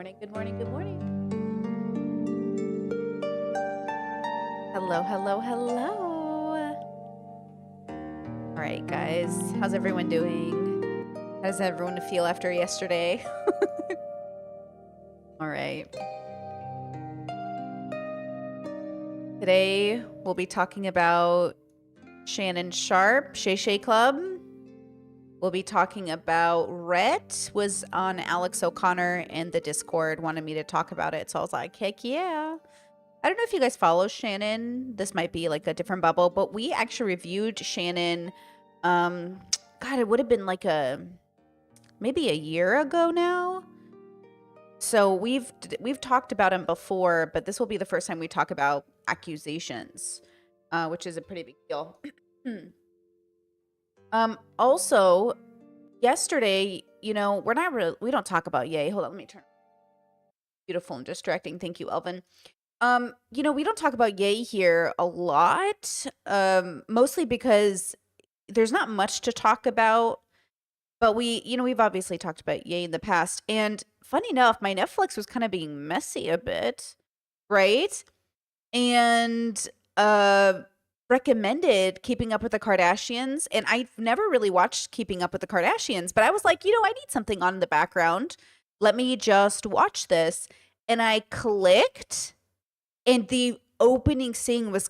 morning, good morning, good morning. Hello, hello, hello. All right, guys, how's everyone doing? How does everyone feel after yesterday? All right. Today, we'll be talking about Shannon Sharpe, Shay Shay Club. We'll be talking about Rhett was on Alex O'Connor and the Discord wanted me to talk about it. So I was like, heck yeah. I don't know if you guys follow Shannon. This might be like a different bubble, but we actually reviewed Shannon. God, it would have been like maybe a year ago now. So we've talked about him before, but this will be the first time we talk about accusations, which is a pretty big deal. Also, yesterday, we don't talk about Ye. Hold on, let me turn. Beautiful and distracting. Thank you, Elvin. We don't talk about Ye here a lot, mostly because there's not much to talk about. But we've obviously talked about Ye in the past. And funny enough, my Netflix was kind of being messy a bit, right? And recommended Keeping Up with the Kardashians. And I've never really watched Keeping Up with the Kardashians, but I was like, I need something on in the background. Let me just watch this. And I clicked, and the opening scene was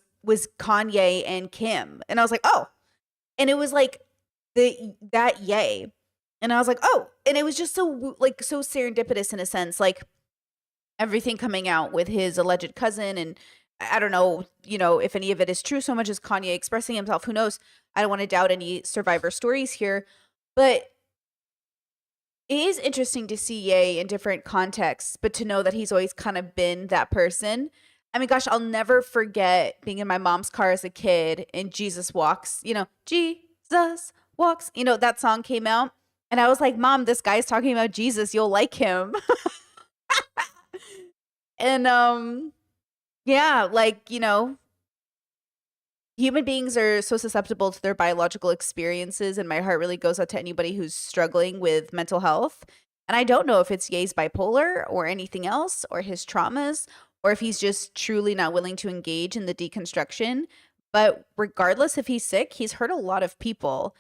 Kanye and Kim. And I was like, oh. And it was like that Ye. And I was like, oh. And it was just so serendipitous in a sense, like everything coming out with his alleged cousin. And I don't know, if any of it is true so much as Kanye expressing himself. Who knows? I don't want to doubt any survivor stories here. But it is interesting to see Ye in different contexts, but to know that he's always kind of been that person. I mean, gosh, I'll never forget being in my mom's car as a kid and Jesus Walks, Jesus Walks, that song came out. And I was like, Mom, this guy's talking about Jesus. You'll like him. And, yeah, human beings are so susceptible to their biological experiences, and my heart really goes out to anybody who's struggling with mental health. And I don't know if it's Ye's bipolar or anything else, or his traumas, or if he's just truly not willing to engage in the deconstruction. But regardless if he's sick, he's hurt a lot of people.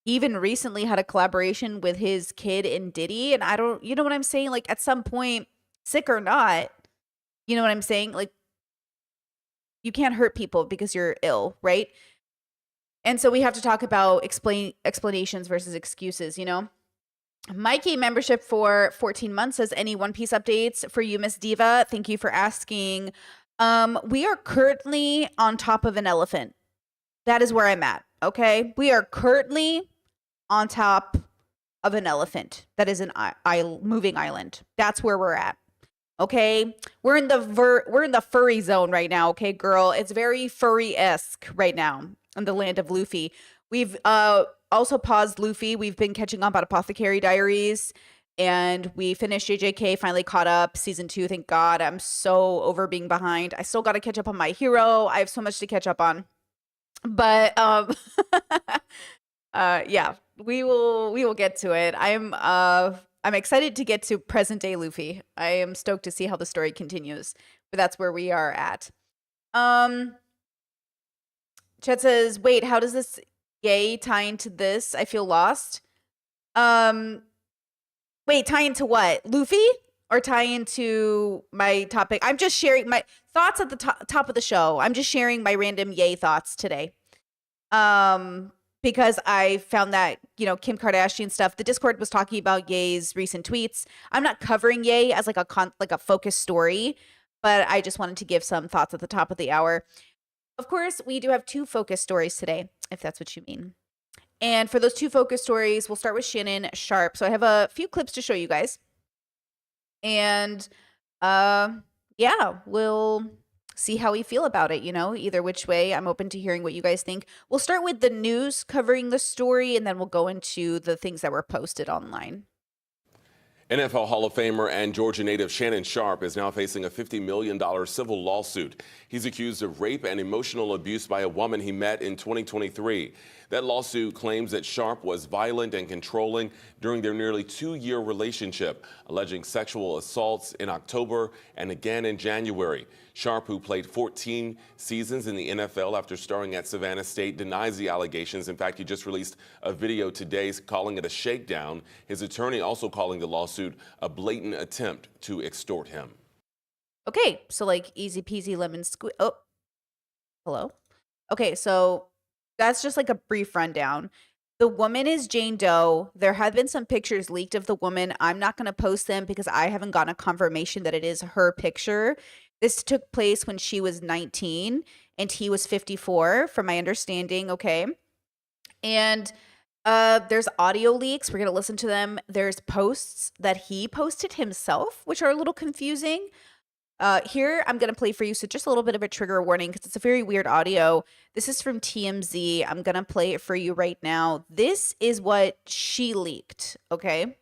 He even recently had a collaboration with his kid and Diddy, and you know what I'm saying? Like, at some point, sick or not, you know what I'm saying? Like, you can't hurt people because you're ill, right? And so we have to talk about explanations versus excuses, Mikey membership for 14 months says, any One Piece updates for you, Miss Diva? Thank you for asking. We are currently on top of an elephant. That is where I'm at, okay? We are currently on top of an elephant that is an moving island. That's where we're at. Okay, we're in the furry zone right now. Okay, girl, it's very furry-esque right now in the land of Luffy. We've also paused Luffy. We've been catching up on Apothecary Diaries, and we finished JJK. Finally caught up season 2. Thank God. I'm so over being behind. I still got to catch up on My Hero. I have so much to catch up on, but yeah, we will get to it. I'm excited to get to present day Luffy. I am stoked to see how the story continues, but that's where we are at. Chet says, wait, how does this Ye tie into this? I feel lost. Wait, tie into what? Luffy? Or tie into my topic? I'm just sharing my thoughts at the top of the show. I'm just sharing my random Ye thoughts today. Because I found that, Kim Kardashian stuff, the Discord was talking about Ye's recent tweets. I'm not covering Ye as like a focused story, but I just wanted to give some thoughts at the top of the hour. Of course, we do have 2 focus stories today, if that's what you mean. And for those 2 focus stories, we'll start with Shannon Sharpe. So I have a few clips to show you guys. And yeah, we'll see how we feel about it, either which way. I'm open to hearing what you guys think. We'll start with the news covering the story, and then we'll go into the things that were posted online. NFL Hall of Famer and Georgia native Shannon Sharpe is now facing a $50 million civil lawsuit. He's accused of rape and emotional abuse by a woman he met in 2023. That lawsuit claims that Sharp was violent and controlling during their nearly 2-year relationship, alleging sexual assaults in October and again in January. Sharp, who played 14 seasons in the NFL after starring at Savannah State, denies the allegations. In fact, he just released a video today calling it a shakedown. His attorney also calling the lawsuit a blatant attempt to extort him. Okay, so like easy peasy lemon squeeze. Oh, hello. Okay, so that's just like a brief rundown. The woman is Jane Doe. There have been some pictures leaked of the woman. I'm not going to post them because I haven't gotten a confirmation that it is her picture. This took place when she was 19 and he was 54, from my understanding. Okay. And there's audio leaks. We're going to listen to them. There's posts that he posted himself, which are a little confusing. Here, I'm going to play for you. So just a little bit of a trigger warning because it's a very weird audio. This is from TMZ. I'm going to play it for you right now. This is what she leaked. Okay.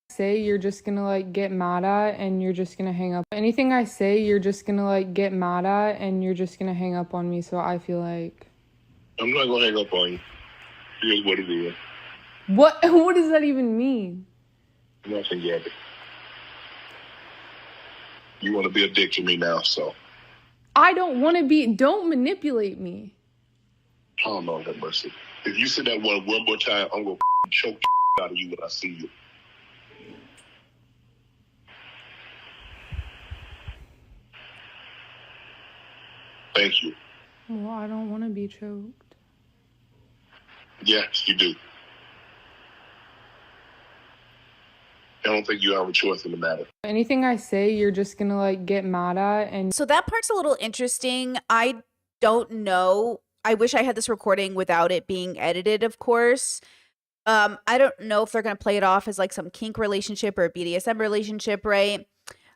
Say you're just gonna like get mad at and you're just gonna hang up. Anything I say, you're just gonna like get mad at and you're just gonna hang up on me. So I feel like I'm not gonna hang up on you. Here's what it is. what does that even mean? Nothing yet. You want to be a dick to me now, so. I don't want to be. Don't manipulate me. Oh, Lord have mercy. If you say that one more time, I'm gonna choke the out of you when I see you. Thank you. Well, I don't want to be choked. Yes, you do. I don't think you have a choice in the matter. Anything I say, you're just gonna like get mad at and So that part's a little interesting. I don't know. I wish I had this recording without it being edited, of course. I don't know if they're going to play it off as like some kink relationship or a BDSM relationship, right?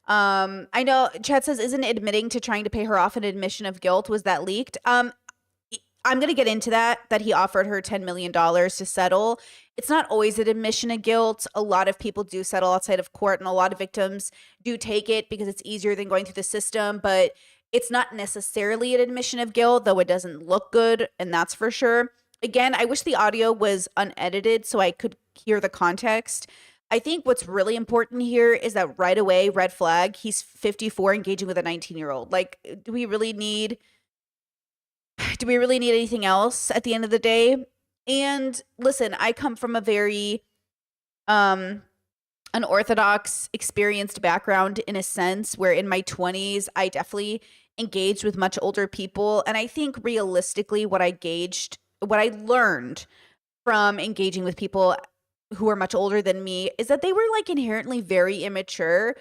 I know Chad says, isn't admitting to trying to pay her off an admission of guilt? Was that leaked? I'm going to get into that he offered her $10 million to settle. It's not always an admission of guilt. A lot of people do settle outside of court, and a lot of victims do take it because it's easier than going through the system, but it's not necessarily an admission of guilt, though it doesn't look good, and that's for sure. Again, I wish the audio was unedited so I could hear the context. I think what's really important here is that right away, red flag, he's 54 engaging with a 19-year-old. Like, do we really need anything else at the end of the day? And listen, I come from a very unorthodox, experienced background in a sense where in my 20s, I definitely engaged with much older people. And I think realistically, what I learned from engaging with people who are much older than me is that they were like inherently very immature,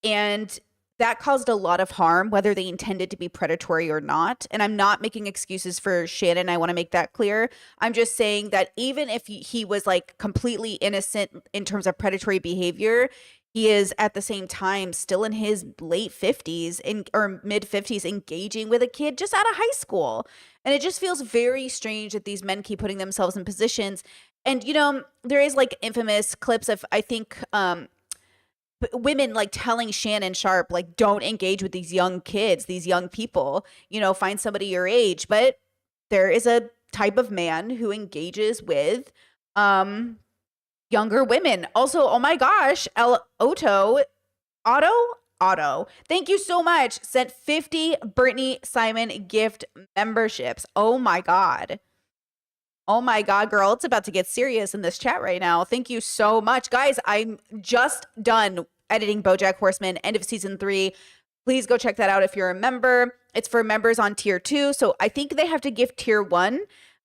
and that caused a lot of harm, whether they intended to be predatory or not. And I'm not making excuses for Shannon. I want to make that clear. I'm just saying that even if he was like completely innocent in terms of predatory behavior, he is at the same time still in his late 50s or mid 50s engaging with a kid just out of high school. And it just feels very strange that these men keep putting themselves in positions. And, you know, there is like infamous clips of, I think, women like telling Shannon Sharp, like, don't engage with these young kids, these young people, you know, find somebody your age. But there is a type of man who engages with younger women. Also, oh my gosh, Otto, thank you so much. Sent 50 Brittany Simon gift memberships. Oh my God. Oh my God, girl, it's about to get serious in this chat right now. Thank you so much. Guys, I'm just done editing BoJack Horseman, end of season 3. Please go check that out if you're a member. It's for members on tier 2. So I think they have to gift tier 1,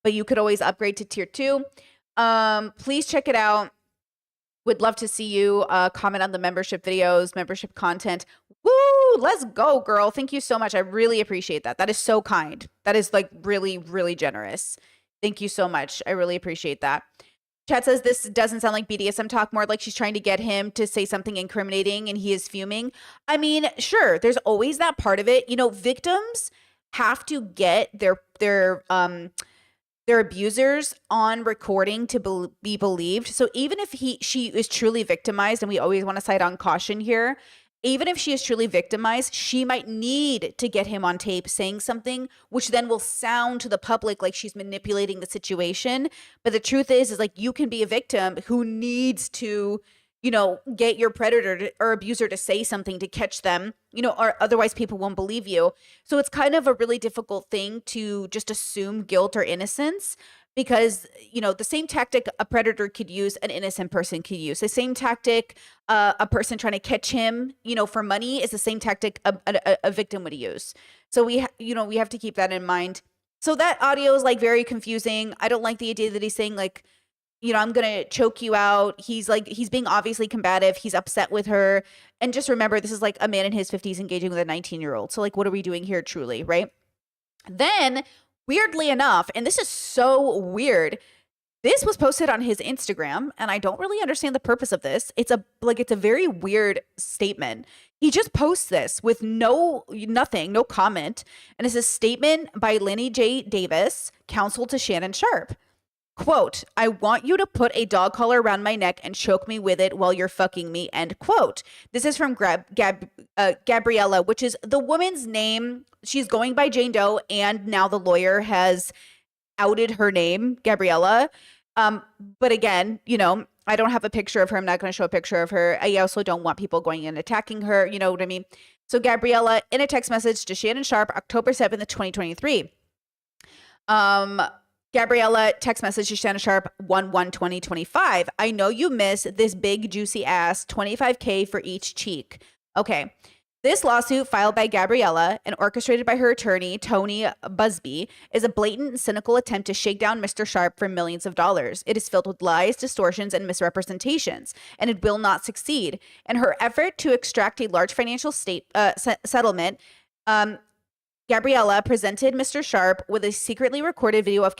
but you could always upgrade to tier 2. Please check it out. Would love to see you comment on the membership videos, membership content. Woo! Let's go, girl. Thank you so much. I really appreciate that. That is so kind. That is like really, really generous. Thank you so much. I really appreciate that. Chat says this doesn't sound like BDSM talk, more like she's trying to get him to say something incriminating and he is fuming. I mean, sure, there's always that part of it. You know, victims have to get their abusers on recording to be believed. So even if she is truly victimized, and we always want to cite on caution here, even if she is truly victimized, she might need to get him on tape saying something, which then will sound to the public like she's manipulating the situation. But the truth is like you can be a victim who needs to, get your predator or abuser to say something to catch them, or otherwise people won't believe you. So it's kind of a really difficult thing to just assume guilt or innocence. Because, the same tactic a predator could use, an innocent person could use. The same tactic a person trying to catch him, for money is the same tactic a victim would use. So we have to keep that in mind. So that audio is like very confusing. I don't like the idea that he's saying like, I'm going to choke you out. He's being obviously combative. He's upset with her. And just remember, this is like a man in his 50s engaging with a 19-year-old. So like, what are we doing here truly, right? Then weirdly enough, and this is so weird, this was posted on his Instagram, and I don't really understand the purpose of this. It's a very weird statement. He just posts this with nothing, no comment, and it's a statement by Lenny J. Davis, counsel to Shannon Sharpe. Quote, I want you to put a dog collar around my neck and choke me with it while you're fucking me, end quote. This is from Gabriella, which is the woman's name. She's going by Jane Doe, and now the lawyer has outed her name, Gabriella. But again, I don't have a picture of her. I'm not going to show a picture of her. I also don't want people going and attacking her. You know what I mean? So Gabriella, in a text message to Shannon Sharpe, October 7th, 2023. Gabriella text message to Shannon Sharpe 1/1/2025. I know you miss this big juicy ass, $25K for each cheek. Okay. This lawsuit filed by Gabriella and orchestrated by her attorney, Tony Busby, is a blatant and cynical attempt to shake down Mr. Sharpe for millions of dollars. It is filled with lies, distortions, and misrepresentations, and it will not succeed. In her effort to extract a large financial settlement, Gabriella presented Mr. Sharpe with a secretly recorded video of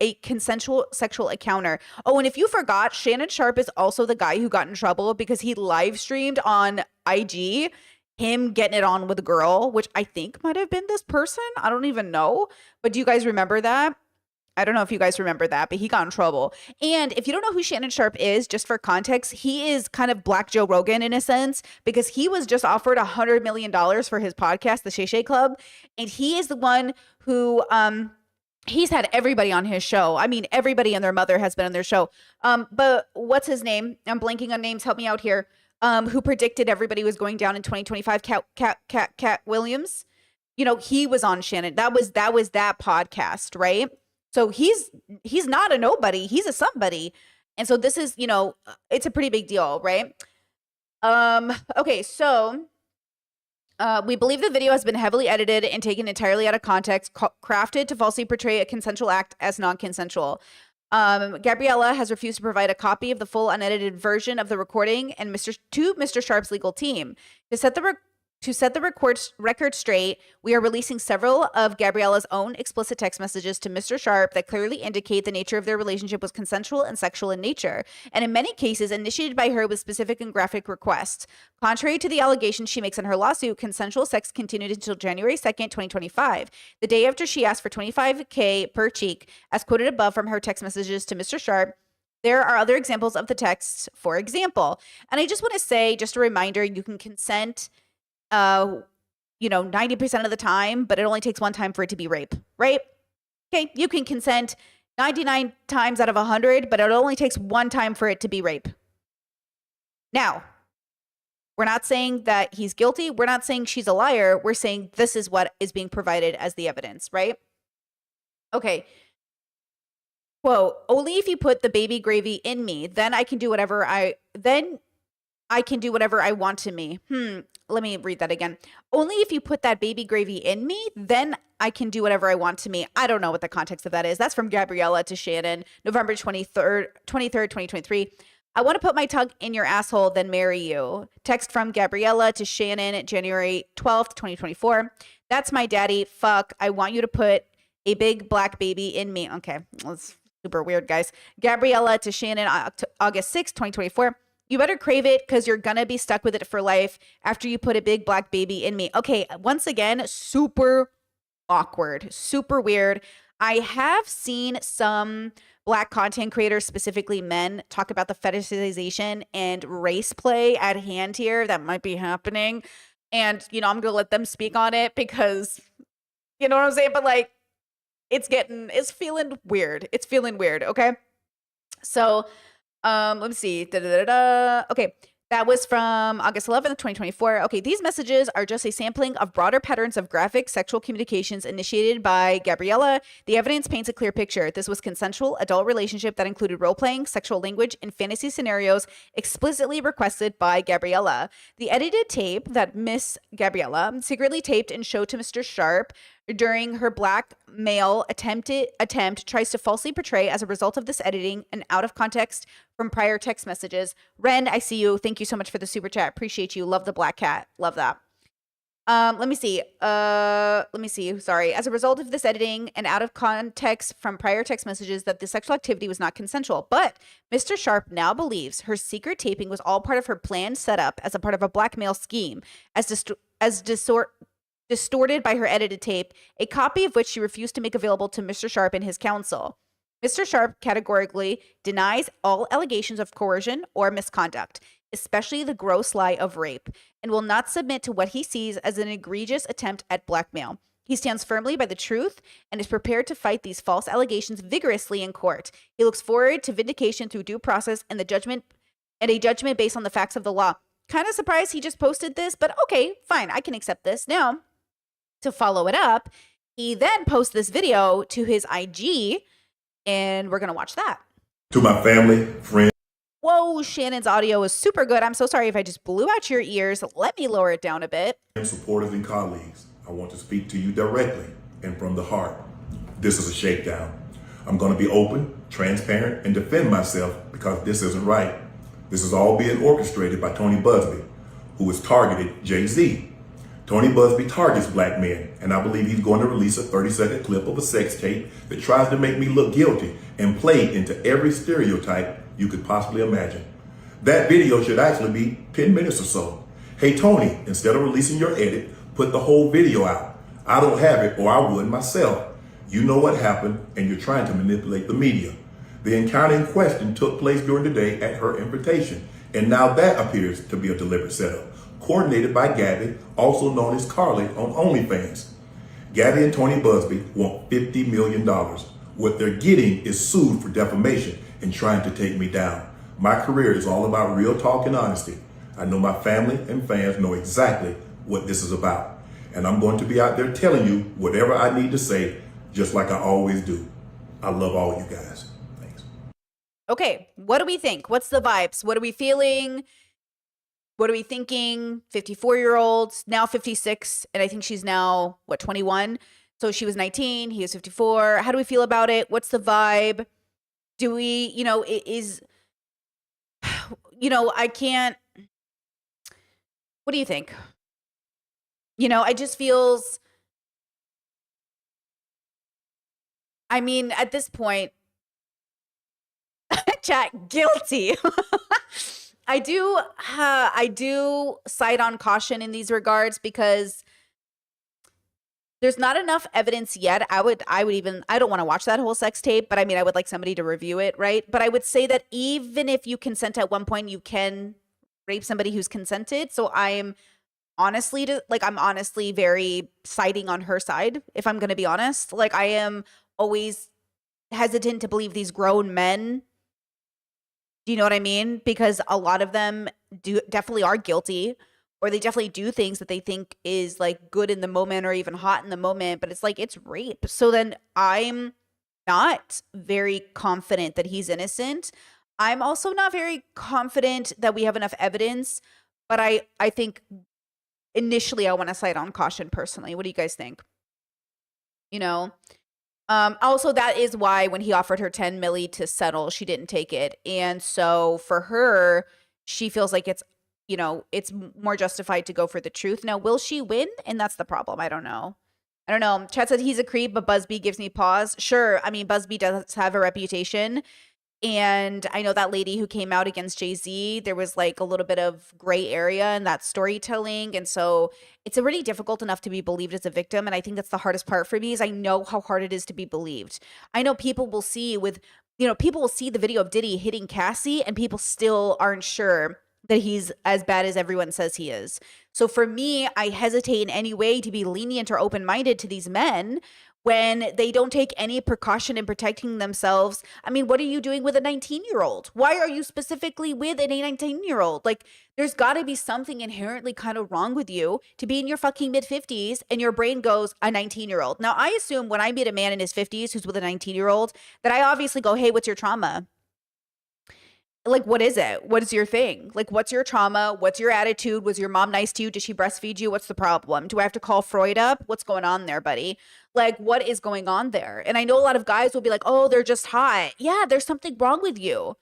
a consensual sexual encounter. Oh, and if you forgot, Shannon Sharpe is also the guy who got in trouble because he live streamed on IG him getting it on with a girl, which I think might have been this person. I don't even know. But do you guys remember that? I don't know if you guys remember that, but he got in trouble. And if you don't know who Shannon Sharpe is, just for context, he is kind of Black Joe Rogan in a sense, because he was just offered $100 million for his podcast, The Shay Shay Club. And he is the one who, he's had everybody on his show. I mean, everybody and their mother has been on their show. But what's his name? I'm blanking on names. Help me out here. Who predicted everybody was going down in 2025? Cat Williams. He was on Shannon. That was that podcast, right? So he's not a nobody. He's a somebody. And so this is, it's a pretty big deal, right? Okay, so we believe the video has been heavily edited and taken entirely out of context, crafted to falsely portray a consensual act as non-consensual. Gabriella has refused to provide a copy of the full unedited version of the recording and to Mr. Sharpe's legal team. To set the record straight, we are releasing several of Gabriella's own explicit text messages to Mr. Sharpe that clearly indicate the nature of their relationship was consensual and sexual in nature, and in many cases initiated by her with specific and graphic requests. Contrary to the allegations she makes in her lawsuit, consensual sex continued until January 2nd, 2025, the day after she asked for $25K per cheek, as quoted above from her text messages to Mr. Sharpe. There are other examples of the texts, for example. And I just want to say, just a reminder, you can consent 90% of the time, but it only takes one time for it to be rape, right? Okay, you can consent 99 times out of 100, but it only takes one time for it to be rape. Now, we're not saying that he's guilty. We're not saying she's a liar. We're saying this is what is being provided as the evidence, right? Okay. Quote, only if you put the baby gravy in me, then I can do whatever I want to me. Let me read that again. Only if you put that baby gravy in me, then I can do whatever I want to me. I don't know what the context of that is. That's from Gabriella to Shannon, November 23rd, 2023. I want to put my tongue in your asshole, then marry you. Text from Gabriella to Shannon, January 12th, 2024. That's my daddy. Fuck. I want you to put a big black baby in me. Okay. That's super weird, guys. Gabriella to Shannon, August 6th, 2024. You better crave it because you're going to be stuck with it for life after you put a big black baby in me. Okay, once again, super awkward, super weird. I have seen some Black content creators, specifically men, talk about the fetishization and race play at hand here that might be happening. And, I'm going to let them speak on it because, you know what I'm saying? But like, it's feeling weird. It's feeling weird. Okay. So, let me see. Okay. That was from August 11th, 2024. Okay, these messages are just a sampling of broader patterns of graphic sexual communications initiated by Gabriella. The evidence paints a clear picture. This was consensual adult relationship that included role-playing, sexual language, and fantasy scenarios explicitly requested by Gabriella. The edited tape that Miss Gabriella secretly taped and showed to Mr. Sharp during her black male attempt tries to falsely portray, as a result of this editing, an out of context from prior text messages. Ren, I see you. Thank you so much for the super chat. Appreciate you. Love the black cat. Love that. Let me see. Sorry. As a result of this editing and out of context from prior text messages, that the sexual activity was not consensual. But Mr. Sharp now believes her secret taping was all part of her planned setup as a part of a blackmail scheme, distorted by her edited tape, a copy of which she refused to make available to Mr. Sharp and his counsel. Mr. Sharp categorically denies all allegations of coercion or misconduct, especially the gross lie of rape, and will not submit to what he sees as an egregious attempt at blackmail. He stands firmly by the truth and is prepared to fight these false allegations vigorously in court. He looks forward to vindication through due process and a judgment based on the facts of the law. Kind of surprised he just posted this, but okay, fine, I can accept this. Now, to follow it up, he then posts this video to his IG, and we're going to watch that. To my family, friends. Whoa, Shannon's audio is super good. I'm so sorry if I just blew out your ears. Let me lower it down a bit. Supporters and colleagues, I want to speak to you directly and from the heart. This is a shakedown. I'm going to be open, transparent, and defend myself because this isn't right. This is all being orchestrated by Tony Buzbee, who has targeted Jay-Z. Tony Buzbee targets black men, and I believe he's going to release a 30-second clip of a sex tape that tries to make me look guilty and play into every stereotype you could possibly imagine. That video should actually be 10 minutes or so. Hey Tony, instead of releasing your edit, put the whole video out. I don't have it, or I would myself. You know what happened, and you're trying to manipulate the media. The encounter in question took place during the day at her invitation, and now that appears to be a deliberate setup, coordinated by Gabby, also known as Carly on OnlyFans. Gabby and Tony Buzbee want $50 million. What they're getting is sued for defamation and trying to take me down. My career is all about real talk and honesty. I know my family and fans know exactly what this is about. And I'm going to be out there telling you whatever I need to say, just like I always do. I love all you guys. Thanks. Okay, what do we think? What's the vibes? What are we feeling? What are we thinking? 54-year-old, now 56, and I think she's now, 21? So she was 19, he was 54. How do we feel about it? What's the vibe? Do we, I can't, what do you think? I just feels, at this point, chat, guilty. I do side on caution in these regards because there's not enough evidence yet. I don't want to watch that whole sex tape, but I would like somebody to review it, right? But I would say that even if you consent at one point, you can rape somebody who's consented. So I'm honestly very siding on her side, if I'm going to be honest. Like, I am always hesitant to believe these grown men. Do you know what I mean? Because a lot of them definitely are guilty, or they definitely do things that they think is like good in the moment or even hot in the moment, but it's like, it's rape. So then I'm not very confident that he's innocent. I'm also not very confident that we have enough evidence, but I think initially I want to side on caution personally. What do you guys think? Also, that is why when he offered her 10 milli to settle, she didn't take it. And so for her, she feels like it's more justified to go for the truth. Now, will she win? And that's the problem. I don't know. Chad said he's a creep, but Buzbee gives me pause. Sure. Buzbee does have a reputation. And I know that lady who came out against Jay-Z, there was like a little bit of gray area in that storytelling. And so it's already difficult enough to be believed as a victim. And I think that's the hardest part for me is I know how hard it is to be believed. I know people will see people will see the video of Diddy hitting Cassie and people still aren't sure that he's as bad as everyone says he is. So for me, I hesitate in any way to be lenient or open-minded to these men when they don't take any precaution in protecting themselves. I mean, what are you doing with a 19-year-old? Why are you specifically with a 19-year-old? Like, there's got to be something inherently kind of wrong with you to be in your fucking mid-50s and your brain goes, a 19-year-old. Now, I assume when I meet a man in his 50s who's with a 19-year-old that I obviously go, hey, what's your trauma? Like, what is it? What is your thing? Like, what's your trauma? What's your attitude? Was your mom nice to you? Did she breastfeed you? What's the problem? Do I have to call Freud up? What's going on there, buddy? Like, what is going on there? And I know a lot of guys will be like, oh, they're just hot. Yeah, there's something wrong with you.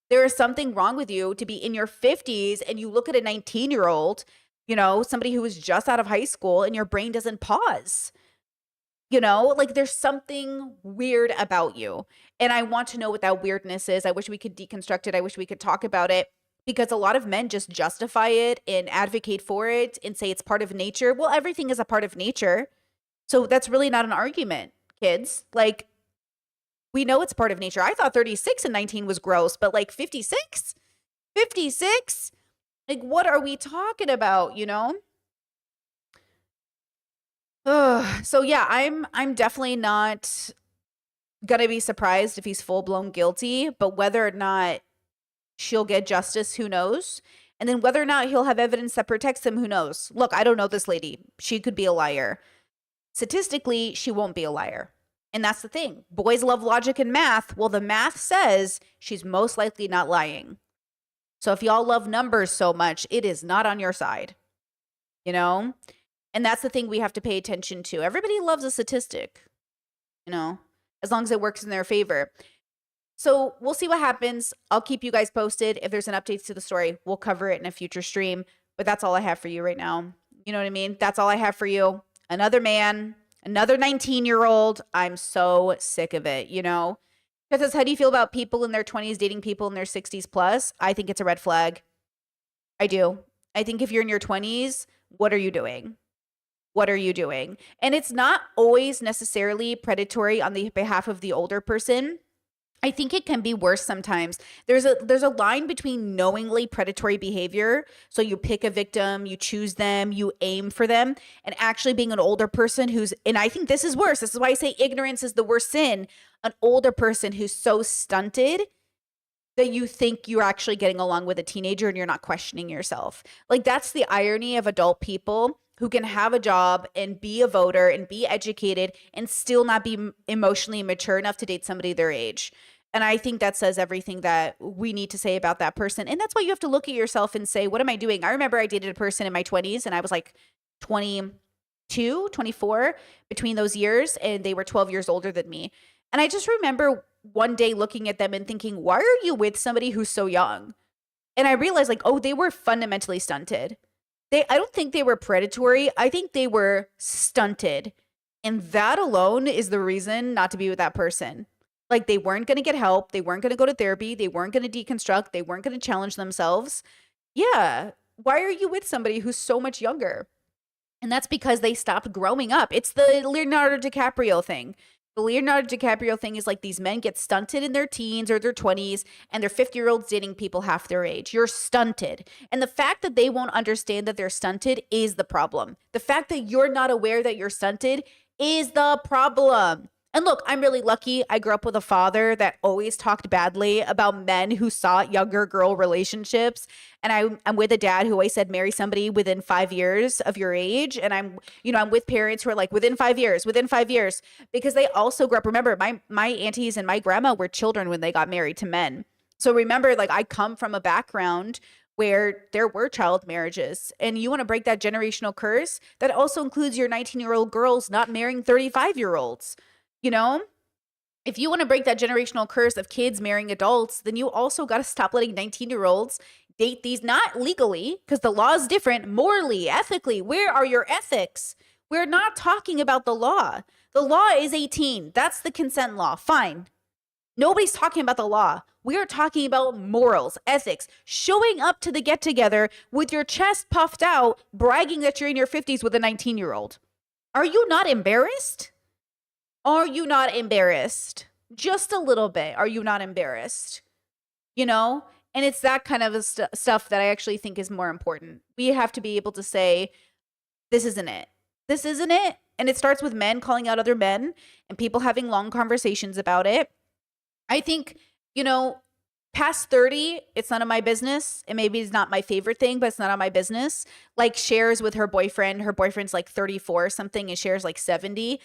There is something wrong with you to be in your 50s and you look at a 19-year-old, somebody who is just out of high school and your brain doesn't pause. Like there's something weird about you. And I want to know what that weirdness is. I wish we could deconstruct it. I wish we could talk about it because a lot of men just justify it and advocate for it and say it's part of nature. Well, everything is a part of nature. So that's really not an argument, kids. Like, we know it's part of nature. I thought 36 and 19 was gross, but like 56? 56? Like, what are we talking about, So yeah, I'm definitely not gonna be surprised if he's full-blown guilty, but whether or not she'll get justice, who knows? And then whether or not he'll have evidence that protects him, who knows? Look, I don't know this lady. She could be a liar. Statistically, she won't be a liar. And that's the thing. Boys love logic and math. Well, the math says she's most likely not lying. So if y'all love numbers so much, it is not on your side, And that's the thing we have to pay attention to. Everybody loves a statistic, as long as it works in their favor. So we'll see what happens. I'll keep you guys posted. If there's an update to the story, we'll cover it in a future stream. But that's all I have for you right now. You know what I mean? That's all I have for you. Another man, another 19-year-old. I'm so sick of it, Because how do you feel about people in their 20s dating people in their 60s plus? I think it's a red flag. I do. I think if you're in your 20s, what are you doing? What are you doing? And it's not always necessarily predatory on the behalf of the older person. I think it can be worse sometimes. There's a line between knowingly predatory behavior, so you pick a victim, you choose them, you aim for them, and actually being an older person and I think this is worse. This is why I say ignorance is the worst sin. An older person who's so stunted that you think you're actually getting along with a teenager and you're not questioning yourself. Like, that's the irony of adult people who can have a job and be a voter and be educated and still not be emotionally mature enough to date somebody their age. And I think that says everything that we need to say about that person. And that's why you have to look at yourself and say, what am I doing? I remember I dated a person in my 20s and I was like 22, 24 between those years, and they were 12 years older than me. And I just remember one day looking at them and thinking, why are you with somebody who's so young? And I realized they were fundamentally stunted. I don't think they were predatory. I think they were stunted. And that alone is the reason not to be with that person. Like, they weren't going to get help. They weren't going to go to therapy. They weren't going to deconstruct. They weren't going to challenge themselves. Yeah. Why are you with somebody who's so much younger? And that's because they stopped growing up. It's the Leonardo DiCaprio thing. The Leonardo DiCaprio thing is like these men get stunted in their teens or their 20s and they're 50-year-olds dating people half their age. You're stunted. And the fact that they won't understand that they're stunted is the problem. The fact that you're not aware that you're stunted is the problem. And look, I'm really lucky. I grew up with a father that always talked badly about men who sought younger girl relationships. And I'm with a dad who always said, marry somebody within 5 years of your age. And I'm with parents who are like, within 5 years, because they also grew up. Remember, my aunties and my grandma were children when they got married to men. So remember, I come from a background where there were child marriages, and you want to break that generational curse. That also includes your 19-year-old girls not marrying 35-year-olds. If you want to break that generational curse of kids marrying adults, then you also got to stop letting 19-year-olds date these, not legally, because the law is different, morally, ethically. Where are your ethics? We're not talking about the law. The law is 18. That's the consent law. Fine. Nobody's talking about the law. We are talking about morals, ethics, showing up to the get together with your chest puffed out, bragging that you're in your 50s with a 19-year-old. Are you not embarrassed? Are you not embarrassed? Just a little bit. Are you not embarrassed? You know? And it's that kind of stuff that I actually think is more important. We have to be able to say, this isn't it. This isn't it. And it starts with men calling out other men and people having long conversations about it. I think, you know, past 30, it's none of my business. And maybe it's not my favorite thing, but it's none of my business. Like shares with her boyfriend's like 34 or something and shares like 70.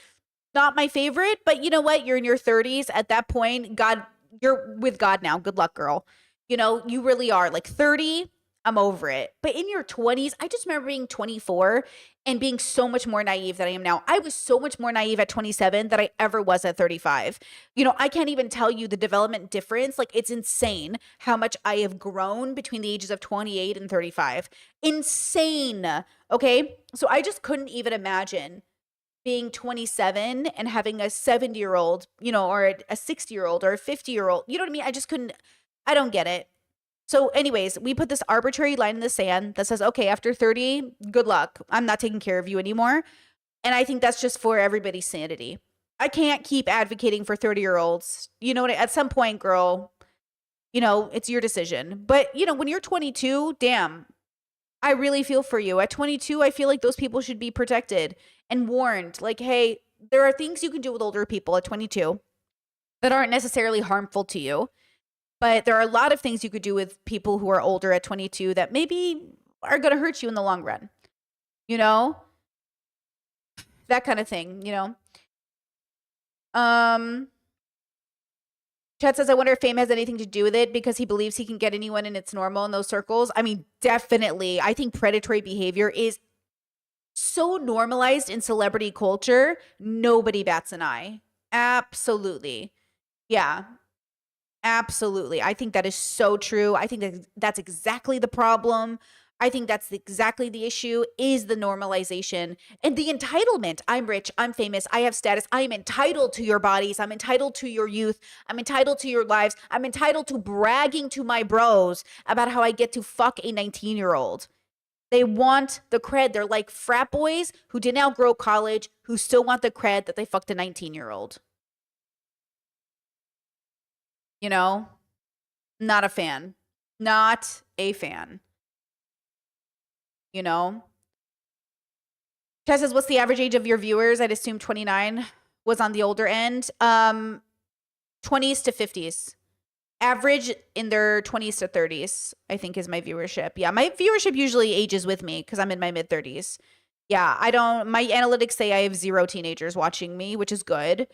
Not my favorite, but you know what? You're in your 30s. At that point, God, you're with God now. Good luck, girl. You know, you really are. Like 30, I'm over it. But in your 20s, I just remember being 24 and being so much more naive than I am now. I was so much more naive at 27 than I ever was at 35. You know, I can't even tell you the development difference. Like, it's insane how much I have grown between the ages of 28 and 35. Insane. Okay. So I just couldn't even imagine being 27 and having a 70-year-old, you know, or a 60-year-old or a 50-year-old. You know what I mean? I just couldn't. I don't get it. So anyways, we put this arbitrary line in the sand that says, okay, after 30, good luck. I'm not taking care of you anymore. And I think that's just for everybody's sanity. I can't keep advocating for 30-year-olds. You know what? At some point, girl, you know, it's your decision. But, you know, when you're 22, damn, I really feel for you. At 22, I feel like those people should be protected and warned. Like, hey, there are things you can do with older people at 22 that aren't necessarily harmful to you. But there are a lot of things you could do with people who are older at 22 that maybe are going to hurt you in the long run. You know? That kind of thing, you know? Chad says, I wonder if fame has anything to do with it because he believes he can get anyone and it's normal in those circles. I mean, definitely. I think predatory behavior is so normalized in celebrity culture. Nobody bats an eye. Absolutely. Yeah. Absolutely. I think that is so true. I think that that's exactly the problem. I think that's exactly the issue is the normalization and the entitlement. I'm rich. I'm famous. I have status. I am entitled to your bodies. I'm entitled to your youth. I'm entitled to your lives. I'm entitled to bragging to my bros about how I get to fuck a 19-year-old. They want the cred. They're like frat boys who didn't outgrow college, who still want the cred that they fucked a 19-year-old. You know, not a fan. Not a fan. You know? Chad says, what's the average age of your viewers? I'd assume 29 was on the older end. 20s to 50s. Average in their 20s to 30s, I think, is my viewership. Yeah, my viewership usually ages with me because I'm in my mid-30s. Yeah, my analytics say I have 0 teenagers watching me, which is good.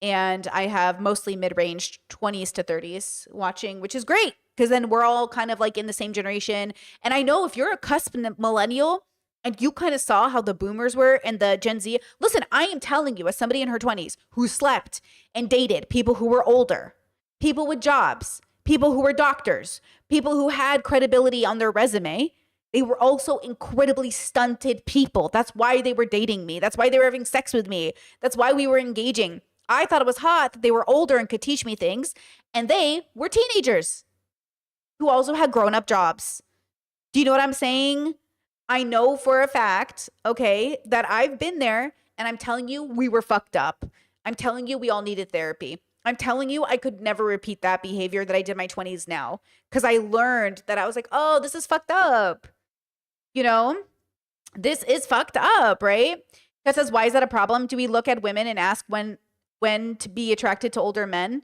And I have mostly mid-range 20s to 30s watching, which is great because then we're all kind of like in the same generation. And I know if you're a cusp millennial and you kind of saw how the boomers were and the Gen Z, listen, I am telling you as somebody in her 20s who slept and dated people who were older, people with jobs, people who were doctors, people who had credibility on their resume, they were also incredibly stunted people. That's why they were dating me. That's why they were having sex with me. That's why we were engaging. I thought it was hot that they were older and could teach me things. And they were teenagers who also had grown-up jobs. Do you know what I'm saying? I know for a fact, okay, that I've been there and I'm telling you we were fucked up. I'm telling you we all needed therapy. I'm telling you I could never repeat that behavior that I did in my 20s now because I learned that I was like, oh, this is fucked up. You know, this is fucked up, right? That says, why is that a problem? Do we look at women and ask when to be attracted to older men?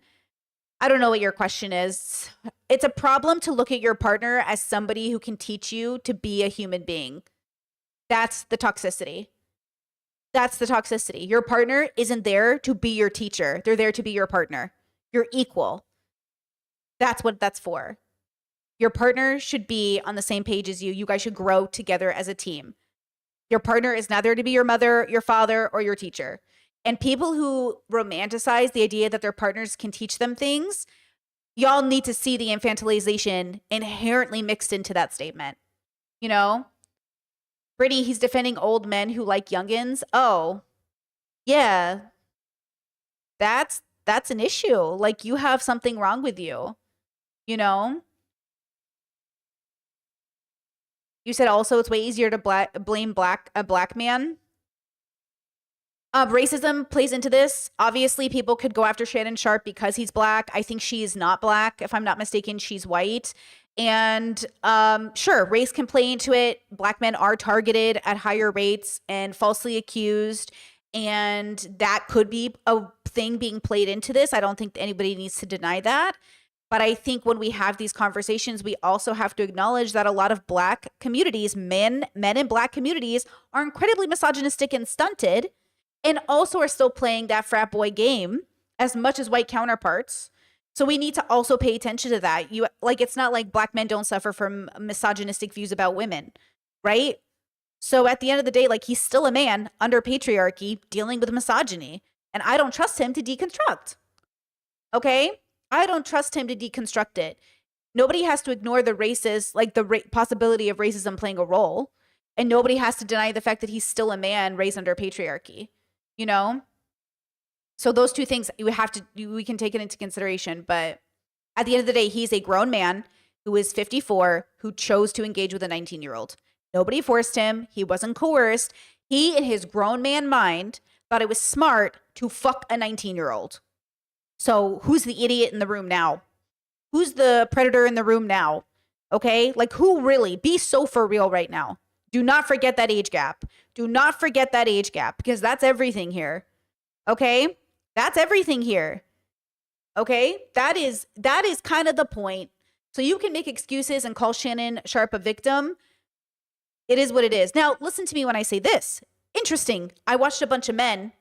I don't know what your question is. It's a problem to look at your partner as somebody who can teach you to be a human being. That's the toxicity. That's the toxicity. Your partner isn't there to be your teacher. They're there to be your partner. You're equal. That's what that's for. Your partner should be on the same page as you. You guys should grow together as a team. Your partner is not there to be your mother, your father, or your teacher. And people who romanticize the idea that their partners can teach them things, y'all need to see the infantilization inherently mixed into that statement. You know? Brittany, he's defending old men who like youngins. Oh, yeah. That's that's an issue. Like, you have something wrong with you, you know? You said also it's way easier to blame a black man. Racism plays into this. Obviously, people could go after Shannon Sharpe because he's black. I think she is not black. If I'm not mistaken, she's white. And sure, race can play into it. Black men are targeted at higher rates and falsely accused. And that could be a thing being played into this. I don't think anybody needs to deny that. But I think when we have these conversations, we also have to acknowledge that a lot of black communities, men in black communities, are incredibly misogynistic and stunted, and also are still playing that frat boy game as much as white counterparts. So we need to also pay attention to that. It's not like black men don't suffer from misogynistic views about women, right? So at the end of the day, like, he's still a man under patriarchy dealing with misogyny, and I don't trust him to deconstruct. Okay? I don't trust him to deconstruct it. Nobody has to ignore the racist, like the possibility of racism playing a role, and nobody has to deny the fact that he's still a man raised under patriarchy. You know? So those two things we can take it into consideration. But at the end of the day, he's a grown man who is 54 who chose to engage with a 19-year-old. Nobody forced him. He wasn't coerced. He, in his grown man mind, thought it was smart to fuck a 19-year-old. So who's the idiot in the room now? Who's the predator in the room now? Okay? Like, who really? Be so for real right now. Do not forget that age gap. Do not forget that age gap, because that's everything here. Okay? That's everything here. Okay? That is kind of the point. So you can make excuses and call Shannon Sharpe a victim. It is what it is. Now, listen to me when I say this. Interesting. I watched a bunch of men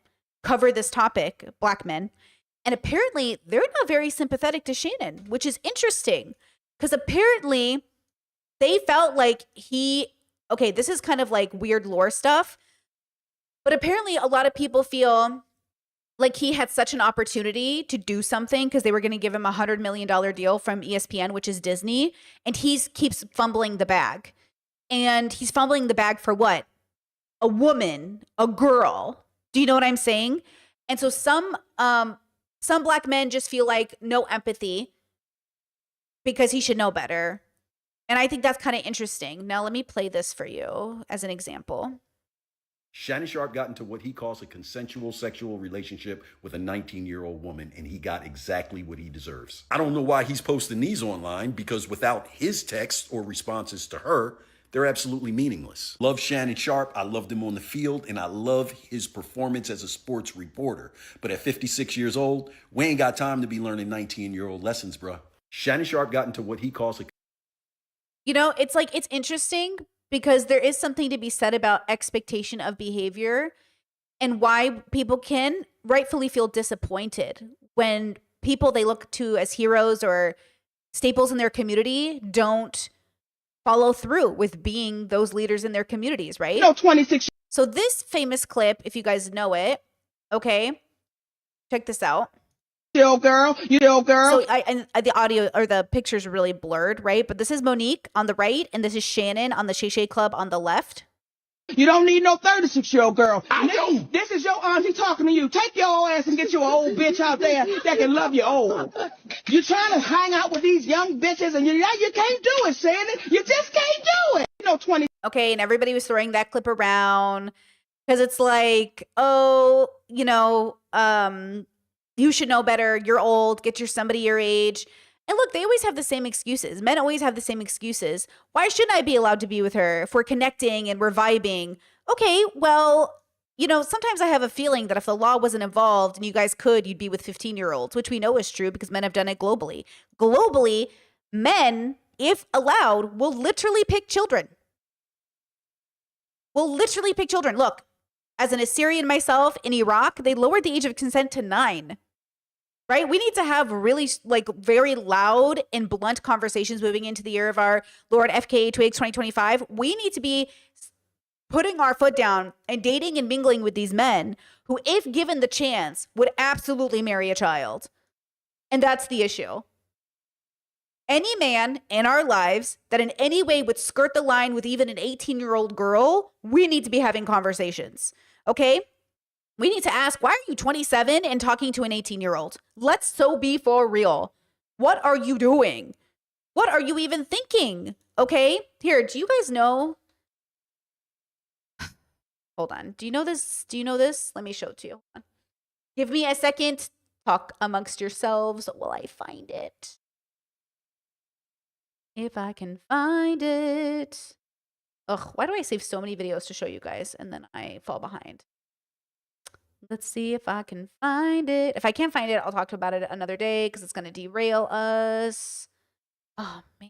cover this topic, black men, and apparently they're not very sympathetic to Shannon, which is interesting, because apparently they felt like okay, this is kind of like weird lore stuff, but apparently a lot of people feel like he had such an opportunity to do something because they were going to give him a $100 million deal from ESPN, which is Disney, and he keeps fumbling the bag. And he's fumbling the bag for what? A woman, a girl. Do you know what I'm saying? And so some black men just feel like no empathy because he should know better. And I think that's kind of interesting. Now, let me play this for you as an example. Shannon Sharpe got into what he calls a consensual sexual relationship with a 19-year-old woman, and he got exactly what he deserves. I don't know why he's posting these online, because without his texts or responses to her, they're absolutely meaningless. Love Shannon Sharpe. I loved him on the field, and I love his performance as a sports reporter. But at 56 years old, we ain't got time to be learning 19-year-old lessons, bruh. Shannon Sharpe got into what he calls a... You know, it's interesting because there is something to be said about expectation of behavior and why people can rightfully feel disappointed when people they look to as heroes or staples in their community don't follow through with being those leaders in their communities, right? No, 26. So this famous clip, if you guys know it, okay, check this out. You girl. So the audio or the pictures are really blurred, right? But this is Monique on the right, and this is Shannon on the Shay Shay Club on the left. You don't need no 36-year-old girl. I do. This is your auntie talking to you. Take your ass and get your old bitch out there that can love you old. You trying to hang out with these young bitches, and you can't do it, Shannon. You just can't do it. No 20. Okay, and everybody was throwing that clip around because it's like, oh, you know, you should know better. You're old. Get your somebody your age. And look, they always have the same excuses. Men always have the same excuses. Why shouldn't I be allowed to be with her if we're connecting and we're vibing? Okay, well, you know, sometimes I have a feeling that if the law wasn't involved and you guys could, you'd be with 15-year-olds, which we know is true because men have done it globally. Globally, men, if allowed, will literally pick children. Look, as an Assyrian myself in Iraq, they lowered the age of consent to 9. Right? We need to have really very loud and blunt conversations moving into the year of our Lord FKA Twigs 2025. We need to be putting our foot down and dating and mingling with these men who, if given the chance, would absolutely marry a child. And that's the issue. Any man in our lives that in any way would skirt the line with even an 18-year-old girl, we need to be having conversations. Okay? We need to ask, why are you 27 and talking to an 18-year-old? Let's so be for real. What are you doing? What are you even thinking? Okay, here, do you guys know? Hold on. Do you know this? Do you know this? Let me show it to you. Give me a second. Talk amongst yourselves while I find it. If I can find it. Ugh, why do I save so many videos to show you guys and then I fall behind? Let's see if I can find it. If I can't find it, I'll talk about it another day because it's going to derail us. Oh, man.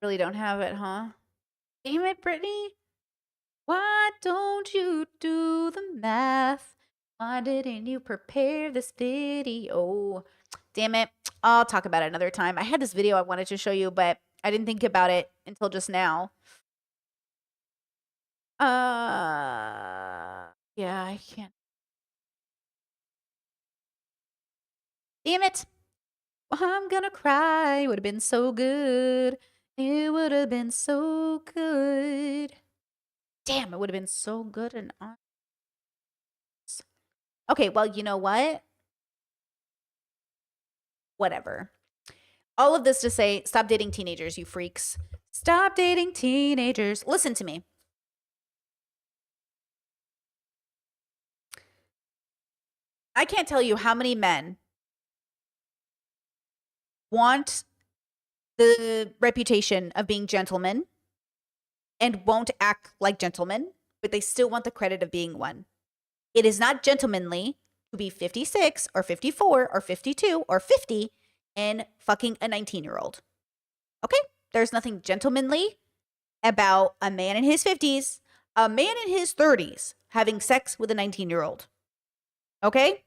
Really don't have it, huh? Damn it, Brittany. Why don't you do the math? Why didn't you prepare this video? Damn it. I'll talk about it another time. I had this video I wanted to show you, but I didn't think about it until just now. Yeah, I can't. Damn it. I'm gonna cry. It would have been so good. It would have been so good. Damn, it would have been so good and honest. Okay, well, you know what? Whatever. All of this to say, stop dating teenagers, you freaks. Stop dating teenagers. Listen to me. I can't tell you how many men want the reputation of being gentlemen and won't act like gentlemen, but they still want the credit of being one. It is not gentlemanly to be 56 or 54 or 52 or 50 and fucking a 19-year-old. Okay? There's nothing gentlemanly about a man in his 50s, a man in his 30s having sex with a 19-year-old. Okay?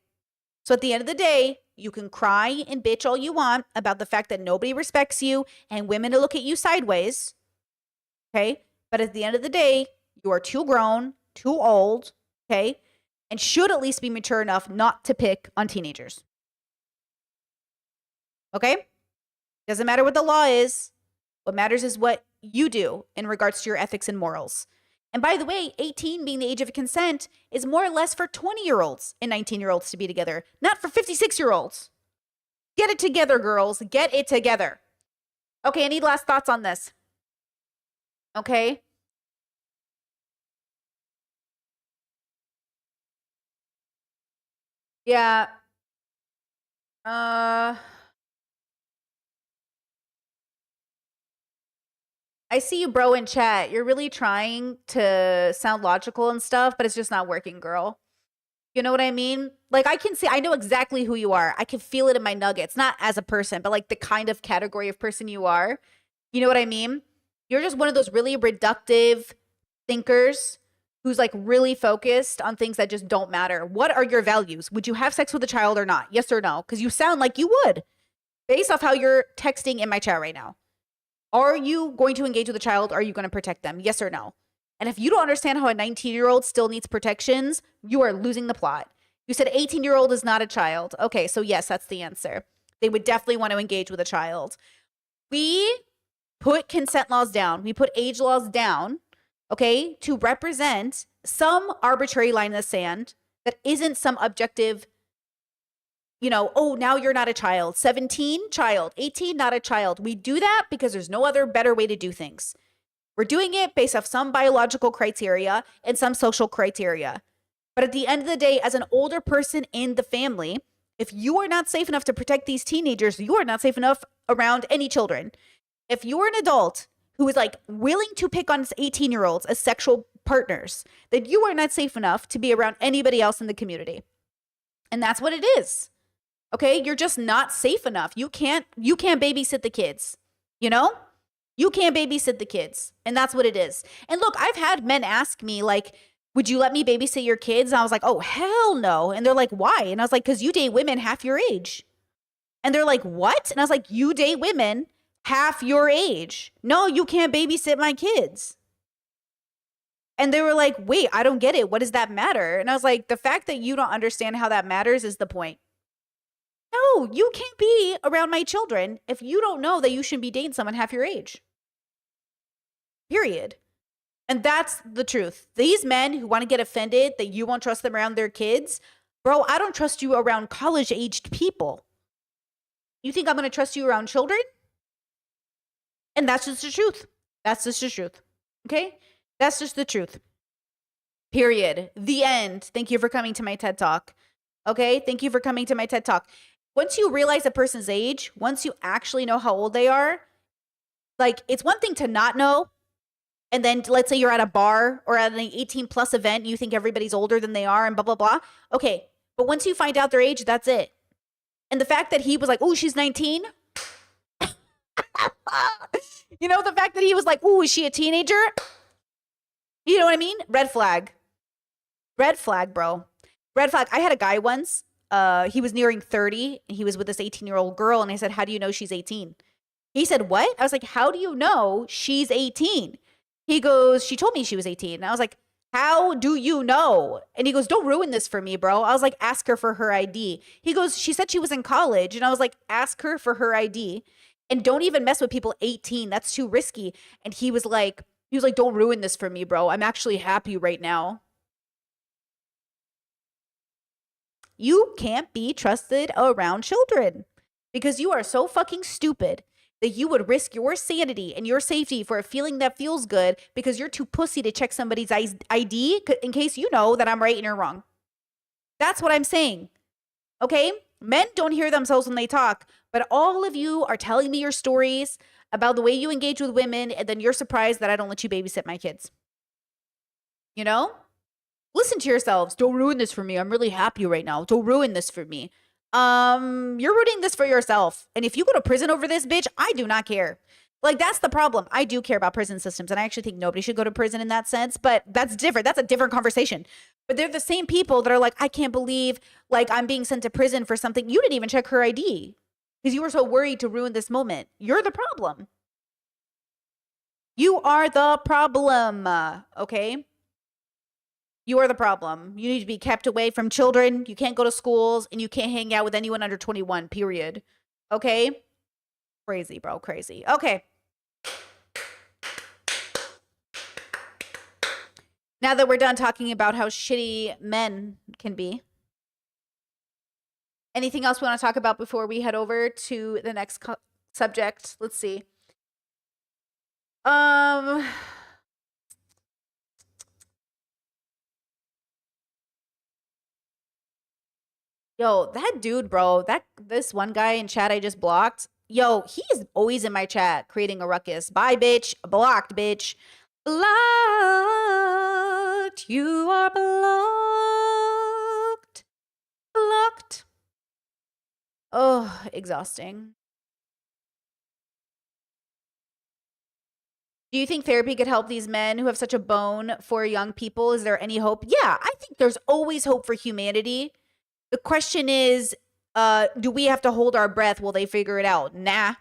So at the end of the day, you can cry and bitch all you want about the fact that nobody respects you and women look at you sideways. Okay? But at the end of the day, you are too grown, too old, okay? And should at least be mature enough not to pick on teenagers. Okay? Doesn't matter what the law is. What matters is what you do in regards to your ethics and morals. And by the way, 18 being the age of consent is more or less for 20-year-olds and 19-year-olds to be together, not for 56-year-olds. Get it together, girls. Get it together. Okay, any last thoughts on this? Okay. Yeah. I see you, bro, in chat. You're really trying to sound logical and stuff, but it's just not working, girl. You know what I mean? Like, I know exactly who you are. I can feel it in my nuggets, not as a person, but like the kind of category of person you are. You know what I mean? You're just one of those really reductive thinkers who's like really focused on things that just don't matter. What are your values? Would you have sex with a child or not? Yes or no? Because you sound like you would, based off how you're texting in my chat right now. Are you going to engage with a child? Or are you going to protect them? Yes or no? And if you don't understand how a 19-year-old still needs protections, you are losing the plot. You said 18-year-old is not a child. Okay, so yes, that's the answer. They would definitely want to engage with a child. We put consent laws down. We put age laws down, okay, to represent some arbitrary line in the sand that isn't some objective, oh, now you're not a child. 17, child. 18, not a child. We do that because there's no other better way to do things. We're doing it based off some biological criteria and some social criteria. But at the end of the day, as an older person in the family, if you are not safe enough to protect these teenagers, you are not safe enough around any children. If you're an adult who is like willing to pick on 18-year-olds as sexual partners, then you are not safe enough to be around anybody else in the community. And that's what it is. Okay? You're just not safe enough. You can't babysit the kids, You can't babysit the kids. And that's what it is. And look, I've had men ask me like, would you let me babysit your kids? And I was like, oh, hell no. And they're like, why? And I was like, because you date women half your age. And they're like, what? And I was like, you date women half your age. No, you can't babysit my kids. And they were like, wait, I don't get it. What does that matter? And I was like, the fact that you don't understand how that matters is the point. No, you can't be around my children if you don't know that you shouldn't be dating someone half your age. Period. And that's the truth. These men who want to get offended that you won't trust them around their kids, bro, I don't trust you around college-aged people. You think I'm going to trust you around children? And that's just the truth. That's just the truth. Okay? That's just the truth. Period. The end. Thank you for coming to my TED Talk. Okay? Thank you for coming to my TED Talk. Once you realize a person's age, once you actually know how old they are, like, it's one thing to not know. And then let's say you're at a bar or at an 18 plus event, and you think everybody's older than they are and blah, blah, blah. Okay. But once you find out their age, that's it. And the fact that he was like, oh, she's 19. You know, the fact that he was like, oh, is she a teenager? You know what I mean? Red flag. Red flag, bro. Red flag. I had a guy once. He was nearing 30 and he was with this 18-year-old girl. And I said, how do you know she's 18? He said, what? I was like, how do you know she's 18? He goes, she told me she was 18. And I was like, how do you know? And he goes, don't ruin this for me, bro. I was like, ask her for her ID. He goes, she said she was in college. And I was like, ask her for her ID. And don't even mess with people 18. That's too risky. And he was like, don't ruin this for me, bro. I'm actually happy right now. You can't be trusted around children because you are so fucking stupid that you would risk your sanity and your safety for a feeling that feels good because you're too pussy to check somebody's ID in case you know that I'm right and you're wrong. That's what I'm saying. Okay? Men don't hear themselves when they talk, but all of you are telling me your stories about the way you engage with women, and then you're surprised that I don't let you babysit my kids. You know? Listen to yourselves. Don't ruin this for me. I'm really happy right now. Don't ruin this for me. You're ruining this for yourself. And if you go to prison over this, bitch, I do not care. Like, that's the problem. I do care about prison systems, and I actually think nobody should go to prison in that sense, but that's different. That's a different conversation. But they're the same people that are like, I can't believe, like, I'm being sent to prison for something. You didn't even check her ID because you were so worried to ruin this moment. You're the problem. You are the problem, okay? You are the problem. You need to be kept away from children. You can't go to schools, and you can't hang out with anyone under 21, period. Okay? Crazy, bro. Crazy. Okay. Now that we're done talking about how shitty men can be, anything else we want to talk about before we head over to the next subject? Let's see. Yo, that dude, bro, this one guy in chat I just blocked. Yo, he is always in my chat creating a ruckus. Bye, bitch. Blocked, bitch. Blocked. You are blocked. Blocked. Oh, exhausting. Do you think therapy could help these men who have such a bone for young people? Is there any hope? Yeah, I think there's always hope for humanity. The question is, do we have to hold our breath? Will they figure it out? Nah.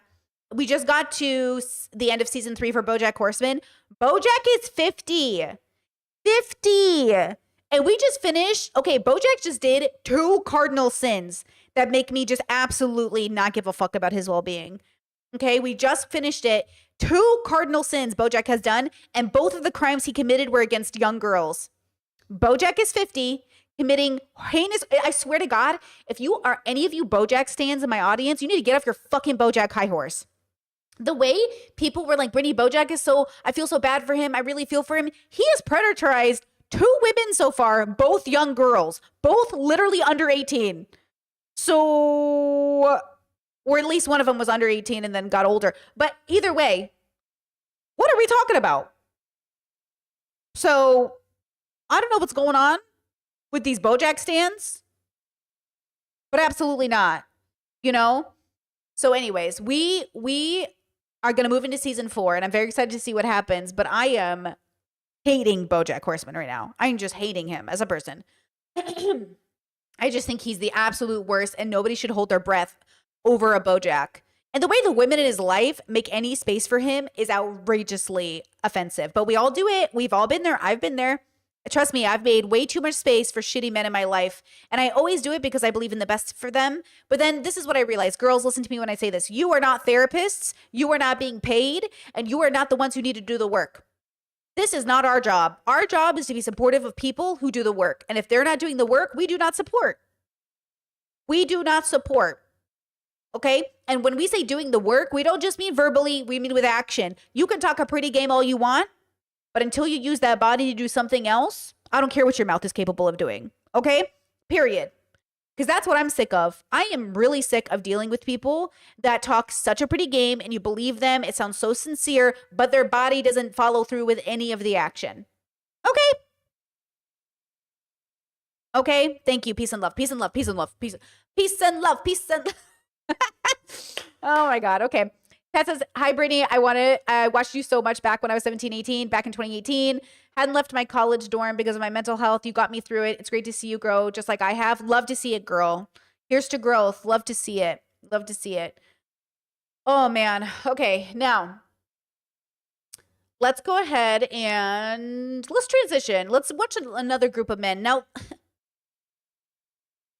We just got to the end of season 3 for BoJack Horseman. BoJack is 50. 50. And we just finished. Okay, BoJack just did 2 cardinal sins that make me just absolutely not give a fuck about his well-being. Okay, we just finished it. 2 cardinal sins BoJack has done, and both of the crimes he committed were against young girls. BoJack is 50. Committing heinous, I swear to God, if you are any of you BoJack stans in my audience, you need to get off your fucking BoJack high horse. The way people were like, Brittany, BoJack is so, I feel so bad for him. I really feel for him. He has predatorized 2 women so far, both young girls, both literally under 18. So, or at least one of them was under 18 and then got older. But either way, what are we talking about? So, I don't know what's going on with these BoJack stands, but absolutely not, you know? So anyways, we are going to move into season 4, and I'm very excited to see what happens, but I am hating BoJack Horseman right now. I'm just hating him as a person. I just think he's the absolute worst, and nobody should hold their breath over a BoJack. And the way the women in his life make any space for him is outrageously offensive, but we all do it. We've all been there. I've been there. Trust me, I've made way too much space for shitty men in my life. And I always do it because I believe in the best for them. But then this is what I realize. Girls, listen to me when I say this. You are not therapists. You are not being paid. And you are not the ones who need to do the work. This is not our job. Our job is to be supportive of people who do the work. And if they're not doing the work, we do not support. We do not support. Okay? And when we say doing the work, we don't just mean verbally, we mean with action. You can talk a pretty game all you want, but until you use that body to do something else, I don't care what your mouth is capable of doing. Okay? Period. Because that's what I'm sick of. I am really sick of dealing with people that talk such a pretty game and you believe them. It sounds so sincere, but their body doesn't follow through with any of the action. Okay. Okay. Thank you. Peace and love. Peace and love. Peace and love. Peace and love. Peace and Oh my God. Okay. Kat says, hi, Brittany. I watched you so much back when I was 17, 18, back in 2018. Hadn't left my college dorm because of my mental health. You got me through it. It's great to see you grow just like I have. Love to see it, girl. Here's to growth. Love to see it. Love to see it. Oh, man. Okay. Now, let's go ahead and let's transition. Let's watch another group of men. Now,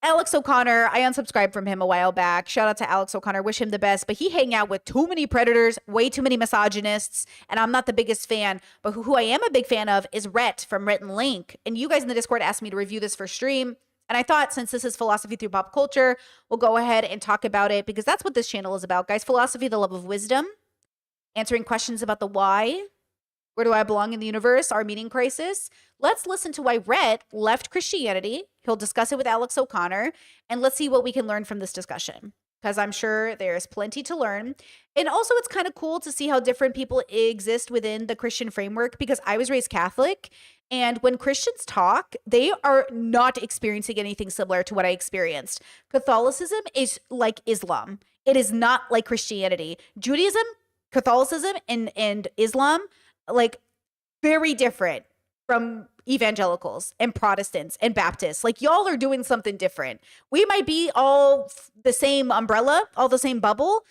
Alex O'Connor, I unsubscribed from him a while back. Shout out to Alex O'Connor. Wish him the best. But he hang out with too many predators, way too many misogynists, and I'm not the biggest fan. But who I am a big fan of is Rhett from Rhett and Link. And you guys in the Discord asked me to review this for stream. And I thought since this is philosophy through pop culture, we'll go ahead and talk about it because that's what this channel is about, guys. Philosophy, the love of wisdom, answering questions about the why. Where do I belong in the universe? Our meaning crisis. Let's listen to why Rhett left Christianity. He'll discuss it with Alex O'Connor. And let's see what we can learn from this discussion. Because I'm sure there's plenty to learn. And also it's kind of cool to see how different people exist within the Christian framework. Because I was raised Catholic. And when Christians talk, they are not experiencing anything similar to what I experienced. Catholicism is like Islam. It is not like Christianity. Judaism, Catholicism, and Islam, like very different from evangelicals and Protestants and Baptists. Like y'all are doing something different. We might be all the same umbrella, all the same bubble,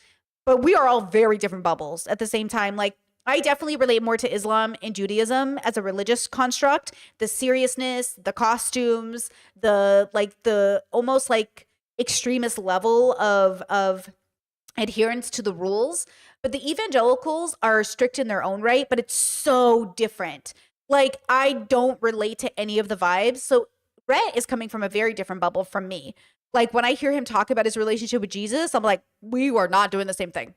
but we are all very different bubbles at the same time. Like I definitely relate more to Islam and Judaism as a religious construct, the seriousness, the costumes, the almost like extremist level of adherence to the rules. But the evangelicals are strict in their own right, but it's so different. Like, I don't relate to any of the vibes. So Rhett is coming from a very different bubble from me. Like, when I hear him talk about his relationship with Jesus, I'm like, we were not doing the same thing.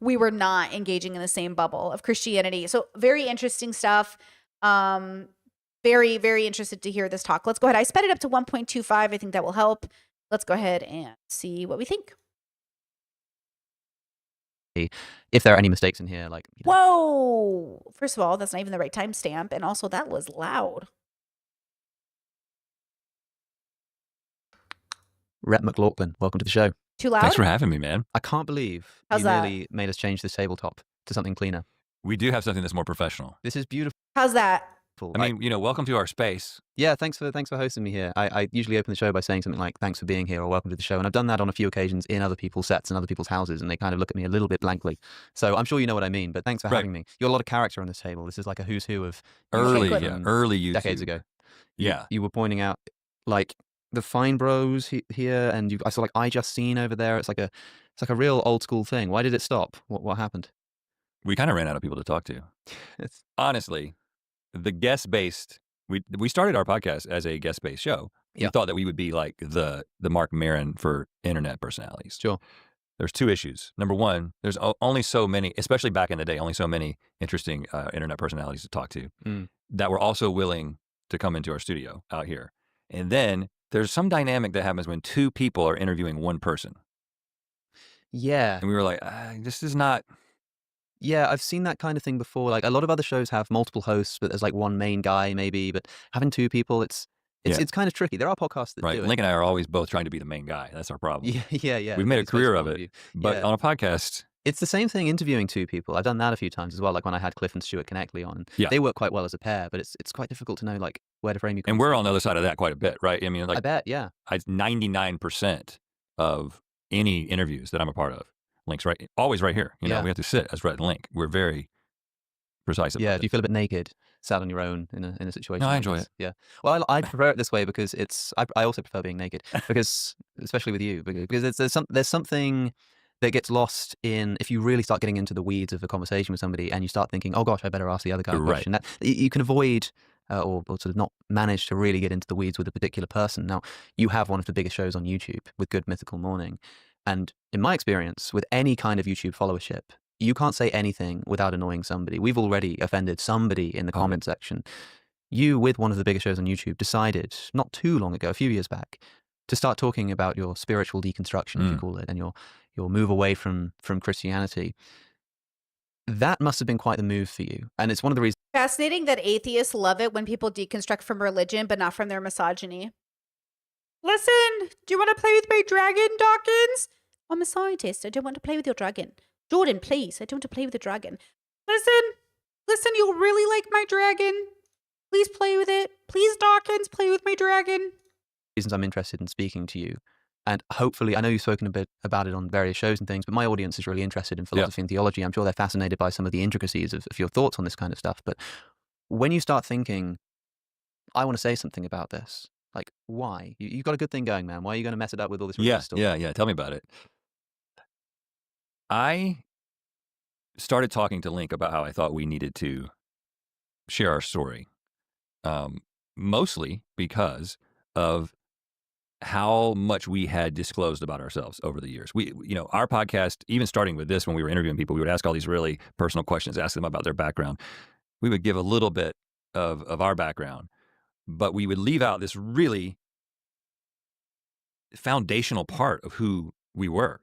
We were not engaging in the same bubble of Christianity. So very interesting stuff. Very, very interested to hear this talk. Let's go ahead. I sped it up to 1.25. I think that will help. Let's go ahead and see what we think. If there are any mistakes in here, like Whoa! First of all, that's not even the right timestamp, and also that was loud. Rhett McLaughlin, welcome to the show. Too loud? Thanks for having me, man. I can't believe How's you that? nearly made us change this tabletop to something cleaner. We do have something that's more professional. This is beautiful. How's that? I mean, welcome to our space. Yeah, thanks for hosting me here. I usually open the show by saying something like, thanks for being here or welcome to the show. And I've done that on a few occasions in other people's sets and other people's houses, and they kind of look at me a little bit blankly. So I'm sure you know what I mean, but thanks for having me. You got a lot of character on this table. This is like a who's who of early YouTube. Decades ago. Yeah. You were pointing out like the Fine Bros here, and I saw like I Just Seen over there. It's like a real old school thing. Why did it stop? What happened? We kind of ran out of people to talk to. Honestly, the guest-based, we started our podcast as a guest-based show. We thought that we would be like the Mark Maron for internet personalities. Sure. There's two issues. Number one, there's only so many, especially back in the day, only so many interesting internet personalities to talk to that were also willing to come into our studio out here. And then there's some dynamic that happens when two people are interviewing one person. Yeah. And we were like, this is not... Yeah, I've seen that kind of thing before. Like a lot of other shows have multiple hosts, but there's like one main guy maybe. But having two people, it's kind of tricky. There are podcasts that do it. Link and I are always both trying to be the main guy. That's our problem. Yeah. We've made a career of it. But on a podcast... It's the same thing interviewing two people. I've done that a few times as well, like when I had Cliff and Stuart Connectley on. They work quite well as a pair, but it's quite difficult to know like where to frame you. And we're on the other side of that quite a bit, right? I mean, like I bet, yeah. 99% of any interviews that I'm a part of, Link's always right here. You know, we have to sit as Rhett and Link. We're very precise about it. Do you feel a bit naked, sat on your own in a situation? No, I like enjoy this? it. Yeah. Well, I prefer it this way because I also prefer being naked because, especially with you, because there's something that gets lost in if you really start getting into the weeds of a conversation with somebody and you start thinking, oh gosh, I better ask the other guy a Right. question. That you can avoid or sort of not manage to really get into the weeds with a particular person. Now, you have one of the biggest shows on YouTube with Good Mythical Morning. And in my experience, with any kind of YouTube followership, you can't say anything without annoying somebody. We've already offended somebody in the comment section. You, with one of the biggest shows on YouTube, decided not too long ago, a few years back, to start talking about your spiritual deconstruction, as you call it, and your move away from Christianity. That must have been quite the move for you. And it's one of the reasons. Fascinating that atheists love it when people deconstruct from religion, but not from their misogyny. Listen, do you want to play with my dragon, Dawkins? I'm a scientist. I don't want to play with your dragon. Jordan, please. I don't want to play with the dragon. Listen, you'll really like my dragon. Please play with it. Please, Dawkins, play with my dragon. Reasons I'm interested in speaking to you. And hopefully, I know you've spoken a bit about it on various shows and things, but my audience is really interested in philosophy and theology. I'm sure they're fascinated by some of the intricacies of your thoughts on this kind of stuff. But when you start thinking, I want to say something about this, like, why? You've got a good thing going, man. Why are you going to mess it up with all this religious stuff? Yeah. Tell me about it. I started talking to Link about how I thought we needed to share our story, mostly because of how much we had disclosed about ourselves over the years. Our podcast, even starting with this, when we were interviewing people, we would ask all these really personal questions, ask them about their background. We would give a little bit of our background, but we would leave out this really foundational part of who we were.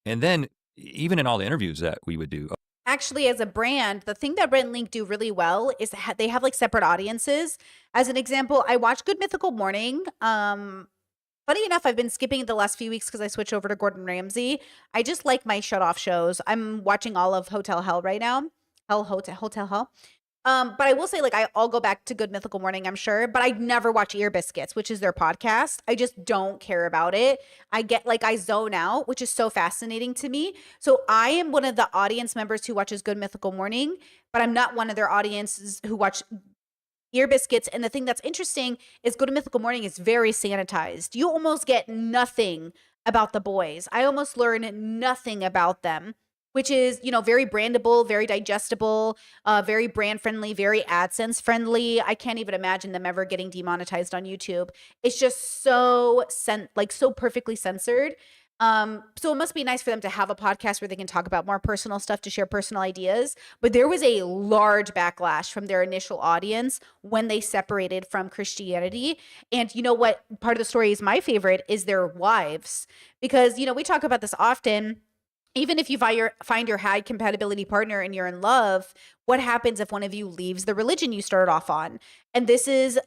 And then even in all the interviews that we would do. Actually, as a brand, the thing that Brent and Link do really well is they have like separate audiences. As an example, I watch Good Mythical Morning. Funny enough, I've been skipping the last few weeks because I switched over to Gordon Ramsay. I just like my shut-off shows. I'm watching all of Hotel Hell right now. Hotel Hell. But I will say, like, I'll go back to Good Mythical Morning, I'm sure. But I never watch Ear Biscuits, which is their podcast. I just don't care about it. I zone out, which is so fascinating to me. So I am one of the audience members who watches Good Mythical Morning, but I'm not one of their audiences who watch Ear Biscuits. And the thing that's interesting is Good Mythical Morning is very sanitized. You almost get nothing about the boys. I almost learn nothing about them, which is, very brandable, very digestible, very brand friendly, very AdSense friendly. I can't even imagine them ever getting demonetized on YouTube. It's just so perfectly censored. So it must be nice for them to have a podcast where they can talk about more personal stuff, to share personal ideas. But there was a large backlash from their initial audience when they separated from Christianity. And you know what? Part of the story is my favorite is their wives, because, we talk about this often. Even if you find your high compatibility partner and you're in love, what happens if one of you leaves the religion you started off on? And this is,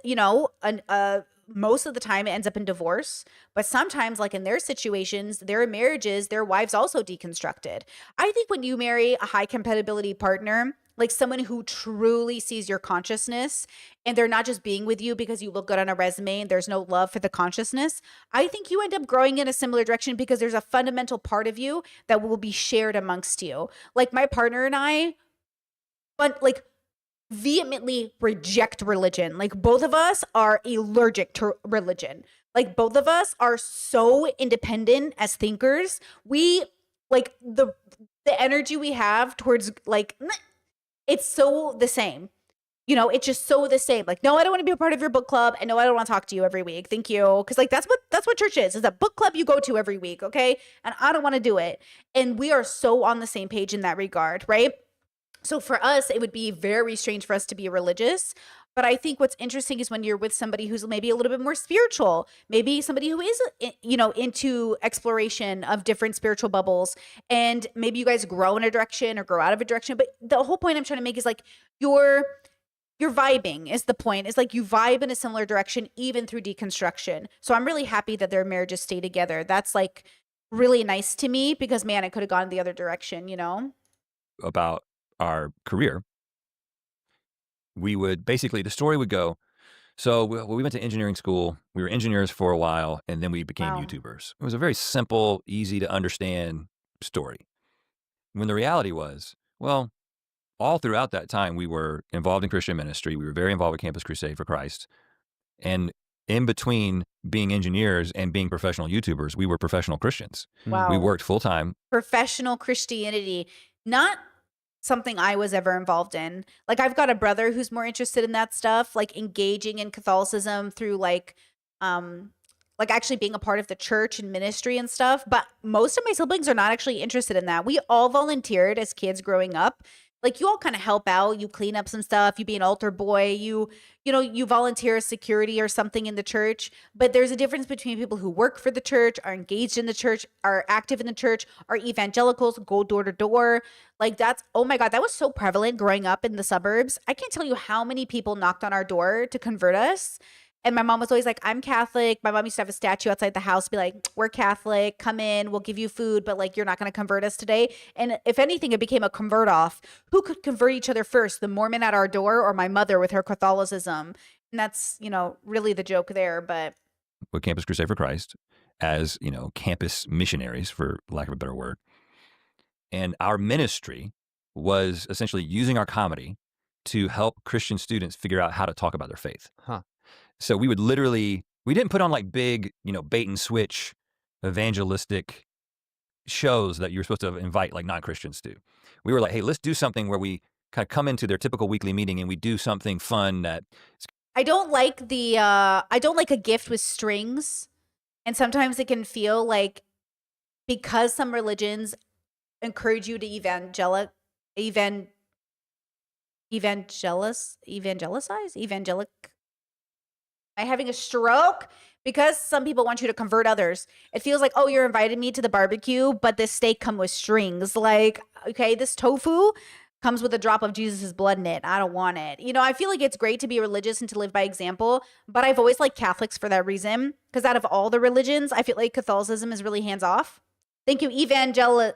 most of the time it ends up in divorce, but sometimes, like in their situations, their marriages, their wives also deconstructed. I think when you marry a high compatibility partner, like someone who truly sees your consciousness and they're not just being with you because you look good on a resume and there's no love for the consciousness, I think you end up growing in a similar direction because there's a fundamental part of you that will be shared amongst you. Like my partner and I, vehemently reject religion. Like both of us are allergic to religion. Like both of us are so independent as thinkers. We like the energy we have towards it's so the same. It's just so the same. Like, no, I don't want to be a part of your book club. And no, I don't want to talk to you every week. Thank you. Because that's what church is a book club you go to every week. Okay. And I don't want to do it. And we are so on the same page in that regard. Right. So for us, it would be very strange for us to be religious. But I think what's interesting is when you're with somebody who's maybe a little bit more spiritual, maybe somebody who is, into exploration of different spiritual bubbles, and maybe you guys grow in a direction or grow out of a direction. But the whole point I'm trying to make is like you're vibing is the point. It's like you vibe in a similar direction, even through deconstruction. So I'm really happy that their marriages stay together. That's like really nice to me because, man, it could have gone the other direction, About our career, we would basically, the story would go, so we went to engineering school, we were engineers for a while, and then we became YouTubers. It was a very simple, easy to understand story. When the reality was, well, all throughout that time, we were involved in Christian ministry. We were very involved with Campus Crusade for Christ. And in between being engineers and being professional YouTubers, we were professional Christians. Wow. We worked full time. Professional Christianity, not something I was ever involved in. Like, I've got a brother who's more interested in that stuff, like engaging in Catholicism through like actually being a part of the church and ministry and stuff. But most of my siblings are not actually interested in that. We all volunteered as kids growing up. Like, you all kind of help out, you clean up some stuff, you be an altar boy, you volunteer as security or something in the church. But there's a difference between people who work for the church, are engaged in the church, are active in the church, are evangelicals, go door to door. Like, that's, oh my God, that was so prevalent growing up in the suburbs. I can't tell you how many people knocked on our door to convert us. And my mom was always like, I'm Catholic. My mom used to have a statue outside the house, be like, we're Catholic, come in, we'll give you food, but like, you're not going to convert us today. And if anything, it became a convert off. Who could convert each other first, the Mormon at our door or my mother with her Catholicism? And that's, really the joke there. But with Campus Crusade for Christ as, campus missionaries, for lack of a better word. And our ministry was essentially using our comedy to help Christian students figure out how to talk about their faith. Huh. So we didn't put on like big, bait and switch evangelistic shows that you're supposed to invite like non-Christians to. We were like, hey, let's do something where we kind of come into their typical weekly meeting and we do something fun that. I don't like a gift with strings. And sometimes it can feel like, because some religions encourage you to evangelize, am I having a stroke? Because some people want you to convert others. It feels like, oh, you're inviting me to the barbecue, but this steak come with strings. Like, okay, this tofu comes with a drop of Jesus' blood in it. I don't want it. I feel like it's great to be religious and to live by example, but I've always liked Catholics for that reason. Because out of all the religions, I feel like Catholicism is really hands off. Thank you, evangelize.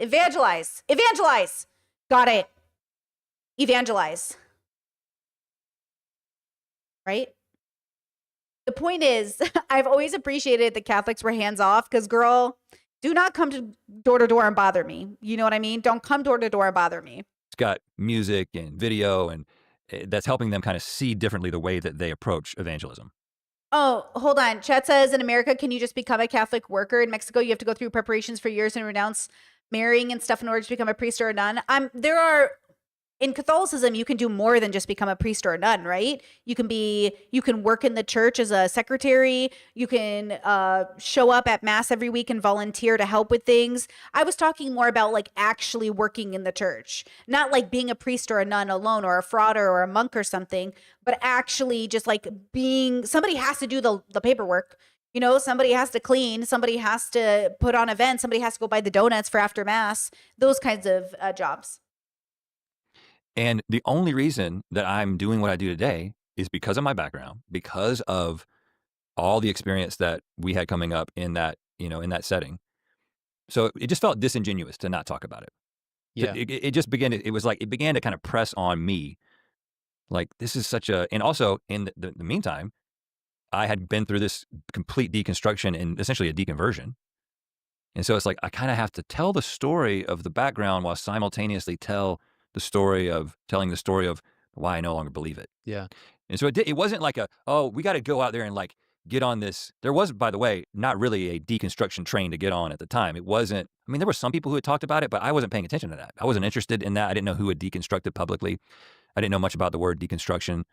Evangelize. Got it. Evangelize. Right? The point is, I've always appreciated that Catholics were hands off because, girl, do not come to door and bother me. You know what I mean? Don't come door to door and bother me. It's got music and video, and that's helping them kind of see differently the way that they approach evangelism. Oh, hold on. Chet says, in America, can you just become a Catholic worker? In Mexico, you have to go through preparations for years and renounce marrying and stuff in order to become a priest or a nun. In Catholicism, you can do more than just become a priest or a nun, right? You can work in the church as a secretary. You can show up at mass every week and volunteer to help with things. I was talking more about like actually working in the church, not like being a priest or a nun alone or a frauder or a monk or something, but actually just like somebody has to do the paperwork. Somebody has to clean, somebody has to put on events, somebody has to go buy the donuts for after mass, those kinds of jobs. And the only reason that I'm doing what I do today is because of my background, because of all the experience that we had coming up in that, in that setting. So it just felt disingenuous to not talk about it. Yeah. It was like, it began to kind of press on me. Like, this is and also in the meantime, I had been through this complete deconstruction and essentially a deconversion. And so it's like, I kind of have to tell the story of the background while simultaneously telling the story of why I no longer believe it. Yeah. And so it wasn't like we got to go out there and like get on this. There was, by the way, not really a deconstruction train to get on at the time. It wasn't, there were some people who had talked about it, but I wasn't paying attention to that. I wasn't interested in that. I didn't know who had deconstructed publicly. I didn't know much about the word deconstruction.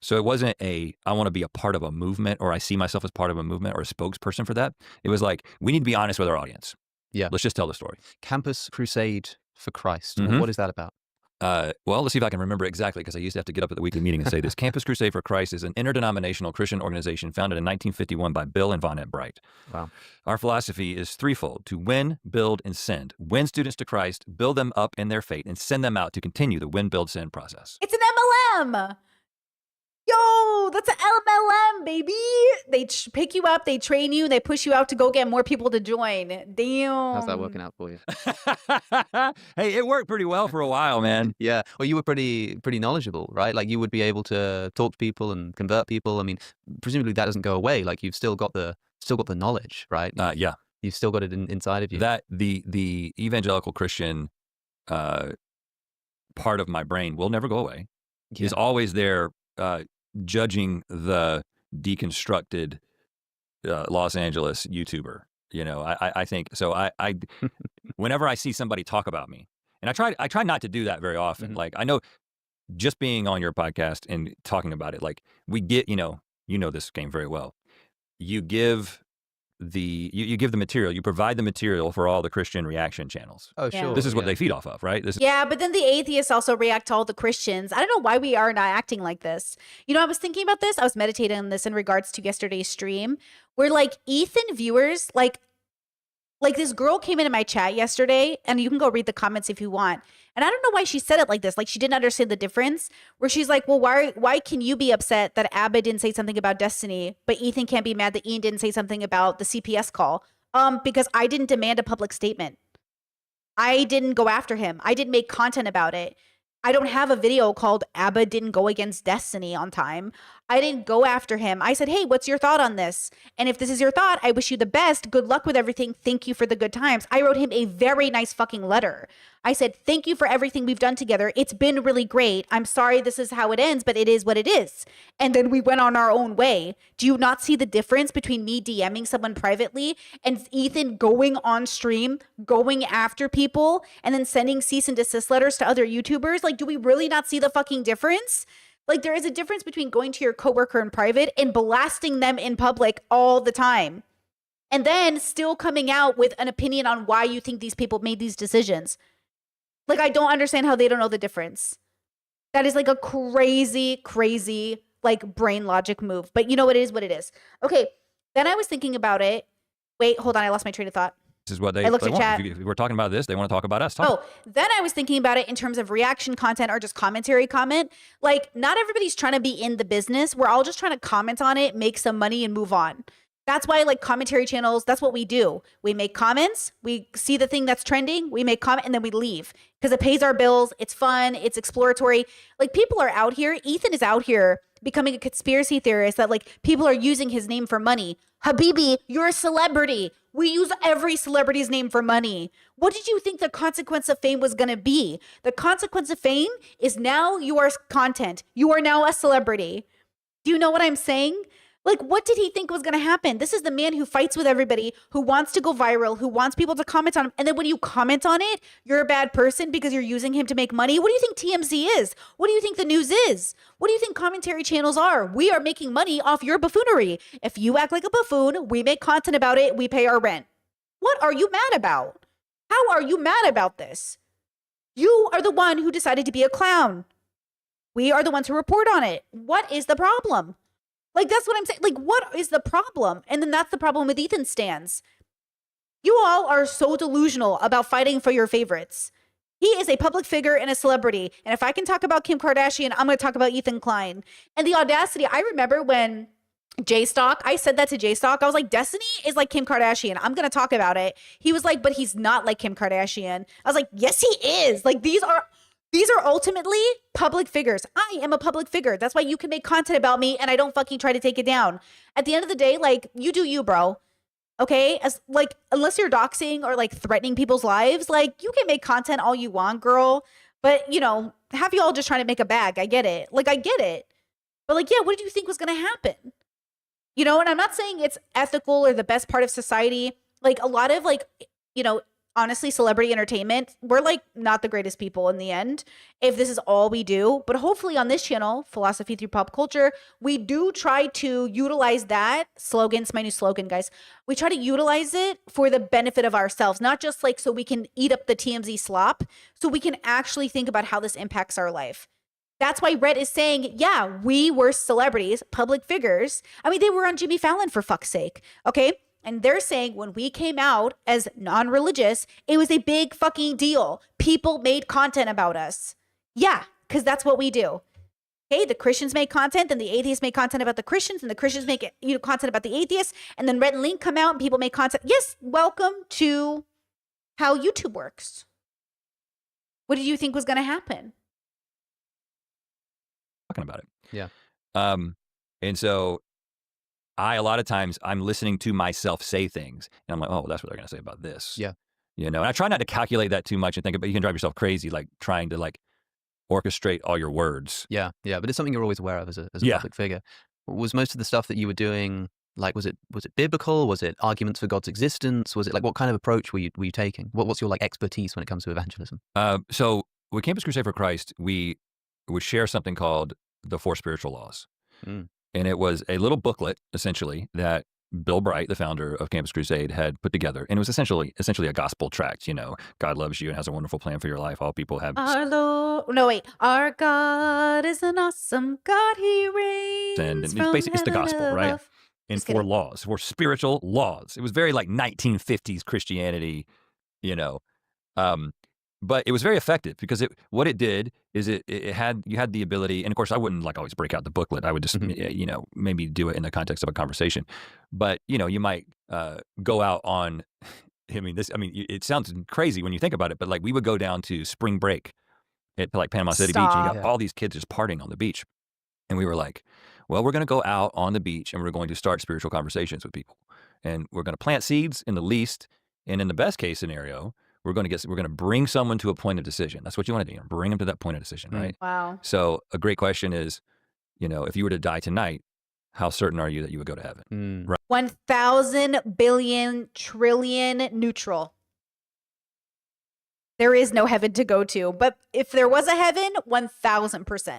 So it wasn't I want to be a part of a movement, or I see myself as part of a movement or a spokesperson for that. It was like, we need to be honest with our audience. Yeah. Let's just tell the story. Campus Crusade for Christ. Mhm. What is that about? Well, let's see if I can remember exactly, because I used to have to get up at the weekly meeting and say this. Campus Crusade for Christ is an interdenominational Christian organization founded in 1951 by Bill and Vonette Bright. Wow. Our philosophy is threefold: to win, build, and send. Win students to Christ, build them up in their faith, and send them out to continue the win, build, send process. It's an MLM. Yo, that's an MLM, baby. They pick you up, they train you, they push you out to go get more people to join. Damn. How's that working out for you? Hey, it worked pretty well for a while, man. Yeah. Well, you were pretty knowledgeable, right? Like, you would be able to talk to people and convert people. Presumably that doesn't go away. Like, you've still got the knowledge, right? Yeah. You've still got it inside of you. That the evangelical Christian part of my brain will never go away. Yeah. Is always there, judging the deconstructed Los Angeles YouTuber. You know, I think so. I whenever I see somebody talk about me, and I try not to do that very often. Like, I know just being on your podcast and talking about it, like, we get, you know this game very well. You give you give the material, you provide the material for all the Christian reaction channels. Oh, Yeah. sure. This is what yeah. they feed off of, right? This is Yeah, but then the atheists also react to all the Christians. I don't know why we are not acting like this. You know, I was thinking about this. I was meditating on this in regards to yesterday's stream, where like Ethan viewers, like this girl came into my chat yesterday, and you can go read the comments if you want. And I don't know why she said it like this. Like, she didn't understand the difference, where she's like, well, why can you be upset that Abba didn't say something about Destiny, but Ethan can't be mad that Ian didn't say something about the CPS call? Because I didn't demand a public statement. I didn't go after him. I didn't make content about it. I don't have a video called Abba didn't go against Destiny on time. I didn't go after him. I said, hey, what's your thought on this? And if this is your thought, I wish you the best. Good luck with everything. Thank you for the good times. I wrote him a very nice fucking letter. I said, thank you for everything we've done together. It's been really great. I'm sorry this is how it ends, but it is what it is. And then we went on our own way. Do you not see the difference between me DMing someone privately and Ethan going on stream, going after people, and then sending cease and desist letters to other YouTubers? Like, do we really not see the fucking difference? Like, there is a difference between going to your coworker in private and blasting them in public all the time, and then still coming out with an opinion on why you think these people made these decisions. Like, I don't understand how they don't know the difference. That is like a crazy, like, brain logic move. But you know, it is what it is. Okay, then I was thinking about it. Wait, hold on. I lost my train of thought. This is what they I looked at want. chat. If we're talking about this, they want to talk about us. Oh, then I was thinking about it in terms of reaction content or just commentary comment. Like, not everybody's trying to be in the business. We're all just trying to comment on it, make some money, and move on. That's why, like, commentary channels, that's what we do. We make comments, we see the thing that's trending, we make comment, and then we leave because it pays our bills. It's fun, it's exploratory. Like, people are out here. Ethan is out here becoming a conspiracy theorist that, like, people are using his name for money. Habibi, you're a celebrity. We use every celebrity's name for money. What did you think the consequence of fame was going to be? The consequence of fame is now you are content. You are now a celebrity. Do you know what I'm saying? Like, what did he think was going to happen? This is the man who fights with everybody, who wants to go viral, who wants people to comment on him. And then when you comment on it, you're a bad person because you're using him to make money. What do you think TMZ is? What do you think the news is? What do you think commentary channels are? We are making money off your buffoonery. If you act like a buffoon, we make content about it. We pay our rent. What are you mad about? How are you mad about this? You are the one who decided to be a clown. We are the ones who report on it. What is the problem? Like, that's what I'm saying. Like, what is the problem? And then that's the problem with Ethan stans. You all are so delusional about fighting for your favorites. He is a public figure and a celebrity. And if I can talk about Kim Kardashian, I'm going to talk about Ethan Klein. And the audacity, I remember when J-Stock, I said that to J-Stock. I was like, Destiny is like Kim Kardashian. I'm going to talk about it. He was like, but he's not like Kim Kardashian. I was like, yes, he is. Like, these are ultimately public figures. I am a public figure. That's why you can make content about me and I don't fucking try to take it down. At the end of the day, like, you do you, bro. Okay? As like, unless you're doxing or like threatening people's lives, like, you can make content all you want, girl. But, you know, half y'all just trying to make a bag. I get it. Like, I get it. But like, yeah, what did you think was going to happen? You know, and I'm not saying it's ethical or the best part of society. Like, a lot of, like, you know, honestly, celebrity entertainment, we're like not the greatest people in the end if this is all we do. But hopefully on this channel, Philosophy Through Pop Culture, we do try to utilize that slogan. It's my new slogan, guys. We try to utilize it for the benefit of ourselves, not just like so we can eat up the TMZ slop, so we can actually think about how this impacts our life. That's why Red is saying, yeah, we were celebrities, public figures. I mean, they were on Jimmy Fallon, for fuck's sake. Okay. And they're saying when we came out as non-religious, it was a big fucking deal. People made content about us. Yeah, because that's what we do. Okay, the Christians make content, then the atheists make content about the Christians, and the Christians make content about the atheists, and then Red and Link come out and people make content. Yes, welcome to how YouTube works. What did you think was going to happen? Talking about it. Yeah. And so a lot of times I'm listening to myself say things and I'm like, oh, well, that's what they're going to say about this. Yeah. And I try not to calculate that too much and think about, you can drive yourself crazy, like trying to like orchestrate all your words. Yeah, but it's something you're always aware of as a Yeah. public figure. Was most of the stuff that you were doing, like, was it biblical? Was it arguments for God's existence? Was it like, what kind of approach were you taking? What's your like expertise when it comes to evangelism? So with Campus Crusade for Christ, we would share something called the 4 Spiritual Laws. Mm. And it was a little booklet, essentially, that Bill Bright, the founder of Campus Crusade, had put together. And it was essentially a gospel tract. God loves you and has a wonderful plan for your life. All people have. Our God is an awesome God. He reigns. And it's from basically, it's the heaven gospel, right? above. And Just 4 kidding. laws, 4 spiritual laws. It was very like 1950s Christianity, but it was very effective because what it did is you had the ability, and of course I wouldn't like always break out the booklet. I would just maybe do it in the context of a conversation. But you might go out on. It sounds crazy when you think about it, but like we would go down to spring break at like Panama City Beach, and you got all these kids just partying on the beach, and we were like, well, we're going to go out on the beach and we're going to start spiritual conversations with people, and we're going to plant seeds in the least, and in the best case scenario, we're going to bring someone to a point of decision. That's what you want to do. Bring them to that point of decision, right? Wow. So a great question is, if you were to die tonight, how certain are you that you would go to heaven? Right. 1,000 billion trillion neutral. There is no heaven to go to. But if there was a heaven, 1,000%.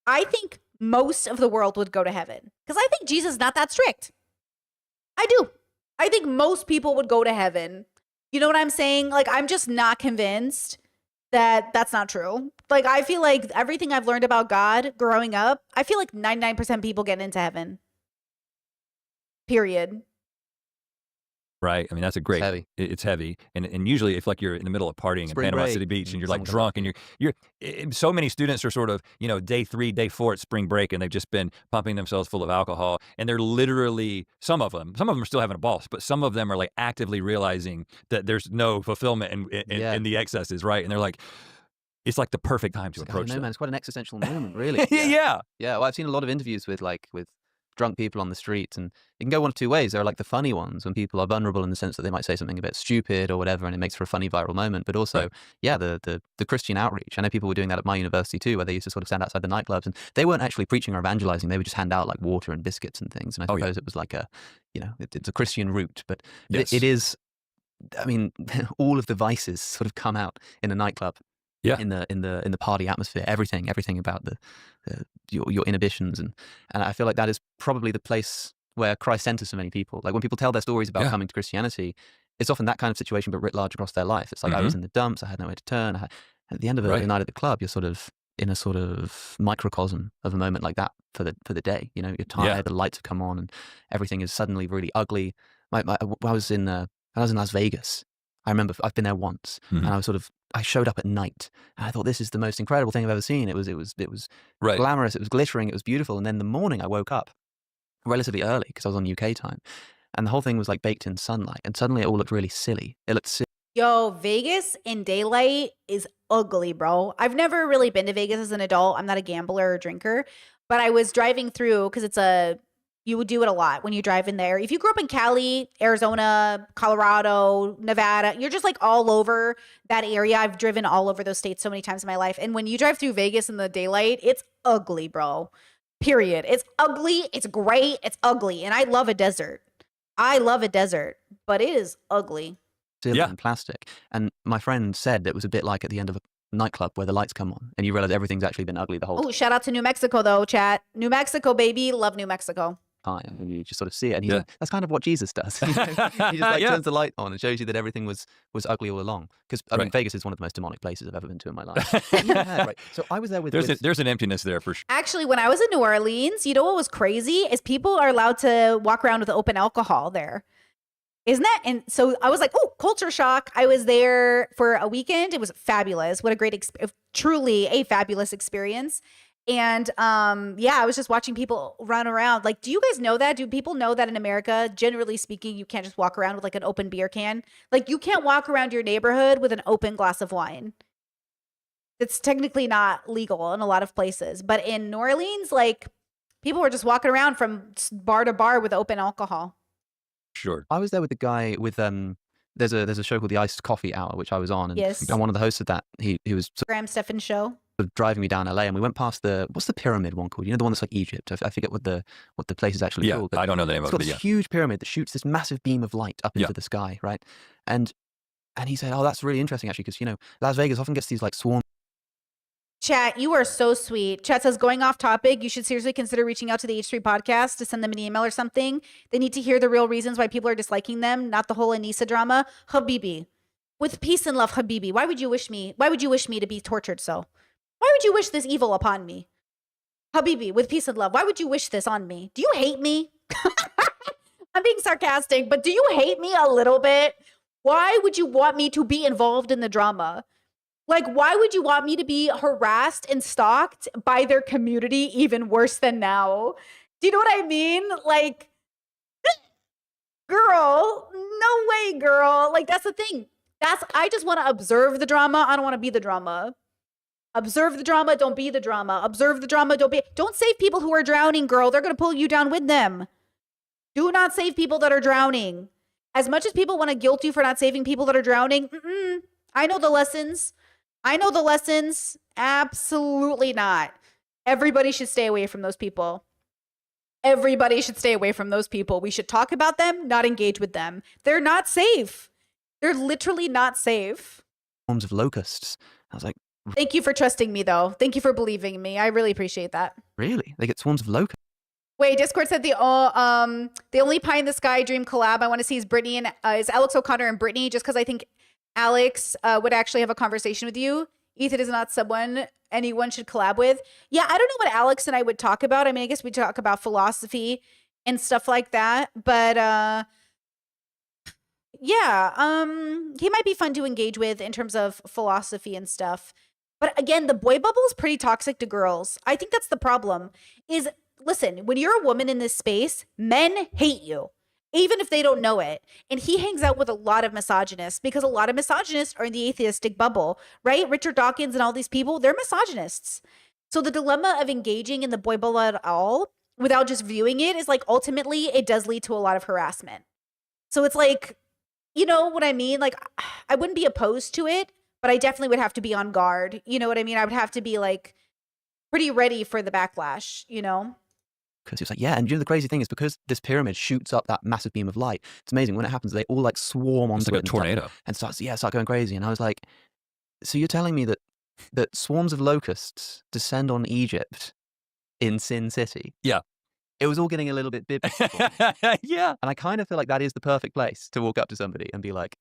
I think most of the world would go to heaven because I think Jesus is not that strict. I do. I think most people would go to heaven. You know what I'm saying? Like, I'm just not convinced that that's not true. Like, I feel like everything I've learned about God growing up, I feel like 99% people get into heaven. Period. Right. I mean, that's a great. It's heavy. It's heavy, and usually if like you're in the middle of partying Spring in Panama break, City Beach and you're like someone's drunk and you're so many students are sort of day 3, day 4 at spring break and they've just been pumping themselves full of alcohol and they're literally some of them are still having a ball, but some of them are like actively realizing that there's no fulfillment in the excesses, right? And they're like, it's like the perfect time to It's like, approach I don't know, them. man. It's quite an existential moment, really. Yeah. Well, I've seen a lot of interviews with drunk people on the street, and it can go one of two ways. There are like the funny ones when people are vulnerable in the sense that they might say something a bit stupid or whatever, and it makes for a funny viral moment. But also, the Christian outreach. I know people were doing that at my university too, where they used to sort of stand outside the nightclubs, and they weren't actually preaching or evangelizing. They would just hand out like water and biscuits and things. And I suppose it was like it's a Christian route, but it is. I mean, all of the vices sort of come out in a nightclub. Yeah. In the party atmosphere, everything about your inhibitions, and I feel like that is probably the place where Christ enters so many people. Like when people tell their stories about coming to Christianity, it's often that kind of situation, but writ large across their life. It's like I was in the dumps, I had nowhere to turn. At the end of a night at the club, you're sort of in a sort of microcosm of a moment like that for the day. You're tired, the lights have come on, and everything is suddenly really ugly. I was in Las Vegas. I remember I've been there once, and I showed up at night, and I thought, this is the most incredible thing I've ever seen. It was glamorous, it was glittering, it was beautiful. And then the morning I woke up relatively early because I was on UK time, and the whole thing was like baked in sunlight, and suddenly it all looked really silly. It looked silly. Yo, Vegas in daylight is ugly, bro. I've never really been to Vegas as an adult. I'm not a gambler or drinker, but I was driving through because you would do it a lot when you drive in there. If you grew up in Cali, Arizona, Colorado, Nevada, you're just like all over that area. I've driven all over those states so many times in my life. And when you drive through Vegas in the daylight, it's ugly, bro. Period. It's ugly. It's great. It's ugly. And I love a desert. But it is ugly. And plastic. And my friend said it was a bit like at the end of a nightclub where the lights come on and you realize everything's actually been ugly the whole time. Oh, shout out to New Mexico though, chat. New Mexico, baby. Love New Mexico. And you just sort of see it, and he's like, that's kind of what Jesus does. He just turns the light on and shows you that everything was ugly all along. Because I mean, Vegas is one of the most demonic places I've ever been to in my life. Right. So I was there with. There's an emptiness there for sure. Actually, when I was in New Orleans, you know what was crazy is people are allowed to walk around with open alcohol there. Isn't that? And so I was like, oh, culture shock. I was there for a weekend. It was fabulous. What a great, truly a fabulous experience. And I was just watching people run around. Like, do you guys know that? Do people know that in America, generally speaking, you can't just walk around with like an open beer can? Like, you can't walk around your neighborhood with an open glass of wine. It's technically not legal in a lot of places. But in New Orleans, like, people were just walking around from bar to bar with open alcohol. Sure. I was there with the guy with there's a show called the Iced Coffee Hour, which I was on, and Yes. one of the hosts of that, he was sort Graham Stephan show. of driving me down LA, and we went past what's the pyramid one called? You know, the one that's like Egypt. I forget what the place is actually Yeah, called. But I don't know the name it's of got it, this but yeah. huge pyramid that shoots this massive beam of light up Yeah. into the sky, right? And he said, "Oh, that's really interesting, actually, because you know, Las Vegas often gets these like swarms Chat, you are so sweet. Chat says, going off topic, you should seriously consider reaching out to the H3 podcast to send them an email or something. They need to hear the real reasons why people are disliking them, not the whole Anissa drama. Habibi. With peace and love, Habibi. Why would you wish me to be tortured so? Why would you wish this evil upon me? Habibi, with peace and love, why would you wish this on me? Do you hate me? I'm being sarcastic, but do you hate me a little bit? Why would you want me to be involved in the drama? Like, why would you want me to be harassed and stalked by their community even worse than now? Do you know what I mean? Like, girl, no way, girl. Like, that's the thing. I just want to observe the drama. I don't want to be the drama. Observe the drama, don't be the drama. Observe the drama, don't save people who are drowning, girl. They're going to pull you down with them. Do not save people that are drowning. As much as people want to guilt you for not saving people that are drowning, I know the lessons. Absolutely not. Everybody should stay away from those people. Everybody should stay away from those people. We should talk about them, not engage with them. They're not safe. They're literally not safe. of locusts. I was like, Thank you for trusting me, though. Thank you for believing in me. I really appreciate that. really? They get swarms of locusts? Wait, Discord said the only pie in the sky dream collab I want to see is Brittany and is Alex O'Connor and Brittany, just because I think Alex would actually have a conversation with you. Ethan is not someone anyone should collab with. Yeah, I don't know what Alex and I would talk about. I mean, I guess we talk about philosophy and stuff like that, but yeah, he might be fun to engage with in terms of philosophy and stuff. But again, the boy bubble is pretty toxic to girls. I think that's the problem. Is listen, when you're a woman in this space, men hate you, even if they don't know it. And he hangs out with a lot of misogynists because a lot of misogynists are in the atheistic bubble, right? Richard Dawkins and all these people, they're misogynists. So the dilemma of engaging in the boy bubble at all without just viewing it is like, ultimately, it does lead to a lot of harassment. So it's like, you know what I mean? Like, I wouldn't be opposed to it, but I definitely would have to be on guard. You know what I mean? I would have to be like pretty ready for the backlash, you know? Because it's like, yeah, and you know the crazy thing is because this pyramid shoots up that massive beam of light, it's amazing. When it happens, they all like swarm It's onto like a it tornado. and start going crazy. And I was like, so you're telling me that swarms of locusts descend on Egypt in Sin City? Yeah. It was all getting a little bit biblical. Yeah. And I kind of feel like that is the perfect place to walk up to somebody and be like,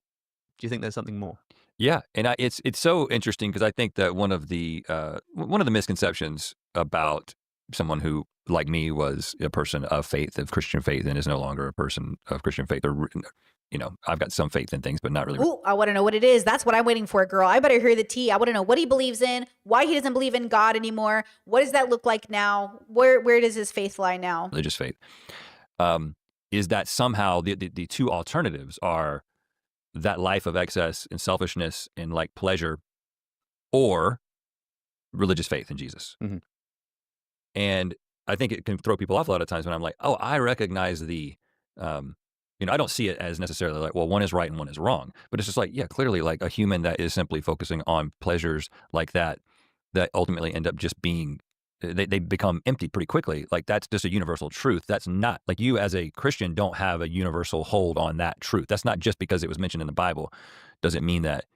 do you think there's something more? Yeah, and it's so interesting because I think that one of the misconceptions about someone who, like me, was a person of faith, of Christian faith, and is no longer a person of Christian faith, or you know, I've got some faith in things, but not really. Ooh, I want to know what it is. That's what I'm waiting for, girl. I better hear the tea. I want to know what he believes in, why he doesn't believe in God anymore. What does that look like now? Where does his faith lie now? Religious faith, is that somehow the two alternatives are that life of excess and selfishness and like pleasure, or religious faith in Jesus. Mm-hmm. And I think it can throw people off a lot of times when I'm like, oh, I recognize the, you know, I don't see it as necessarily like, well, one is right and one is wrong, but it's just like, yeah, clearly like a human that is simply focusing on pleasures like that ultimately end up just being, they become empty pretty quickly. Like that's just a universal truth. That's not like, you as a Christian don't have a universal hold on that truth. That's not just because it was mentioned in the Bible. Doesn't mean that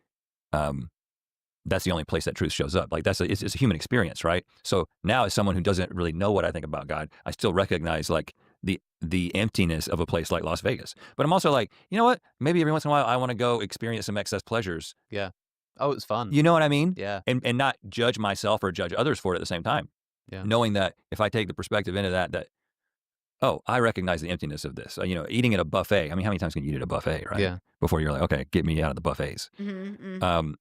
that's the only place that truth shows up. Like it's a human experience, right? So now as someone who doesn't really know what I think about God, I still recognize like the emptiness of a place like Las Vegas. But I'm also like, you know what? Maybe every once in a while I want to go experience some excess pleasures. Yeah. Oh, it was fun. You know what I mean? Yeah. And not judge myself or judge others for it at the same time. Yeah. Knowing that if I take the perspective into that, oh, I recognize the emptiness of this. You know, eating at a buffet. I mean, how many times can you eat at a buffet, right? Yeah. Before you're like, okay, get me out of the buffets. Mm-hmm.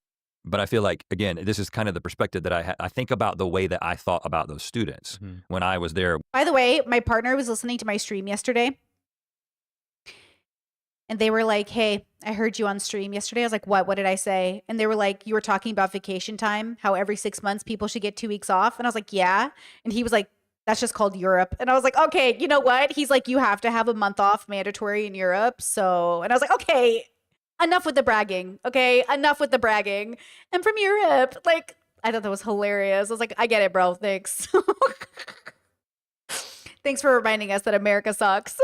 But I feel like, again, this is kind of the perspective that I think about the way that I thought about those students when I was there. By the way, my partner was listening to my stream yesterday. And they were like, hey, I heard you on stream yesterday. I was like, what? What did I say? And they were like, you were talking about vacation time, how every 6 months people should get 2 weeks off. And I was like, yeah. And he was like, that's just called Europe. And I was like, okay, you know what? He's like, you have to have a month off mandatory in Europe. So, and I was like, okay, enough with the bragging, okay? Enough with the bragging. I'm from Europe. Like, I thought that was hilarious. I was like, I get it, bro. Thanks. Thanks for reminding us that America sucks.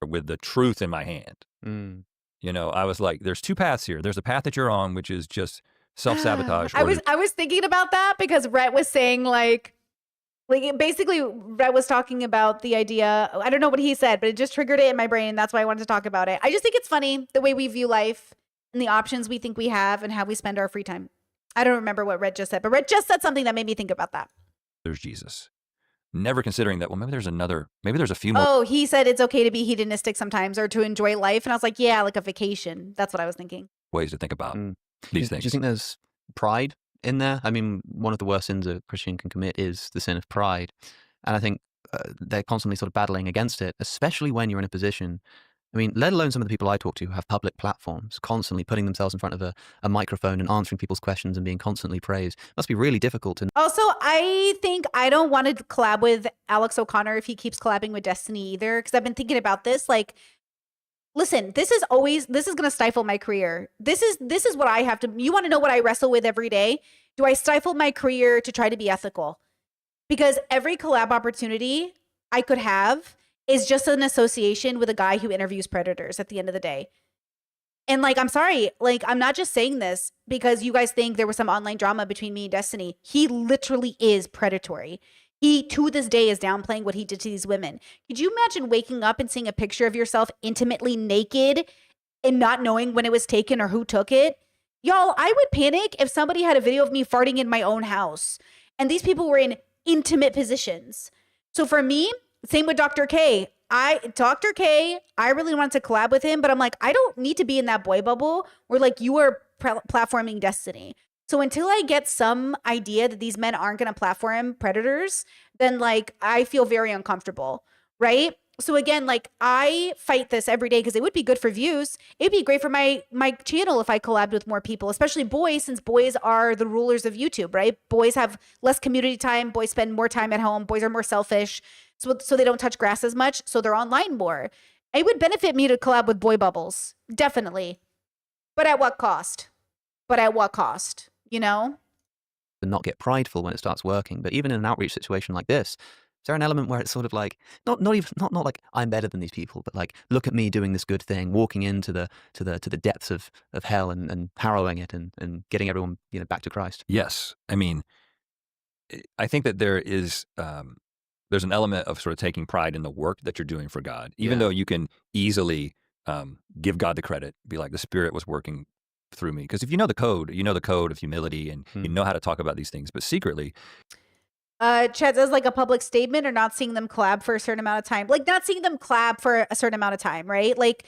With the truth in my hand. Mm. You know, I was like, there's two paths here. There's a path that you're on, which is just self-sabotage. I was thinking about that because Rhett was saying like basically Rhett was talking about the idea. I don't know what he said, but it just triggered it in my brain. That's why I wanted to talk about it. I just think it's funny the way we view life and the options we think we have and how we spend our free time. I don't remember what Rhett just said, but Rhett just said something that made me think about that. There's Jesus. Never considering that, well, maybe there's a few more. Oh, he said it's okay to be hedonistic sometimes or to enjoy life. And I was like, yeah, like a vacation. That's what I was thinking. Ways to think about these things. Do you think there's pride in there? I mean, one of the worst sins a Christian can commit is the sin of pride. And I think they're constantly sort of battling against it, especially when you're in a position, I mean, let alone some of the people I talk to who have public platforms, constantly putting themselves in front of a microphone and answering people's questions and being constantly praised. It must be really difficult to. Also, I think I don't want to collab with Alex O'Connor if he keeps collabing with Destiny either, because I've been thinking about this. Like, listen, this is going to stifle my career. This is what I have to, you want to know what I wrestle with every day? Do I stifle my career to try to be ethical? Because every collab opportunity I could have is just an association with a guy who interviews predators at the end of the day. And like, I'm sorry, like, I'm not just saying this because you guys think there was some online drama between me and Destiny. He literally is predatory. He, to this day, is downplaying what he did to these women. Could you imagine waking up and seeing a picture of yourself intimately naked and not knowing when it was taken or who took it? Y'all, I would panic if somebody had a video of me farting in my own house. And these people were in intimate positions. So for me, same with Dr. K. Dr. K, I really wanted to collab with him, but I'm like, I don't need to be in that boy bubble where like you are platforming Destiny. So until I get some idea that these men aren't going to platform predators, then like I feel very uncomfortable, right? So again, like I fight this every day because it would be good for views. It'd be great for my channel if I collabed with more people, especially boys, since boys are the rulers of YouTube, right? Boys have less community time. Boys spend more time at home. Boys are more selfish. So they don't touch grass as much. So they're online more. It would benefit me to collab with boy bubbles. Definitely. But at what cost? You know? And not get prideful when it starts working. But even in an outreach situation like this, is there an element where it's sort of like not like I'm better than these people, but like look at me doing this good thing, walking into the depths of hell and harrowing it and getting everyone back to Christ? Yes, I mean, I think that there is there's an element of sort of taking pride in the work that you're doing for God, even though you can easily give God the credit, be like the Spirit was working through me, because if you know the code of humility and you know how to talk about these things, but secretly. Chad says like a public statement or not seeing them collab for a certain amount of time. Like not seeing them collab for a certain amount of time, right? Like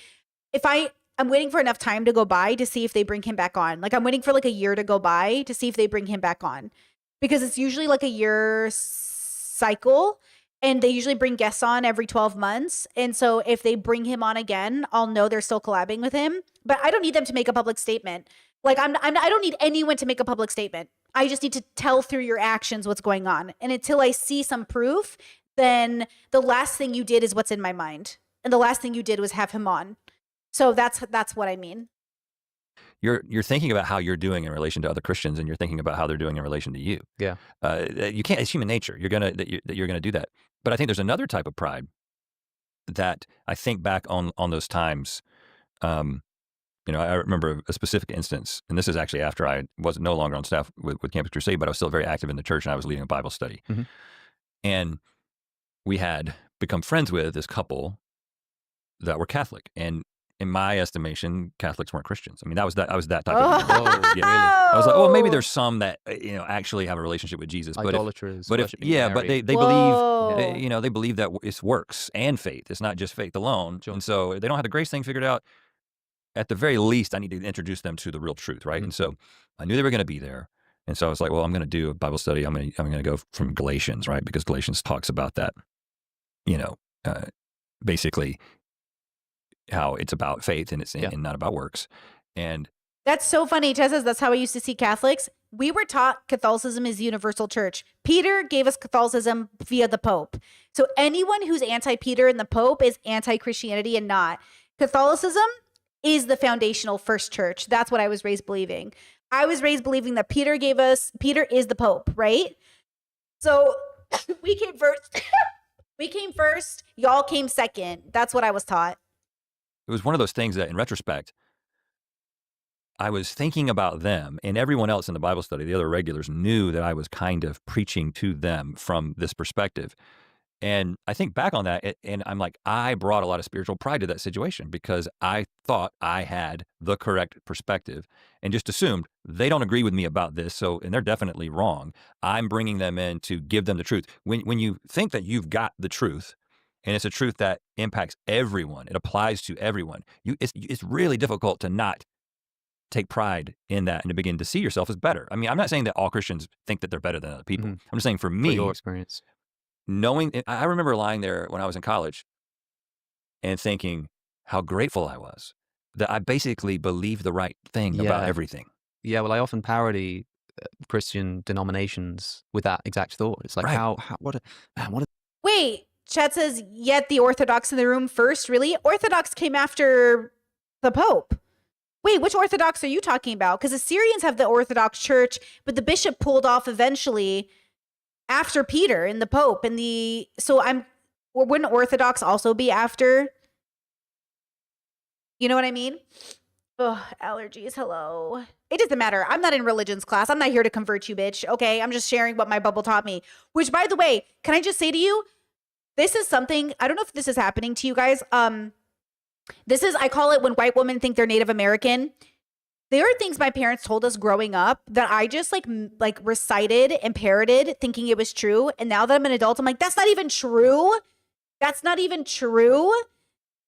if I'm waiting for enough time to go by to see if they bring him back on. Like I'm waiting for like a year to go by to see if they bring him back on. Because it's usually like a year cycle and they usually bring guests on every 12 months. And so if they bring him on again, I'll know they're still collabing with him. But I don't need them to make a public statement. Like I don't need anyone to make a public statement. I just need to tell through your actions what's going on. And until I see some proof, then the last thing you did is what's in my mind. And the last thing you did was have him on. So that's what I mean. You're thinking about how you're doing in relation to other Christians, and you're thinking about how they're doing in relation to you. Yeah. You can't. It's human nature. You're gonna do that. But I think there's another type of pride that I think back on those times. I remember a specific instance, and this is actually after I was no longer on staff with Campus Crusade, but I was still very active in the church, and I was leading a Bible study. Mm-hmm. And we had become friends with this couple that were Catholic, and in my estimation, Catholics weren't Christians. I mean, I was that type of guy. Really? I was like, oh, maybe there's some that actually have a relationship with Jesus, idolaters. But they believe, they believe that it's works and faith. It's not just faith alone, and so they don't have the grace thing figured out. At the very least, I need to introduce them to the real truth, right? Mm-hmm. And so I knew they were going to be there, and so I was like, well, I'm going to do a Bible study. I'm going to go from Galatians, right? Because Galatians talks about that, basically how it's about faith and it's and not about works. And that's so funny. Chad says that's how I used to see Catholics. We were taught Catholicism is the universal church. Peter gave us Catholicism via the Pope. So anyone who's anti-Peter and the Pope is anti-Christianity and not. Catholicism is the foundational first church. That's what I was raised believing. I was raised believing that Peter is the Pope, right? So we came first. We came first. Y'all came second. That's what I was taught. It was one of those things that in retrospect, I was thinking about them, and everyone else in the Bible study, the other regulars, knew that I was kind of preaching to them from this perspective. And I think back on that, and I'm like, I brought a lot of spiritual pride to that situation because I thought I had the correct perspective and just assumed they don't agree with me about this. So, and they're definitely wrong. I'm bringing them in to give them the truth. When you think that you've got the truth, and it's a truth that impacts everyone, it applies to everyone, it's really difficult to not take pride in that and to begin to see yourself as better. I mean, I'm not saying that all Christians think that they're better than other people. I'm just saying for me, your experience. I remember lying there when I was in college and thinking how grateful I was that I basically believed the right thing about everything. Yeah, well, I often parody Christian denominations with that exact thought. It's like, Wait, Chet says, yet the Orthodox in the room first? Really? Orthodox came after the Pope. Wait, which Orthodox are you talking about? Because Assyrians have the Orthodox Church, but the bishop pulled off eventually after Peter and the Pope. Wouldn't Orthodox also be after? You know what I mean? Oh, allergies, hello. It doesn't matter. I'm not in religions class. I'm not here to convert you, bitch. Okay, I'm just sharing what my bubble taught me. Which, by the way, can I just say to you, this is something, I don't know if this is happening to you guys. I call it when white women think they're Native American. There are things my parents told us growing up that I just like recited and parroted thinking it was true. And now that I'm an adult, I'm like, that's not even true. That's not even true.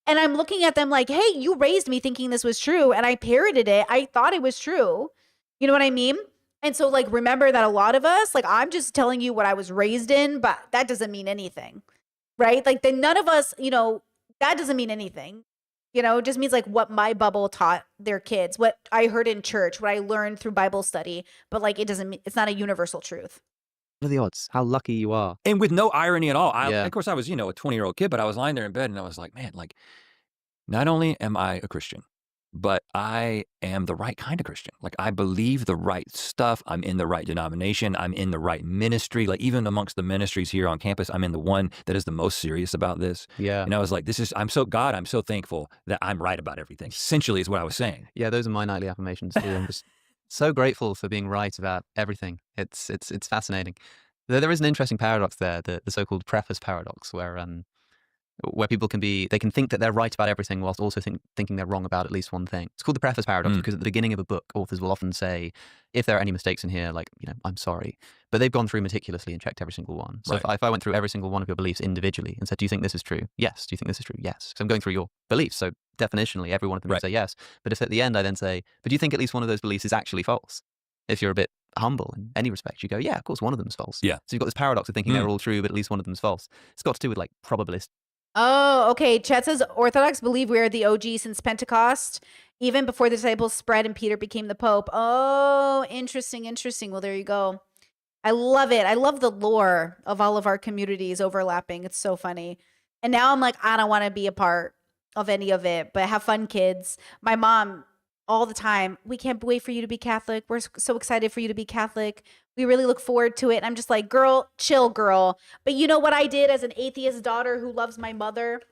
And I'm looking at them like, hey, you raised me thinking this was true. And I parroted it. I thought it was true. You know what I mean? And so like, remember that a lot of us, like, I'm just telling you what I was raised in, but that doesn't mean anything, right? Like then none of us, that doesn't mean anything. It just means like what my bubble taught their kids, what I heard in church, what I learned through Bible study, but like it's not a universal truth. What are the odds? How lucky you are. And with no irony at all. Of course, I was, a 20-year-old kid, but I was lying there in bed and I was like, man, like, not only am I a Christian, but I am the right kind of Christian. Like, I believe the right stuff. I'm in the right denomination. I'm in the right ministry. Like, even amongst the ministries here on campus, I'm in the one that is the most serious about this. Yeah. And I was like, I'm so thankful that I'm right about everything. Essentially is what I was saying. Yeah, those are my nightly affirmations too. I'm just so grateful for being right about everything. It's fascinating. There is an interesting paradox there, the so-called preface paradox, where people can think that they're right about everything whilst also thinking they're wrong about at least one thing. It's called the preface paradox because at the beginning of a book, authors will often say, if there are any mistakes in here, like, I'm sorry. But they've gone through meticulously and checked every single one. So if I went through every single one of your beliefs individually and said, do you think this is true? Yes. Do you think this is true? Yes. Because I'm going through your beliefs. So definitionally, every one of them would say yes. But if at the end I then say, but do you think at least one of those beliefs is actually false? If you're a bit humble in any respect, you go, yeah, of course, one of them's false. Yeah. So you've got this paradox of thinking they're all true, but at least one of them's false. It's got to do with like probabilistic. Oh, okay. Chet says Orthodox believe we are the OG since Pentecost, even before the disciples spread and Peter became the Pope. Oh, interesting. Well, there you go. I love it. I love the lore of all of our communities overlapping. It's so funny. And now I'm like, I don't want to be a part of any of it, but have fun, kids. My mom, all the time, we can't wait for you to be Catholic. We're so excited for you to be Catholic. We really look forward to it. And I'm just like, girl, chill, girl. But you know what I did as an atheist daughter who loves my mother?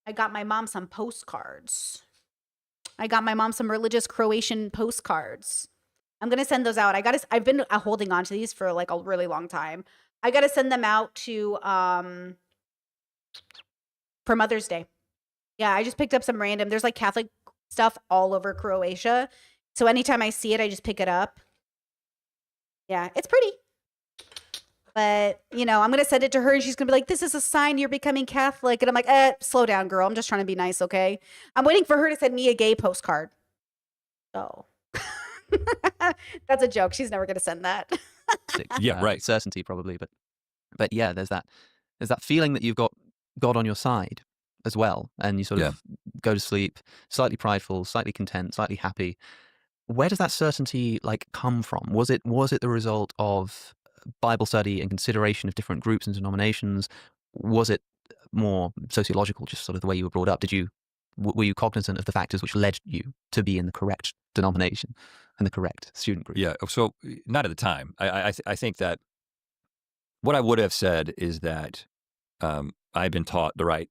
I got my mom some postcards. I got my mom some religious Croatian postcards. I'm going to send those out. I've been holding on to these for like a really long time. I got to send them out to, for Mother's Day. Yeah, I just picked up some random, there's like Catholic stuff all over Croatia. So anytime I see it, I just pick it up. Yeah, it's pretty. But, I'm going to send it to her and she's going to be like, this is a sign you're becoming Catholic. And I'm like, slow down, girl. I'm just trying to be nice, okay? I'm waiting for her to send me a gay postcard. So that's a joke. She's never going to send that. Yeah, right. Certainty probably. But yeah, there's that feeling that you've got God on your side as well. And you sort of go to sleep slightly prideful, slightly content, slightly happy. Where does that certainty like come from? Was it the result of Bible study and consideration of different groups and denominations? Was it more sociological, just sort of the way you were brought up? Did you were you cognizant of the factors which led you to be in the correct denomination and the correct student group? Yeah. So not at the time. I think that what I would have said is that I had been taught the right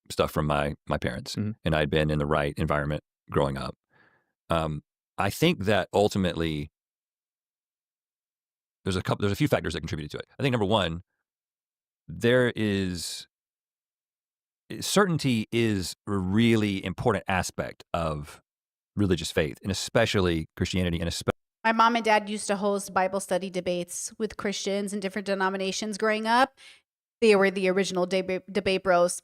stuff from my parents, and I'd been in the right environment growing up. I think that ultimately there's a few factors that contributed to it. I think number one, certainty is a really important aspect of religious faith, and especially Christianity, and especially. My mom and dad used to host Bible study debates with Christians in different denominations growing up. They were the original debate bros.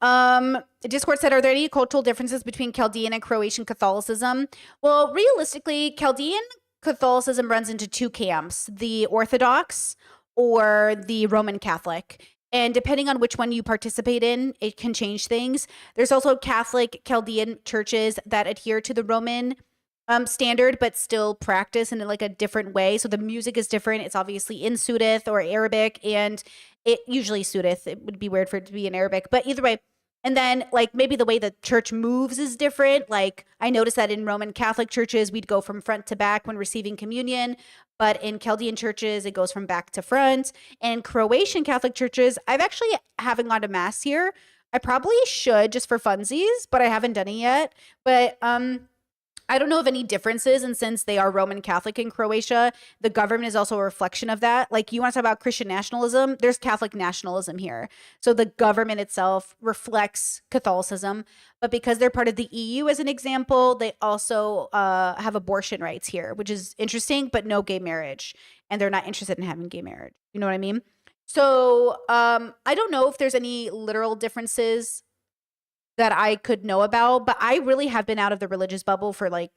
Discord said, are there any cultural differences between Chaldean and Croatian Catholicism? Well, realistically, Chaldean Catholicism runs into two camps, the Orthodox or the Roman Catholic. And depending on which one you participate in, it can change things. There's also Catholic Chaldean churches that adhere to the Roman standard, but still practice in like a different way. So the music is different. It's obviously in Sudeth or Arabic, and it usually Sudeth. It would be weird for it to be in Arabic, but either way. And then like maybe the way the church moves is different. Like I noticed that in Roman Catholic churches, we'd go from front to back when receiving communion. But in Chaldean churches, it goes from back to front. And in Croatian Catholic churches, I've actually haven't gone to mass here. I probably should just for funsies, but I haven't done it yet. But I don't know of any differences, and since they are Roman Catholic in Croatia, the government is also a reflection of that. Like you want to talk about Christian nationalism, there's Catholic nationalism here. So the government itself reflects Catholicism, but because they're part of the EU as an example, they also have abortion rights here, which is interesting, but no gay marriage. And they're not interested in having gay marriage. You know what I mean? So I don't know if there's any literal differences that I could know about, but I really have been out of the religious bubble for like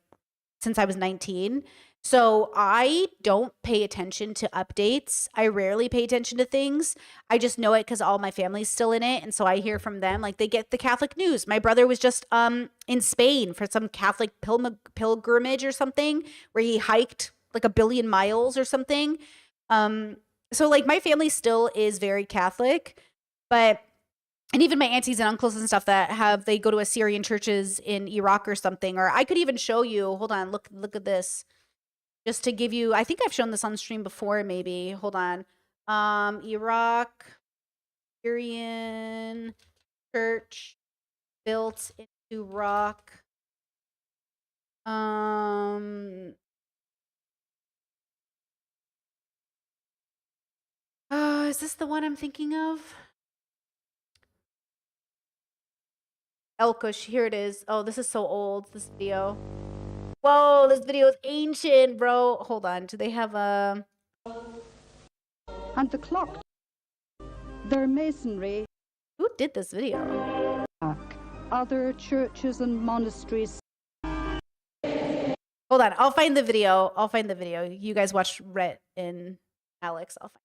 since I was 19. So I don't pay attention to updates. I rarely pay attention to things. I just know it because all my family's still in it. And so I hear from them, like they get the Catholic news. My brother was just in Spain for some Catholic pilgrimage or something where he hiked like 1 billion miles or something. So like my family still is very Catholic, and even my aunties and uncles and stuff that they go to Assyrian churches in Iraq or something. Or I could even show you, hold on, look at this. Just to give you, I think I've shown this on stream before, maybe. Hold on. Iraq, Syrian church built into rock. Is this the one I'm thinking of? Elkush, here it is. Oh, this is so old, this video. Whoa, this video is ancient, bro. Hold on, do they have a... And the clock, their masonry. Who did this video? Other churches and monasteries. Hold on, I'll find the video. You guys watch Rhett and Alex. I'll find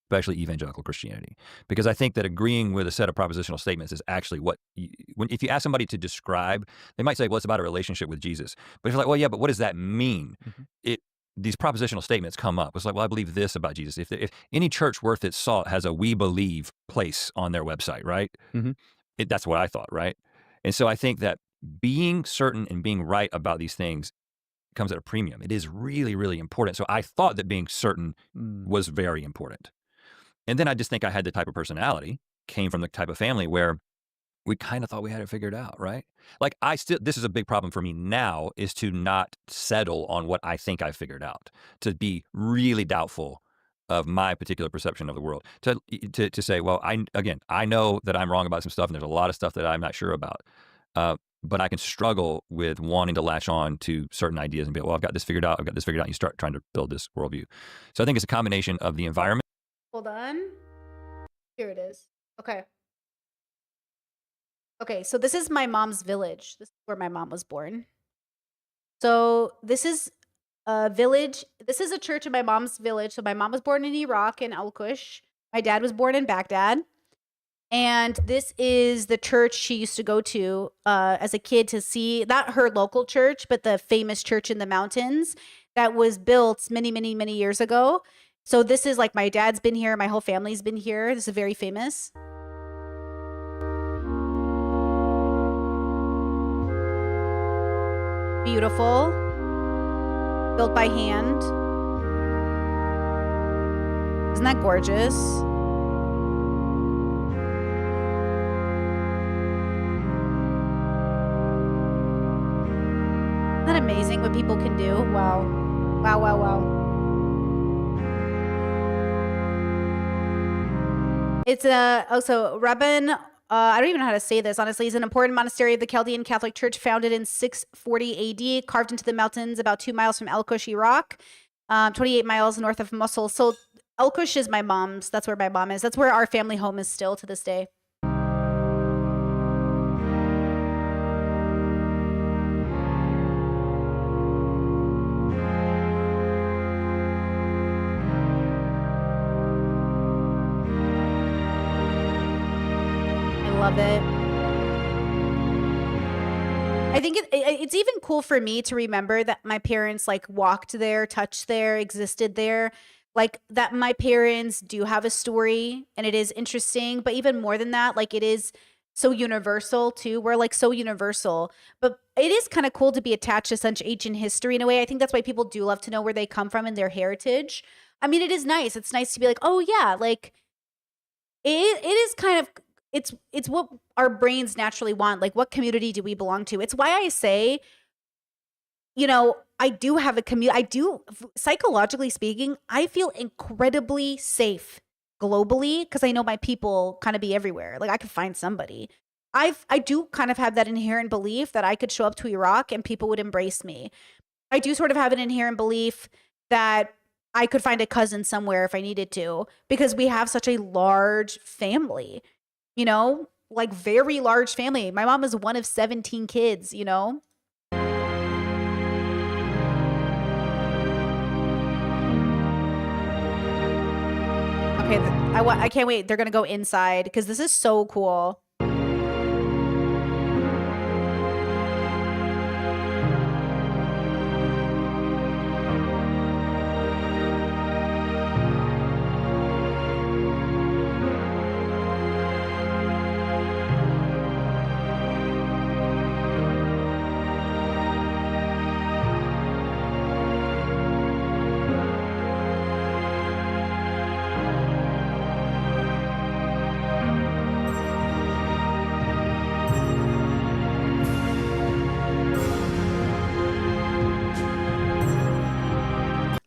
especially evangelical Christianity, because I think that agreeing with a set of propositional statements is actually what, if you ask somebody to describe, they might say, well, it's about a relationship with Jesus. But if you're like, well, yeah, but what does that mean? These propositional statements come up. It's like, well, I believe this about Jesus. If any church worth its salt has a "we believe" place on their website, right? That's what I thought, right? And so I think that being certain and being right about these things comes at a premium. It is really, really important. So I thought that being certain was very important. And then I just think I had the type of personality, came from the type of family where we kind of thought we had it figured out, right? Like this is a big problem for me now, is to not settle on what I think I figured out, to be really doubtful of my particular perception of the world, to say, well, I know that I'm wrong about some stuff, and there's a lot of stuff that I'm not sure about. But I can struggle with wanting to latch on to certain ideas and be like, well, I've got this figured out. And you start trying to build this worldview. So I think it's a combination of the environment. Hold on. Here it is. Okay, so this is my mom's village. This is where my mom was born. So this is a village. This is a church in my mom's village. So my mom was born in Iraq, in Al-Qush. My dad was born in Baghdad. And this is the church she used to go to as a kid to see, not her local church, but the famous church in the mountains that was built many, many, many years ago. So this is like, my dad's been here. My whole family's been here. This is very famous. Beautiful. Built by hand. Isn't that gorgeous? Isn't that amazing what people can do? Wow. Wow, wow, wow. It's also Rabban, I don't even know how to say this, honestly. Is an important monastery of the Chaldean Catholic Church founded in 640 AD, carved into the mountains about 2 miles from El Kush, Iraq, 28 miles north of Mosul. So El Kush is my mom's. That's where my mom is. That's where our family home is still to this day. Love it. I think it's even cool for me to remember that my parents like walked there, touched there, existed there. Like that my parents do have a story and it is interesting, but even more than that, like it is so universal too. We're like so universal, but it is kind of cool to be attached to such ancient history in a way. I think that's why people do love to know where they come from and their heritage. I mean, it is nice. It's nice to be like, oh yeah, like it is kind of, it's what our brains naturally want. Like, what community do we belong to? It's why I say, you know, I do have a community. Psychologically speaking, I feel incredibly safe globally because I know my people kind of be everywhere. Like, I could find somebody. I do kind of have that inherent belief that I could show up to Iraq and people would embrace me. I do sort of have an inherent belief that I could find a cousin somewhere if I needed to because we have such a large family. You know, like very large family. My mom is one of 17 kids, you know? Okay, I can't wait. They're going to go inside because this is so cool.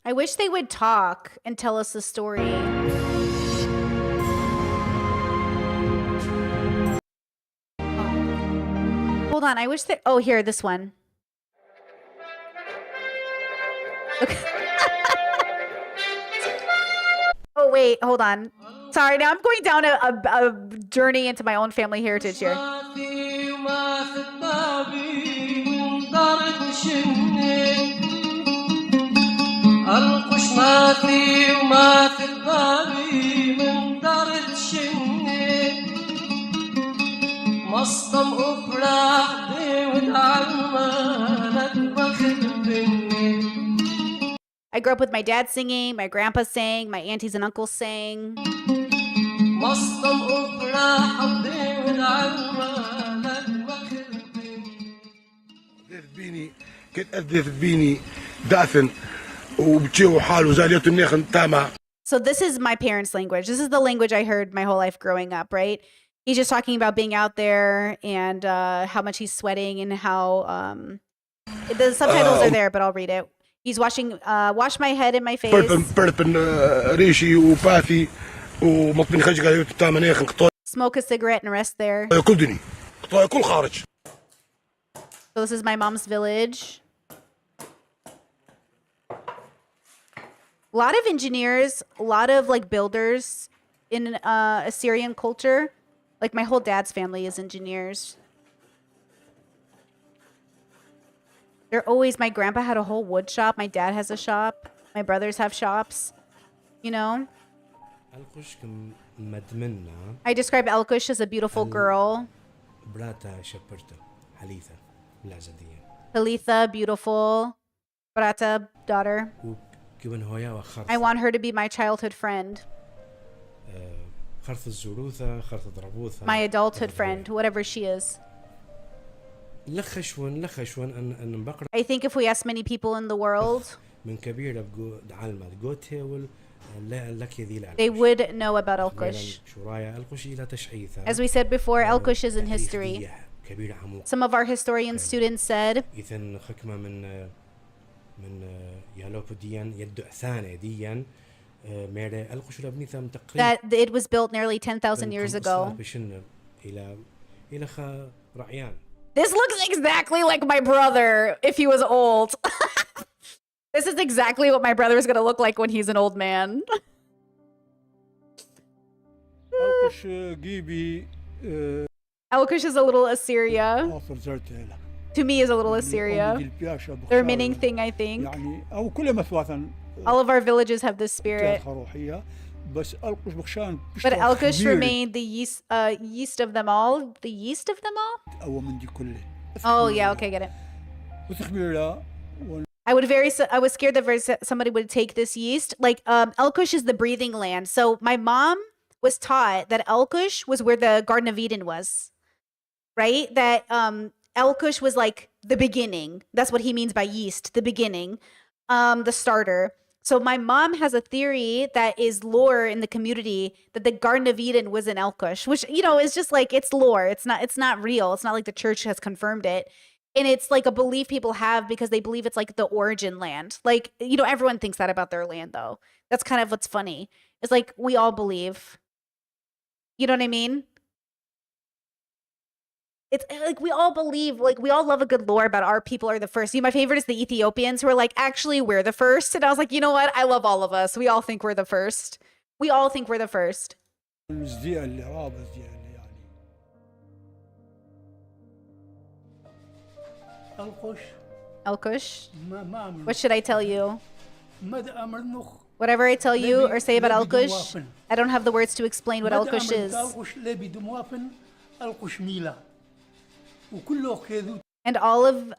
I wish they would talk and tell us the story. Oh. Hold on, I wish that. Oh, here, this one. Okay. Oh, wait, hold on. Sorry, now I'm going down a journey into my own family heritage here. القش ما في وما في البابي من دار الشني مصطم أفراح ودعمانك بخد بني. I grew up with my dad singing, my grandpa sang, my aunties and uncles sang. مصطم أفراح ودعمانك بخد بني كنت أذف بيني داثن. So this is my parents' language. This is the language I heard my whole life growing up, right? He's just talking about being out there and how much he's sweating and how the subtitles are there, but I'll read it. He's wash my head and my face. Smoke a cigarette and rest there. So this is my mom's village. A lot of engineers, a lot of like builders in Assyrian culture. Like my whole dad's family is engineers. They're always, my grandpa had a whole wood shop. My dad has a shop. My brothers have shops, you know? I describe Elkush as a beautiful girl. Halitha, beautiful. Brata, daughter. I want her to be my childhood friend. My adulthood friend, whatever she is. I think if we ask many people in the world, they would know about Alqush. As we said before, Alqush is in history. Some of our historian students said that it was built nearly 10,000 years ago. This looks exactly like my brother if he was old. This is exactly what my brother is going to look like when he's an old man. Alqush is a little Assyria. To me is a little Assyria. Their meaning thing, I think. All of our villages have this spirit. But Alqush remained the yeast of them all. The yeast of them all? Oh, yeah, okay, get it. I was scared that somebody would take this yeast. Like, Alqush is the breathing land. So my mom was taught that Alqush was where the Garden of Eden was, right? That Alqush was like the beginning. That's what he means by yeast, the beginning, the starter. So my mom has a theory that is lore in the community that the Garden of Eden was in Alqush, which, you know, is just like, it's lore. It's not real. It's not like the church has confirmed it. And it's like a belief people have because they believe it's like the origin land. Like, you know, everyone thinks that about their land, though. That's kind of what's funny. It's like we all believe. You know what I mean? It's like we all believe, like we all love a good lore about our people are the first. My favorite is the Ethiopians who are like, actually, we're the first. And I was like, you know what? I love all of us. We all think we're the first. We all think we're the first. Alqush? What should I tell you? Whatever I tell you or say about Alqush, I don't have the words to explain what Alqush is. And all of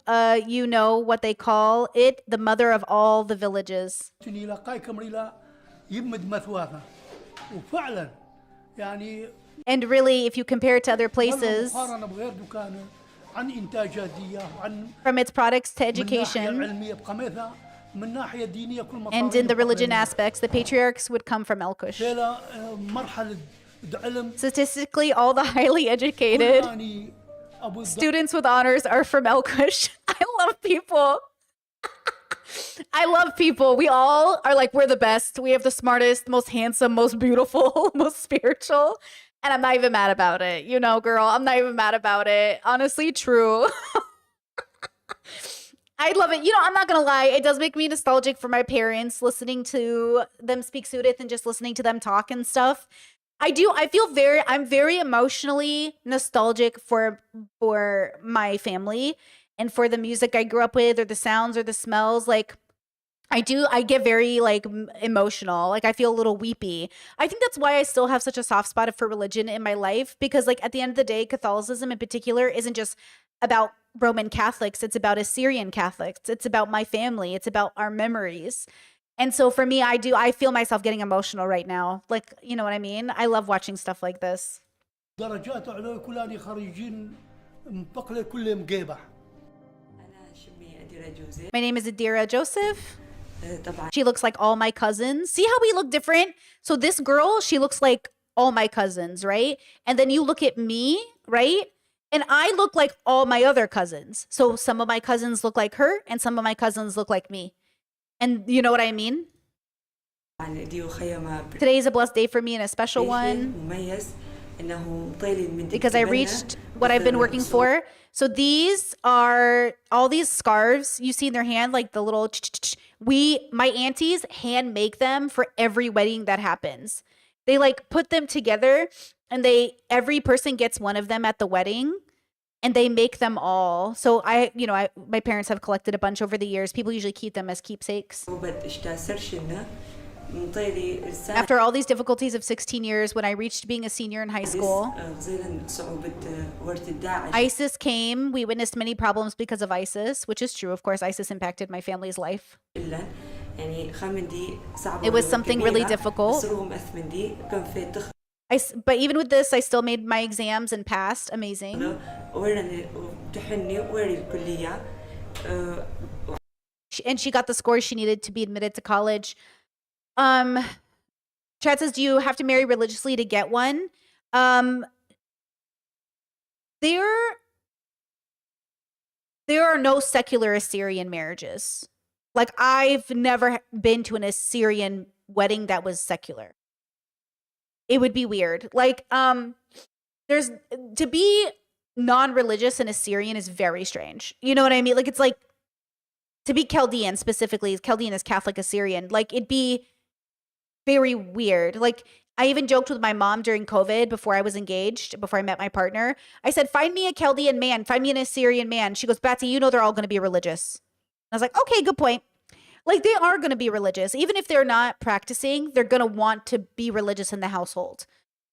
you know what they call it, the mother of all the villages. And really, if you compare it to other places, from its products to education, and in the religion aspects, the patriarchs would come from Alqush. Statistically, all the highly educated students with honors are from Alqush. I love people. I love people. We all are like, we're the best. We have the smartest, most handsome, most beautiful, most spiritual. And I'm not even mad about it. You know, girl, I'm not even mad about it. Honestly, true. I love it. You know, I'm not going to lie. It does make me nostalgic for my parents, listening to them speak Sudith and just listening to them talk and stuff. I'm very emotionally nostalgic for my family and for the music I grew up with or the sounds or the smells. Like, I get very like emotional. Like I feel a little weepy. I think that's why I still have such a soft spot for religion in my life, because like at the end of the day, Catholicism in particular isn't just about Roman Catholics. It's about Assyrian Catholics. It's about my family. It's about our memories. And so for me, I feel myself getting emotional right now. Like, you know what I mean? I love watching stuff like this. My name is Adira Joseph. She looks like all my cousins. See how we look different? So this girl, she looks like all my cousins, right? And then you look at me, right? And I look like all my other cousins. So some of my cousins look like her and some of my cousins look like me. And you know what I mean? Today is a blessed day for me and a special one because I reached what I've been working for. So these are all these scarves you see in their hand, like the little my aunties hand make them for every wedding that happens. They like put them together and every person gets one of them at the wedding and they make them all. So my parents have collected a bunch over the years. People usually keep them as keepsakes. After all these difficulties of 16 years, when I reached being a senior in high school, ISIS came. We witnessed many problems because of ISIS, which is true. Of course, ISIS impacted my family's life. It was something really difficult. But even with this, I still made my exams and passed. Amazing. And she got the scores she needed to be admitted to college. Chad says, do you have to marry religiously to get one? There are no secular Assyrian marriages. Like, I've never been to an Assyrian wedding that was secular. It would be weird. Like, there's to be non-religious in Assyrian is very strange. You know what I mean? Like, it's like to be Chaldean specifically. Chaldean is Catholic Assyrian. Like, it'd be very weird. Like, I even joked with my mom during COVID before I was engaged, before I met my partner. I said, find me a Chaldean man, find me an Assyrian man. She goes, Batsy, you know they're all going to be religious. I was like, okay, good point. Like, they are going to be religious. Even if they're not practicing, they're going to want to be religious in the household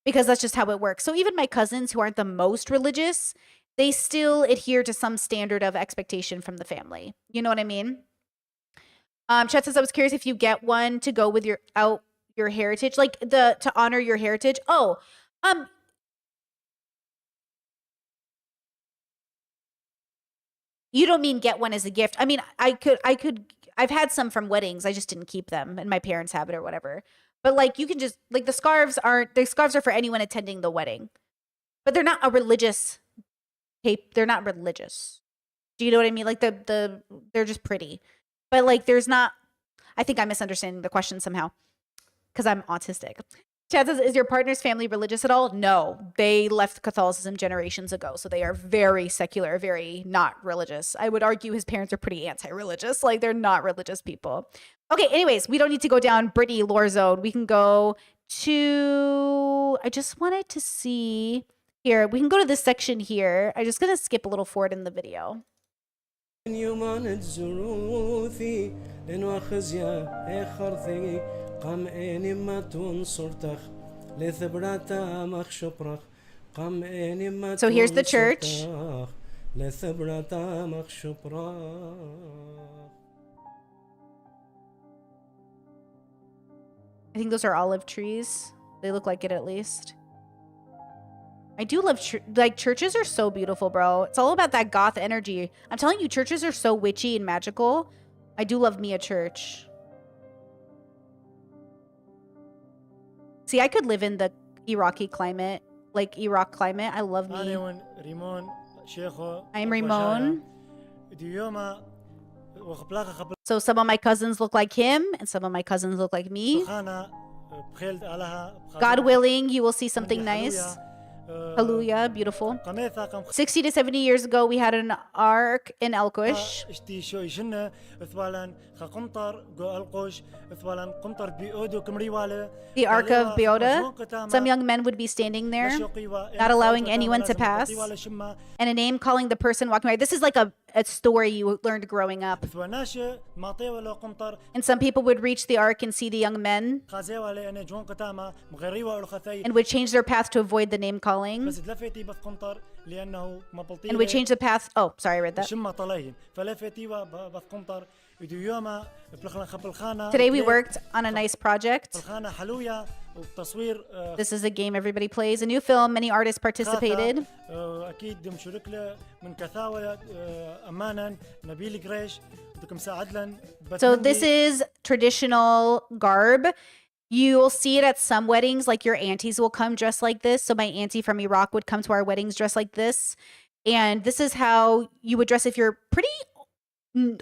because that's just how it works. So even my cousins who aren't the most religious, they still adhere to some standard of expectation from the family. You know what I mean? Chet says, I was curious if you get one to go with your heritage, like to honor your heritage. Oh, you don't mean get one as a gift. I mean, I've had some from weddings. I just didn't keep them and my parents have it or whatever. But like, you can just, like, the scarves are for anyone attending the wedding, but they're not a religious they're not religious. Do you know what I mean? Like they're just pretty, but like there's not, I think I'm misunderstanding the question somehow because I'm autistic. Chad says, is your partner's family religious at all? No, they left Catholicism generations ago. So they are very secular, very not religious. I would argue his parents are pretty anti-religious. Like, they're not religious people. Okay, anyways, we don't need to go down Brittany lore zone. We can go to, I just wanted to see here. We can go to this section here. I'm just going to skip a little forward in the video. So here's the church. I think those are olive trees. They look like it at least. I do love, like, churches are so beautiful, bro. It's all about that goth energy. I'm telling you, churches are so witchy and magical. I do love me a church. See, I could live in the Iraqi climate, like Iraq climate. I love me. I'm Ramon. So some of my cousins look like him, and some of my cousins look like me. God willing, you will see something nice. Hallelujah, beautiful. 60 to 70 years ago, we had an ark in Elkush. The Ark of Beoda. Some young men would be standing there, not allowing anyone to pass, and a name calling the person walking by. This is like a story you learned growing up. And some people would reach the ark and see the young men and would change their path to avoid the name calling. And would change the path. Oh, sorry, I read that. Today we worked on a nice project. This is a game everybody plays. A new film, many artists participated. So this is traditional garb. You will see it at some weddings, like your aunties will come dressed like this. So my auntie from Iraq would come to our weddings dressed like this. And this is how you would dress if you're pretty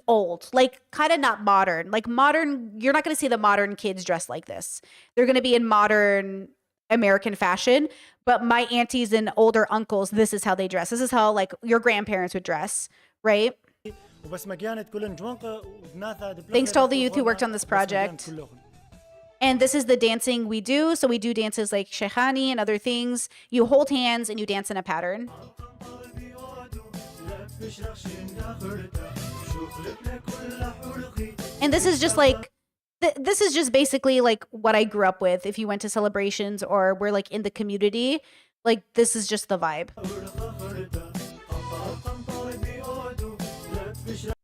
old, like kind of not modern. Like modern, you're not going to see the modern kids dressed like this. They're going to be in modern American fashion. But my aunties and older uncles, this is how they dress. This is how like your grandparents would dress, right? Thanks to all the youth who worked on this project. And this is the dancing we do. So we do dances like Sheikhani and other things. You hold hands and you dance in a pattern. And this is just like, this is just basically like what I grew up with. If you went to celebrations or were like in the community, like this is just the vibe.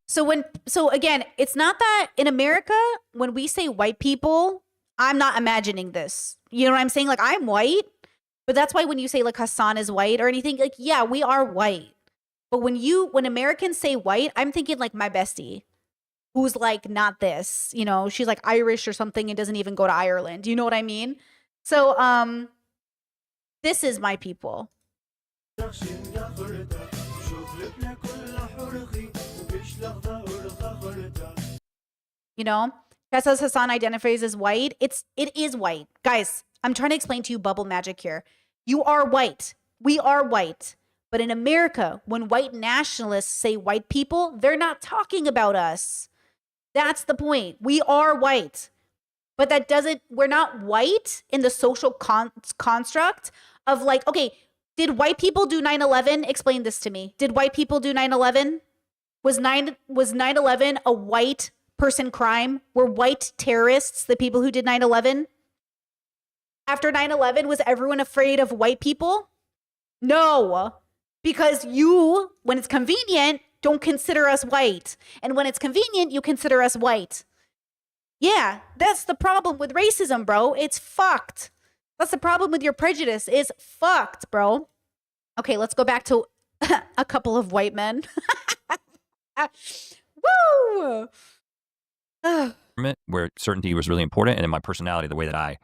So again, it's not that in America, when we say white people, I'm not imagining this. You know what I'm saying? Like, I'm white, But that's why when you say like Hassan is white or anything, like, yeah, we are white. But when Americans say white, I'm thinking like my bestie, who's like not this, you know, she's like Irish or something and doesn't even go to Ireland. You know what I mean? So this is my people. You know, that says Hassan identifies as white. It is white. Guys, I'm trying to explain to you bubble magic here. You are white. We are white. But in America, when white nationalists say white people, they're not talking about us. That's the point. We are white. But that doesn't, we're not white in the social construct of like, okay, did white people do 9/11? Explain this to me. Did white people do 9/11? Was 9/11 a white person crime? Were white terrorists the people who did 9/11? After 9/11, was everyone afraid of white people? No, because you, when it's convenient, don't consider us white. And when it's convenient, you consider us white. Yeah, that's the problem with racism, bro. It's fucked. That's the problem with your prejudice. Is fucked, bro. Okay, let's go back to a couple of white men. Woo! Where certainty was really important, and in my personality, the way that I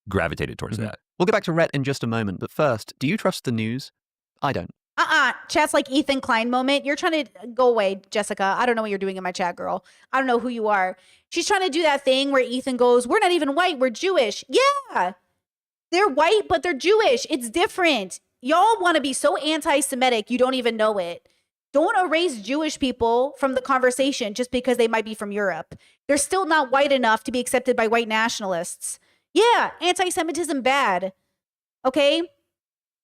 gravitated towards that. We'll get back to Rhett in just a moment, but first, do you trust the news? I don't. Chat's like Ethan Klein moment. You're trying to go away, Jessica. I don't know what you're doing in my chat, girl. I don't know who you are. She's trying to do that thing where Ethan goes, we're not even white, we're Jewish. Yeah, they're white, but they're Jewish. It's different. Y'all want to be so anti-Semitic, you don't even know it. Don't erase Jewish people from the conversation just because they might be from Europe. They're still not white enough to be accepted by white nationalists. Yeah, anti-Semitism bad. Okay?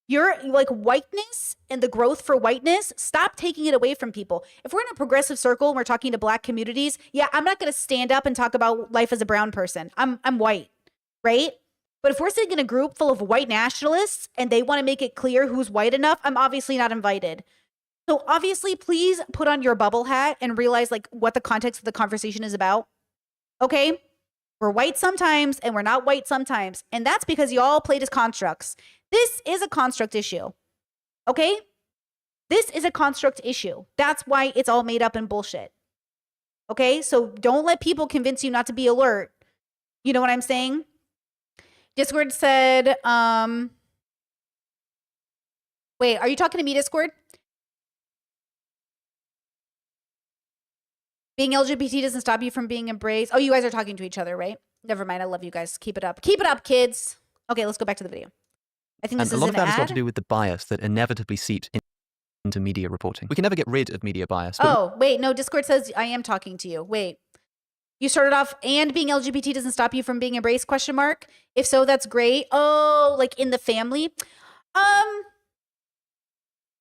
You're like whiteness and the growth for whiteness, stop taking it away from people. If we're in a progressive circle and we're talking to black communities, yeah, I'm not going to stand up and talk about life as a brown person. I'm white, right? But if we're sitting in a group full of white nationalists and they want to make it clear who's white enough, I'm obviously not invited. So obviously, please put on your bubble hat and realize like what the context of the conversation is about. Okay? We're white sometimes and we're not white sometimes. And that's because y'all played as constructs. This is a construct issue. Okay? This is a construct issue. That's why it's all made up and bullshit. Okay? So don't let people convince you not to be alert. You know what I'm saying? Discord said, wait, are you talking to me, Discord? Being LGBT doesn't stop you from being embraced. Oh, you guys are talking to each other, right? Never mind. I love you guys. Keep it up. Keep it up, kids. Okay, let's go back to the video. I think this is a lot an of that has got ad. to do with the bias that inevitably seeps into media reporting. We can never get rid of media bias. Oh, wait. No, Discord says I am talking to you. Wait. You started off, and being LGBT doesn't stop you from being embraced, question mark? If so, that's great. Oh, like in the family?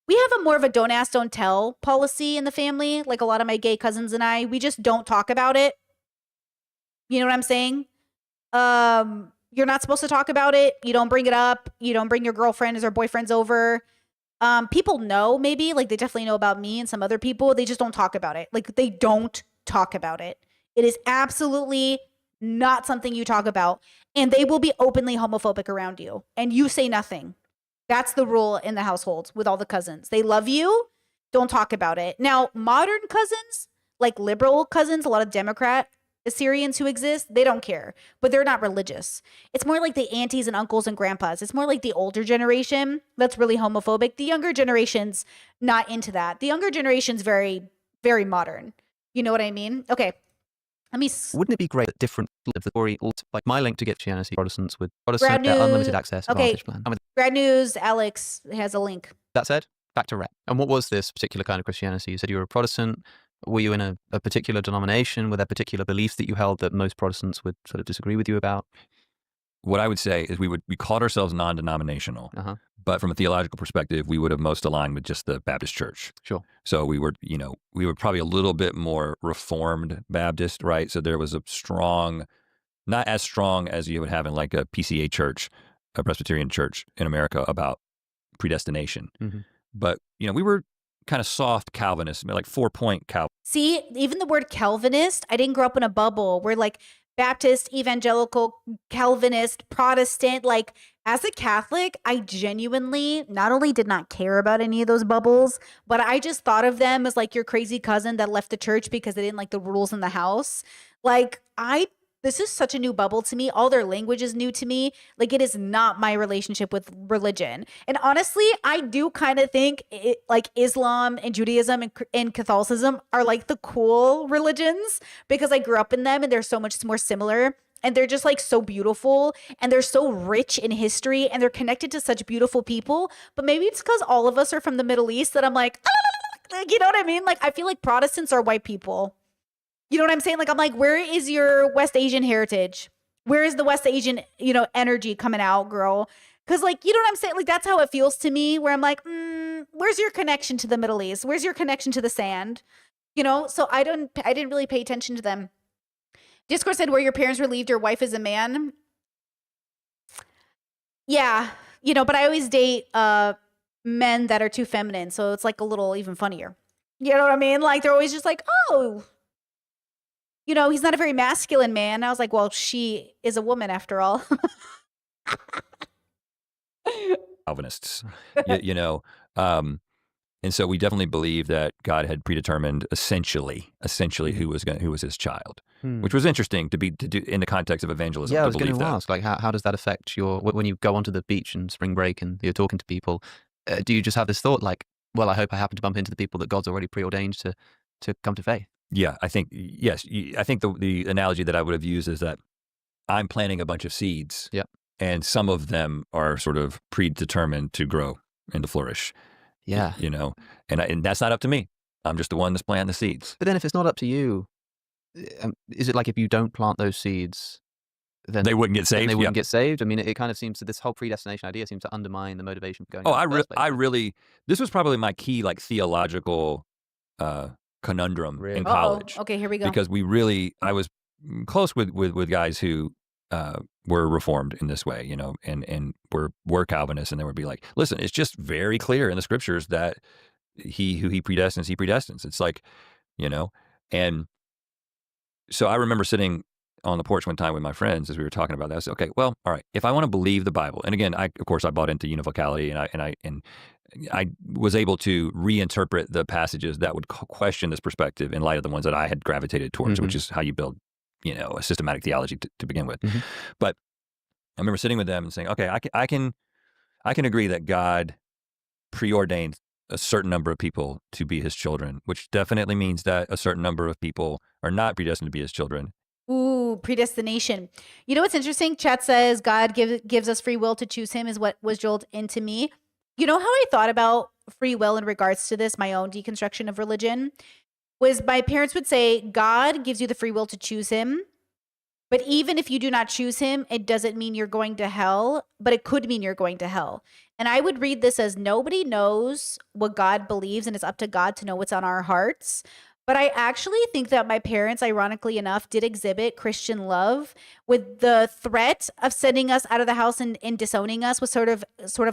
We have a more of a don't ask, don't tell policy in the family. Like a lot of my gay cousins and I, we just don't talk about it. You know what I'm saying? You're not supposed to talk about it. You don't bring it up. You don't bring your girlfriends or boyfriends over. People know maybe, like they definitely know about me and some other people. They just don't talk about it. Like they don't talk about it. It is absolutely not something you talk about. And they will be openly homophobic around you. And you say nothing. That's the rule in the household with all the cousins. They love you. Don't talk about it. Now, modern cousins, like liberal cousins, a lot of Democrat Assyrians who exist, they don't care, but they're not religious. It's more like the aunties and uncles and grandpas. It's more like the older generation that's really homophobic. The younger generation's not into that. The younger generation's very, very modern. You know what I mean? Okay. Wouldn't it be great that different of the story, like my link to get Christianity, Protestants with Grad Protestant news. unlimited access Okay. advantage plan. And with Grad news, Alex has a link. that said, back to Rhett. And what was this particular kind of Christianity? You said you were a Protestant. Were you in a particular denomination? Were there particular beliefs that you held that most Protestants would sort of disagree with you about? What I would say is we called ourselves non-denominational, but from a theological perspective, we would have most aligned with just the Baptist Church. Sure. So we were probably a little bit more Reformed Baptist, right? So there was a strong, not as strong as you would have in like a PCA church, a Presbyterian church in America about predestination. Mm-hmm. But, we were kind of soft Calvinists, like 4-point Calvinists. See, even the word Calvinist, I didn't grow up in a bubble where like Baptist, evangelical, Calvinist, Protestant, like As a Catholic, I genuinely not only did not care about any of those bubbles, but I just thought of them as like your crazy cousin that left the church because they didn't like the rules in the house. Like, this is such a new bubble to me. All their language is new to me. Like, it is not my relationship with religion. And honestly, I do kind of think like Islam and Judaism and Catholicism are like the cool religions because I grew up in them and they're so much more similar. And they're just like so beautiful and they're so rich in history and they're connected to such beautiful people. But maybe it's because all of us are from the Middle East that I'm like, you know what I mean? Like, I feel like Protestants are white people. You know what I'm saying? Like, I'm like, where is your West Asian heritage? Where is the West Asian, energy coming out, girl? Because, like, you know what I'm saying? Like, that's how it feels to me, where I'm like, where's your connection to the Middle East? Where's your connection to the sand? So I didn't really pay attention to them. Discourse said, where your parents relieved your wife is a man. Yeah, but I always date men that are too feminine. So it's like a little even funnier. You know what I mean? Like, they're always just like, oh, he's not a very masculine man. I was like, well, she is a woman after all. Calvinists, and so we definitely believe that God had predetermined essentially who was his child, which was interesting to do in the context of evangelism. Yeah, to I was going believe to that. ask, like, how does that affect when you go onto the beach and spring break and you're talking to people? Do you just have this thought like, well, I hope I happen to bump into the people that God's already preordained to come to faith? Yeah, I think yes. I think the analogy that I would have used is that I'm planting a bunch of seeds, and some of them are sort of predetermined to grow and to flourish. Yeah. And that's not up to me. I'm just the one that's planting the seeds. But then if it's not up to you, is it like if you don't plant those seeds, then they wouldn't get saved? They wouldn't get saved? I mean, it kind of seems this whole predestination idea seems to undermine the motivation for going. I really, this was probably my key, like, theological conundrum in college. Okay, here we go. Because I was close with guys who were Reformed in this way, and were Calvinists, and they would be like, listen, it's just very clear in the scriptures that who he predestines. It's like, and so I remember sitting on the porch one time with my friends as we were talking about that. I said, okay, well, all right, if I want to believe the Bible, and again, I bought into univocality, and I was able to reinterpret the passages that would question this perspective in light of the ones that I had gravitated towards, which is how you build, a systematic theology to begin with. But I remember sitting with them and saying, okay, I can agree that God preordained a certain number of people to be his children, which definitely means that a certain number of people are not predestined to be his children. Ooh, predestination. You know what's interesting? Chat says God gives us free will to choose him is what was drilled into me. You know how I thought about free will in regards to this, my own deconstruction of religion, was my parents would say, God gives you the free will to choose him. But even if you do not choose him, it doesn't mean you're going to hell, but it could mean you're going to hell. And I would read this as nobody knows what God believes, and it's up to God to know what's on our hearts. But I actually think that my parents, ironically enough, did exhibit Christian love, with the threat of sending us out of the house and disowning us was sort of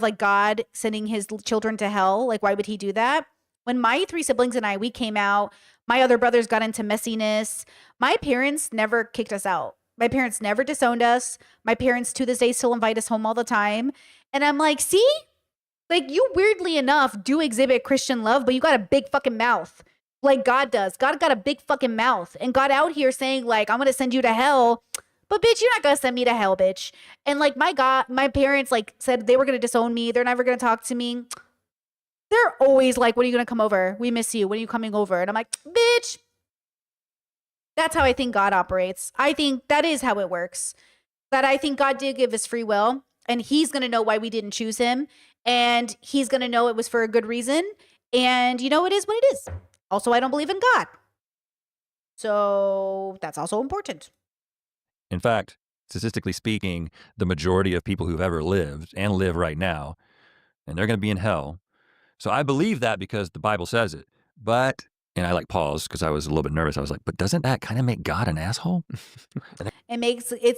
like God sending his children to hell. Like, why would he do that? When my 3 siblings and we came out, my other brothers got into messiness. My parents never kicked us out. My parents never disowned us. My parents to this day still invite us home all the time. And I'm like, see, like, you weirdly enough do exhibit Christian love, but you got a big fucking mouth. Like God does. God got a big fucking mouth, and God out here saying, like, I'm going to send you to hell, but bitch, you're not going to send me to hell, bitch. And like, my parents like said they were going to disown me. They're never going to talk to me. They're always like, when are you going to come over? We miss you. When are you coming over? And I'm like, bitch. That's how I think God operates. I think that is how it works. That I think God did give us free will, and he's going to know why we didn't choose him, and he's going to know it was for a good reason. And it is what it is. Also, I don't believe in God. So that's also important. In fact, statistically speaking, the majority of people who've ever lived and live right now, and they're going to be in hell. So I believe that because the Bible says it. But, and I like paused because I was a little bit nervous. I was like, but doesn't that kind of make God an asshole? It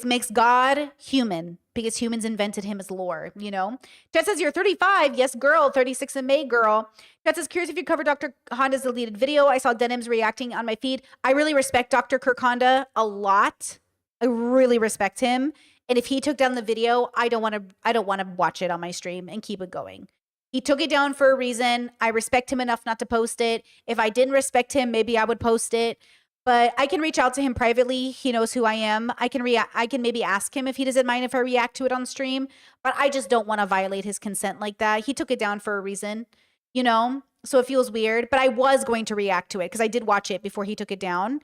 makes God human because humans invented him as lore, Chet says you're 35. Yes, girl. 36 in May, girl. Chet says, curious if you covered Dr. Honda's deleted video. I saw Denims reacting on my feed. I really respect Dr. Kirk Honda a lot. I really respect him. And if he took down the video, I don't want to watch it on my stream and keep it going. He took it down for a reason. I respect him enough not to post it. If I didn't respect him, maybe I would post it. But I can reach out to him privately. He knows who I am. I can maybe ask him if he doesn't mind if I react to it on stream. But I just don't want to violate his consent like that. He took it down for a reason, you know? So it feels weird. But I was going to react to it because I did watch it before he took it down.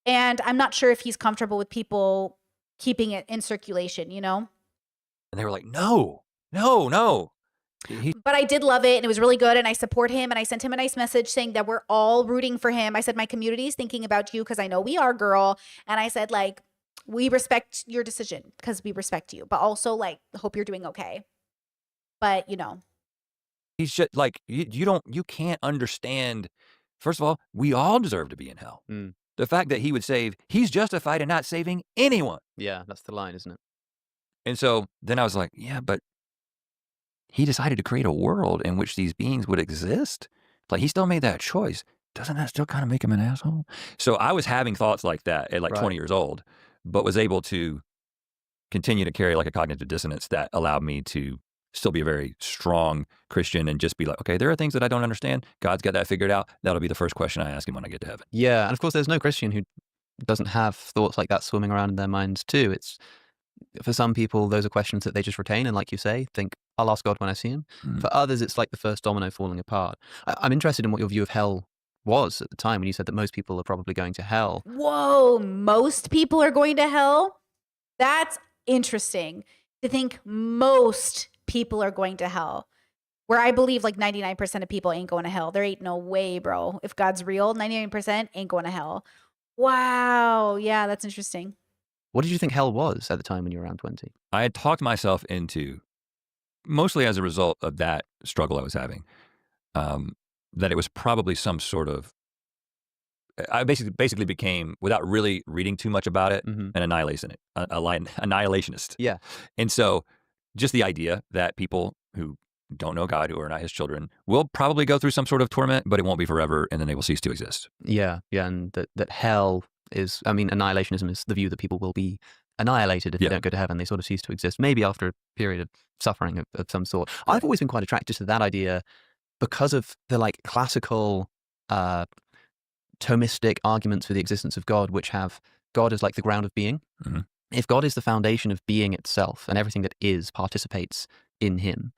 And I'm not sure if he's comfortable with people keeping it in circulation, you know? And they were like, no. But I did love it, and it was really good, and I support him, and I sent him a nice message saying that we're all rooting for him. I said, my community is thinking about you because I know we are, girl. And I said, like, we respect your decision because we respect you, but also, like, hope you're doing okay. But, you know. He's just like, you can't understand. First of all, we all deserve to be in hell. The fact that he would save, he's justified in not saving anyone. Yeah, that's the line, isn't it? And so then I was like, yeah, but he decided to create a world in which these beings would exist. Like, he still made that choice. Doesn't that still kind of make him an asshole? So I was having thoughts like that at like 20 years old, but was able to continue to carry like a cognitive dissonance that allowed me to still be a very strong Christian and just be like, okay, there are things that I don't understand. God's got that figured out. That'll be the first question I ask him when I get to heaven. Yeah, and of course, there's no Christian who doesn't have thoughts like that swimming around in their minds too. It's, for some people, those are questions that they just retain, and like you say, think, I'll ask God when I see him. For others, it's like the first domino falling apart. I'm interested in what your view of hell was at the time when you said that most people are probably going to hell. Whoa, most people are going to hell? That's interesting to think most people are going to hell. Where I believe like 99% of people ain't going to hell. There ain't no way, bro. If God's real, 99% ain't going to hell. Wow. Yeah, that's interesting. What did you think hell was at the time when you were around 20? I had talked myself into, mostly as a result of that struggle I was having, that it was probably some sort of, I basically became, without really reading too much about it, an annihilationist. Yeah. And so just the idea that people who don't know God, who are not his children, will probably go through some sort of torment, but it won't be forever, and then they will cease to exist. Yeah, and that hell is, I mean, annihilationism is the view that people will be annihilated if they don't go to heaven. They sort of cease to exist, maybe after a period of suffering of some sort. I've always been quite attracted to that idea because of the like classical Thomistic arguments for the existence of God, which have God as like the ground of being. If God is the foundation of being itself and everything that is participates in him,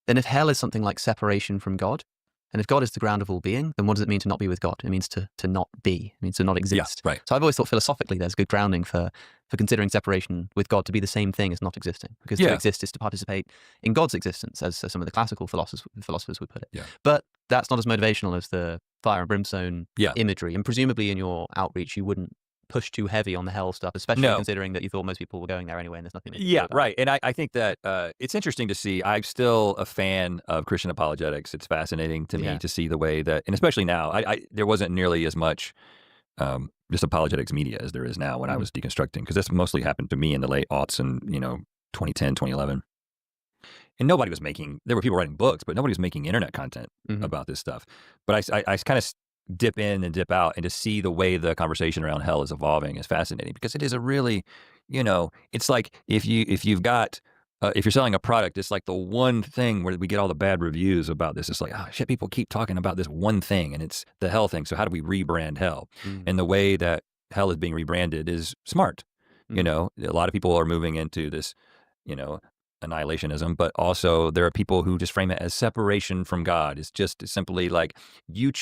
then if hell is something like separation from God, and if God is the ground of all being, then what does it mean to not be with God? It means to not be. It means to not exist. Yeah, right. So I've always thought philosophically there's good grounding for considering separation with God to be the same thing as not existing. Because to exist is to participate in God's existence, as some of the classical philosophers would put it. Yeah. But that's not as motivational as the fire and brimstone imagery. And presumably in your outreach, you wouldn't push too heavy on the hell stuff, especially considering that you thought most people were going there anyway and there's nothing. Right. And I think that it's interesting to see. I'm still a fan of Christian apologetics. It's fascinating to me to see the way that, and especially now, there wasn't nearly as much just apologetics media as there is now when I was deconstructing, because this mostly happened to me in the late aughts and, 2010, 2011. And nobody was there were people writing books, but nobody was making internet content about this stuff. But I kind of dip in and dip out, and to see the way the conversation around hell is evolving is fascinating, because it is a really, it's like if you've got, if you're selling a product, it's like the one thing where we get all the bad reviews about this. It's like, oh shit, people keep talking about this one thing, and it's the hell thing. So how do we rebrand hell? And the way that hell is being rebranded is smart. A lot of people are moving into this, annihilationism, but also there are people who just frame it as separation from God. It's just simply like you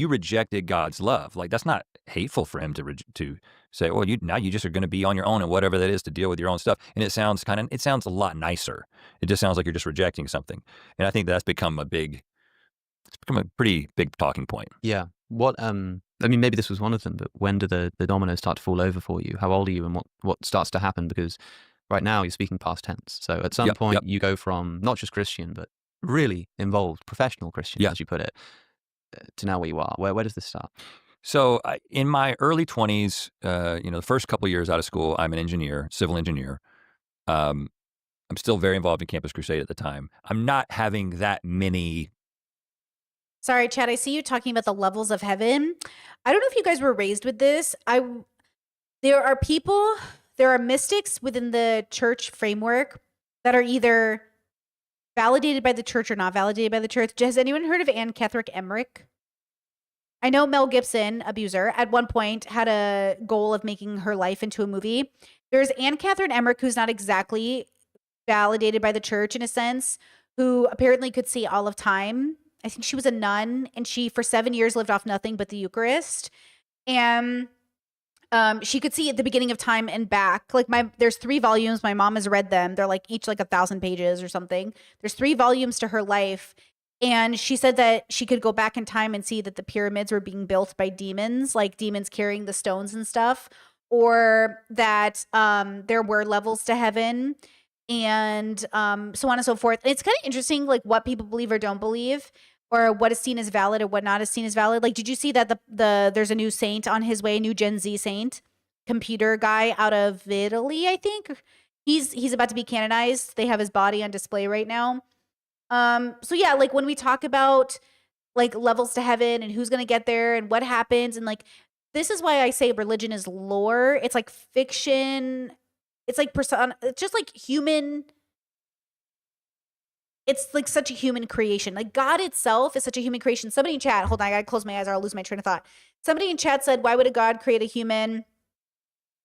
rejected God's love. Like, that's not hateful for him to say, well, now you just are going to be on your own and whatever that is to deal with your own stuff. And it sounds a lot nicer. It just sounds like you're just rejecting something. And I think that's become a pretty big talking point. Yeah. What, maybe this was one of them, but when do the dominoes start to fall over for you? How old are you, and what starts to happen? Because right now you're speaking past tense. So at some point you go from not just Christian, but really involved professional Christian, as you put it, to now where you are. Where does this start? So in my early 20s, the first couple of years out of school, I'm an engineer, civil engineer. I'm still very involved in Campus Crusade at the time. I'm not having that many. Sorry, Chad, I see you talking about the levels of heaven. I don't know if you guys were raised with this. There there are mystics within the church framework that are either validated by the church or not validated by the church. Has anyone heard of Anne Catherine Emmerich? I know Mel Gibson, abuser, at one point had a goal of making her life into a movie. There's Anne Catherine Emmerich, who's not exactly validated by the church in a sense, who apparently could see all of time. I think she was a nun, and she, for 7 years, lived off nothing but the Eucharist. And she could see at the beginning of time and back. Like there's 3 volumes. My mom has read them. They're like each like 1,000 pages or something. There's 3 volumes to her life. And she said that she could go back in time and see that the pyramids were being built by demons, like demons carrying the stones and stuff, or that there were levels to heaven, and so on and so forth. And it's kind of interesting, like what people believe or don't believe, or what is seen as valid or what not is seen as valid. Like, did you see that there's a new saint on his way, a new Gen Z saint, computer guy out of Italy, I think. He's about to be canonized. They have his body on display right now. So yeah, like when we talk about like levels to heaven and who's going to get there and what happens, and like, this is why I say religion is lore. It's like fiction. It's like it's just like human. It's like such a human creation. Like God itself is such a human creation. Somebody in chat, hold on, I gotta close my eyes or I'll lose my train of thought. Somebody in chat said, why would a God create a human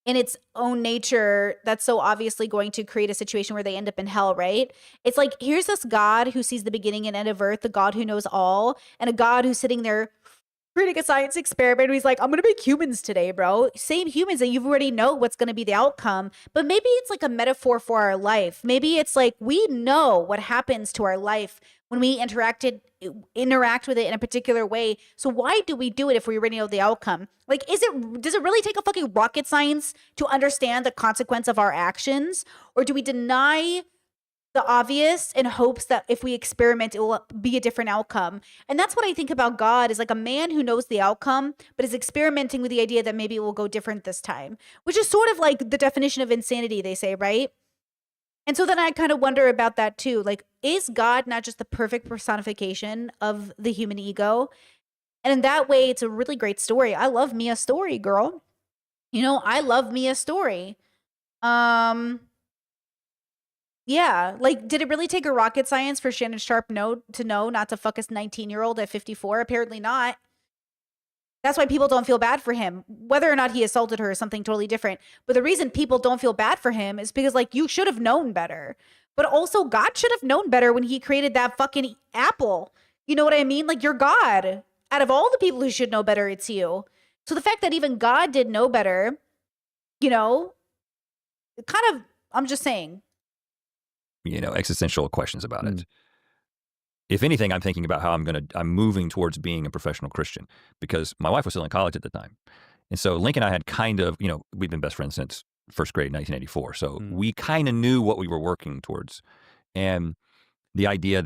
in its own nature that's so obviously going to create a situation where they end up in hell, right? It's like, here's this God who sees the beginning and end of earth, the God who knows all, and a God who's sitting there creating a science experiment. He's like, I'm going to make humans today, bro. Same humans that you already know what's going to be the outcome. But maybe it's like a metaphor for our life. Maybe it's like we know what happens to our life when we interact with it in a particular way. So why do we do it if we already know the outcome? Like, does it really take a fucking rocket science to understand the consequence of our actions? Or do we deny the obvious in hopes that if we experiment, it will be a different outcome? And that's what I think about God, is like a man who knows the outcome, but is experimenting with the idea that maybe it will go different this time, which is sort of like the definition of insanity, they say, right? And so then I kind of wonder about that too. Like, is God not just the perfect personification of the human ego? And in that way, it's a really great story. I love Mia's story, girl. You know, I love Mia's story. Yeah, like, did it really take a rocket science for Shannon Sharpe to know not to fuck a 19-year-old at 54? Apparently not. That's why people don't feel bad for him. Whether or not he assaulted her is something totally different. But the reason people don't feel bad for him is because, like, you should have known better. But also, God should have known better when he created that fucking apple. You know what I mean? Like, you're God. Out of all the people who should know better, it's you. So the fact that even God did know better, you know, kind of, I'm just saying. You know, existential questions about it. If anything, I'm thinking about how I'm moving towards being a professional Christian, because my wife was still in college at the time. And so Lincoln and I had kind of, you know, we've been best friends since first grade in 1984. So we kind of knew what we were working towards. And the idea.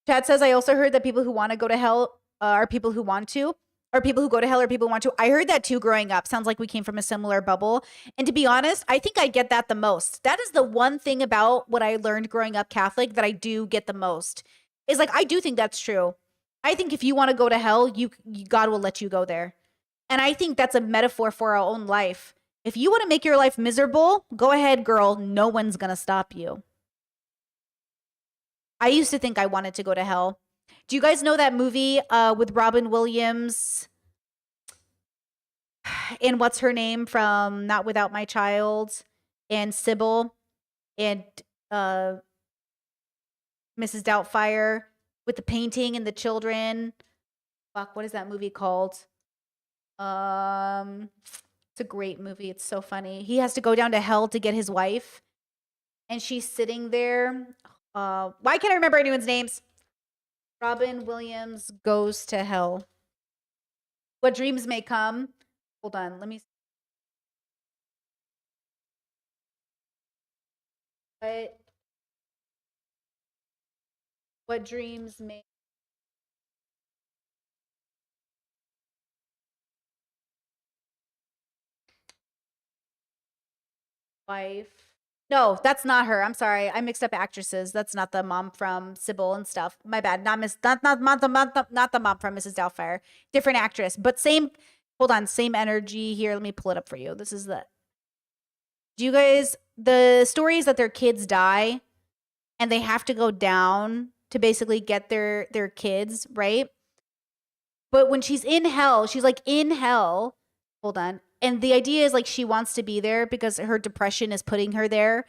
Chad says, I also heard that people who want to go to hell are people who want to. Or people who go to hell are people who want to. I heard that too growing up. Sounds like we came from a similar bubble. And to be honest, I think I get that the most. That is the one thing about what I learned growing up Catholic that I do get the most. Is like, I do think that's true. I think if you want to go to hell, God will let you go there. And I think that's a metaphor for our own life. If you want to make your life miserable, go ahead, girl. No one's going to stop you. I used to think I wanted to go to hell. Do you guys know that movie with Robin Williams and what's her name from Not Without My Child, and Sybil and Mrs. Doubtfire, with the painting and the children? Fuck, what is that movie called? It's a great movie. It's so funny. He has to go down to hell to get his wife, and she's sitting there. Why can't I remember anyone's names? Robin Williams Goes to Hell. What Dreams May Come. Hold on, let me. What Dreams May. Wife. No, that's not her. I'm sorry. I mixed up actresses. That's not the mom from Sybil and stuff. My bad. Not the mom from Mrs. Doubtfire. Different actress, but same. Hold on, same energy here. Let me pull it up for you. This is the Do you guys, the stories that their kids die and they have to go down to basically get their kids, right? But when she's in hell, she's like in hell. Hold on. And the idea is like she wants to be there because her depression is putting her there.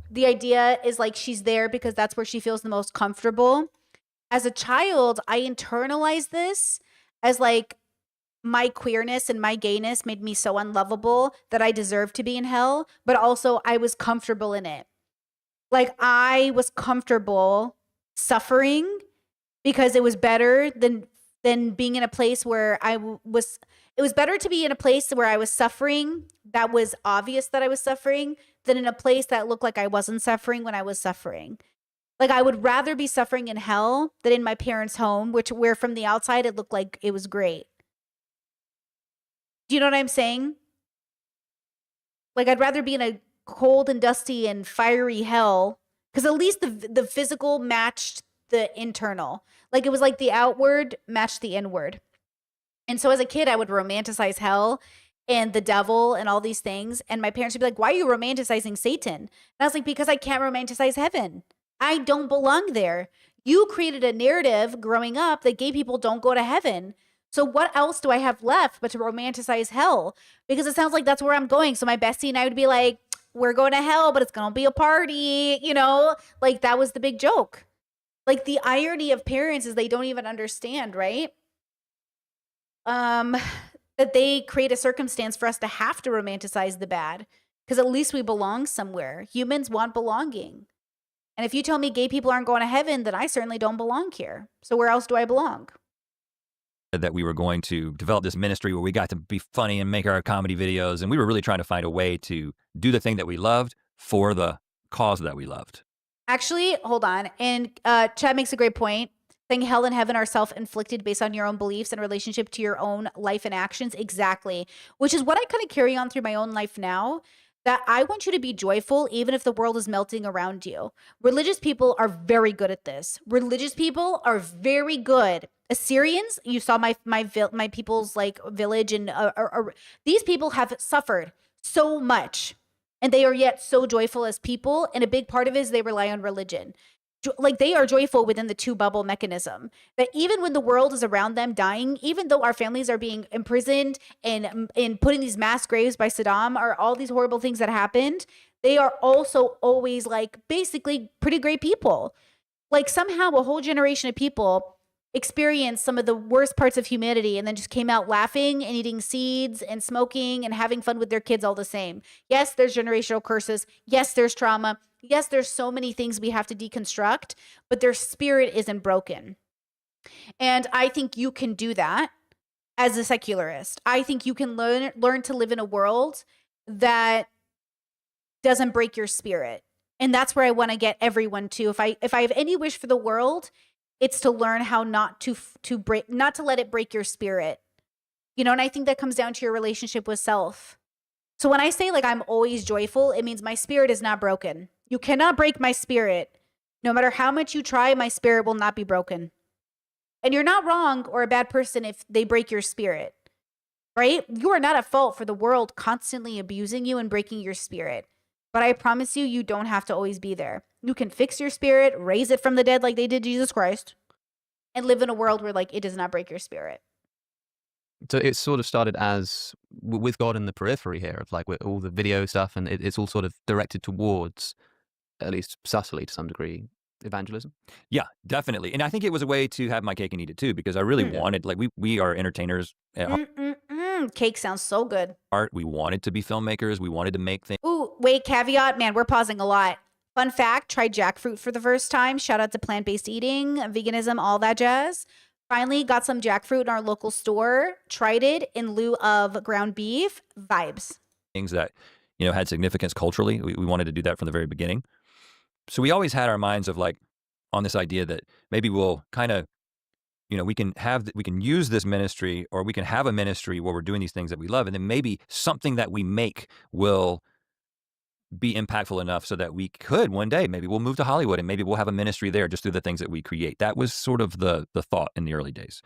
The idea is like she's there because that's where she feels the most comfortable. As a child, I internalized this as like my queerness and my gayness made me so unlovable that I deserved to be in hell, but also I was comfortable in it. Like I was comfortable suffering because it was better than being in a place where it was better to be in a place where I was suffering that was obvious that I was suffering than in a place that looked like I wasn't suffering when I was suffering. Like I would rather be suffering in hell than in my parents' home, where from the outside it looked like it was great. Do you know what I'm saying? Like I'd rather be in a cold and dusty and fiery hell because at least the physical matched the internal. Like it was like the outward matched the inward. And so as a kid, I would romanticize hell and the devil and all these things. And my parents would be like, why are you romanticizing Satan? And I was like, because I can't romanticize heaven. I don't belong there. You created a narrative growing up that gay people don't go to heaven. So what else do I have left but to romanticize hell? Because it sounds like that's where I'm going. So my bestie and I would be like, we're going to hell, but it's going to be a party, you know? Like that was the big joke. Like the irony of parents is they don't even understand, right? That they create a circumstance for us to have to romanticize the bad because at least we belong somewhere. Humans want belonging. And if you tell me gay people aren't going to heaven, then I certainly don't belong here. So where else do I belong? That we were going to develop this ministry where we got to be funny and make our comedy videos. And we were really trying to find a way to do the thing that we loved for the cause that we loved. Actually, hold on. And Chad makes a great point. Saying hell and heaven are self-inflicted based on your own beliefs and relationship to your own life and actions. Exactly. Which is what I kind of carry on through my own life now. That I want you to be joyful even if the world is melting around you. Religious people are very good at this. Religious people are very good. Assyrians, you saw my people's like village, and these people have suffered so much, and they are yet so joyful as people. And a big part of it is they rely on religion. Like they are joyful within the two bubble mechanism, that even when the world is around them dying, even though our families are being imprisoned and put in these mass graves by Saddam, or all these horrible things that happened, they are also always like basically pretty great people. Like somehow a whole generation of people experienced some of the worst parts of humanity and then just came out laughing and eating seeds and smoking and having fun with their kids all the same. Yes, there's generational curses. Yes, there's trauma. Yes, there's so many things we have to deconstruct, but their spirit isn't broken. And I think you can do that as a secularist. I think you can learn to live in a world that doesn't break your spirit. And that's where I want to get everyone to. If I have any wish for the world, it's to learn how not to let it break your spirit. You know, and I think that comes down to your relationship with self. So when I say like I'm always joyful, it means my spirit is not broken. You cannot break my spirit. No matter how much you try, my spirit will not be broken. And you're not wrong or a bad person if they break your spirit, right? You are not at fault for the world constantly abusing you and breaking your spirit. But I promise you, you don't have to always be there. You can fix your spirit, raise it from the dead like they did Jesus Christ, and live in a world where like it does not break your spirit. So it sort of started as with God in the periphery here, of like with all the video stuff, and it's all sort of directed towards, at least subtly to some degree, evangelism. Yeah, definitely. And I think it was a way to have my cake and eat it too, because I really wanted, like we are entertainers at Cake sounds so good. heart. We wanted to be filmmakers. We wanted to make things. Ooh, wait, caveat, man, we're pausing a lot. Fun fact, tried jackfruit for the first time. Shout out to plant-based eating, veganism, all that jazz. Finally got some jackfruit in our local store. Tried it in lieu of ground beef. Vibes. Things that, you know, had significance culturally. We wanted to do that from the very beginning. So we always had our minds of like on this idea that maybe we'll kind of, you know, we can use this ministry, or we can have a ministry where we're doing these things that we love, and then maybe something that we make will be impactful enough so that we could one day, maybe we'll move to Hollywood and maybe we'll have a ministry there just through the things that we create. That was sort of the thought in the early days.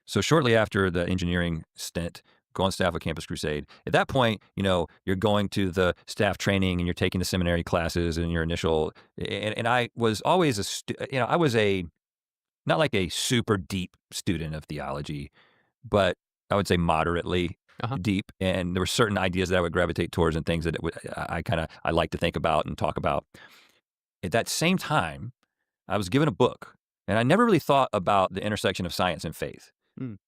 So shortly after the engineering stint, go on staff with Campus Crusade. At that point, you're going to the staff training and you're taking the seminary classes and your initial. And I was always I was not like a super deep student of theology, but I would say moderately deep. And there were certain ideas that I would gravitate towards and things that I like to think about and talk about. At that same time, I was given a book, and I never really thought about the intersection of science and faith.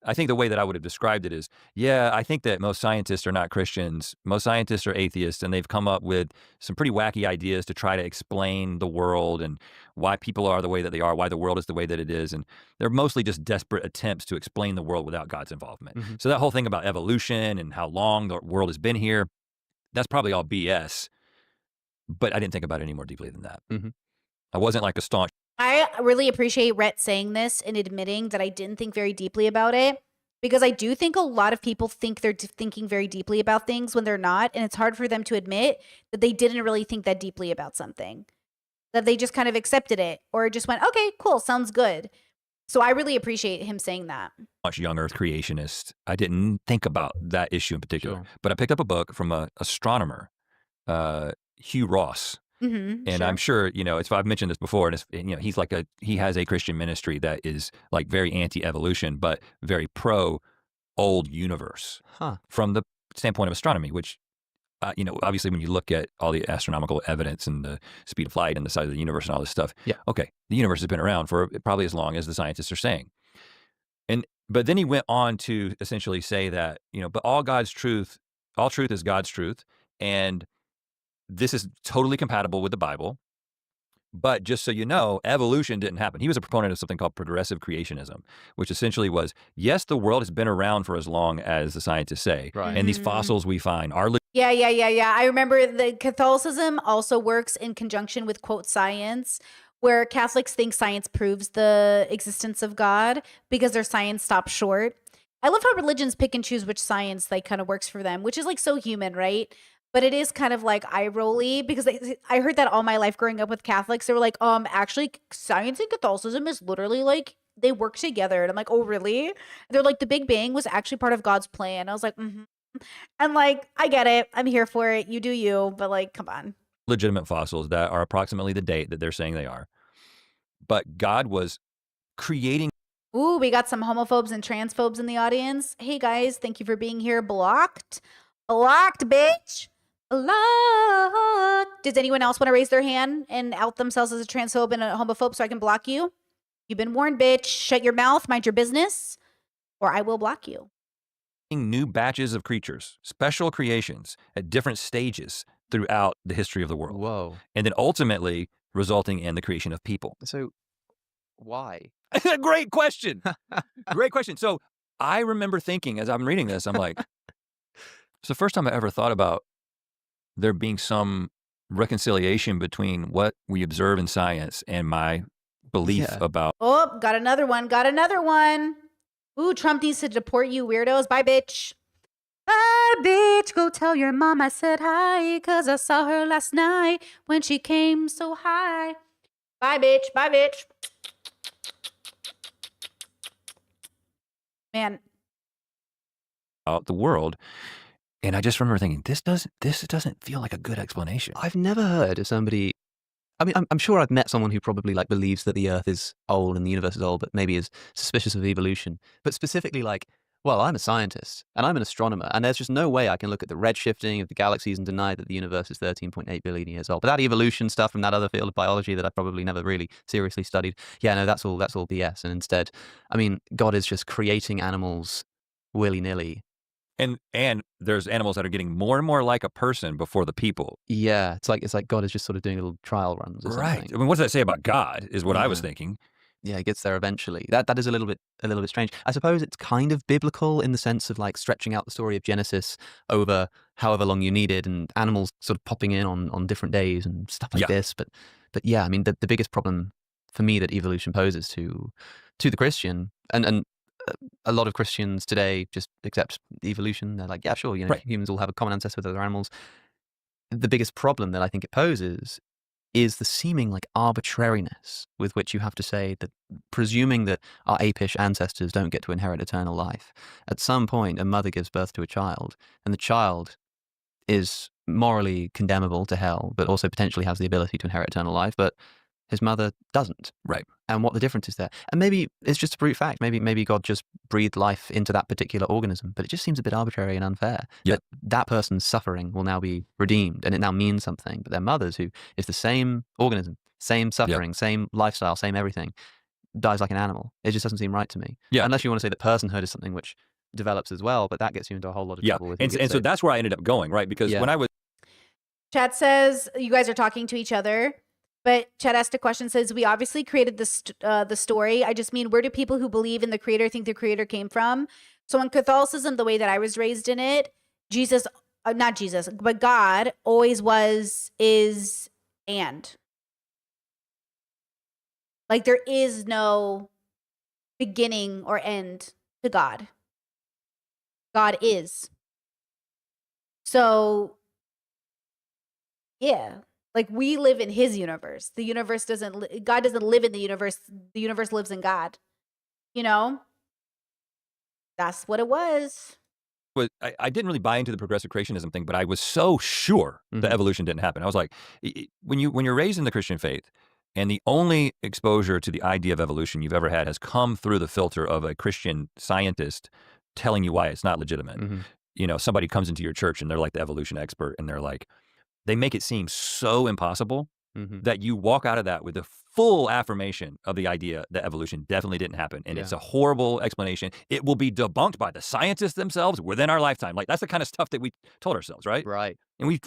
I think the way that I would have described it is, I think that most scientists are not Christians. Most scientists are atheists, and they've come up with some pretty wacky ideas to try to explain the world and why people are the way that they are, why the world is the way that it is. And they're mostly just desperate attempts to explain the world without God's involvement. So that whole thing about evolution and how long the world has been here, that's probably all BS. But I didn't think about it any more deeply than that. I wasn't like a staunch. I really appreciate Rhett saying this and admitting that I didn't think very deeply about it, because I do think a lot of people think they're thinking very deeply about things when they're not, and it's hard for them to admit that they didn't really think that deeply about something, that they just kind of accepted it or just went, okay, cool, sounds good. So I really appreciate him saying that. Much young Earth creationist. I didn't think about that issue in particular, but I picked up a book from an astronomer, Hugh Ross. And I'm sure, I've mentioned this before, and he has a Christian ministry that is like very anti-evolution, but very pro old universe from the standpoint of astronomy, which, obviously when you look at all the astronomical evidence and the speed of light and the size of the universe and all this stuff, okay, the universe has been around for probably as long as the scientists are saying. But then he went on to essentially say that, but all truth is God's truth. And this is totally compatible with the Bible, but just so you know, evolution didn't happen. He was a proponent of something called progressive creationism, which essentially was, yes, the world has been around for as long as the scientists say, and these fossils we find are Yeah. I remember that Catholicism also works in conjunction with, quote, science, where Catholics think science proves the existence of God because their science stops short. I love how religions pick and choose which science kind of works for them, which is so human, right? But it is kind of eye-rolly, because I heard that all my life growing up with Catholics. They were like, actually, science and Catholicism is literally they work together. And I'm like, oh, really? They're like, the Big Bang was actually part of God's plan. I was like, And I get it. I'm here for it. You do you. But come on. legitimate fossils that are approximately the date that they're saying they are. But God was creating. Ooh, we got some homophobes and transphobes in the audience. Hey, guys, thank you for being here. Blocked, bitch. Blocked. Does anyone else want to raise their hand and out themselves as a transphobe and a homophobe so I can block you? You've been warned, bitch. Shut your mouth, mind your business, or I will block you. New batches of creatures, special creations at different stages throughout the history of the world. Whoa. And then ultimately resulting in the creation of people. So why? Great question. Great question. So I remember thinking as I'm reading this, I'm like, it's the first time I ever thought about there being some reconciliation between what we observe in science and my belief about. Oh, got another one. Ooh, Trump needs to deport you weirdos. Bye, bitch. Bye, bitch. Go tell your mom I said hi, 'cause I saw her last night when she came so high. Bye, bitch. Bye, bitch. Man. Out the world. And I just remember thinking, this doesn't feel like a good explanation. I've never heard of somebody. I mean, I'm sure I've met someone who probably believes that the Earth is old and the universe is old, but maybe is suspicious of evolution. But specifically, well, I'm a scientist and I'm an astronomer, and there's just no way I can look at the redshifting of the galaxies and deny that the universe is 13.8 billion years old. But that evolution stuff from that other field of biology that I probably never really seriously studied, no, that's all BS. And instead, I mean, God is just creating animals willy-nilly. And there's animals that are getting more and more like a person before the people. Yeah, it's like God is just sort of doing little trial runs or right. something. I mean, what does that say about God is what I was thinking. Yeah, it gets there eventually. That is a little bit strange. I suppose it's kind of biblical in the sense of stretching out the story of Genesis over however long you needed, and animals sort of popping in on different days and stuff like this. But yeah, I mean, the biggest problem for me that evolution poses to the Christian, and a lot of Christians today just accept evolution. They're like, yeah, sure, humans all have a common ancestor with other animals. The biggest problem that I think it poses is the seeming like arbitrariness with which you have to say that, presuming that our apish ancestors don't get to inherit eternal life. At some point, a mother gives birth to a child, and the child is morally condemnable to hell, but also potentially has the ability to inherit eternal life, but his mother doesn't. Right. And what the difference is there. And maybe it's just a brute fact. Maybe God just breathed life into that particular organism, but it just seems a bit arbitrary and unfair that that person's suffering will now be redeemed and it now means something. But their mothers, who is the same organism, same suffering, same lifestyle, same everything, dies like an animal. It just doesn't seem right to me. Yeah. Unless you want to say that personhood is something which develops as well, but that gets you into a whole lot of trouble with and so that's where I ended up going, right? Because when I was Chat says you guys are talking to each other, but Chat asked a question, says, we obviously created the story. I just mean, where do people who believe in the creator think the creator came from? So in Catholicism, the way that I was raised in it, Jesus, not Jesus, but God always was, is, and. Like there is no beginning or end to God. God is. So, yeah. Like we live in his universe. The universe doesn't, God doesn't live in the universe. The universe lives in God. You know? That's what it was. I didn't really buy into the progressive creationism thing, but I was so sure that evolution didn't happen. I was like, when you're raised in the Christian faith, and the only exposure to the idea of evolution you've ever had has come through the filter of a Christian scientist telling you why it's not legitimate. You know, somebody comes into your church and they're like the evolution expert, and they're like, they make it seem so impossible that you walk out of that with a full affirmation of the idea that evolution definitely didn't happen. And it's a horrible explanation. It will be debunked by the scientists themselves within our lifetime. Like that's the kind of stuff that we told ourselves, right? Right. And we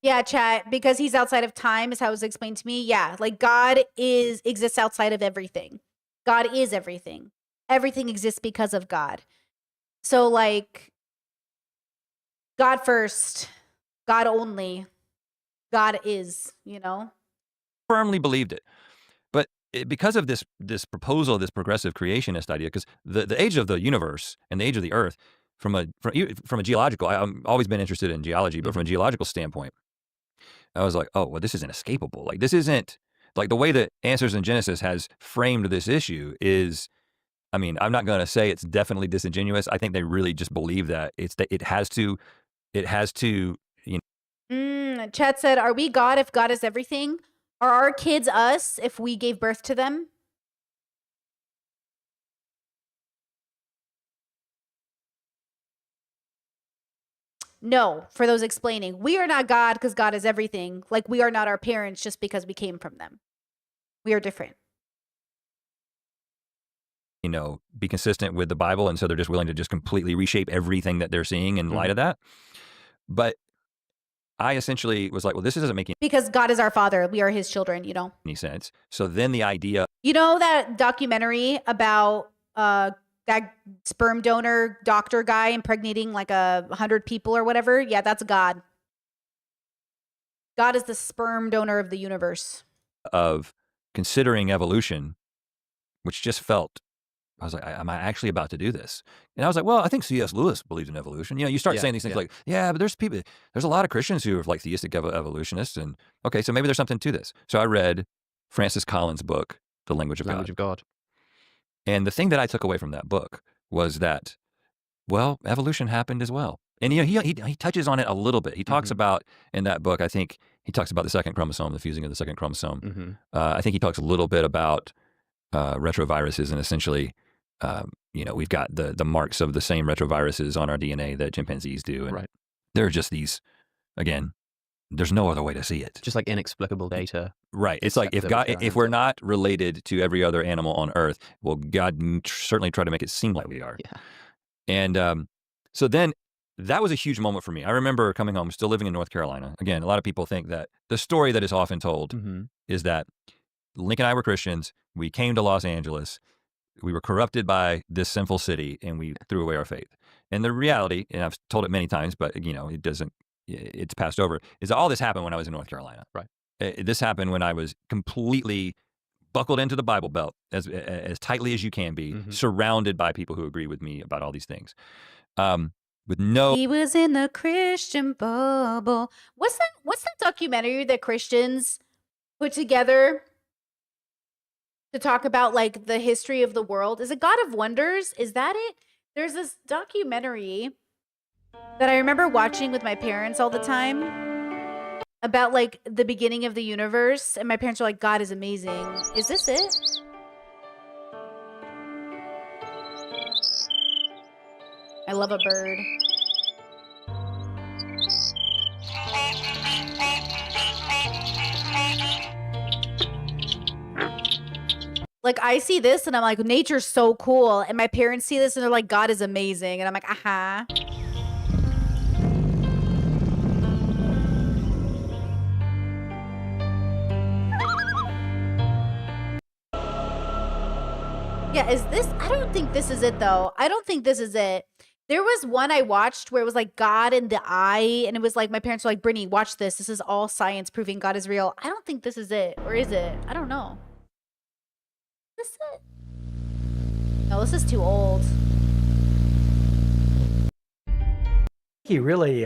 Yeah, Chat, because he's outside of time is how it was explained to me. Yeah, like God exists outside of everything. God is everything. Everything exists because of God. So like God first, God only, God is, you know? firmly believed it. But because of this proposal, this progressive creationist idea, because the age of the universe and the age of the earth, from a geological, I've always been interested in geology, but from a geological standpoint, I was like, oh, well, this is inescapable. Like this isn't, like the way that Answers in Genesis has framed this issue is, I mean, I'm not going to say it's definitely disingenuous. I think they really just believe that it has to, you know. Chat said, are we God if God is everything? Are our kids us if we gave birth to them? No, for those explaining. We are not God because God is everything. Like we are not our parents just because we came from them. We are different. You know, be consistent with the Bible. And so they're just willing to just completely reshape everything that they're seeing in light of that. But I essentially was like, well, this doesn't make Because God is our father. We are his children, you know? any sense. So then the idea. You know that documentary about that sperm donor doctor guy impregnating like 100 people or whatever? Yeah, that's God. God is the sperm donor of the universe. Of considering evolution, which just felt, I was like, am I actually about to do this? And I was like, well, I think C.S. Lewis believed in evolution. You know, you start saying these things like, yeah, but there's a lot of Christians who are like theistic evolutionists. And okay, so maybe there's something to this. So I read Francis Collins' book, The Language of God. And the thing that I took away from that book was that, well, evolution happened as well. And you know, he touches on it a little bit. He talks about, in that book, I think he talks about the second chromosome, the fusing of the second chromosome. I think he talks a little bit about retroviruses, and essentially, you know, we've got the marks of the same retroviruses on our DNA that chimpanzees do. And there are just these, again, there's no other way to see it. Just like inexplicable data. Right. It's like if we're not related to every other animal on Earth, well, God certainly tried to make it seem like we are. Yeah. And so then that was a huge moment for me. I remember coming home, still living in North Carolina. Again, a lot of people think that the story that is often told is that Link and I were Christians. We came to Los Angeles. We were corrupted by this sinful city, and we threw away our faith. And the reality, and I've told it many times, but you know, it's passed over, is that all this happened when I was in North Carolina. Right. This happened when I was completely buckled into the Bible Belt as tightly as you can be, surrounded by people who agree with me about all these things. With no, he was in the Christian bubble. What's that documentary that Christians put together to talk about like the history of the world. Is it God of Wonders? Is that it? There's this documentary that I remember watching with my parents all the time about like the beginning of the universe, and my parents were like, God is amazing. Is this it? I love a bird. Like I see this and I'm like, nature's so cool. And my parents see this and they're like, God is amazing. And I'm like, aha. Yeah, is this? I don't think this is it though. I don't think this is it. There was one I watched where it was like God in the eye, and it was like my parents were like, Brittany, watch this. This is all science proving God is real. I don't think this is it. Or is it? I don't know. Is this it? No, this is too old. He really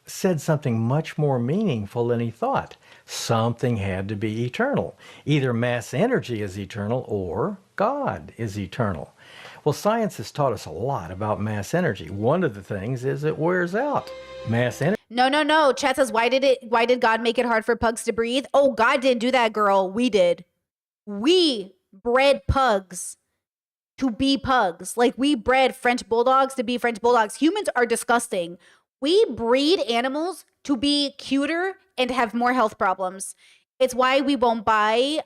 said something much more meaningful than he thought. Something had to be eternal. Either mass energy is eternal or God is eternal. Well, science has taught us a lot about mass energy. One of the things is it wears out. Mass energy. No. Chat says, why did God make it hard for pugs to breathe? Oh, God didn't do that, girl. We did. We bred pugs to be pugs. Like we bred French bulldogs to be French bulldogs. Humans are disgusting. We breed animals to be cuter and have more health problems. It's why we won't buy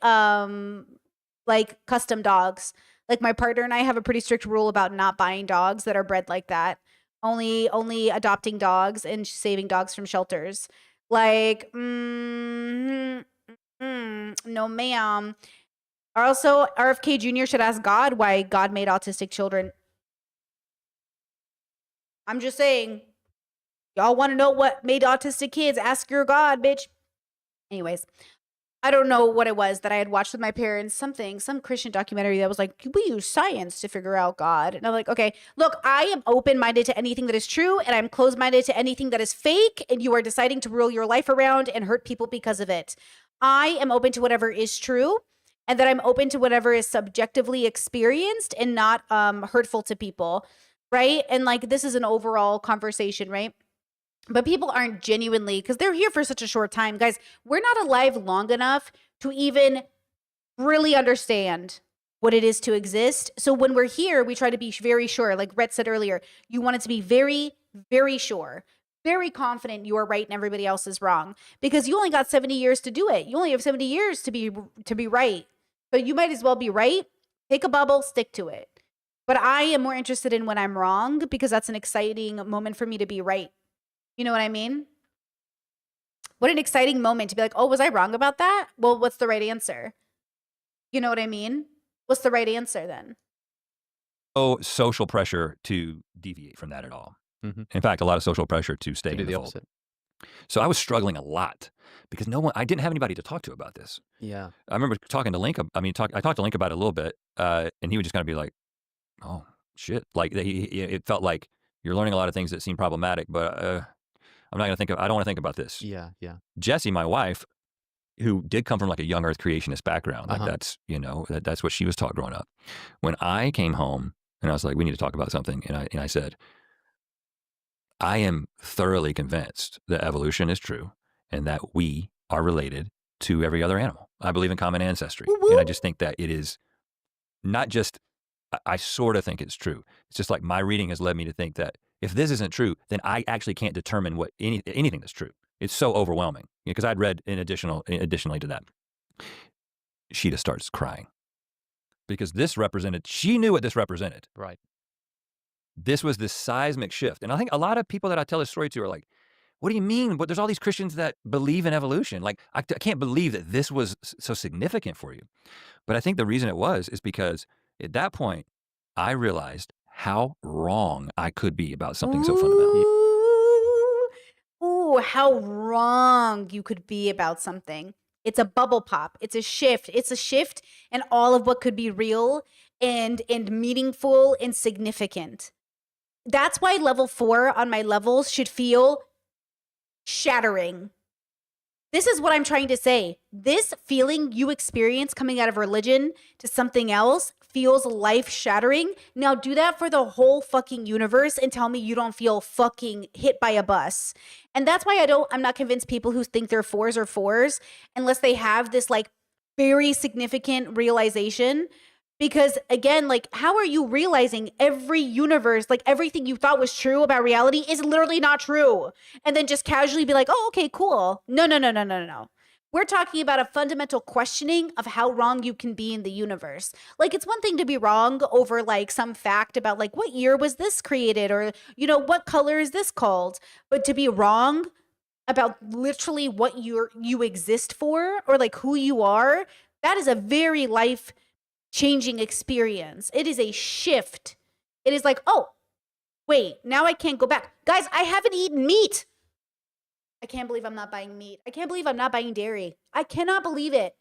like custom dogs. Like my partner and I have a pretty strict rule about not buying dogs that are bred like that. Only adopting dogs and saving dogs from shelters. Like, no ma'am. Also, RFK Jr. should ask God why God made autistic children. I'm just saying. Y'all want to know what made autistic kids? Ask your God, bitch. Anyways, I don't know what it was that I had watched with my parents. Some Christian documentary that was like, we use science to figure out God. And I'm like, okay, look, I am open-minded to anything that is true, and I'm closed-minded to anything that is fake, and you are deciding to rule your life around and hurt people because of it. I am open to whatever is true, and that I'm open to whatever is subjectively experienced and not hurtful to people, right? And like, this is an overall conversation, right? But people aren't genuinely, because they're here for such a short time. Guys, we're not alive long enough to even really understand what it is to exist. So when we're here, we try to be very sure. Like Rhett said earlier, you want it to be very, very sure, very confident you are right and everybody else is wrong. Because you only got 70 years to do it. You only have 70 years to be right. So you might as well be right. Take a bubble, stick to it. But I am more interested in when I'm wrong, because that's an exciting moment for me to be right. You know what I mean? What an exciting moment to be like, oh, was I wrong about that? Well, what's the right answer? You know what I mean? What's the right answer then? No social pressure to deviate from that at all. In fact, a lot of social pressure to stay in the fold. opposite. So I was struggling a lot because I didn't have anybody to talk to about this. Yeah. I remember talking to Link. I talked to Link about it a little bit, and he would just kind of be like, "Oh shit!" Like it felt like you're learning a lot of things that seem problematic, but I'm not gonna think of. I don't want to think about this. Yeah. Jessie, my wife, who did come from like a young Earth creationist background, like Uh-huh. that's what she was taught growing up. When I came home and I was like, "We need to talk about something," and I said, "I am thoroughly convinced that evolution is true and that we are related to every other animal. I believe in common ancestry, and I just think that it is not just. I sort of think it's true. It's just like my reading has led me to think that if this isn't true, then I actually can't determine what anything that's true. It's so overwhelming because I'd read additionally to that. She just starts crying because this represented. She knew what this represented. Right. This was this seismic shift, and I think a lot of people that I tell this story to are like, "What do you mean? But there's all these Christians that believe in evolution. Like I can't believe that this was so significant for you." But I think the reason it was is because at that point, I realized how wrong I could be about something so fundamental. Ooh, how wrong you could be about something. It's a bubble pop. It's a shift. It's a shift in all of what could be real and meaningful and significant. That's why level 4 on my levels should feel shattering. This is what I'm trying to say. This feeling you experience coming out of religion to something else feels life shattering. Now do that for the whole fucking universe and tell me you don't feel fucking hit by a bus. And that's why I'm not convinced people who think they're fours are fours unless they have this like very significant realization. Because again, like, how are you realizing every universe, like everything you thought was true about reality is literally not true? And then just casually be like, oh, okay, cool. No. We're talking about a fundamental questioning of how wrong you can be in the universe. Like, it's one thing to be wrong over like some fact about like what year was this created, or, you know, what color is this called? But to be wrong about literally what you exist for, or like who you are, that is a very life changing experience. It is a shift. It is like, oh, wait, now I can't go back. Guys, I haven't eaten meat. I can't believe I'm not buying meat. I can't believe I'm not buying dairy. I cannot believe it.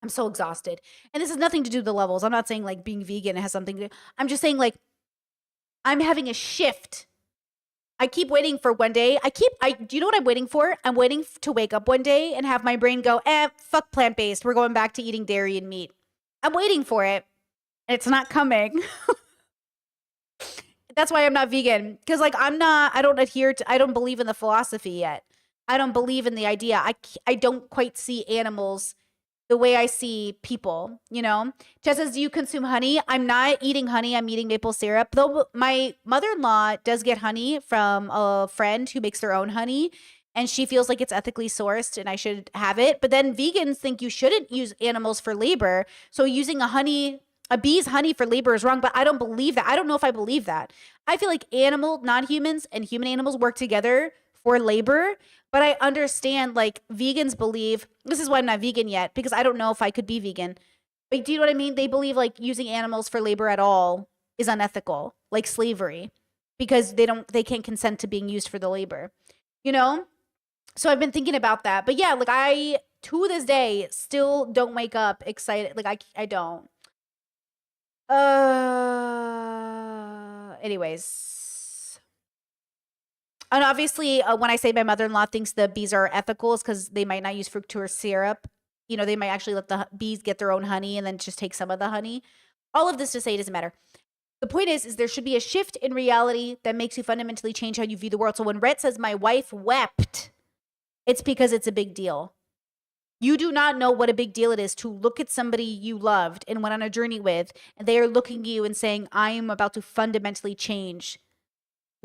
I'm so exhausted. And this has nothing to do with the levels. I'm not saying like being vegan has something to do. I'm just saying like I'm having a shift. I keep waiting for one day. Do you know what I'm waiting for? I'm waiting to wake up one day and have my brain go, fuck plant-based. We're going back to eating dairy and meat. I'm waiting for it. And it's not coming. That's why I'm not vegan. Because like I don't believe in the philosophy yet. I don't believe in the idea. I don't quite see animals the way I see people, you know? Jess says, do you consume honey? I'm not eating honey. I'm eating maple syrup. Though my mother-in-law does get honey from a friend who makes their own honey. And she feels like it's ethically sourced and I should have it. But then vegans think you shouldn't use animals for labor. So using a bee's honey for labor is wrong, but I don't believe that. I don't know if I believe that. I feel like non-humans and human animals work together for labor. But I understand like vegans believe, this is why I'm not vegan yet, because I don't know if I could be vegan. But do you know what I mean? They believe like using animals for labor at all is unethical, like slavery, because they can't consent to being used for the labor, you know? So I've been thinking about that. But yeah, like I, to this day, still don't wake up excited. Like I don't. Anyways. And obviously, when I say my mother-in-law thinks the bees are ethical, it's because they might not use fructose syrup. You know, they might actually let the bees get their own honey and then just take some of the honey. All of this to say it doesn't matter. The point is there should be a shift in reality that makes you fundamentally change how you view the world. So when Rhett says, my wife wept, it's because it's a big deal. You do not know what a big deal it is to look at somebody you loved and went on a journey with, and they are looking at you and saying, I am about to fundamentally change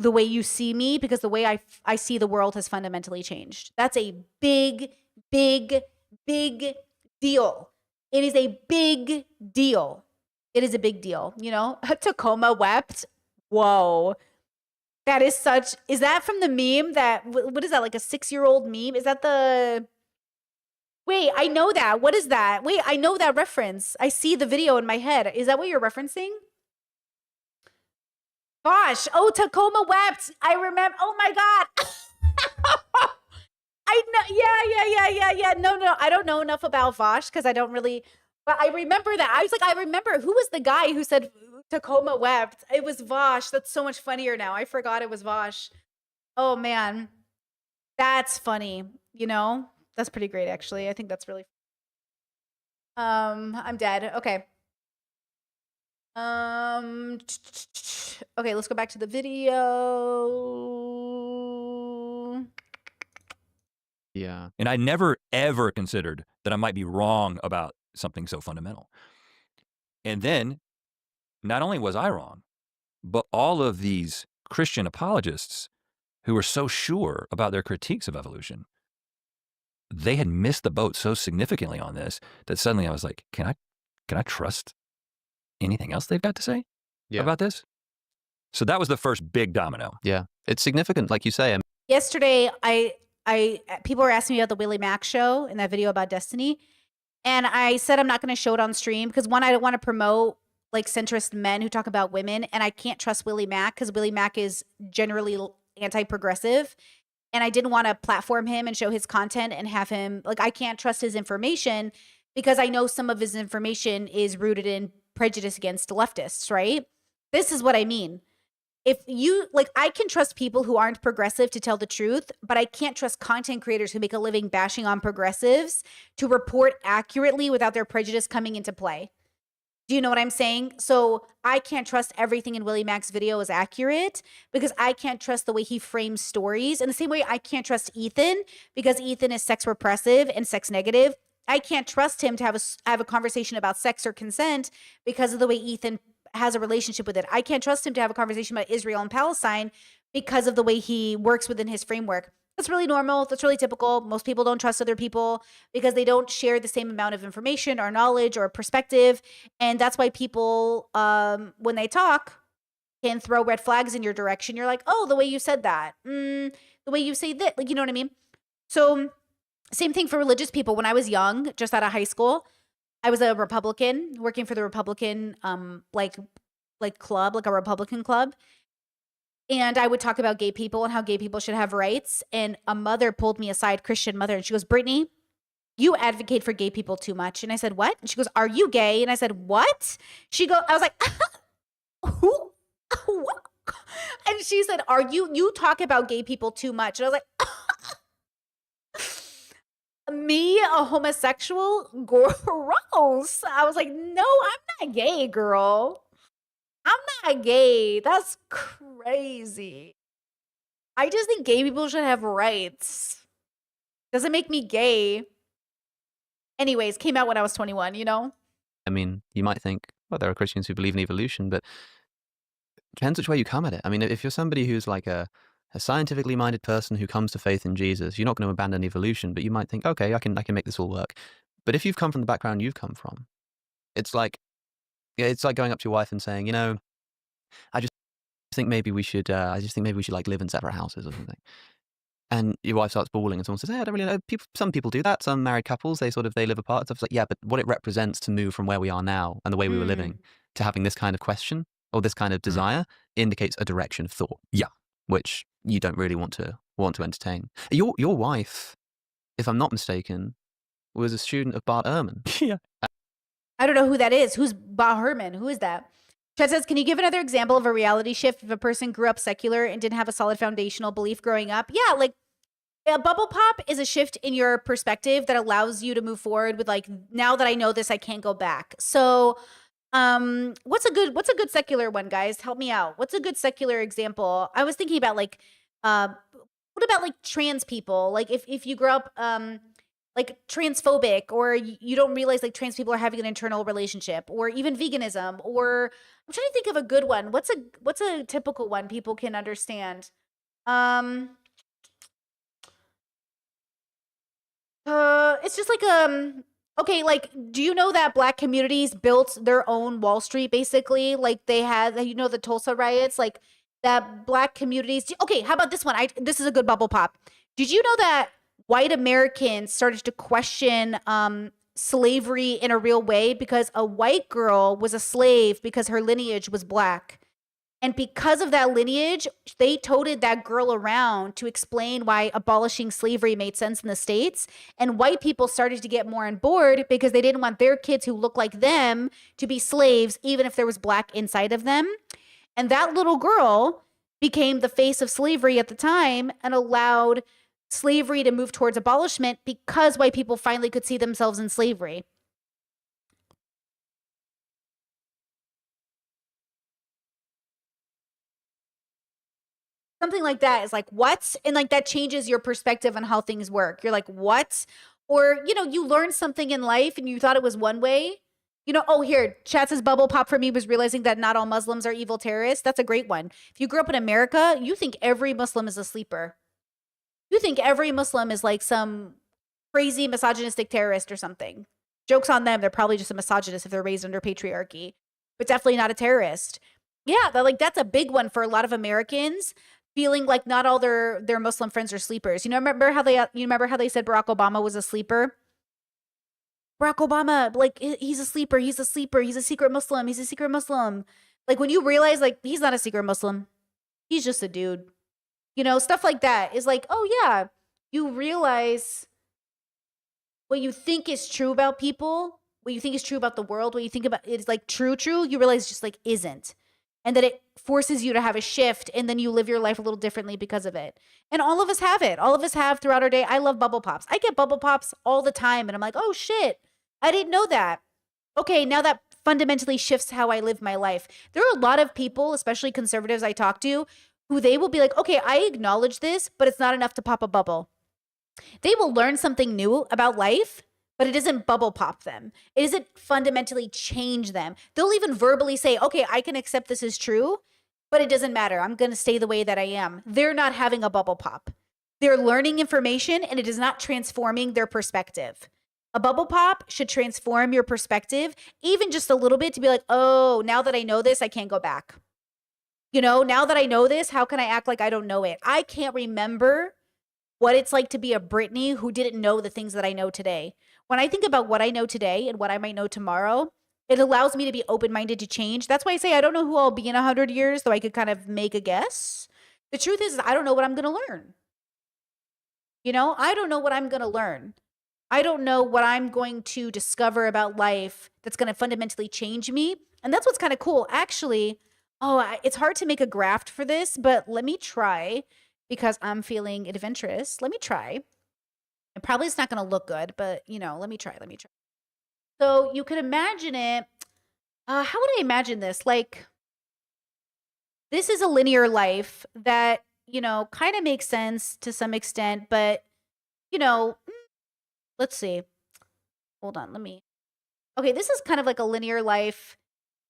the way you see me because the way I see the world has fundamentally changed. That's a big, big, big deal. It is a big deal. It is a big deal. You know, Tacoma wept. Whoa. That is is that from the meme what is that, like a 6-year-old meme? Is that wait, I know that. What is that? Wait, I know that reference. I see the video in my head. Is that what you're referencing? Gosh, oh, Tacoma wept. I remember. Oh my God. I know. Yeah. No. I don't know enough about Vosh because I don't really, but I remember that. I was like, I remember who was the guy who said Tacoma wept. It was Vosh. That's so much funnier now. I forgot it was Vosh. Oh man. That's funny. You know, that's pretty great actually. I think that's really I'm dead. Okay. Okay, let's go back to the video. Yeah. And I never, ever considered that I might be wrong about something so fundamental. And then, not only was I wrong, but all of these Christian apologists who were so sure about their critiques of evolution, they had missed the boat so significantly on this that suddenly I was like, can I trust anything else they've got to say about this? So that was the first big domino. Yeah. It's significant, like you say. Yesterday, people were asking me about the Willie Mack show in that video about Destiny. And I said I'm not going to show it on stream because one, I don't want to promote like centrist men who talk about women. And I can't trust Willie Mack because Willie Mack is generally anti-progressive. And I didn't want to platform him and show his content and have him, like, I can't trust his information because I know some of his information is rooted in prejudice against leftists, right? This is what I mean. if you like, I can trust people who aren't progressive to tell the truth, but I can't trust content creators who make a living bashing on progressives to report accurately without their prejudice coming into play. Do you know what I'm saying? So I can't trust everything in Willie Mack's video is accurate because I can't trust the way he frames stories. In the same way, I can't trust Ethan because Ethan is sex repressive and sex negative. I can't trust him to have a conversation about sex or consent because of the way Ethan has a relationship with it. I can't trust him to have a conversation about Israel and Palestine because of the way he works within his framework. That's really normal. That's really typical. Most people don't trust other people because they don't share the same amount of information or knowledge or perspective. And that's why people, when they talk, can throw red flags in your direction. You're like, oh, the way you said that, the way you say that, like, you know what I mean? So same thing for religious people. When I was young, just out of high school, I was a Republican working for the Republican, like club, like a Republican club. And I would talk about gay people and how gay people should have rights. And a mother pulled me aside, Christian mother, and she goes, Brittany, you advocate for gay people too much. And I said, what? And she goes, are you gay? And I said, what? I was like, who? What? And she said, you talk about gay people too much. And I was like, me, a homosexual? Gross. I was like, no, I'm not gay, girl. I'm not gay. That's crazy. I just think gay people should have rights. Doesn't make me gay. Anyways, came out when I was 21, you know? I mean, you might think, well, there are Christians who believe in evolution, but it depends which way you come at it. I mean, if you're somebody who's like a scientifically minded person who comes to faith in Jesus, you're not going to abandon evolution, but you might think, okay, I can make this all work. But if you've come from the background you've come from, it's like going up to your wife and saying, you know, I just think maybe we should like live in separate houses or something. And your wife starts bawling and someone says, hey, I don't really know. Some people do that. Some married couples, they live apart. Stuff. It's like, yeah, but what it represents to move from where we are now and the way we were living to having this kind of question or this kind of desire indicates a direction of thought. Yeah. Which you don't really want to entertain. Your wife, if I'm not mistaken, was a student of Bart Ehrman. Yeah. I don't know who that is. Who's Bart Ehrman? Who is that? Chad says, can you give another example of a reality shift if a person grew up secular and didn't have a solid foundational belief growing up? Yeah, like a bubble pop is a shift in your perspective that allows you to move forward with like, now that I know this, I can't go back. So what's a good secular one, guys? Help me out. What's a good secular example? I was thinking about like, what about like trans people? Like if you grow up like transphobic, or you don't realize like trans people are having an internal relationship, or even veganism, or I'm trying to think of a good one. What's a typical one people can understand? It's just like okay, like, do you know that Black communities built their own Wall Street basically? Like they had, you know, the Tulsa riots, like that Black communities. Okay, how about this one? This is a good bubble pop. Did you know that white Americans started to question slavery in a real way because a white girl was a slave because her lineage was Black? And because of that lineage, they toted that girl around to explain why abolishing slavery made sense in the States. And white people started to get more on board because they didn't want their kids who look like them to be slaves, even if there was Black inside of them. And that little girl became the face of slavery at the time and allowed slavery to move towards abolishment because white people finally could see themselves in slavery. Something like that is like, what? And like that changes your perspective on how things work. You're like, what? Or, you know, you learned something in life and you thought it was one way. You know, oh, here, chat says bubble pop for me was realizing that not all Muslims are evil terrorists. That's a great one. If you grew up in America, you think every Muslim is a sleeper. You think every Muslim is like some crazy misogynistic terrorist or something. Joke's on them. They're probably just a misogynist if they're raised under patriarchy, but definitely not a terrorist. Yeah, that's a big one for a lot of Americans, feeling like not all their Muslim friends are sleepers. You know, remember how they said Barack Obama was a sleeper? Barack Obama, like, he's a sleeper. He's a sleeper. He's a secret Muslim. He's a secret Muslim. Like, when you realize, like, he's not a secret Muslim. He's just a dude. You know, stuff like that is like, oh, yeah. You realize what you think is true about people, what you think is true about the world, what you think about is like true, you realize just like isn't. and then it forces you to have a shift, and then you live your life a little differently because of it. And all of us have it. All of us have throughout our day. I love bubble pops. I get bubble pops all the time, and I'm like, oh shit, I didn't know that. Okay, now that fundamentally shifts how I live my life. There are a lot of people, especially conservatives I talk to, who they will be like, okay, I acknowledge this, but it's not enough to pop a bubble. They will learn something new about life, but it doesn't bubble pop them. It doesn't fundamentally change them. They'll even verbally say, okay, I can accept this as true, but it doesn't matter. I'm going to stay the way that I am. They're not having a bubble pop. They're learning information, and it is not transforming their perspective. A bubble pop should transform your perspective, even just a little bit, to be like, oh, now that I know this, I can't go back. You know, now that I know this, how can I act like I don't know it? I can't remember what it's like to be a Brittany who didn't know the things that I know today. When I think about what I know today and what I might know tomorrow, it allows me to be open-minded to change. That's why I say I don't know who I'll be in 100 years, though I could kind of make a guess. The truth is I don't know what I'm going to learn. You know, I don't know what I'm going to learn. I don't know what I'm going to discover about life that's going to fundamentally change me. And that's what's kind of cool. Actually, it's hard to make a graph for this, but let me try because I'm feeling adventurous. Let me try. And probably it's not going to look good, but, you know, let me try. So you could imagine it. How would I imagine this? Like, this is a linear life that, you know, kind of makes sense to some extent, but, you know, let's see. Hold on, okay, this is kind of like a linear life.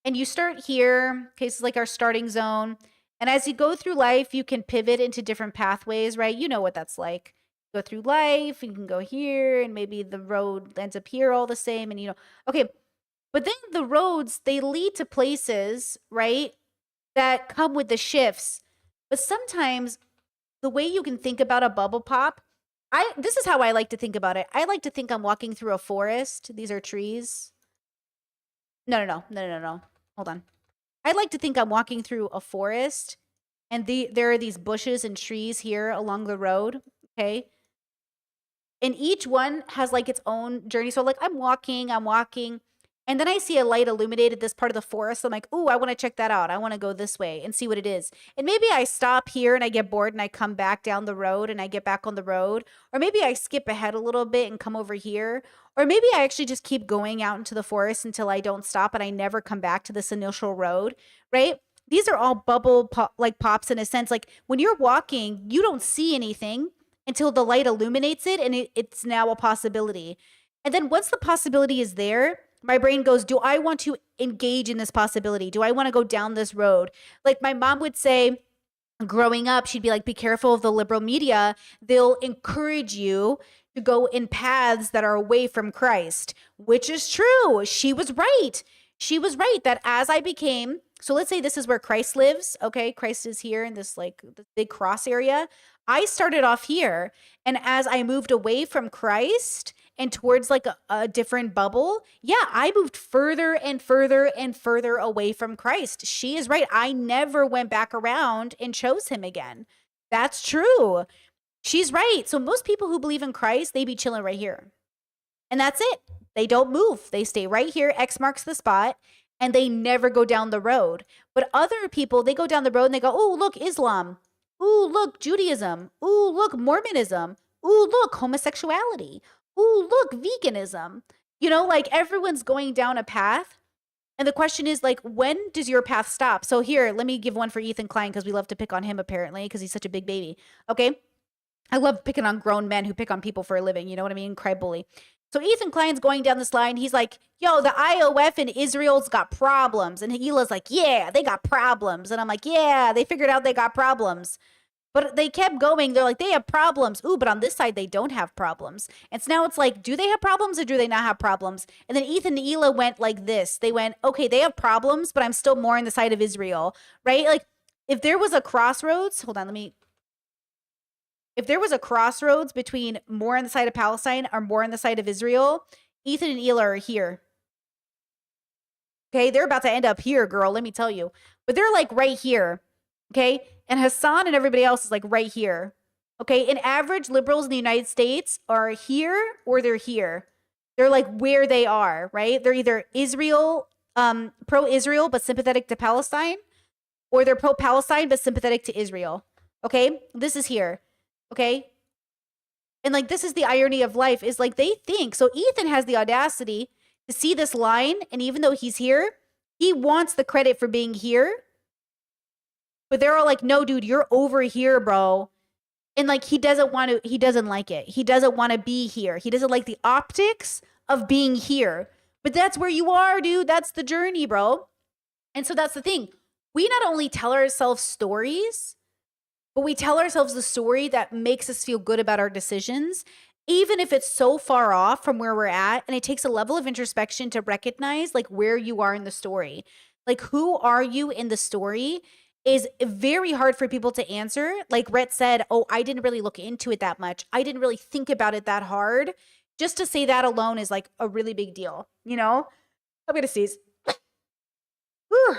And you start here. Okay, this is like our starting zone. And as you go through life, you can pivot into different pathways, right? You know what that's like. Go through life, you can go here, and maybe the road ends up here all the same. And, you know, okay. But then the roads, they lead to places, right, that come with the shifts. But sometimes the way you can think about a bubble pop, this is how I like to think about it. I like to think I'm walking through a forest. These are trees. No. Hold on. I like to think I'm walking through a forest, and there are these bushes and trees here along the road, okay? And each one has like its own journey. So like I'm walking, and then I see a light illuminated this part of the forest. I'm like, ooh, I want to check that out. I want to go this way and see what it is. And maybe I stop here and I get bored and I come back down the road and I get back on the road. Or maybe I skip ahead a little bit and come over here. Or maybe I actually just keep going out into the forest until I don't stop and I never come back to this initial road, right? These are all pops in a sense. Like when you're walking, you don't see anything until the light illuminates it, and it's now a possibility. And then once the possibility is there, my brain goes, do I want to engage in this possibility? Do I want to go down this road? Like my mom would say, growing up, she'd be like, be careful of the liberal media. They'll encourage you to go in paths that are away from Christ, which is true. She was right. She was right that as I became, so let's say this is where Christ lives. Okay. Christ is here in this like the big cross area. I started off here. And as I moved away from Christ and towards like a different bubble, yeah, I moved further and further and further away from Christ. She is right. I never went back around and chose him again. That's true. She's right. So most people who believe in Christ, they be chilling right here. And that's it. They don't move. They stay right here. X marks the spot. And they never go down the road. But other people, they go down the road and they go, oh, look, Islam. Ooh, look, Judaism. Ooh, look, Mormonism. Ooh, look, homosexuality. Ooh, look, veganism. You know, like everyone's going down a path. And the question is like, when does your path stop? So here, let me give one for Ethan Klein because we love to pick on him apparently because he's such a big baby. Okay. I love picking on grown men who pick on people for a living. You know what I mean? Cry bully. So Ethan Klein's going down this line. He's like, yo, the IOF in Israel's got problems. And Hila's like, yeah, they got problems. And I'm like, yeah, they figured out they got problems. But they kept going. They're like, they have problems. Ooh, but on this side, they don't have problems. And so now it's like, do they have problems or do they not have problems? And then Ethan and Hila went like this. They went, okay, they have problems, but I'm still more on the side of Israel, right? Like if there was a crossroads, hold on, if there was a crossroads between more on the side of Palestine or more on the side of Israel, Ethan and Hila are here. Okay, they're about to end up here, girl, let me tell you. But they're like right here, okay? And Hassan and everybody else is like right here, okay? And average liberals in the United States are here or they're here. They're like where they are, right? They're either Israel, pro-Israel, but sympathetic to Palestine, or they're pro-Palestine but sympathetic to Israel. Okay? This is here. Okay? And like, this is the irony of life, is like they think, so Ethan has the audacity to see this line, and even though he's here, he wants the credit for being here. But they're all like, no, dude, you're over here, bro. And like, he doesn't like it. He doesn't want to be here. He doesn't like the optics of being here. But that's where you are, dude. That's the journey, bro. And so that's the thing. We not only tell ourselves stories, but we tell ourselves the story that makes us feel good about our decisions, even if it's so far off from where we're at. And it takes a level of introspection to recognize like where you are in the story. Like, who are you in the story is very hard for people to answer. Like Rhett said, oh, I didn't really look into it that much. I didn't really think about it that hard. Just to say that alone is like a really big deal, you know? I'm going to sneeze. Whew.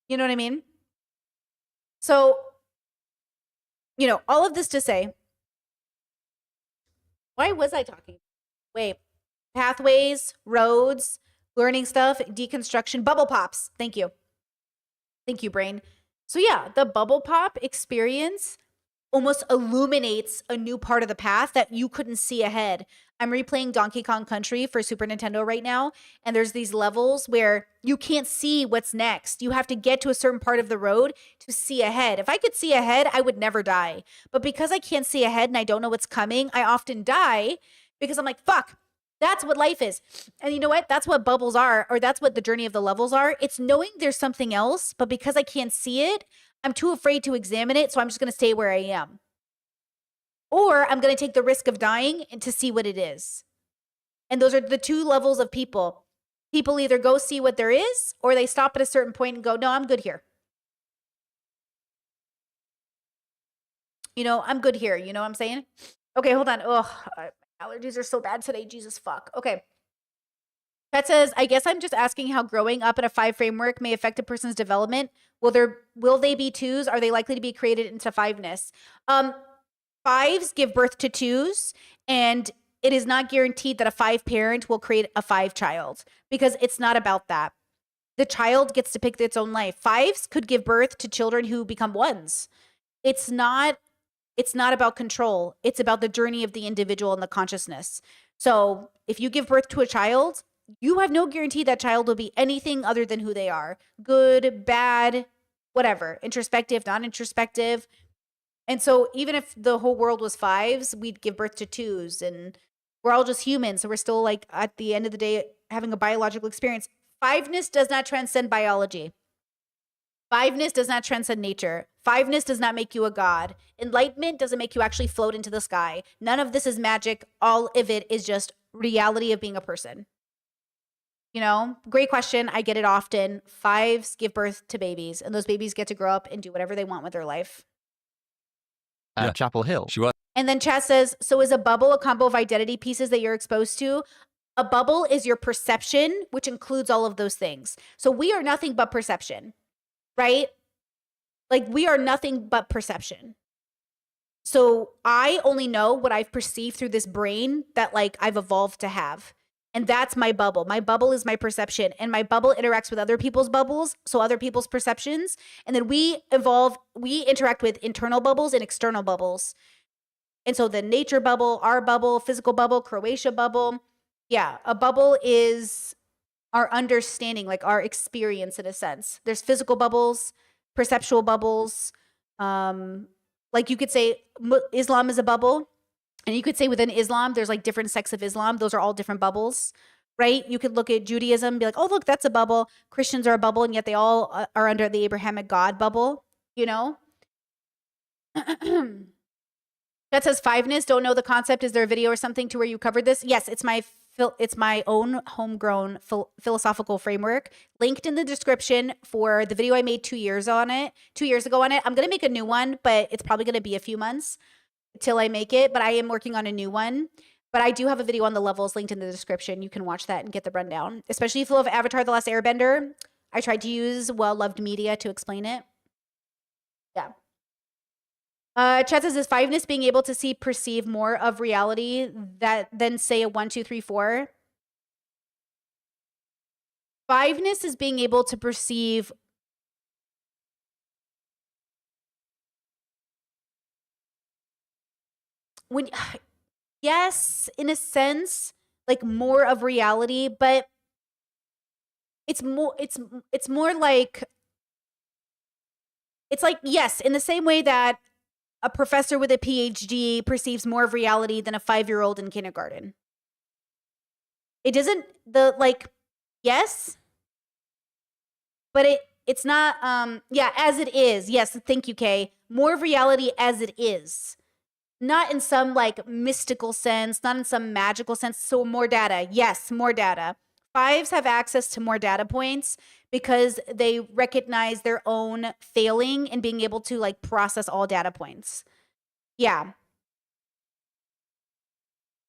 You know what I mean? So, you know, all of this to say, why was I talking? Wait, pathways, roads, learning stuff, deconstruction, bubble pops. Thank you. Thank you, brain. So yeah, the bubble pop experience almost illuminates a new part of the path that you couldn't see ahead. I'm replaying Donkey Kong Country for Super Nintendo right now, and there's these levels where you can't see what's next. You have to get to a certain part of the road to see ahead. If I could see ahead, I would never die. But because I can't see ahead and I don't know what's coming, I often die because I'm like, fuck, that's what life is. And you know what? That's what bubbles are, or that's what the journey of the levels are. It's knowing there's something else, but because I can't see it, I'm too afraid to examine it, so I'm just going to stay where I am. Or I'm going to take the risk of dying and to see what it is. And those are the two levels of people. People either go see what there is, or they stop at a certain point and go, no, I'm good here. You know, I'm good here. You know what I'm saying? Okay, hold on. Ugh, allergies are so bad today. Jesus fuck. Okay. That says, I guess I'm just asking how growing up in a 5 framework may affect a person's development. Will they be 2s? Are they likely to be created into 5-ness? 5s give birth to 2s, and it is not guaranteed that a 5 parent will create a 5 child, because it's not about that. The child gets to pick its own life. 5s could give birth to children who become 1s. It's not about control. It's about the journey of the individual and the consciousness. So if you give birth to a child, you have no guarantee that child will be anything other than who they are. Good, bad, whatever. Introspective, not introspective. And so even if the whole world was 5s, we'd give birth to 2s, and we're all just humans. So we're still like at the end of the day having a biological experience. 5-ness does not transcend biology. 5-ness does not transcend nature. 5-ness does not make you a god. Enlightenment doesn't make you actually float into the sky. None of this is magic. All of it is just reality of being a person. You know, great question. I get it often. 5s give birth to babies, and those babies get to grow up and do whatever they want with their life. Chapel Hill. She was. And then chat says, so is a bubble a combo of identity pieces that you're exposed to? A bubble is your perception, which includes all of those things. So we are nothing but perception, right? Like, we are nothing but perception. So I only know what I've perceived through this brain that like I've evolved to have. And that's my bubble. My bubble is my perception, and my bubble interacts with other people's bubbles, so other people's perceptions. And then we interact with internal bubbles and external bubbles. And so the nature bubble, our bubble, physical bubble, Croatia bubble. Yeah, a bubble is our understanding, like our experience in a sense. There's physical bubbles, perceptual bubbles. Like you could say Islam is a bubble. And you could say within Islam, there's like different sects of Islam. Those are all different bubbles, right? You could look at Judaism and be like, oh, look, that's a bubble. Christians are a bubble, and yet they all are under the Abrahamic God bubble, you know? That says 5-ness. Don't know the concept. Is there a video or something to where you covered this? Yes, it's my own homegrown philosophical framework. Linked in the description for the video I made 2 years ago on it. I'm going to make a new one, but it's probably going to be a few months till I make it, but I am working on a new one. But I do have a video on the levels linked in the description. You can watch that and get the rundown. Especially if you love Avatar: The Last Airbender. I tried to use well-loved media to explain it. Yeah. Chat says, is 5-ness being able to perceive more of reality than say a 1, 2, 3, 4? 5-ness is being able to perceive when yes, in a sense, like more of reality, but it's more like it's like yes, in the same way that a professor with a PhD perceives more of reality than a 5-year-old in kindergarten. It doesn't yes, but it's not as it is. Yes, thank you, Kay. More of reality as it is. Not in some like mystical sense, not in some magical sense. So more data. Yes, more data. 5s have access to more data points because they recognize their own failing in being able to like process all data points. Yeah.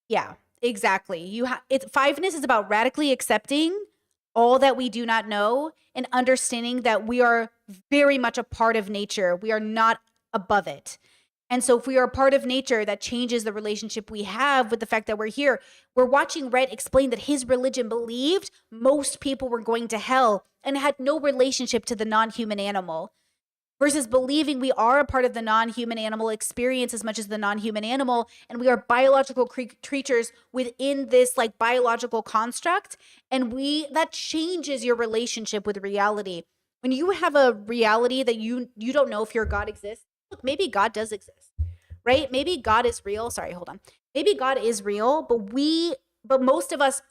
Yeah, exactly. 5ness is about radically accepting all that we do not know and understanding that we are very much a part of nature. We are not above it. And so if we are a part of nature, that changes the relationship we have with the fact that we're here. We're watching Rhett explain that his religion believed most people were going to hell and had no relationship to the non-human animal, versus believing we are a part of the non-human animal experience as much as the non-human animal, and we are biological creatures within this like biological construct, and that changes your relationship with reality. When you have a reality that you don't know if your God exists, look, maybe God does exist, right? Maybe God is real. Sorry, hold on. Maybe God is real, but most of us,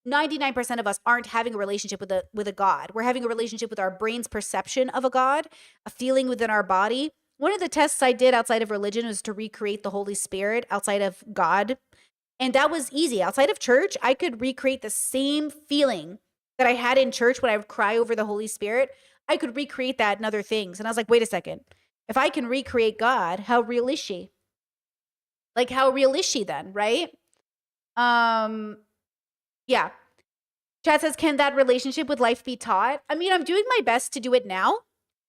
99% of us, aren't having a relationship with a God. We're having a relationship with our brain's perception of a God, a feeling within our body. One of the tests I did outside of religion was to recreate the Holy Spirit outside of God. And that was easy. Outside of church, I could recreate the same feeling that I had in church when I would cry over the Holy Spirit. I could recreate that in other things. And I was like, wait a second. If I can recreate God, how real is she? Like, how real is she then, right? Yeah. Chad says, can that relationship with life be taught? I mean, I'm doing my best to do it now.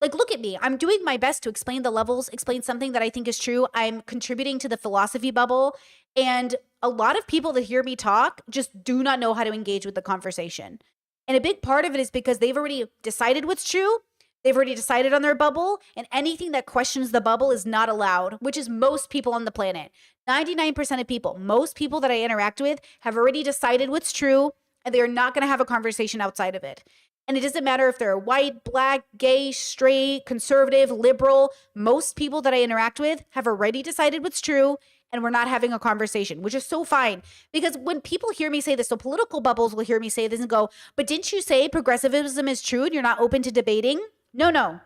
Like, look at me. I'm doing my best to explain the levels, explain something that I think is true. I'm contributing to the philosophy bubble. And a lot of people that hear me talk just do not know how to engage with the conversation. And a big part of it is because they've already decided what's true. They've already decided on their bubble, and anything that questions the bubble is not allowed, which is most people on the planet. 99% of people, most people that I interact with have already decided what's true, and they're not going to have a conversation outside of it. And it doesn't matter if they're white, black, gay, straight, conservative, liberal. Most people that I interact with have already decided what's true, and we're not having a conversation, which is so fine. Because when people hear me say this, so political bubbles will hear me say this and go, but didn't you say progressivism is true and you're not open to debating? No.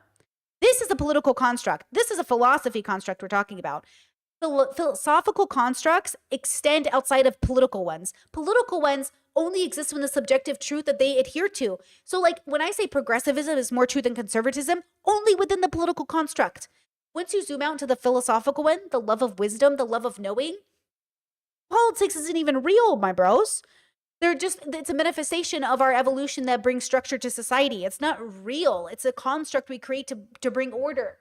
This is a political construct. This is a philosophy construct we're talking about. Philosophical constructs extend outside of political ones. Political ones only exist when the subjective truth that they adhere to. So like when I say progressivism is more true than conservatism, only within the political construct. Once you zoom out into the philosophical one, the love of wisdom, the love of knowing, politics isn't even real, my bros. It's a manifestation of our evolution that brings structure to society. It's not real. It's a construct we create to bring order.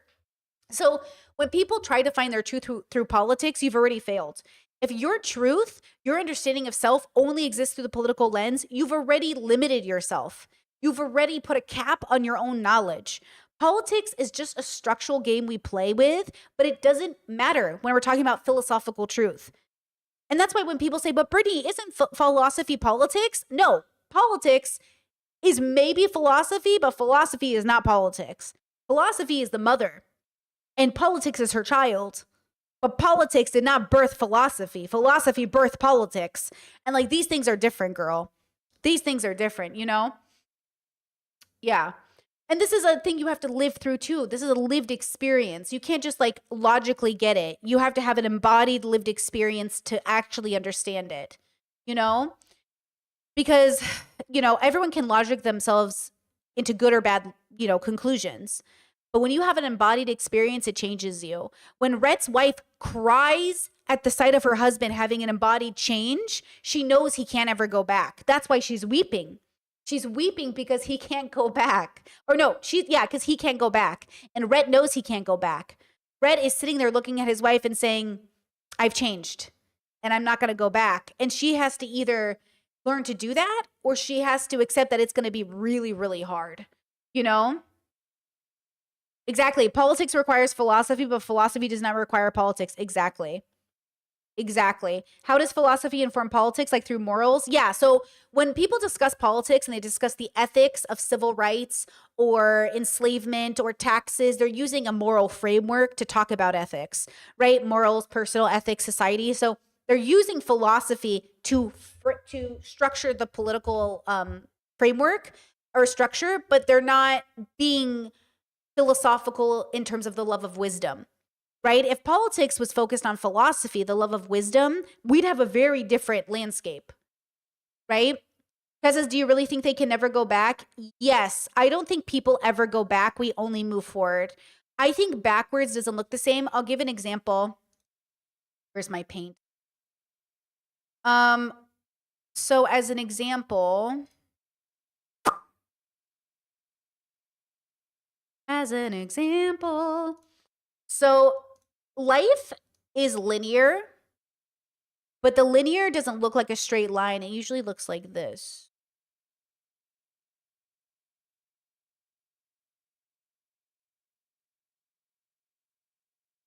So when people try to find their truth through politics, you've already failed. If your truth, your understanding of self only exists through the political lens, you've already limited yourself. You've already put a cap on your own knowledge. Politics is just a structural game we play with, but it doesn't matter when we're talking about philosophical truth. And that's why when people say, but Brittany, isn't philosophy politics? No, politics is maybe philosophy, but philosophy is not politics. Philosophy is the mother, and politics is her child. But politics did not birth philosophy. Philosophy birthed politics. And like these things are different, girl. These things are different, you know? Yeah. And this is a thing you have to live through too. This is a lived experience. You can't just like logically get it. You have to have an embodied lived experience to actually understand it, you know? Because, you know, everyone can logic themselves into good or bad, you know, conclusions. But when you have an embodied experience, it changes you. When Rhett's wife cries at the sight of her husband having an embodied change, she knows he can't ever go back. That's why she's weeping. She's weeping because he can't go back. Or no, because he can't go back. And Rhett knows he can't go back. Rhett is sitting there looking at his wife and saying, I've changed and I'm not going to go back. And she has to either learn to do that or she has to accept that it's going to be really, really hard. You know? Exactly. Politics requires philosophy, but philosophy does not require politics. Exactly. Exactly. How does philosophy inform politics? Like through morals? Yeah. So when people discuss politics and they discuss the ethics of civil rights or enslavement or taxes, they're using a moral framework to talk about ethics, right? Morals, personal ethics, society. So they're using philosophy to structure the political framework or structure, but they're not being philosophical in terms of the love of wisdom. Right? If politics was focused on philosophy, the love of wisdom, we'd have a very different landscape. Right? Because do you really think they can never go back? Yes. I don't think people ever go back. We only move forward. I think backwards doesn't look the same. I'll give an example. Where's my paint? So as an example, so life is linear, but the linear doesn't look like a straight line. It usually looks like this.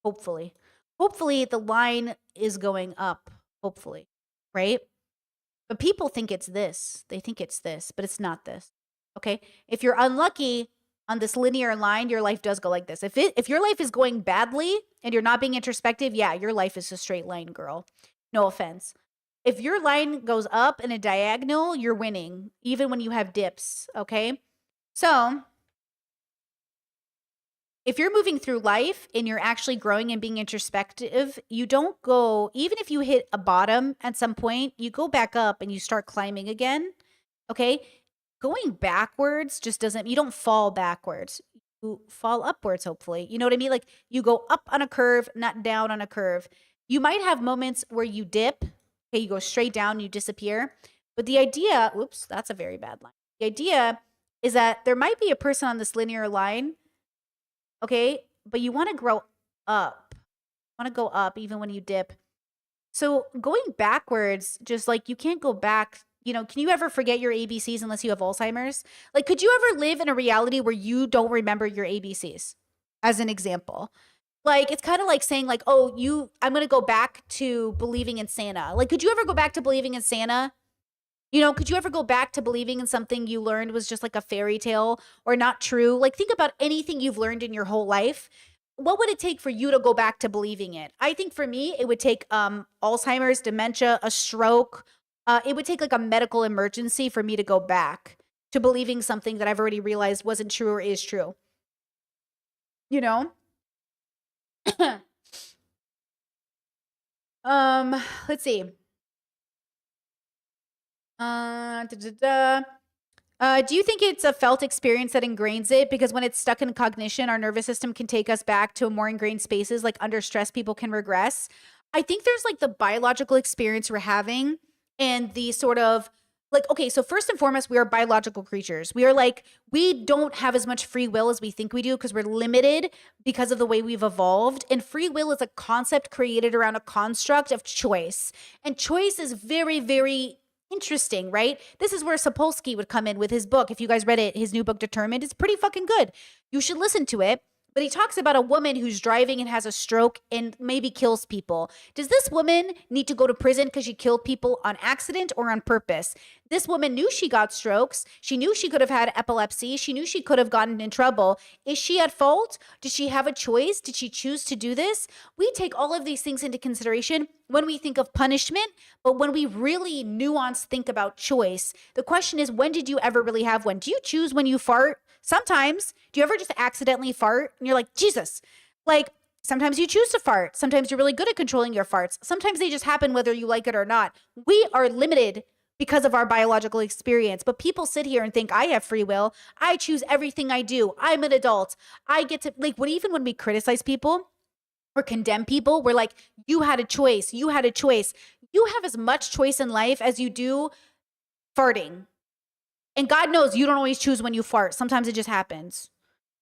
Hopefully. Hopefully the line is going up, hopefully, right? But people think it's this. They think it's this, but it's not this. Okay? If you're unlucky on this linear line, your life does go like this. If your life is going badly and you're not being introspective, yeah, your life is a straight line, girl. No offense. If your line goes up in a diagonal, you're winning, even when you have dips, okay? So if you're moving through life and you're actually growing and being introspective, you don't go, even if you hit a bottom at some point, you go back up and you start climbing again, okay? Going backwards just doesn't, you don't fall backwards. You fall upwards, hopefully. You know what I mean? Like you go up on a curve, not down on a curve. You might have moments where you dip, okay, you go straight down, you disappear. But the idea, oops, that's a very bad line. The idea is that there might be a person on this linear line, okay, but you want to grow up. You want to go up even when you dip. So going backwards, just like you can't go back. You know, can you ever forget your ABCs unless you have Alzheimer's? Like, could you ever live in a reality where you don't remember your ABCs? As an example. Like, it's kind of like saying like, oh, I'm going to go back to believing in Santa. Like, could you ever go back to believing in Santa? You know, could you ever go back to believing in something you learned was just like a fairy tale or not true? Like, think about anything you've learned in your whole life. What would it take for you to go back to believing it? I think for me, it would take Alzheimer's, dementia, a stroke. It would take like a medical emergency for me to go back to believing something that I've already realized wasn't true or is true. You know? Let's see. Do you think it's a felt experience that ingrains it? Because when it's stuck in cognition, our nervous system can take us back to more ingrained spaces. Like under stress, people can regress. I think there's like the biological experience we're having and the sort of like, okay, so first and foremost, we are biological creatures. We are like, we don't have as much free will as we think we do because we're limited because of the way we've evolved. And free will is a concept created around a construct of choice. And choice is very, very interesting, right? This is where Sapolsky would come in with his book. If you guys read it, his new book, Determined, it's pretty fucking good. You should listen to it. But he talks about a woman who's driving and has a stroke and maybe kills people. Does this woman need to go to prison because she killed people on accident or on purpose? This woman knew she got strokes. She knew she could have had epilepsy. She knew she could have gotten in trouble. Is she at fault? Did she have a choice? Did she choose to do this? We take all of these things into consideration when we think of punishment, but when we really nuance think about choice, the question is, when did you ever really have one? Do you choose when you fart? Sometimes. Do you ever just accidentally fart and you're like, Jesus? Like, sometimes you choose to fart. Sometimes you're really good at controlling your farts. Sometimes they just happen whether you like it or not. We are limited because of our biological experience. But people sit here and think, I have free will. I choose everything I do. I'm an adult. I get to, like, even when we criticize people or condemn people, we're like, you had a choice. You had a choice. You have as much choice in life as you do farting. And God knows you don't always choose when you fart. Sometimes it just happens.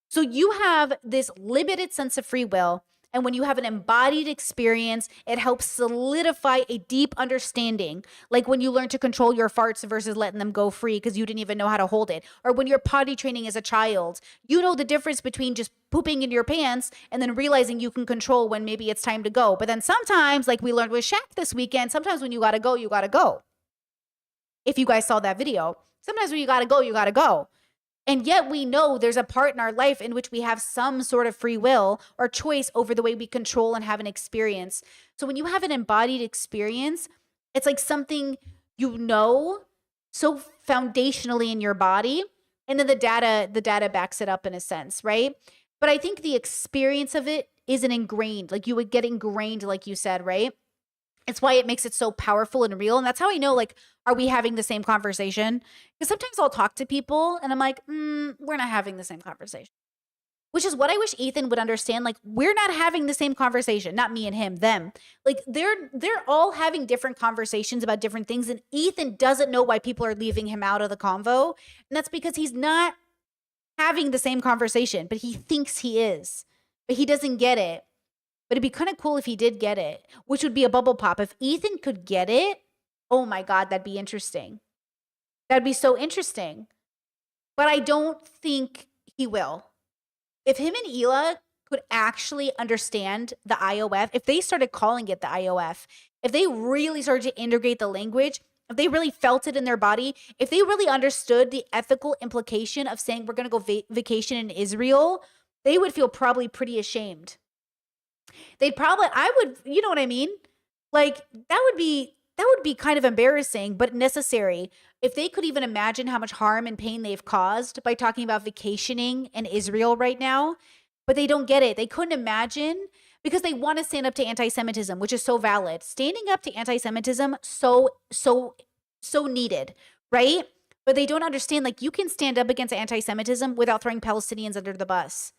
So you have this limited sense of free will. And when you have an embodied experience, it helps solidify a deep understanding. Like when you learn to control your farts versus letting them go free because you didn't even know how to hold it. Or when you're potty training as a child, you know the difference between just pooping in your pants and then realizing you can control when maybe it's time to go. But then sometimes, like we learned with Shaq this weekend, sometimes when you gotta go, you gotta go. If you guys saw that video, sometimes when you gotta go, you gotta go. And yet we know there's a part in our life in which we have some sort of free will or choice over the way we control and have an experience. So when you have an embodied experience, it's like something you know so foundationally in your body, and then the data backs it up in a sense, right? But I think the experience of it isn't ingrained. Like you would get ingrained, like you said, right? It's why it makes it so powerful and real. And that's how I know, like, are we having the same conversation? Because sometimes I'll talk to people and I'm like, we're not having the same conversation. Which is what I wish Ethan would understand. Like, we're not having the same conversation. Not me and him, them. Like, they're all having different conversations about different things. And Ethan doesn't know why people are leaving him out of the convo. And that's because he's not having the same conversation, but he thinks he is. But he doesn't get it. But it'd be kind of cool if he did get it, which would be a bubble pop. If Ethan could get it, oh my God, that'd be interesting. That'd be so interesting. But I don't think he will. If him and Hila could actually understand the IOF, if they started calling it the IOF, if they really started to integrate the language, if they really felt it in their body, if they really understood the ethical implication of saying we're going to go vacation in Israel, they would feel probably pretty ashamed. They'd probably, I would, you know what I mean? Like that would be kind of embarrassing, but necessary. If they could even imagine how much harm and pain they've caused by talking about vacationing in Israel right now, but they don't get it. They couldn't imagine because they want to stand up to anti-Semitism, which is so valid. Standing up to anti-Semitism, so needed, right? But they don't understand, like you can stand up against anti-Semitism without throwing Palestinians under the bus.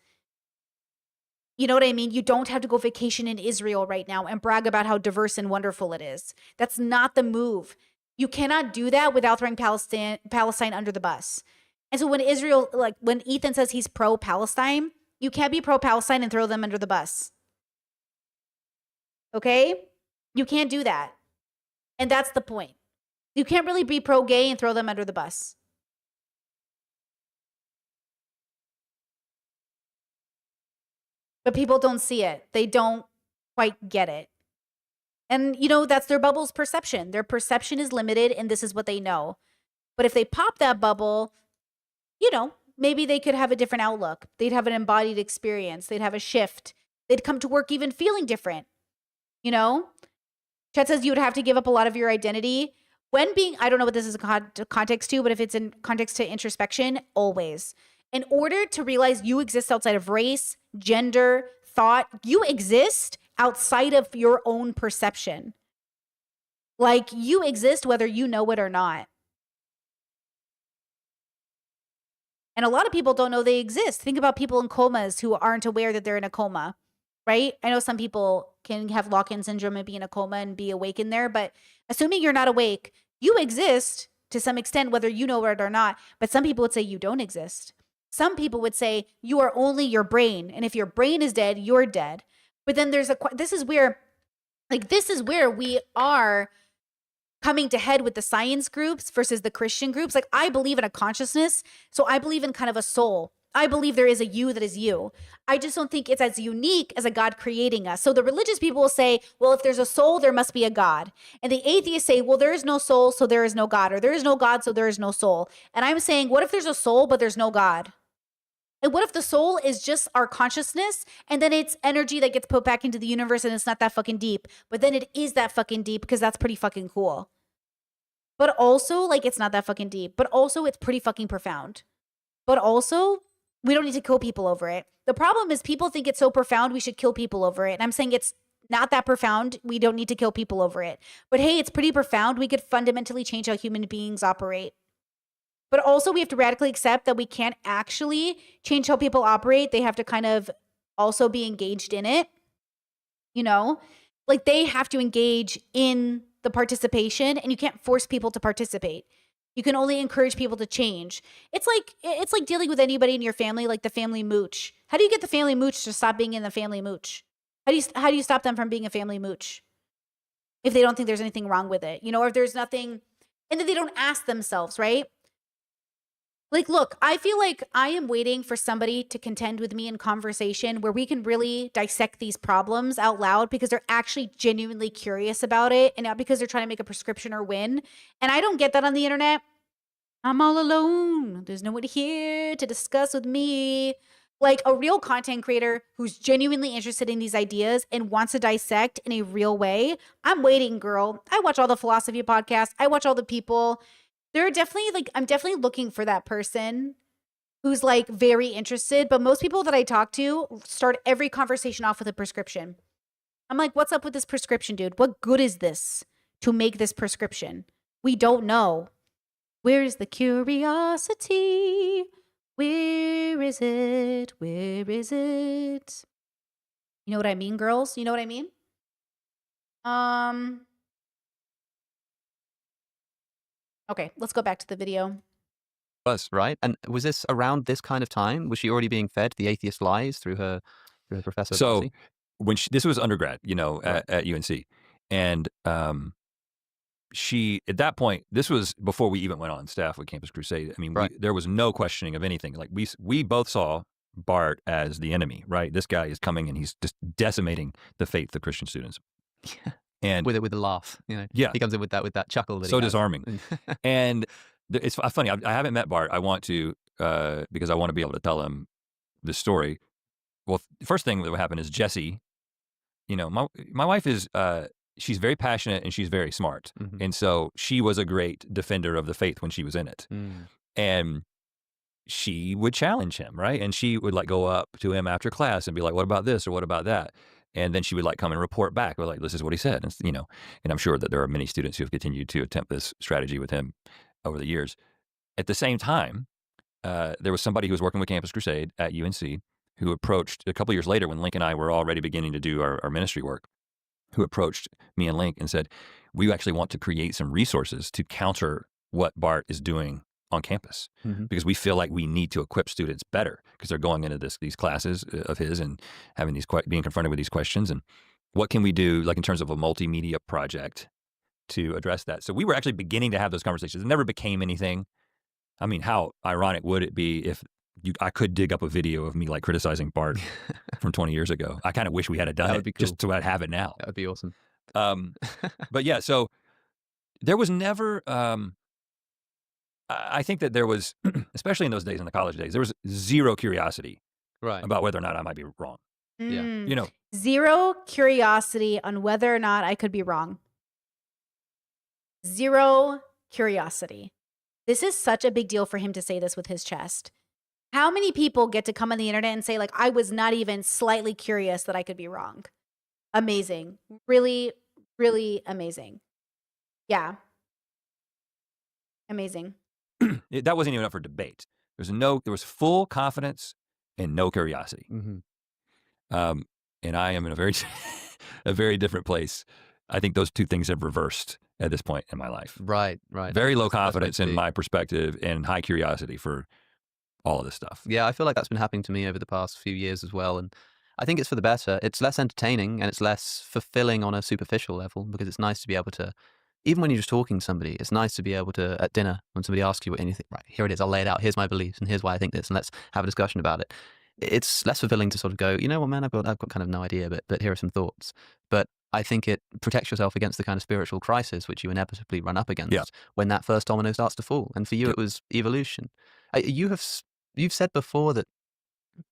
You know what I mean? You don't have to go vacation in Israel right now and brag about how diverse and wonderful it is. That's not the move. You cannot do that without throwing Palestine under the bus. And so when when Ethan says he's pro-Palestine, you can't be pro-Palestine and throw them under the bus. Okay? You can't do that. And that's the point. You can't really be pro-gay and throw them under the bus. But people don't see it. They don't quite get it. And, you know, that's their bubble's perception. Their perception is limited, and this is what they know. But if they pop that bubble, you know, maybe they could have a different outlook. They'd have an embodied experience. They'd have a shift. They'd come to work even feeling different. You know? Chet says you would have to give up a lot of your identity. When being, I don't know what this is a context to, but if it's in context to introspection, always. In order to realize you exist outside of race, gender, thought, you exist outside of your own perception. Like you exist whether you know it or not. And a lot of people don't know they exist. Think about people in comas who aren't aware that they're in a coma, right? I know some people can have lock-in syndrome and be in a coma and be awake in there, but assuming you're not awake, you exist to some extent, whether you know it or not. But some people would say you don't exist. Some people would say you are only your brain. And if your brain is dead, you're dead. But then this is where we are coming to head with the science groups versus the Christian groups. Like I believe in a consciousness. So I believe in kind of a soul. I believe there is a you that is you. I just don't think it's as unique as a God creating us. So the religious people will say, well, if there's a soul, there must be a God. And the atheists say, well, there is no soul, so there is no God. Or there is no God, so there is no soul. And I'm saying, what if there's a soul, but there's no God? And what if the soul is just our consciousness and then it's energy that gets put back into the universe and it's not that fucking deep, but then it is that fucking deep because that's pretty fucking cool. But also, like, it's not that fucking deep, but also it's pretty fucking profound. But also, we don't need to kill people over it. The problem is people think it's so profound we should kill people over it. And I'm saying it's not that profound. We don't need to kill people over it. But hey, it's pretty profound. We could fundamentally change how human beings operate. But also we have to radically accept that we can't actually change how people operate. They have to kind of also be engaged in it. You know, like they have to engage in the participation and you can't force people to participate. You can only encourage people to change. It's like dealing with anybody in your family, like the family mooch. How do you get the family mooch to stop being in the family mooch? How do you stop them from being a family mooch if they don't think there's anything wrong with it? Or if there's nothing, and then they don't ask themselves, right? Like, look, I feel like I am waiting for somebody to contend with me in conversation where we can really dissect these problems out loud because they're actually genuinely curious about it and not because they're trying to make a prescription or win. And I don't get that on the internet. I'm all alone. There's no one here to discuss with me. Like a real content creator who's genuinely interested in these ideas and wants to dissect in a real way. I'm waiting, girl. I watch all the philosophy podcasts. I watch all the people. There are definitely I'm definitely looking for that person who's like very interested. But most people that I talk to start every conversation off with a prescription. I'm like, what's up with this prescription, dude? What good is this to make this prescription? We don't know. Where's the curiosity? Where is it? Where is it? You know what I mean, girls? You know what I mean? Okay, let's go back to the video. Right? And was this around this kind of time? Was she already being fed the atheist lies through her professor? So Darcy? when this was undergrad, at UNC, and she, at that point, this was before we even went on staff with Campus Crusade. I mean, there was no questioning of anything. Like we both saw Bart as the enemy, right? This guy is coming and he's just decimating the faith of Christian students. And with a laugh, yeah, he comes in with that chuckle. That so he has. disarming. And it's funny. I haven't met Bart. I want to because I want to be able to tell him this story. Well, the first thing that would happen is Jessie. My wife is she's very passionate and she's very smart, and so she was a great defender of the faith when she was in it, and she would challenge him, right? And she would go up to him after class and be like, "What about this or what about that?" And then she would come and report back. We're like, "This is what he said." And, and I'm sure that there are many students who have continued to attempt this strategy with him over the years. At the same time, there was somebody who was working with Campus Crusade at UNC who approached a couple years later when Link and I were already beginning to do our ministry work, who approached me and Link and said, "We actually want to create some resources to counter what Bart is doing on campus, because we feel like we need to equip students better because they're going into these classes of his and having being confronted with these questions. And what can we do, in terms of a multimedia project to address that?" So we were actually beginning to have those conversations. It never became anything. I mean, how ironic would it be if I could dig up a video of me criticizing Bart from 20 years ago? I kind of wish we had done it just so I'd have it now. That would be awesome. But yeah, so there was never. I think that there was, especially in those days, in the college days, there was zero curiosity about whether or not I might be wrong. Yeah. Zero curiosity on whether or not I could be wrong. Zero curiosity. This is such a big deal for him to say this with his chest. How many people get to come on the internet and say, I was not even slightly curious that I could be wrong? Amazing. Really, really amazing. Yeah. Amazing. That wasn't even up for debate. There was full confidence and no curiosity. And I am in a very different place. I think those two things have reversed at this point in my life. Right. Very low confidence in my perspective and high curiosity for all of this stuff. Yeah, I feel like that's been happening to me over the past few years as well. And I think it's for the better. It's less entertaining and it's less fulfilling on a superficial level, because it's nice to be able to, even when you're just talking to somebody, it's nice to be able to, at dinner, when somebody asks you anything, right, here it is, I'll lay it out, here's my beliefs, and here's why I think this, and let's have a discussion about it. It's less fulfilling to sort of go, you know what, man, I've got kind of no idea, but here are some thoughts. But I think it protects yourself against the kind of spiritual crisis which you inevitably run up against when that first domino starts to fall. And for you, it was evolution. You've said before that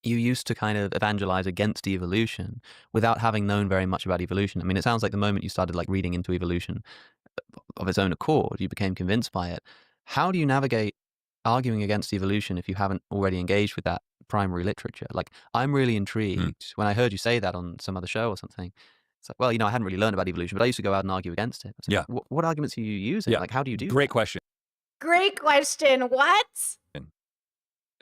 you used to kind of evangelize against evolution without having known very much about evolution. I mean, it sounds like the moment you started reading into evolution of its own accord, you became convinced by it. How do you navigate arguing against evolution if you haven't already engaged with that primary literature? I'm really intrigued when I heard you say that on some other show or something. It's well, I hadn't really learned about evolution, but I used to go out and argue against it. Yeah. What arguments are you using? How do you do Great that? question. Great question. What?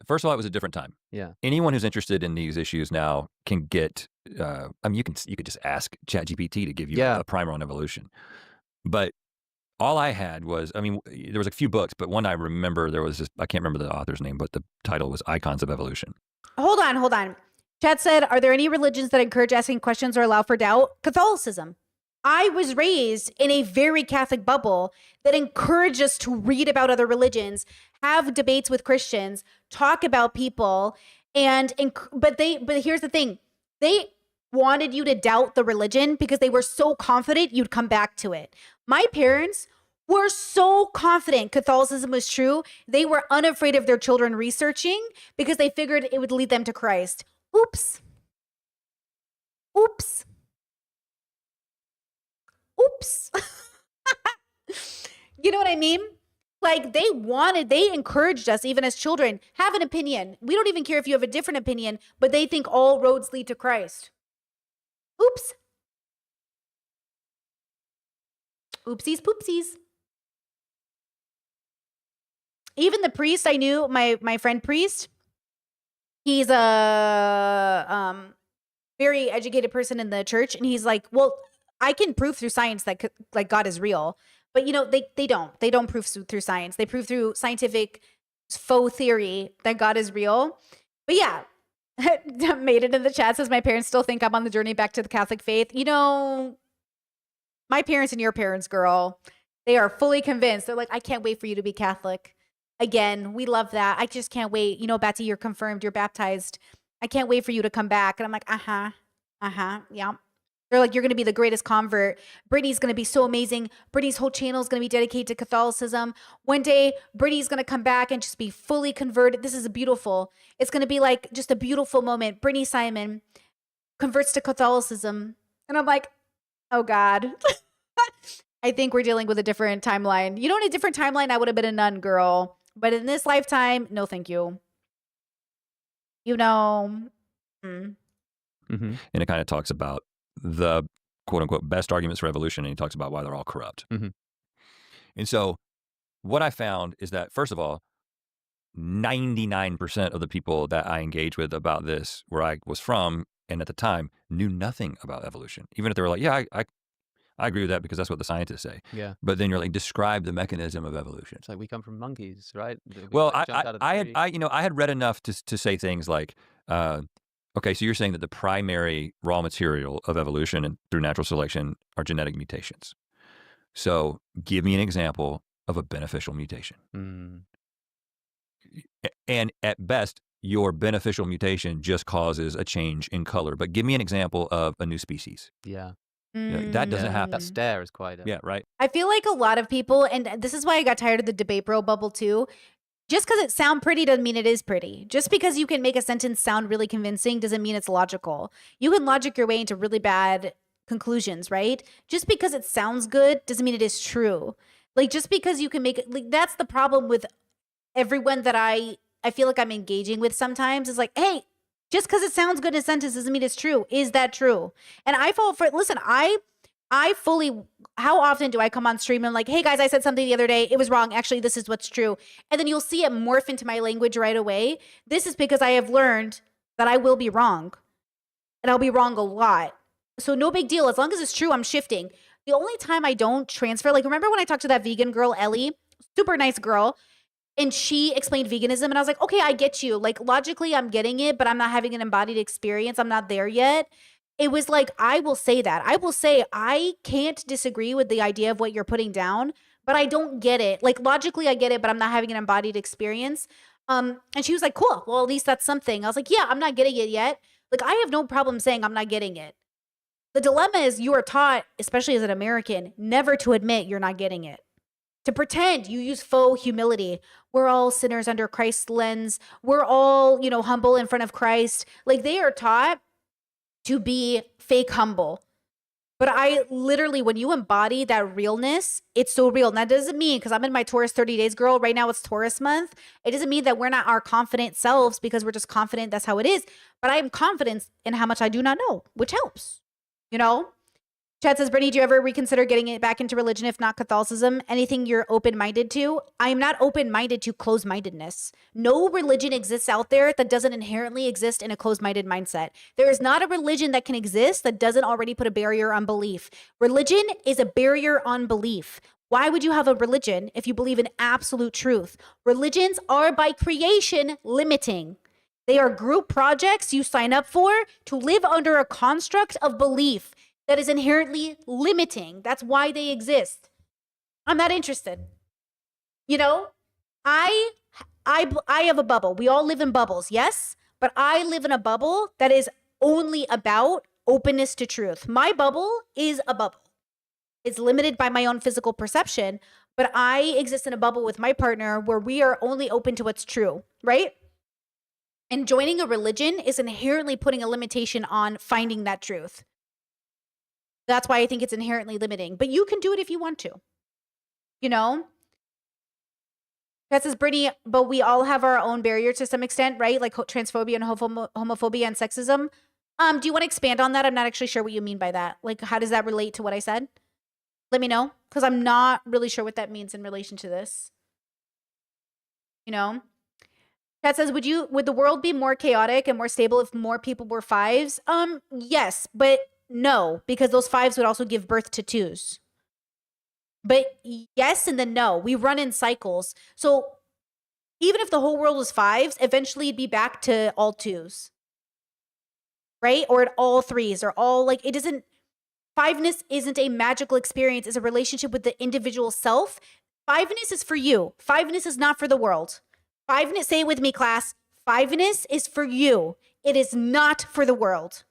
First of all, it was a different time. Yeah. Anyone who's interested in these issues now can get, you could just ask ChatGPT to give you a primer on evolution. But all I had was, there was a few books, but one I remember, there was this, I can't remember the author's name, but the title was Icons of Evolution. Hold on. Chad said, are there any religions that encourage asking questions or allow for doubt? Catholicism. I was raised in a very Catholic bubble that encouraged us to read about other religions, have debates with Christians, talk about people, but here's the thing. They wanted you to doubt the religion because they were so confident you'd come back to it. My parents were so confident Catholicism was true. They were unafraid of their children researching because they figured it would lead them to Christ. Oops. You know what I mean? Like they encouraged us, even as children, have an opinion. We don't even care if you have a different opinion, but they think all roads lead to Christ. Oops. Oopsies poopsies. Even the priest I knew, my friend priest, he's a very educated person in the church, and he's like, well, I can prove through science that like God is real, but they don't prove through science. They prove through scientific faux theory that God is real. But yeah, made it in the chat, says my parents still think I'm on the journey back to the Catholic faith. My parents and your parents, girl, they are fully convinced. They're like, I can't wait for you to be Catholic. Again, we love that. I just can't wait. Betsy, you're confirmed. You're baptized. I can't wait for you to come back. And I'm like, yeah. They're like, you're going to be the greatest convert. Brittany's going to be so amazing. Brittany's whole channel is going to be dedicated to Catholicism. One day, Brittany's going to come back and just be fully converted. It's going to be like just a beautiful moment. Brittany Simon converts to Catholicism. And I'm like, oh God. I think we're dealing with a different timeline. In a different timeline, I would have been a nun, girl. But in this lifetime, no thank you. And it kind of talks about the quote unquote best arguments for evolution, and he talks about why they're all corrupt. And so what I found is that, first of all, 99% of the people that I engage with about this, where I was from and at the time, knew nothing about evolution. Even if they were like, yeah, I agree with that because that's what the scientists say. Yeah. But then you're like, describe the mechanism of evolution. It's like we come from monkeys, right? Well, I had read enough to say things like, okay, so you're saying that the primary raw material of evolution and through natural selection are genetic mutations. So give me an example of a beneficial mutation. And at best, your beneficial mutation just causes a change in color. But give me an example of a new species. Yeah. That doesn't happen. That stare is quite yeah, right. I feel like a lot of people, and this is why I got tired of the debate bro bubble too. Just because it sounds pretty doesn't mean it is pretty. Just because you can make a sentence sound really convincing doesn't mean it's logical. You can logic your way into really bad conclusions, right? Just because it sounds good doesn't mean it is true. Like just because you can make it, like that's the problem with everyone that I feel like I'm engaging with sometimes is like, hey, just because it sounds good in a sentence doesn't mean it's true. Is that true? And I fall for it. Listen, I fully, how often do I come on stream and I'm like, hey guys, I said something the other day. It was wrong. Actually, this is what's true. And then you'll see it morph into my language right away. This is because I have learned that I will be wrong. And I'll be wrong a lot. So no big deal. As long as it's true, I'm shifting. The only time I don't transfer, like remember when I talked to that vegan girl, Ellie? Super nice girl. And she explained veganism and I was like, okay, I get you. Like logically, I'm getting it, but I'm not having an embodied experience. I'm not there yet. It was like, I will say that. I will say, I can't disagree with the idea of what you're putting down, but I don't get it. Like logically, I get it, but I'm not having an embodied experience. And she was like, cool. Well, at least that's something. I was like, yeah, I'm not getting it yet. Like I have no problem saying I'm not getting it. The dilemma is you are taught, especially as an American, never to admit you're not getting it. To pretend. You use faux humility. We're all sinners under Christ's lens. We're all, humble in front of Christ. Like they are taught to be fake humble. But I literally, when you embody that realness, it's so real. And that doesn't mean, because I'm in my Taurus 30 days, girl, right now it's Taurus month. It doesn't mean that we're not our confident selves because we're just confident that's how it is. But I am confident in how much I do not know, which helps, Chad says, Brittany, do you ever reconsider getting it back into religion if not Catholicism? Anything you're open-minded to? I am not open-minded to closed-mindedness. No religion exists out there that doesn't inherently exist in a closed-minded mindset. There is not a religion that can exist that doesn't already put a barrier on belief. Religion is a barrier on belief. Why would you have a religion if you believe in absolute truth? Religions are by creation limiting. They are group projects you sign up for to live under a construct of belief that is inherently limiting. That's why they exist. I'm not interested. You know, I have a bubble. We all live in bubbles, yes, but I live in a bubble that is only about openness to truth. My bubble is a bubble. It's limited by my own physical perception, but I exist in a bubble with my partner where we are only open to what's true, right? And joining a religion is inherently putting a limitation on finding that truth. That's why I think it's inherently limiting. But you can do it if you want to. You know? That says Brittany, but we all have our own barriers to some extent, right? Like transphobia and homophobia and sexism. Do you want to expand on that? I'm not actually sure what you mean by that. Like, how does that relate to what I said? Let me know, because I'm not really sure what that means in relation to this. You know? Kat says, would the world be more chaotic and more stable if more people were fives? Yes, but no, because those fives would also give birth to twos. But yes and then no. We run in cycles. So even if the whole world was fives, eventually it'd be back to all twos. Right? Or at all threes or all it doesn't. Fiveness isn't a magical experience. It's a relationship with the individual self. Fiveness is for you. Fiveness is not for the world. Fiveness, say it with me, class. Fiveness is for you. It is not for the world.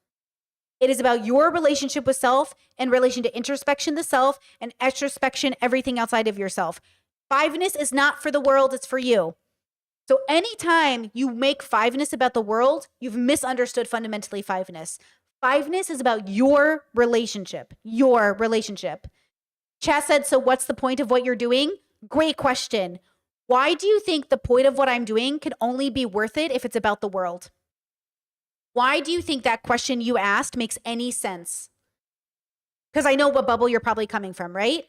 It is about your relationship with self in relation to introspection, the self, and extrospection, everything outside of yourself. Fiveness is not for the world, it's for you. So anytime you make fiveness about the world, you've misunderstood fundamentally fiveness. Fiveness is about your relationship. Your relationship. Chas said, so what's the point of what you're doing? Great question. Why do you think the point of what I'm doing can only be worth it if it's about the world? Why do you think that question you asked makes any sense? Because I know what bubble you're probably coming from, right?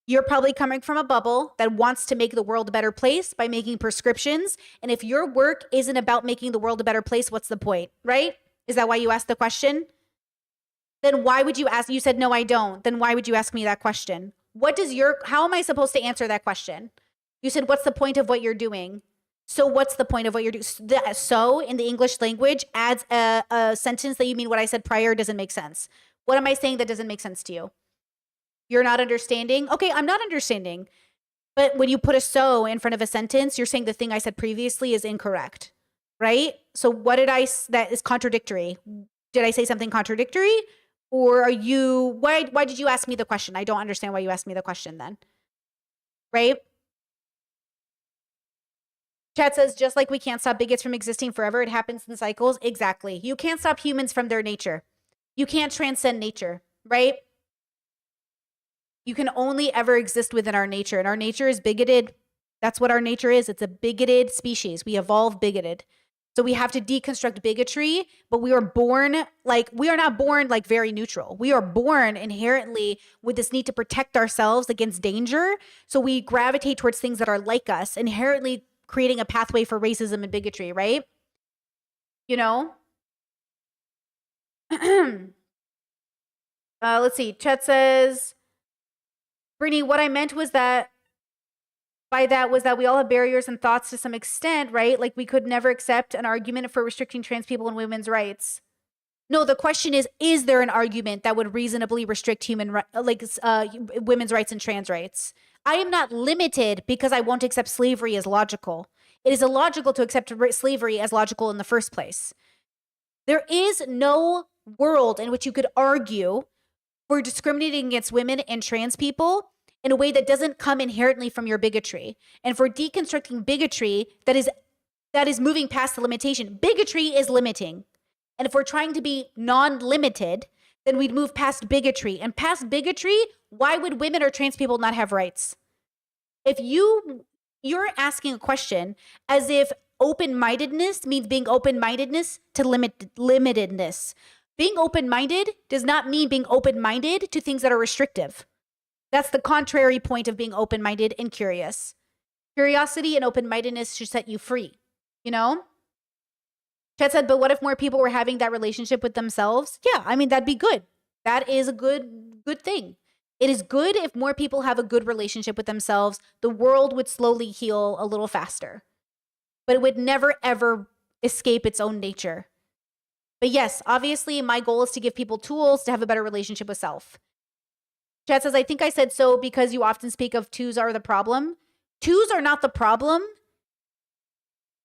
You're probably coming from a bubble that wants to make the world a better place by making prescriptions. And if your work isn't about making the world a better place, what's the point, right? Is that why you asked the question? Then why would you ask? You said, no, I don't. Then why would you ask me that question? How am I supposed to answer that question? You said, what's the point of what you're doing? So what's the point of what you're doing? So in the English language adds a sentence that you mean what I said prior doesn't make sense. What am I saying that doesn't make sense to you? You're not understanding? Okay, I'm not understanding. But when you put a so in front of a sentence, you're saying the thing I said previously is incorrect, right? So what did that is contradictory? Did I say something contradictory? Or why did you ask me the question? I don't understand why you asked me the question then, right? Chad says, just like we can't stop bigots from existing forever, it happens in cycles. Exactly. You can't stop humans from their nature. You can't transcend nature, right? You can only ever exist within our nature, and our nature is bigoted. That's what our nature is. It's a bigoted species. We evolve bigoted. So we have to deconstruct bigotry, but we are not born very neutral. We are born inherently with this need to protect ourselves against danger. So we gravitate towards things that are like us, inherently creating a pathway for racism and bigotry, right? You know? Let's see. Chet says, Brittany, what I meant was that we all have barriers and thoughts to some extent, right? Like we could never accept an argument for restricting trans people and women's rights. No, the question is there an argument that would reasonably restrict women's rights and trans rights? I am not limited because I won't accept slavery as logical. It is illogical to accept slavery as logical in the first place. There is no world in which you could argue for discriminating against women and trans people in a way that doesn't come inherently from your bigotry. And for deconstructing bigotry that is moving past the limitation. Bigotry is limiting. And if we're trying to be non-limited, then we'd move past bigotry. And past bigotry, why would women or trans people not have rights? If you're asking a question as if open-mindedness means being open-mindedness to limitedness. Being open-minded does not mean being open-minded to things that are restrictive. That's the contrary point of being open-minded and curious. Curiosity and open-mindedness should set you free, you know? Chet said, but what if more people were having that relationship with themselves? Yeah, I mean, that'd be good. That is a good thing. It is good if more people have a good relationship with themselves. The world would slowly heal a little faster. But it would never, ever escape its own nature. But yes, obviously, my goal is to give people tools to have a better relationship with self. Chad says, I think I said so because you often speak of twos are the problem. Twos are not the problem.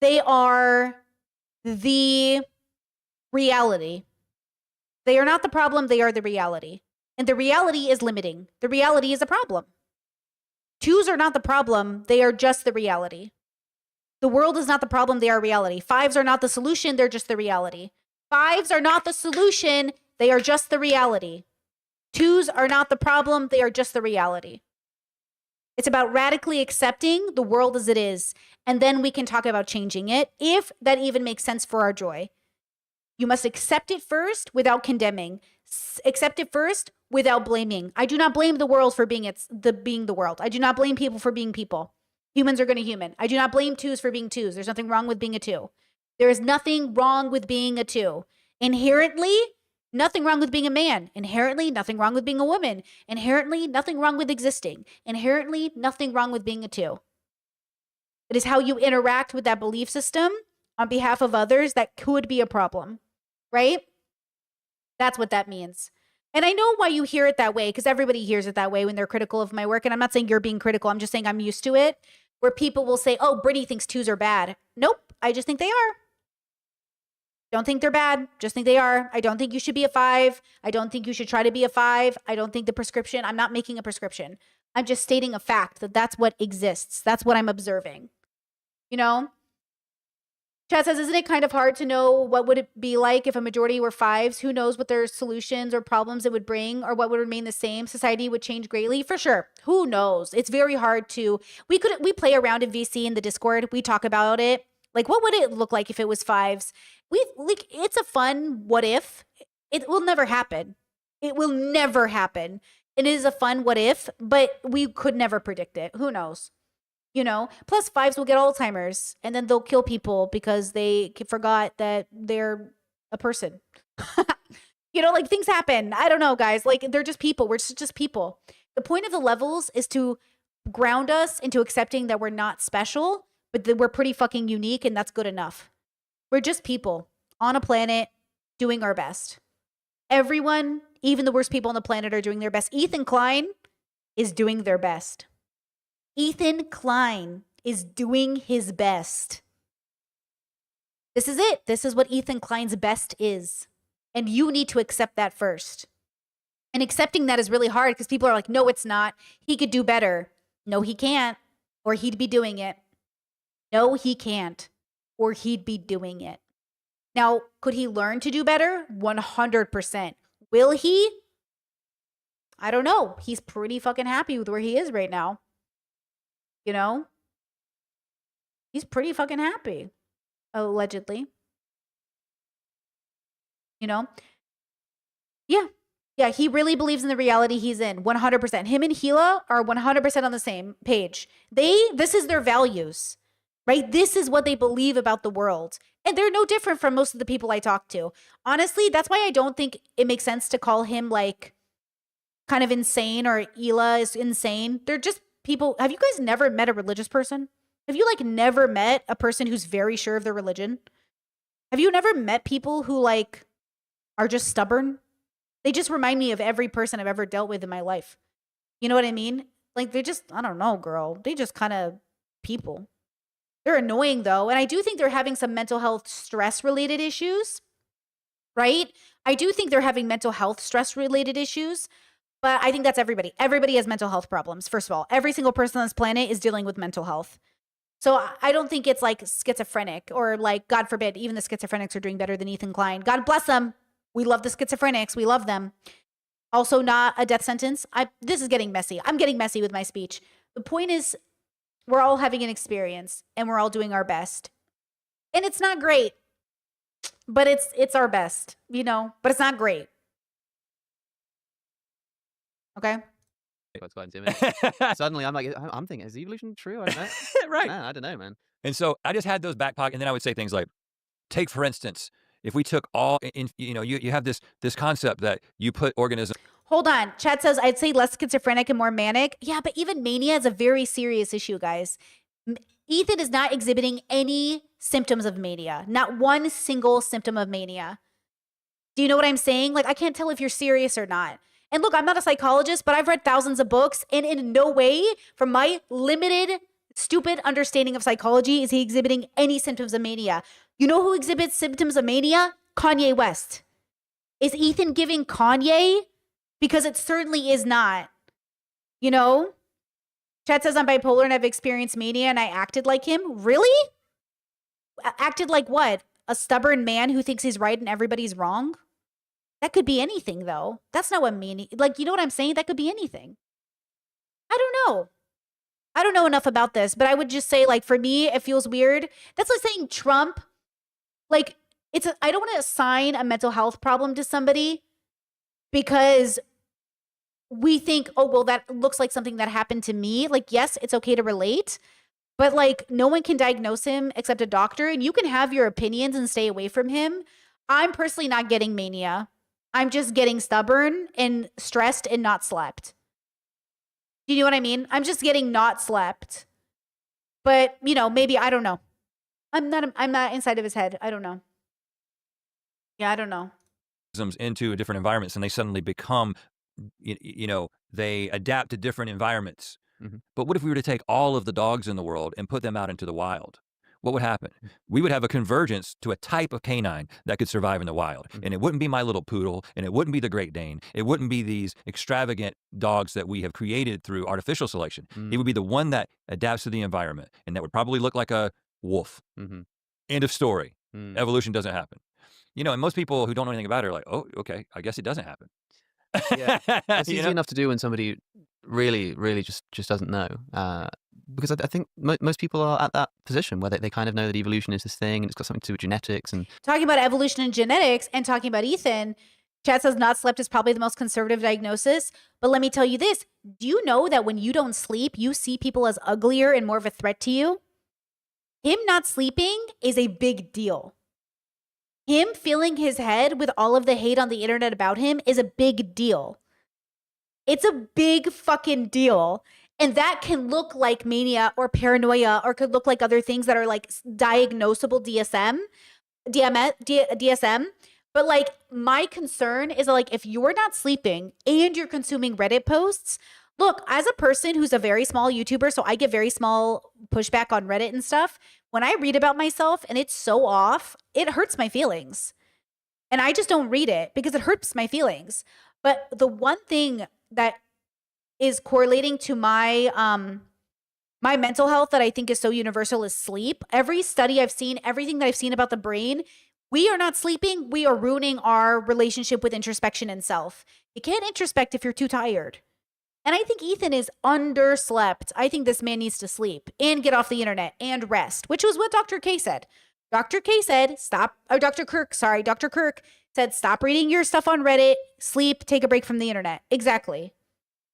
They are the reality. They are not the problem. They are the reality. And the reality is limiting. The reality is a problem. Twos are not the problem. They are just the reality. The world is not the problem. They are reality. Fives are not the solution. They're just the reality. Fives are not the solution. They are just the reality. Twos are not the problem. They are just the reality. It's about radically accepting the world as it is. And then we can talk about changing it if that even makes sense for our joy. You must accept it first without condemning. Accept it first without blaming. I do not blame the world for being the world. I do not blame people for being people. Humans are going to human. I do not blame twos for being twos. There's nothing wrong with being a two. There is nothing wrong with being a two. Inherently, nothing wrong with being a man. Inherently, nothing wrong with being a woman. Inherently, nothing wrong with existing. Inherently, nothing wrong with being a two. It is how you interact with that belief system on behalf of others that could be a problem, right? That's what that means. And I know why you hear it that way, because everybody hears it that way when they're critical of my work. And I'm not saying you're being critical. I'm just saying I'm used to it, where people will say, oh, Brittany thinks twos are bad. Nope. I just think they are. Don't think they're bad. Just think they are. I don't think you should be a five. I don't think you should try to be a five. I don't think the prescription, I'm not making a prescription. I'm just stating a fact that that's what exists. That's what I'm observing. You know? Chad says, isn't it kind of hard to know what would it be like if a majority were fives? Who knows what their solutions or problems it would bring, or what would remain the same? Society would change greatly? For sure. Who knows? It's very hard to, we play around in VC in the Discord. We talk about it. Like, what would it look like if it was fives? It's a fun what if. It will never happen. It will never happen. It is a fun what if, but we could never predict it. Who knows? You know, plus fives will get Alzheimer's and then they'll kill people because they forgot that they're a person. You know, like things happen. I don't know, guys. Like they're just people. We're just people. The point of the levels is to ground us into accepting that we're not special, but that we're pretty fucking unique, and that's good enough. We're just people on a planet doing our best. Everyone, even the worst people on the planet, are doing their best. Ethan Klein is doing their best. Ethan Klein is doing his best. This is it. This is what Ethan Klein's best is. And you need to accept that first. And accepting that is really hard because people are like, no, it's not. He could do better. No, he can't, or he'd be doing it. No, he can't, or he'd be doing it. Now, could he learn to do better? 100%. Will he? I don't know. He's pretty fucking happy with where he is right now. You know? He's pretty fucking happy. Allegedly. You know? Yeah. Yeah, he really believes in the reality he's in. 100%. Him and Hila are 100% on the same page. This is their values, right? This is what they believe about the world. And they're no different from most of the people I talk to. Honestly, that's why I don't think it makes sense to call him like kind of insane, or Hila is insane. They're just people. Have you guys never met a religious person? Have you like never met a person who's very sure of their religion? Have you never met people who like are just stubborn? They just remind me of every person I've ever dealt with in my life. You know what I mean? Like they just, I don't know, girl. They just kind of people. They're annoying though. And I do think they're having some mental health stress related issues, right? I do think they're having mental health stress related issues. But I think that's everybody. Everybody has mental health problems, first of all. Every single person on this planet is dealing with mental health. So I don't think it's like schizophrenic, or like, God forbid, even the schizophrenics are doing better than Ethan Klein. God bless them. We love the schizophrenics. We love them. Also not a death sentence. This is getting messy. I'm getting messy with my speech. The point is, we're all having an experience and we're all doing our best. And it's not great, but it's our best, you know, but it's not great. Okay. That's quite intimidating. Suddenly, I'm thinking, is evolution true? I don't know. Right. Man, I don't know, man. And so I just had those back pocket, and then I would say things like, take for instance, if we took all, you know, you have this concept that you put organisms. Hold on. Chad says, I'd say less schizophrenic and more manic. Yeah, but even mania is a very serious issue, guys. Ethan is not exhibiting any symptoms of mania. Not one single symptom of mania. Do you know what I'm saying? Like, I can't tell if you're serious or not. And look, I'm not a psychologist, but I've read thousands of books, and in no way, from my limited, stupid understanding of psychology, is he exhibiting any symptoms of mania. You know who exhibits symptoms of mania? Kanye West. Is Ethan giving Kanye? Because it certainly is not. You know? Chat says I'm bipolar and I've experienced mania and I acted like him. Really? Acted like what? A stubborn man who thinks he's right and everybody's wrong? That could be anything, though. That's not what mania... Like, you know what I'm saying? That could be anything. I don't know. I don't know enough about this, but I would just say, like, for me, it feels weird. That's like saying Trump. Like, I don't want to assign a mental health problem to somebody because we think, oh, well, that looks like something that happened to me. Like, yes, it's okay to relate, but like no one can diagnose him except a doctor, and you can have your opinions and stay away from him. I'm personally not getting mania. I'm just getting stubborn and stressed and not slept. Do you know what I mean? I'm just getting not slept. But, you know, maybe, I don't know. I'm not inside of his head. I don't know. Yeah, I don't know. Into different environments, and they suddenly become, they adapt to different environments. But what if we were to take all of the dogs in the world and put them out into the wild? What would happen? We would have a convergence to a type of canine that could survive in the wild. And it wouldn't be my little poodle, and it wouldn't be the Great Dane. It wouldn't be these extravagant dogs that we have created through artificial selection. It would be the one that adapts to the environment, and that would probably look like a wolf. End of story. Evolution doesn't happen. And most people who don't know anything about it are like, oh, okay, I guess it doesn't happen. Yeah, it's easy enough to do when somebody really, really just doesn't know. Because I think most people are at that position where they kind of know that evolution is this thing and it's got something to do with genetics. And talking about evolution and genetics and talking about Ethan, Chad says not slept is probably the most conservative diagnosis. But let me tell you this. Do you know that when you don't sleep, you see people as uglier and more of a threat to you? Him not sleeping is a big deal. Him filling his head with all of the hate on the internet about him is a big deal. It's a big fucking deal. And that can look like mania or paranoia, or could look like other things that are like diagnosable DSM. But like, my concern is like, if you're not sleeping and you're consuming Reddit posts, look, as a person who's a very small YouTuber, so I get very small pushback on Reddit and stuff. When I read about myself and it's so off, it hurts my feelings. And I just don't read it because it hurts my feelings. But the one thing that is correlating to my my mental health that I think is so universal is sleep. Every study I've seen, everything that I've seen about the brain, we are not sleeping. We are ruining our relationship with introspection and self. You can't introspect if you're too tired. And I think Ethan is underslept. I think this man needs to sleep and get off the internet and rest, which was what Dr. K said. Dr. K said, Dr. Kirk said, stop reading your stuff on Reddit, sleep, take a break from the internet. Exactly.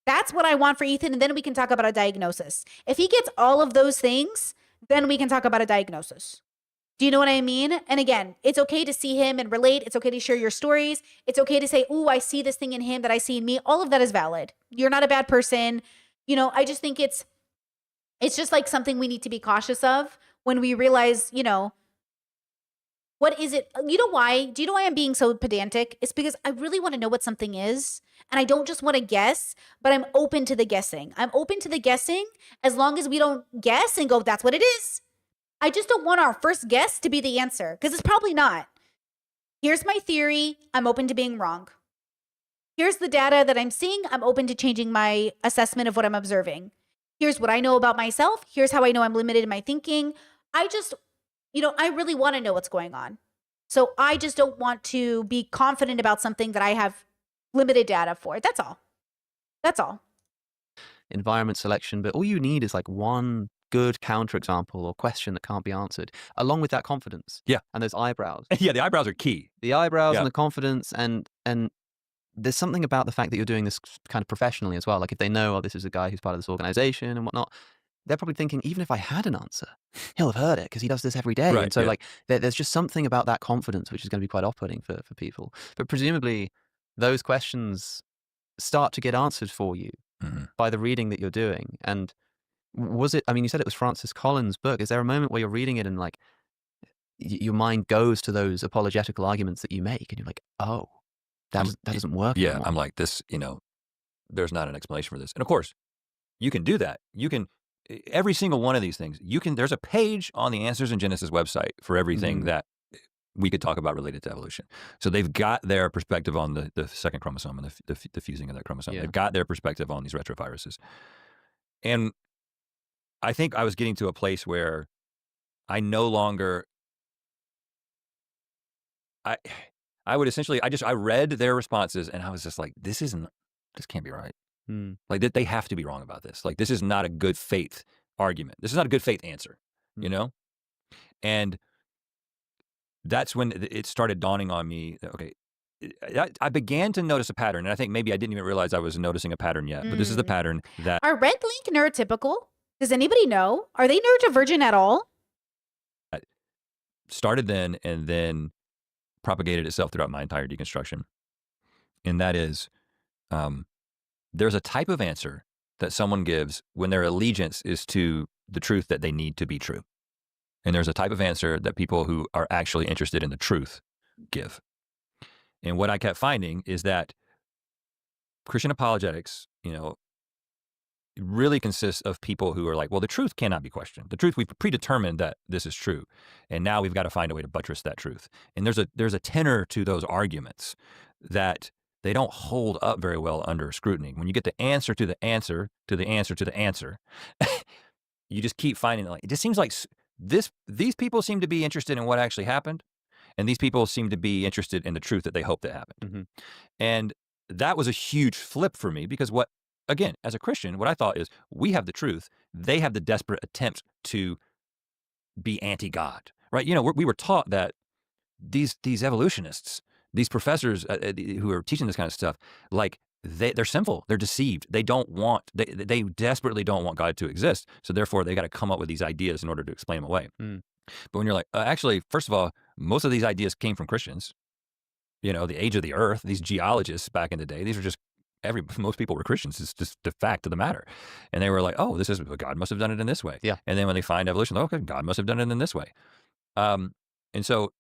That's what I want for Ethan. And then we can talk about a diagnosis. If he gets all of those things, then we can talk about a diagnosis. Do you know what I mean? And again, it's okay to see him and relate. It's okay to share your stories. It's okay to say, ooh, I see this thing in him that I see in me. All of that is valid. You're not a bad person. I just think it's just like something we need to be cautious of when we realize, what is it? You know why? Do you know why I'm being so pedantic? It's because I really want to know what something is. And I don't just want to guess, but I'm open to the guessing. I'm open to the guessing as long as we don't guess and go, that's what it is. I just don't want our first guess to be the answer because it's probably not. Here's my theory. I'm open to being wrong. Here's the data that I'm seeing. I'm open to changing my assessment of what I'm observing. Here's what I know about myself. Here's how I know I'm limited in my thinking. I just, I really want to know what's going on. So I just don't want to be confident about something that I have limited data for. That's all. That's all. Environment selection, but all you need is like one good counterexample or question that can't be answered, along with that confidence. Yeah. And those eyebrows. Yeah, the eyebrows are key. The eyebrows and the confidence, and there's something about the fact that you're doing this kind of professionally as well. Like if they know, oh, this is a guy who's part of this organization and whatnot, they're probably thinking, even if I had an answer, he'll have heard it because he does this every day. Right, and so like there's just something about that confidence which is going to be quite off-putting for people. But presumably those questions start to get answered for you by the reading that you're doing. And was it, I mean, you said it was Francis Collins' book. Is there a moment where you're reading it and like your mind goes to those apologetical arguments that you make, and you're like, oh, that doesn't work Yeah, anymore. I'm like, this, there's not an explanation for this. And of course, you can do that. You can, every single one of these things, there's a page on the Answers in Genesis website for everything that we could talk about related to evolution. So they've got their perspective on the second chromosome and the fusing of that chromosome. Yeah. They've got their perspective on these retroviruses. And I think I was getting to a place where I no longer, I would essentially, I read their responses and I was just like, this can't be right. Like they have to be wrong about this. Like, this is not a good faith argument. This is not a good faith answer, you know? And that's when it started dawning on me that, okay, I began to notice a pattern. And I think maybe I didn't even realize I was noticing a pattern yet, but this is the pattern that Are Red Link neurotypical? Does anybody know? Are they neurodivergent at all? started then and then propagated itself throughout my entire deconstruction. And that is, there's a type of answer that someone gives when their allegiance is to the truth that they need to be true. And there's a type of answer that people who are actually interested in the truth give. And what I kept finding is that Christian apologetics, really consists of people who are like, well, the truth cannot be questioned. The truth, we've predetermined that this is true. And now we've got to find a way to buttress that truth. And there's a tenor to those arguments that they don't hold up very well under scrutiny. When you get the answer to the answer to the answer to the answer, you just keep finding it just seems like these people seem to be interested in what actually happened, and these people seem to be interested in the truth that they hope that happened. Mm-hmm. And that was a huge flip for me, because again, as a Christian, what I thought is, we have the truth. They have the desperate attempt to be anti-God, right? We were taught that these evolutionists, these professors who are teaching this kind of stuff, like they're sinful, they're deceived. They desperately don't want God to exist. So therefore, they got to come up with these ideas in order to explain them away. But when you're like, actually, first of all, most of these ideas came from Christians. The age of the earth, these geologists back in the day, these are just most people were Christians. It's just the fact of the matter. And they were like, oh, God must have done it in this way. Yeah. And then when they find evolution, okay, God must have done it in this way. And so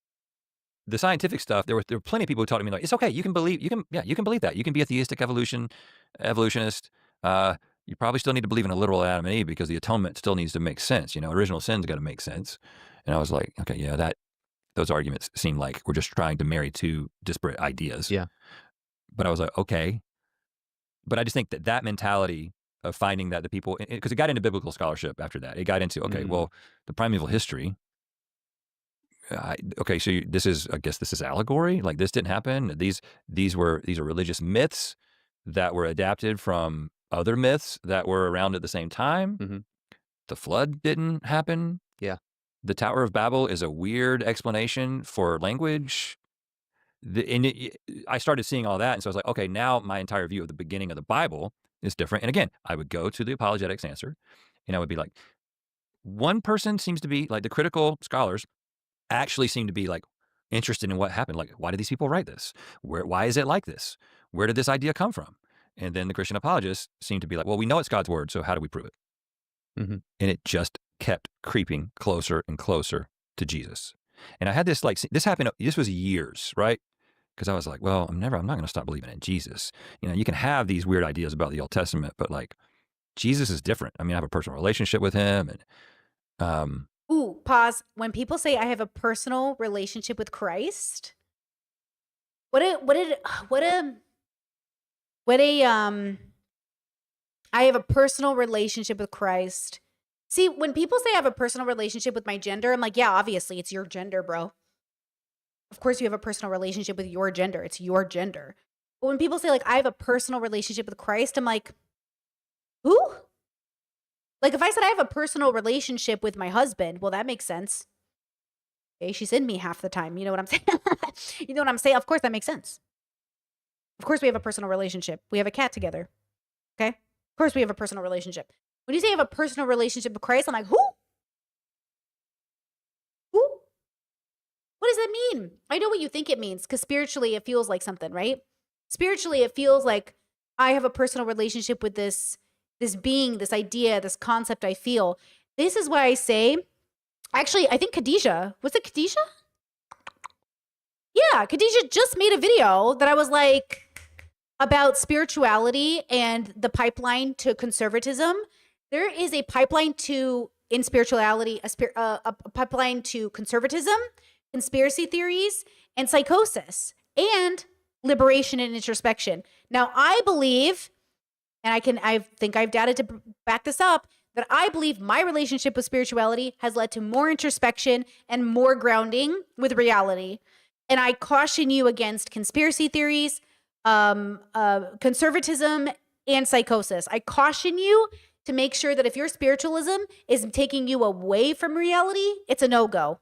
the scientific stuff, there were plenty of people who taught me, like, it's okay, you can believe that. You can be a theistic evolutionist. You probably still need to believe in a literal Adam and Eve, because the atonement still needs to make sense. Original sin's got to make sense. And I was like, okay, yeah, those arguments seem like we're just trying to marry two disparate ideas. Yeah. But I was like, okay. But I just think that mentality of finding that the people, because it got into biblical scholarship after that. It got into, okay, well, the primeval history. I guess this is allegory. Like, this didn't happen. These are religious myths that were adapted from other myths that were around at the same time. Mm-hmm. The flood didn't happen. Yeah. The Tower of Babel is a weird explanation for language. I started seeing all that, and so I was like, okay, now my entire view of the beginning of the Bible is different. And again, I would go to the apologetics answer, and I would be like, one person seems to be, like, the critical scholars actually seem to be, like, interested in what happened. Like, why did these people write this? Why is it like this? Where did this idea come from? And then the Christian apologists seem to be like, well, we know it's God's word, so how do we prove it? Mm-hmm. And it just kept creeping closer and closer to Jesus. And I had this, like, this happened, this was years, right? Because I was like, well, I'm not going to stop believing in Jesus. You can have these weird ideas about the Old Testament, but, like, Jesus is different. I mean, I have a personal relationship with him. And Ooh, pause. When people say I have a personal relationship with Christ, I have a personal relationship with Christ. See, when people say I have a personal relationship with my gender, I'm like, yeah, obviously it's your gender, bro. Of course you have a personal relationship with your gender. It's your gender. But when people say, like, I have a personal relationship with Christ, I'm like, who? Like, if I said I have a personal relationship with my husband, well, that makes sense. Okay, she's in me half the time. You know what I'm saying? You know what I'm saying? Of course that makes sense. Of course we have a personal relationship. We have a cat together. Okay? Of course we have a personal relationship. When you say you have a personal relationship with Christ, I'm like, who? Who? What does that mean? I know what you think it means, because spiritually it feels like something, right? Spiritually it feels like I have a personal relationship with this being, this idea, this concept I feel. This is why I say Actually, I think Khadijah, was it Khadijah? Yeah, Khadijah just made a video that I was like about spirituality and the pipeline to conservatism. There is a pipeline to in spirituality, a pipeline to conservatism, conspiracy theories, and psychosis, and liberation and introspection. Now, I believe, and I think I've data to back this up, that I believe my relationship with spirituality has led to more introspection and more grounding with reality. And I caution you against conspiracy theories, conservatism, and psychosis. I caution you to make sure that if your spiritualism is taking you away from reality, it's a no-go.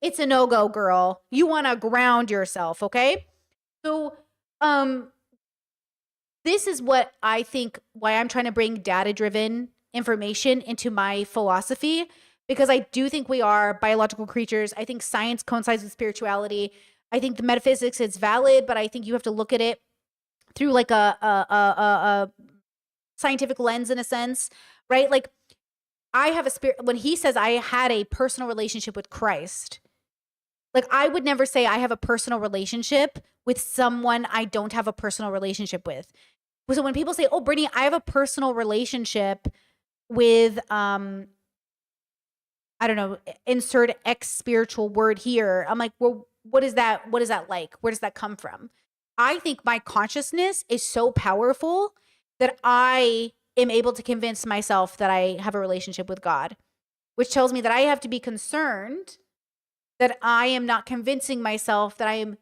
It's a no-go, girl. You want to ground yourself, okay? So, this is what I think why I'm trying to bring data-driven information into my philosophy, because I do think we are biological creatures. I think science coincides with spirituality. I think the metaphysics is valid, but I think you have to look at it through like a scientific lens in a sense, right? Like I have a spirit, when he says I had a personal relationship with Christ, like I would never say I have a personal relationship with someone I don't have a personal relationship with. So when people say, oh, Brittany, I have a personal relationship with, I don't know, insert X spiritual word here. I'm like, well, what is that? What is that like? Where does that come from? I think my consciousness is so powerful that I am able to convince myself that I have a relationship with God, which tells me that I have to be concerned that I am not convincing myself that I am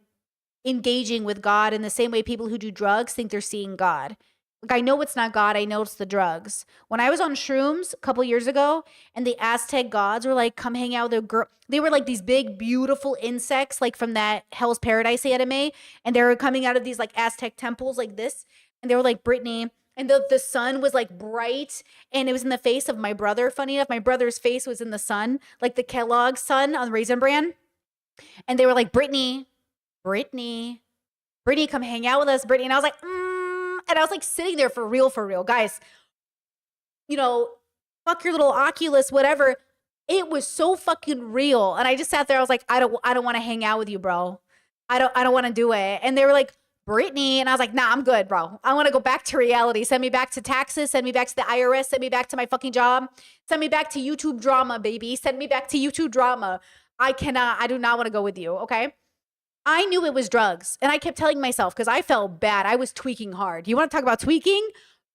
engaging with God in the same way people who do drugs think they're seeing God. Like I know it's not God, I know it's the drugs. When I was on shrooms a couple years ago and the Aztec gods were like, come hang out with a girl. They were like these big, beautiful insects, like from that Hell's Paradise anime. And they were coming out of these like Aztec temples like this. And they were like, Brittany. And the sun was like bright and it was in the face of my brother. Funny enough, my brother's face was in the sun, like the Kellogg sun on Raisin Bran. And they were like, Brittany, come hang out with us, Brittany. And I was like, And I was like sitting there for real, guys. You know, fuck your little Oculus, whatever. It was so fucking real. And I just sat there. I was like, I don't want to hang out with you, bro. I don't want to do it. And they were like, Brittany. And I was like, nah, I'm good, bro. I want to go back to reality. Send me back to taxes. Send me back to the IRS. Send me back to my fucking job. Send me back to YouTube drama, baby. Send me back to YouTube drama. I do not want to go with you, okay? I knew it was drugs. And I kept telling myself, because I felt bad. I was tweaking hard. You want to talk about tweaking?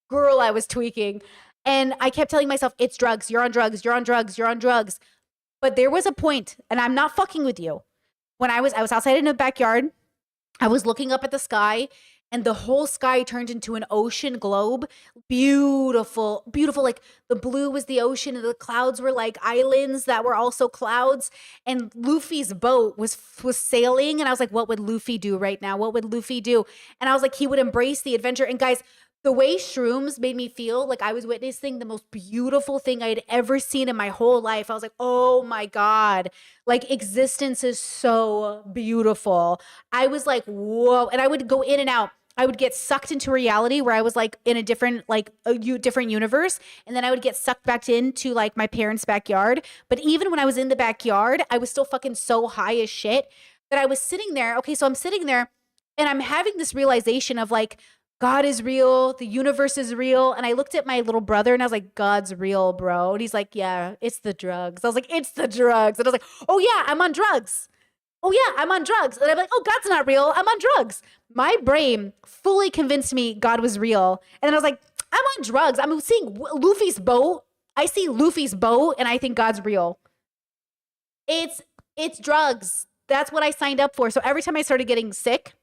Girl, I was tweaking. And I kept telling myself, it's drugs. You're on drugs. You're on drugs. You're on drugs. But there was a point, and I'm not fucking with you. When I was outside in the backyard, I was looking up at the sky, and the whole sky turned into an ocean globe. Beautiful, beautiful. Like the blue was the ocean, and the clouds were like islands that were also clouds. And Luffy's boat was sailing, and I was like, what would Luffy do right now? What would Luffy do? And I was like, he would embrace the adventure. And guys, the way shrooms made me feel like I was witnessing the most beautiful thing I had ever seen in my whole life. I was like, oh my God, like existence is so beautiful. I was like, whoa. And I would go in and out. I would get sucked into reality where I was like in a different, like different universe. And then I would get sucked back into like my parents' backyard. But even when I was in the backyard, I was still fucking so high as shit that I was sitting there. Okay, so I'm sitting there and I'm having this realization of like, God is real. The universe is real. And I looked at my little brother and I was like, God's real, bro. And he's like, yeah, it's the drugs. I was like, it's the drugs. And I was like, oh yeah, I'm on drugs. Oh yeah, I'm on drugs. And I'm like, oh, God's not real. I'm on drugs. My brain fully convinced me God was real. And then I was like, I'm on drugs. I'm seeing Luffy's boat. I see Luffy's boat and I think God's real. It's drugs. That's what I signed up for. So every time I started getting sick,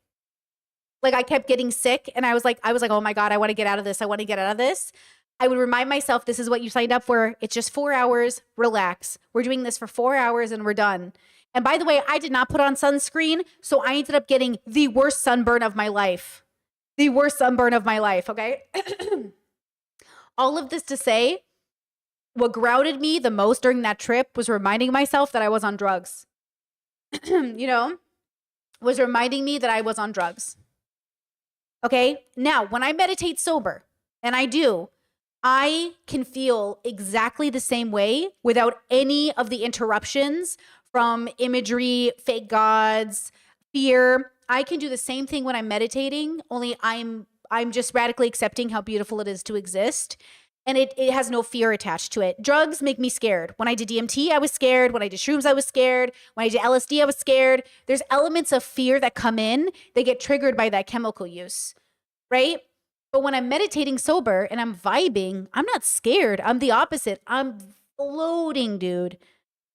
like I kept getting sick and I was like, oh my God, I want to get out of this. I want to get out of this. I would remind myself, this is what you signed up for. It's just 4 hours. Relax. We're doing this for 4 hours and we're done. And by the way, I did not put on sunscreen. So I ended up getting the worst sunburn of my life. The worst sunburn of my life. Okay. All of this to say, what grounded me the most during that trip was reminding myself that I was on drugs. You know, was reminding me that I was on drugs. Okay. Now, when I meditate sober, and I do, I can feel exactly the same way without any of the interruptions from imagery, fake gods, fear. I can do the same thing when I'm meditating, only I'm just radically accepting how beautiful it is to exist. And it has no fear attached to it. Drugs make me scared. When I did DMT, I was scared. When I did shrooms, I was scared. When I did LSD, I was scared. There's elements of fear that come in. They get triggered by that chemical use, right? But when I'm meditating sober and I'm vibing, I'm not scared. I'm the opposite. I'm floating, dude.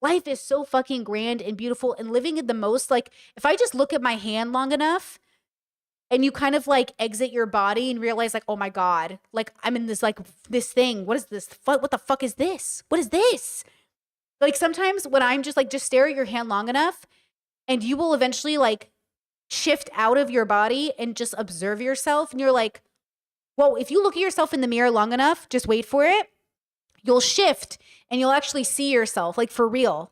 Life is so fucking grand and beautiful, and living in the most, like, if I just look at my hand long enough and you kind of like exit your body and realize like, oh my God, like I'm in this, like this thing. What is this? What the fuck is this? What is this? Like sometimes when I'm just like, just stare at your hand long enough and you will eventually like shift out of your body and just observe yourself. And you're like, well, if you look at yourself in the mirror long enough, just wait for it. You'll shift and you'll actually see yourself like for real.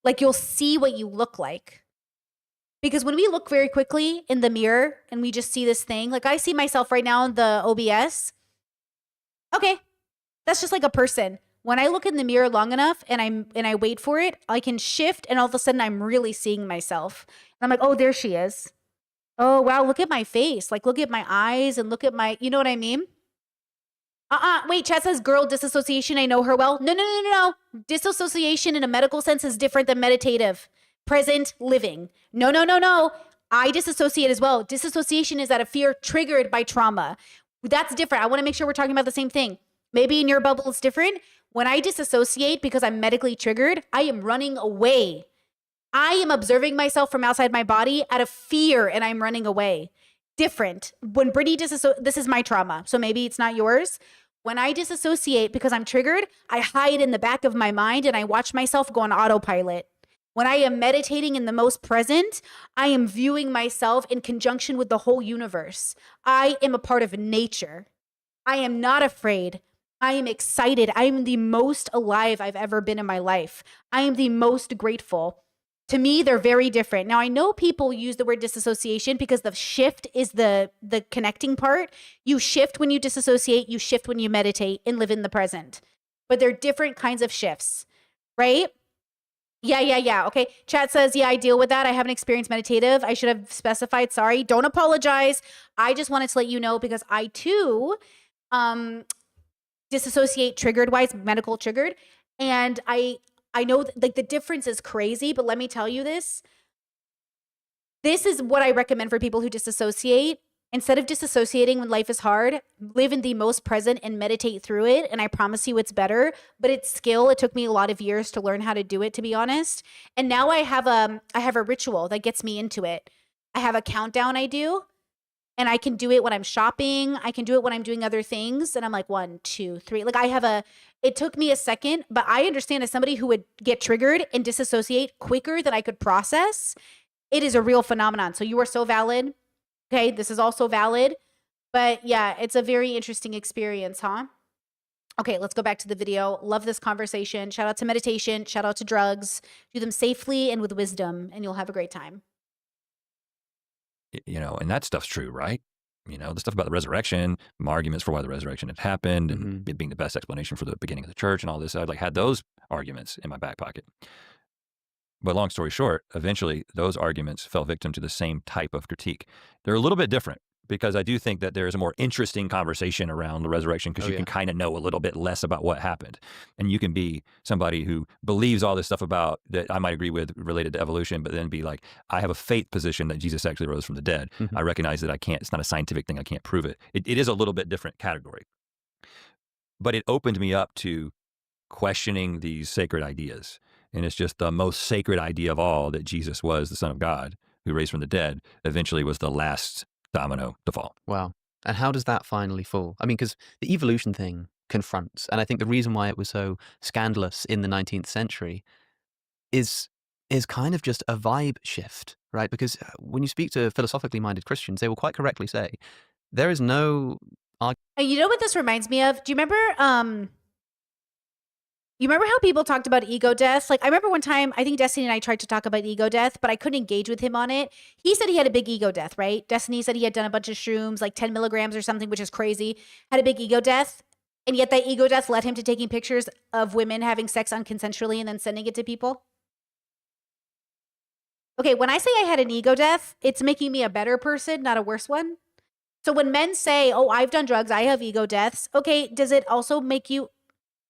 Like you'll see what you look like. Because when we look very quickly in the mirror and we just see this thing, like I see myself right now in the OBS. Okay, that's just like a person. When I look in the mirror long enough and I wait for it, I can shift and all of a sudden I'm really seeing myself. And I'm like, oh, there she is. Oh, wow, look at my face. Like look at my eyes and look at my, you know what I mean? Wait, chat says girl disassociation. I know her well. No. Disassociation in a medical sense is different than meditative. Present living. No. I disassociate as well. Disassociation is out of fear triggered by trauma. That's different. I want to make sure we're talking about the same thing. Maybe in your bubble it's different. When I disassociate because I'm medically triggered, I am running away. I am observing myself from outside my body out of fear and I'm running away. Different. When Brittany this is my trauma, so maybe it's not yours. When I disassociate because I'm triggered, I hide in the back of my mind and I watch myself go on autopilot. When I am meditating in the most present, I am viewing myself in conjunction with the whole universe. I am a part of nature. I am not afraid. I am excited. I am the most alive I've ever been in my life. I am the most grateful. To me, they're very different. Now, I know people use the word disassociation because the shift is the connecting part. You shift when you disassociate, you shift when you meditate and live in the present. But they're different kinds of shifts, right? Yeah. Okay. Chat says, yeah, I deal with that. I haven't experienced meditative. I should have specified. Sorry. Don't apologize. I just wanted to let you know because I too disassociate triggered wise, medical triggered. And I know like the difference is crazy, but let me tell you this. This is what I recommend for people who disassociate. Instead of disassociating when life is hard, live in the most present and meditate through it. And I promise you it's better, but it's skill. It took me a lot of years to learn how to do it, to be honest. And now I have a ritual that gets me into it. I have a countdown I do, and I can do it when I'm shopping. I can do it when I'm doing other things. And I'm like 1, 2, 3. Like it took me a second, but I understand as somebody who would get triggered and disassociate quicker than I could process, it is a real phenomenon. So you are so valid. Okay, this is also valid, but yeah, it's a very interesting experience, huh? Okay, let's go back to the video. Love this conversation. Shout out to meditation. Shout out to drugs. Do them safely and with wisdom, and you'll have a great time. You know, and that stuff's true, right? You know, the stuff about the resurrection, my arguments for why the resurrection had happened, and it being the best explanation for the beginning of the church and all this. I'd like had those arguments in my back pocket. But long story short, eventually those arguments fell victim to the same type of critique. They're a little bit different because I do think that there's a more interesting conversation around the resurrection because you can kind of know a little bit less about what happened. And you can be somebody who believes all this stuff about that I might agree with related to evolution, but then be like, I have a faith position that Jesus actually rose from the dead. I recognize that it's not a scientific thing. I can't prove it. It is a little bit different category. But it opened me up to questioning these sacred ideas. And it's just the most sacred idea of all that Jesus was the Son of God who raised from the dead eventually was the last domino to fall. Wow. And how does that finally fall? I mean, because the evolution thing confronts, and I think the reason why it was so scandalous in the 19th century is kind of just a vibe shift, right? Because when you speak to philosophically minded Christians, they will quite correctly say, there is no... You know what this reminds me of? Do you remember... You remember how people talked about ego death? Like, I remember one time, I think Destiny and I tried to talk about ego death, but I couldn't engage with him on it. He said he had a big ego death, right? Destiny said he had done a bunch of shrooms, like 10 milligrams or something, which is crazy. Had a big ego death. And yet that ego death led him to taking pictures of women having sex unconsensually and then sending it to people. Okay, when I say I had an ego death, it's making me a better person, not a worse one. So when men say, oh, I've done drugs, I have ego deaths, okay, does it also make you,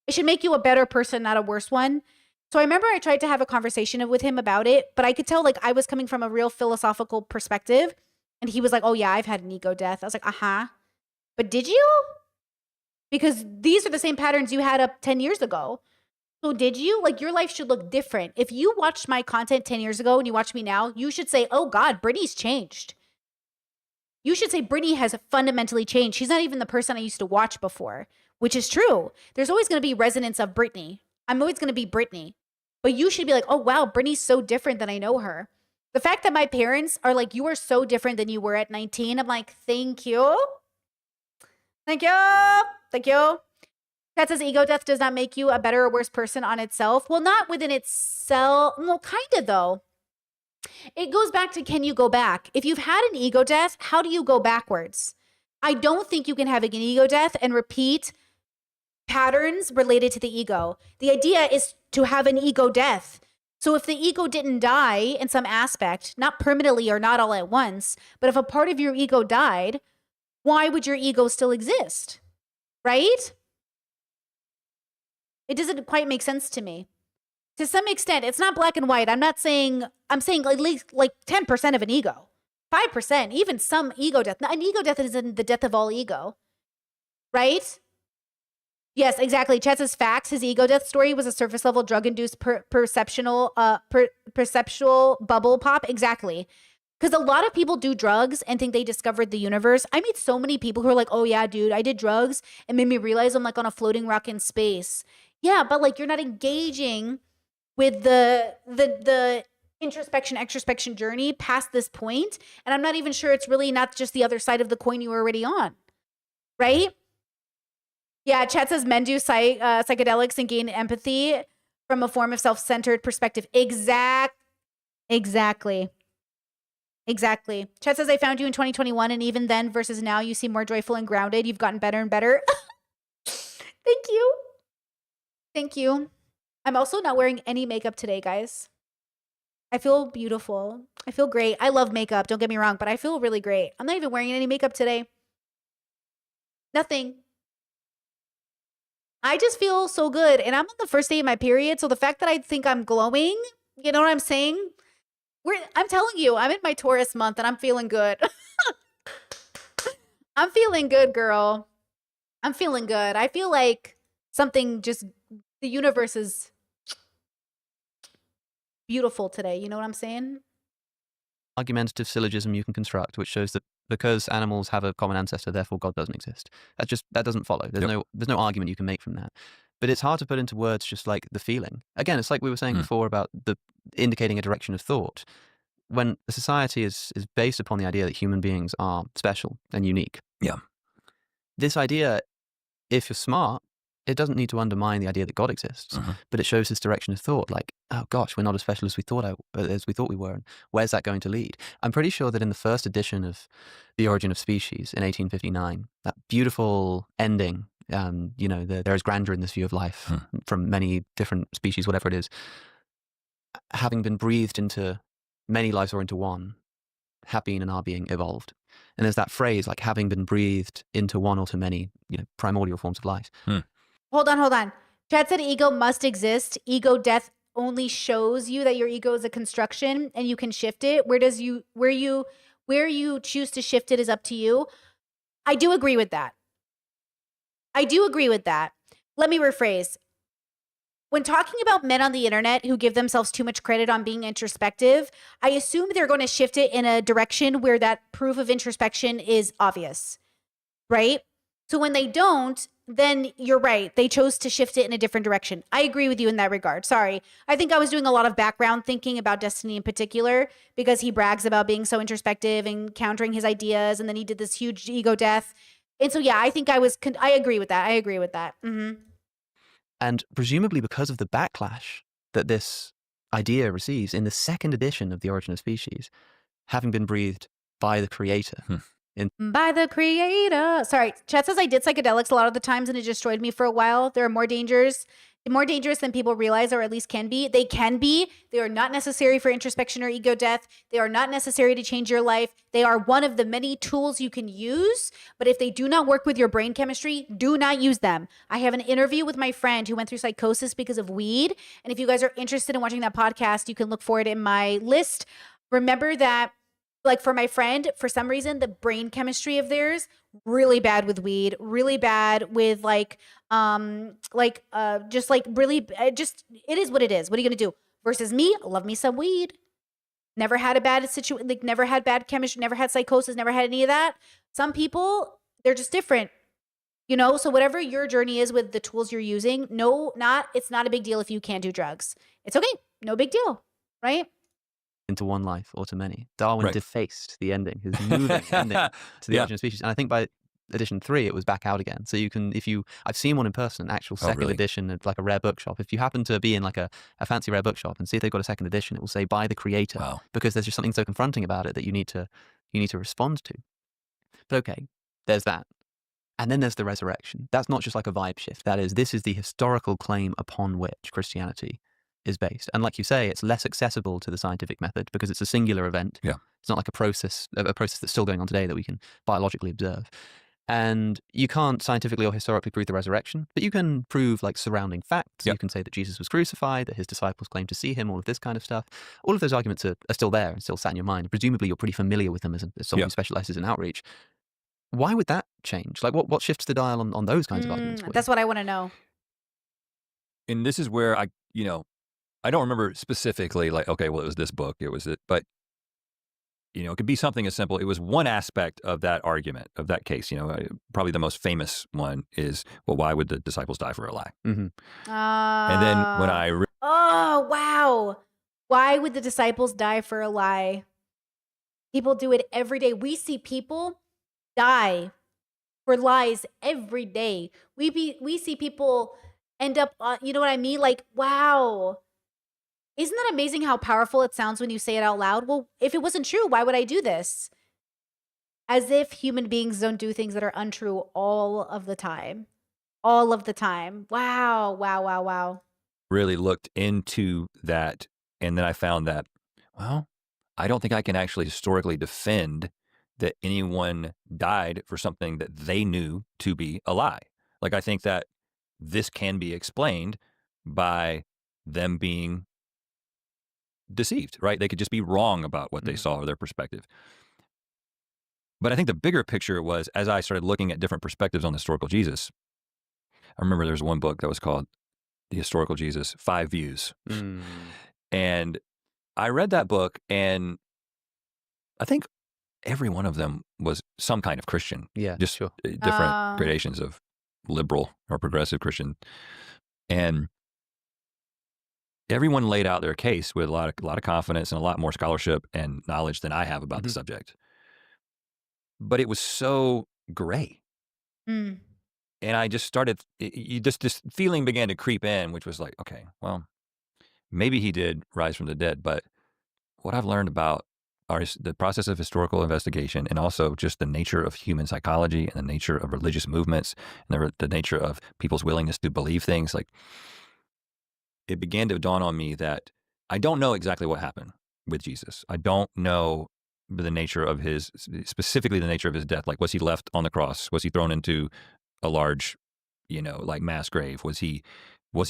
it should make you a better person, not a worse one. So I remember I tried to have a conversation with him about it, but I could tell like I was coming from a real philosophical perspective. And he was like, oh yeah, I've had an ego death. I was like, uh-huh. But did you? Because these are the same patterns you had up 10 years ago. So did you? Like your life should look different. If you watched my content 10 years ago and you watch me now, you should say, oh God, Brittany's changed. You should say Brittany has fundamentally changed. She's not even the person I used to watch before, which is true. There's always going to be resonance of Brittany. I'm always going to be Brittany. But you should be like, oh wow, Brittany's so different than I know her. The fact that my parents are like, you are so different than you were at 19. I'm like, thank you. Thank you. Thank you. That says ego death does not make you a better or worse person on itself. Well, not within itself. Well, kind of though. It goes back to, can you go back? If you've had an ego death, how do you go backwards? I don't think you can have an ego death and repeat patterns related to the ego. The idea is to have an ego death. So if the ego didn't die in some aspect, not permanently or not all at once, but if a part of your ego died, why would your ego still exist? Right? It doesn't quite make sense to me. To some extent, it's not black and white. I'm saying at least like 10% of an ego, 5%, even some ego death. An ego death isn't the death of all ego, right? Yes, exactly. Chet says facts. His ego death story was a surface level drug-induced perceptual bubble pop. Exactly. Because a lot of people do drugs and think they discovered the universe. I meet so many people who are like, oh yeah, dude, I did drugs and made me realize I'm like on a floating rock in space. Yeah, but like you're not engaging with the introspection, extrospection journey past this point. And I'm not even sure it's really not just the other side of the coin you were already on. Right? Yeah, Chat says men do psychedelics and gain empathy from a form of self-centered perspective. Exactly. Chat says, I found you in 2021, and even then versus now, you seem more joyful and grounded. You've gotten better and better. Thank you. Thank you. I'm also not wearing any makeup today, guys. I feel beautiful. I feel great. I love makeup, don't get me wrong, but I feel really great. I'm not even wearing any makeup today. Nothing. I just feel so good. And I'm on the first day of my period, so the fact that I think I'm glowing, you know what I'm saying? I'm telling you, I'm in my Taurus month and I'm feeling good. I'm feeling good, girl. I'm feeling good. I feel like something just, the universe is beautiful today. You know what I'm saying? Argumentative syllogism you can construct, which shows that because animals have a common ancestor, therefore God doesn't exist. That doesn't follow. There's no argument you can make from that. But it's hard to put into words just like the feeling. Again, it's like we were saying before about the indicating a direction of thought. When a society is based upon the idea that human beings are special and unique. Yeah. This idea, if you're smart, it doesn't need to undermine the idea that God exists, but it shows this direction of thought. Like, oh gosh, we're not as special as we thought we were. And where's that going to lead? I'm pretty sure that in the first edition of The Origin of Species in 1859, that beautiful ending, there is grandeur in this view of life from many different species, whatever it is, having been breathed into many lives or into one, have been and are being evolved. And there's that phrase, like having been breathed into one or to many, primordial forms of life. Hold on. Chad said ego must exist. Ego death only shows you that your ego is a construction and you can shift it. Where you choose to shift it is up to you. I do agree with that. Let me rephrase. When talking about men on the internet who give themselves too much credit on being introspective, I assume they're going to shift it in a direction where that proof of introspection is obvious, right? So when they don't, then you're right. They chose to shift it in a different direction. I agree with you in that regard. Sorry. I think I was doing a lot of background thinking about Destiny in particular because he brags about being so introspective and countering his ideas. And then he did this huge ego death. And so, yeah, I think I agree with that. And presumably because of the backlash that this idea receives in the second edition of The Origin of Species, having been breathed by the creator, By the creator. Sorry, Chat says I did psychedelics a lot of the times and it destroyed me for a while. There are more dangerous than people realize, or at least can be. They can be. They are not necessary for introspection or ego death. They are not necessary to change your life. They are one of the many tools you can use. But if they do not work with your brain chemistry, do not use them. I have an interview with my friend who went through psychosis because of weed. And if you guys are interested in watching that podcast, you can look for it in my list. Remember that, like, for my friend, for some reason, the brain chemistry of theirs really bad with weed, really bad with just it is what it is. What are you gonna do? Versus me, love me some weed. Never had a bad situation, like never had bad chemistry, never had psychosis, never had any of that. Some people, they're just different, you know. So whatever your journey is with the tools you're using, it's not a big deal if you can't do drugs. It's okay, no big deal, right? Into one life or to many. Darwin defaced the ending, his moving ending to the origin of species. And I think by edition 3, it was back out again. So you can, I've seen one in person, an actual second edition at like a rare bookshop. If you happen to be in like a fancy rare bookshop and see if they've got a second edition, it will say by the creator, because there's just something so confronting about it that you need to respond to. But okay, there's that. And then there's the resurrection. That's not just like a vibe shift. This is the historical claim upon which Christianity is based. And like you say, it's less accessible to the scientific method because it's a singular event. Yeah. It's not like a process that's still going on today that we can biologically observe. And you can't scientifically or historically prove the resurrection, but you can prove like surrounding facts. You can say that Jesus was crucified, that his disciples claimed to see him, all of this kind of stuff. All of those arguments are still there and still sat in your mind. Presumably you're pretty familiar with them as someone who specializes in outreach. Why would that change? Like what shifts the dial on those kinds of arguments? That's what I want to know. And this is where I don't remember specifically, like, okay, well, it was this book, but, it could be something as simple. It was one aspect of that argument, of that case. Probably the most famous one is, well, why would the disciples die for a lie? Mm-hmm. And then when oh, wow. Why would the disciples die for a lie? People do it every day. We see people die for lies every day. We see people end up, you know what I mean? Like, wow. Isn't that amazing how powerful it sounds when you say it out loud? Well, if it wasn't true, why would I do this? As if human beings don't do things that are untrue all of the time. All of the time. Wow, wow, wow, wow. really looked into that, and then I found that, well, I don't think I can actually historically defend that anyone died for something that they knew to be a lie. Like, I think that this can be explained by them being deceived, right? They could just be wrong about what they saw or their perspective. But I think the bigger picture was, as I started looking at different perspectives on the historical Jesus, I remember there was one book that was called The Historical Jesus, 5 Views. And I read that book, and I think every one of them was some kind of Christian. Yeah, just sure. different gradations of liberal or progressive Christian. And everyone laid out their case with a lot of confidence and a lot more scholarship and knowledge than I have about the subject. But it was so gray. And I just started, this feeling began to creep in, which was like, okay, well, maybe he did rise from the dead, but what I've learned about the process of historical investigation, and also just the nature of human psychology and the nature of religious movements and the nature of people's willingness to believe things, like, it began to dawn on me that I don't know exactly what happened with Jesus. I don't know specifically the nature of his death. Like, was he left on the cross? Was he thrown into a large, like mass grave? Was he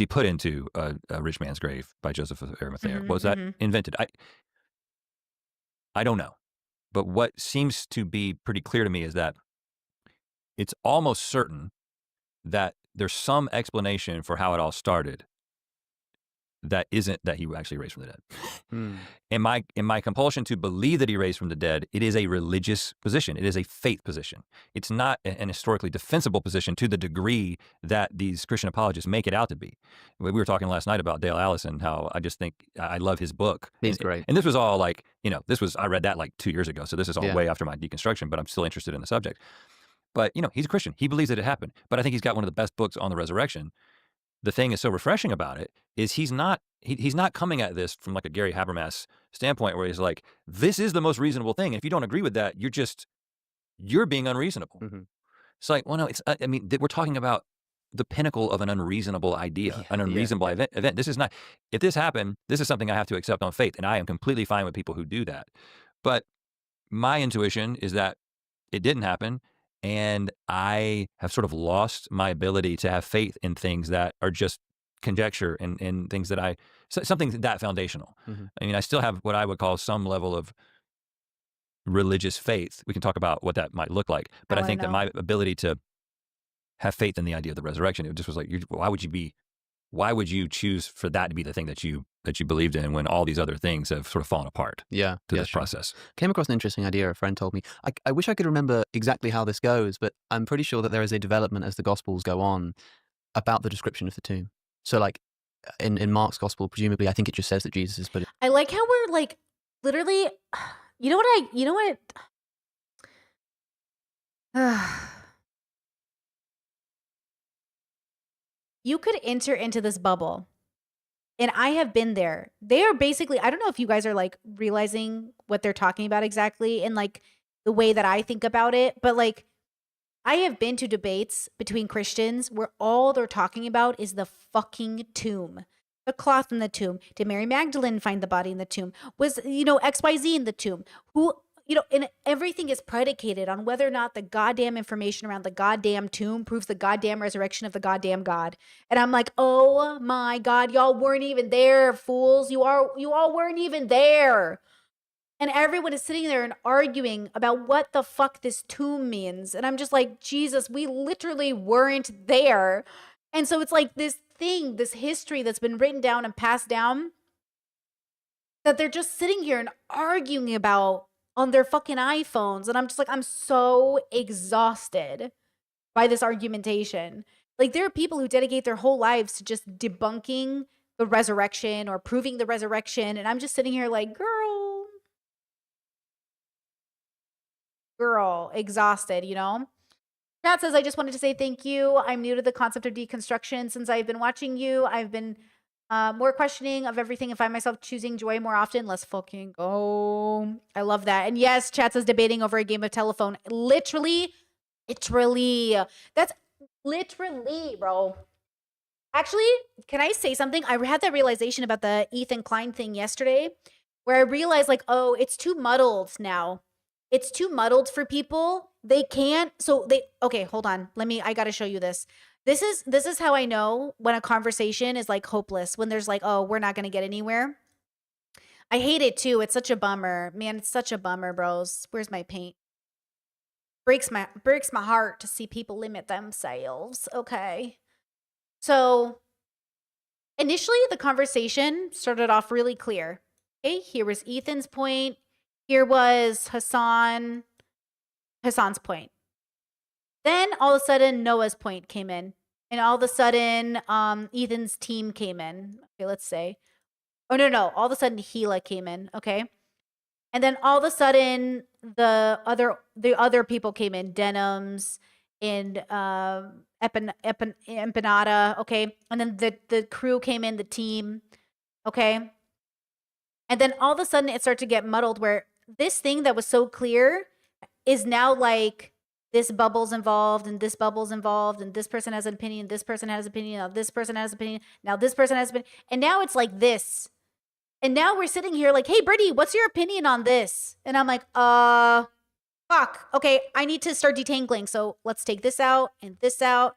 put into a rich man's grave by Joseph of Arimathea? Was that invented? I don't know. But what seems to be pretty clear to me is that it's almost certain that there's some explanation for how it all started that isn't that he actually raised from the dead. In my compulsion to believe that he raised from the dead, it is a religious position. It is a faith position. It's not an historically defensible position to the degree that these Christian apologists make it out to be. We were talking last night about Dale Allison, how I just think I love his book. He's great. And this was all like, I read that like 2 years ago. So this is all way after my deconstruction, but I'm still interested in the subject. But, he's a Christian. He believes that it happened. But I think he's got one of the best books on the resurrection. The thing is so refreshing about it is he's not coming at this from like a Gary Habermas standpoint where he's like, this is the most reasonable thing. And if you don't agree with that, you're you're being unreasonable. Mm-hmm. It's like, well, no, it's, I mean, we're talking about the pinnacle of an unreasonable idea, an unreasonable event. This is not, if this happened, this is something I have to accept on faith. And I am completely fine with people who do that. But my intuition is that it didn't happen. And I have sort of lost my ability to have faith in things that are just conjecture and things that something that foundational. Mm-hmm. I mean, I still have what I would call some level of religious faith. We can talk about what that might look like. But I think that my ability to have faith in the idea of the resurrection, it just was like, why would you choose for that to be the thing that you believed in when all these other things have sort of fallen apart through this process? Came across an interesting idea. A friend told me. I wish I could remember exactly how this goes, but I'm pretty sure that there is a development as the Gospels go on about the description of the tomb. So like in Mark's Gospel, presumably, I think it just says that Jesus is put. I like how we're like literally, you know what? You could enter into this bubble, and I have been there. They are basically, I don't know if you guys are like realizing what they're talking about exactly and like the way that I think about it, but like I have been to debates between Christians where all they're talking about is the fucking tomb. The cloth in the tomb. Did Mary Magdalene find the body in the tomb? Was, XYZ in the tomb? Who, and everything is predicated on whether or not the goddamn information around the goddamn tomb proves the goddamn resurrection of the goddamn God. And I'm like, oh my God, y'all weren't even there, fools. You all weren't even there. And everyone is sitting there and arguing about what the fuck this tomb means. And I'm just like, Jesus, we literally weren't there. And so it's like this thing, this history that's been written down and passed down that they're just sitting here and arguing about on their fucking iPhones. And I'm just like, I'm so exhausted by this argumentation. Like, there are people who dedicate their whole lives to just debunking the resurrection or proving the resurrection. And I'm just sitting here like, girl, exhausted, Chat says, I just wanted to say thank you. I'm new to the concept of deconstruction. Since I've been watching you, I've been more questioning of everything and find myself choosing joy more often. Let's fucking go. I love that. And yes, Chat says debating over a game of telephone. Literally. That's literally, bro. Actually, can I say something? I had that realization about the Ethan Klein thing yesterday where I realized like, oh, it's too muddled now. It's too muddled for people. They can't. Okay, hold on. I got to show you this. This is how I know when a conversation is like hopeless, when there's like, oh, we're not going to get anywhere. I hate it too. It's such a bummer. Man, it's such a bummer, bros. Where's my paint? Breaks my heart to see people limit themselves. Okay. So initially the conversation started off really clear. Okay, here was Ethan's point. Here was Hassan's point. Then all of a sudden Noah's point came in. And all of a sudden Ethan's team came in. Okay, let's say. Oh, no. All of a sudden Gila came in. Okay. And then all of a sudden the other people came in. Denims and Empanada. Okay. And then the crew came in, the team. Okay. And then all of a sudden it started to get muddled where this thing that was so clear is now like this bubble's involved and this bubble's involved and this person has an opinion, this person has an opinion, now this person has an opinion, now this person has an opinion. And now it's like this. And now we're sitting here like, hey, Brittany, what's your opinion on this? And I'm like, fuck. Okay, I need to start detangling. So let's take this out and this out,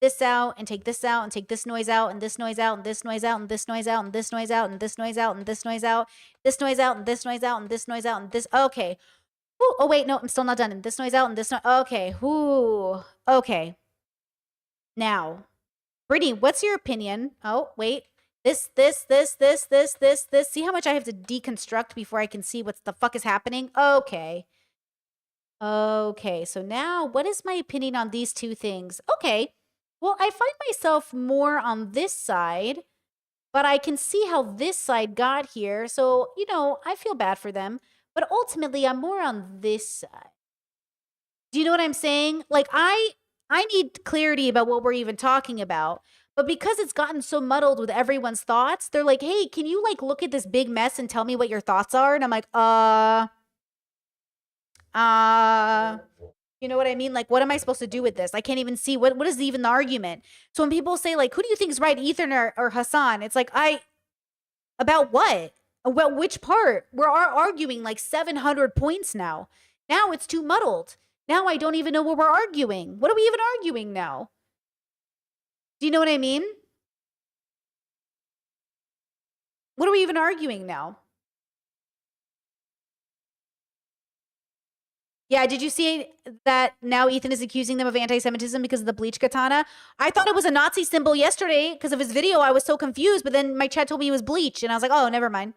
this out, and take this out and take this noise out and this noise out and this noise out and this noise out and this noise out and this noise out and this noise out, this noise out and this noise out and this noise out and this. Okay. Ooh, oh wait, no, I'm still not done. And this noise out and this noise. Okay. Ooh. Okay. Now, Brittany, what's your opinion? Oh, wait. This. See how much I have to deconstruct before I can see what the fuck is happening? Okay. Okay. So now, what is my opinion on these two things? Okay. Well, I find myself more on this side, but I can see how this side got here. So, I feel bad for them. But ultimately, I'm more on this side. Do you know what I'm saying? Like, I need clarity about what we're even talking about. But because it's gotten so muddled with everyone's thoughts, they're like, hey, can you like look at this big mess and tell me what your thoughts are? And I'm like, You know what I mean? Like, what am I supposed to do with this? I can't even see what is even the argument. So when people say, like, who do you think is right, Ethan or Hassan? It's like, about what? About which part? We're arguing like 700 points now. Now it's too muddled. Now I don't even know what we're arguing. What are we even arguing now? Do you know what I mean? What are we even arguing now? Yeah, did you see that now Ethan is accusing them of anti-Semitism because of the bleach katana? I thought it was a Nazi symbol yesterday because of his video. I was so confused, but then my chat told me it was bleach, and I was like, oh, never mind.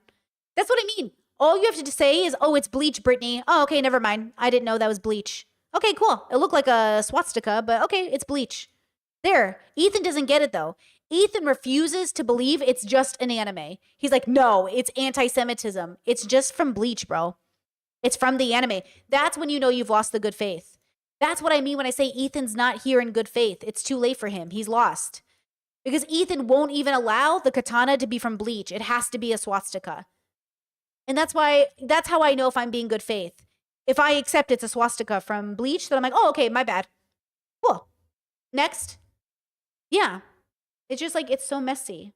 That's what I mean. All you have to say is, oh, it's bleach, Brittany. Oh, okay, never mind. I didn't know that was bleach. Okay, cool. It looked like a swastika, but okay, it's bleach. There. Ethan doesn't get it, though. Ethan refuses to believe it's just an anime. He's like, no, it's anti-Semitism. It's just from bleach, bro. It's from the anime. That's when you know you've lost the good faith. That's what I mean when I say Ethan's not here in good faith. It's too late for him. He's lost. Because Ethan won't even allow the katana to be from bleach. It has to be a swastika. And that's how I know if I'm being good faith. If I accept it's a swastika from bleach, then I'm like, oh, okay, my bad. Cool. Next. Yeah. It's just like, it's so messy.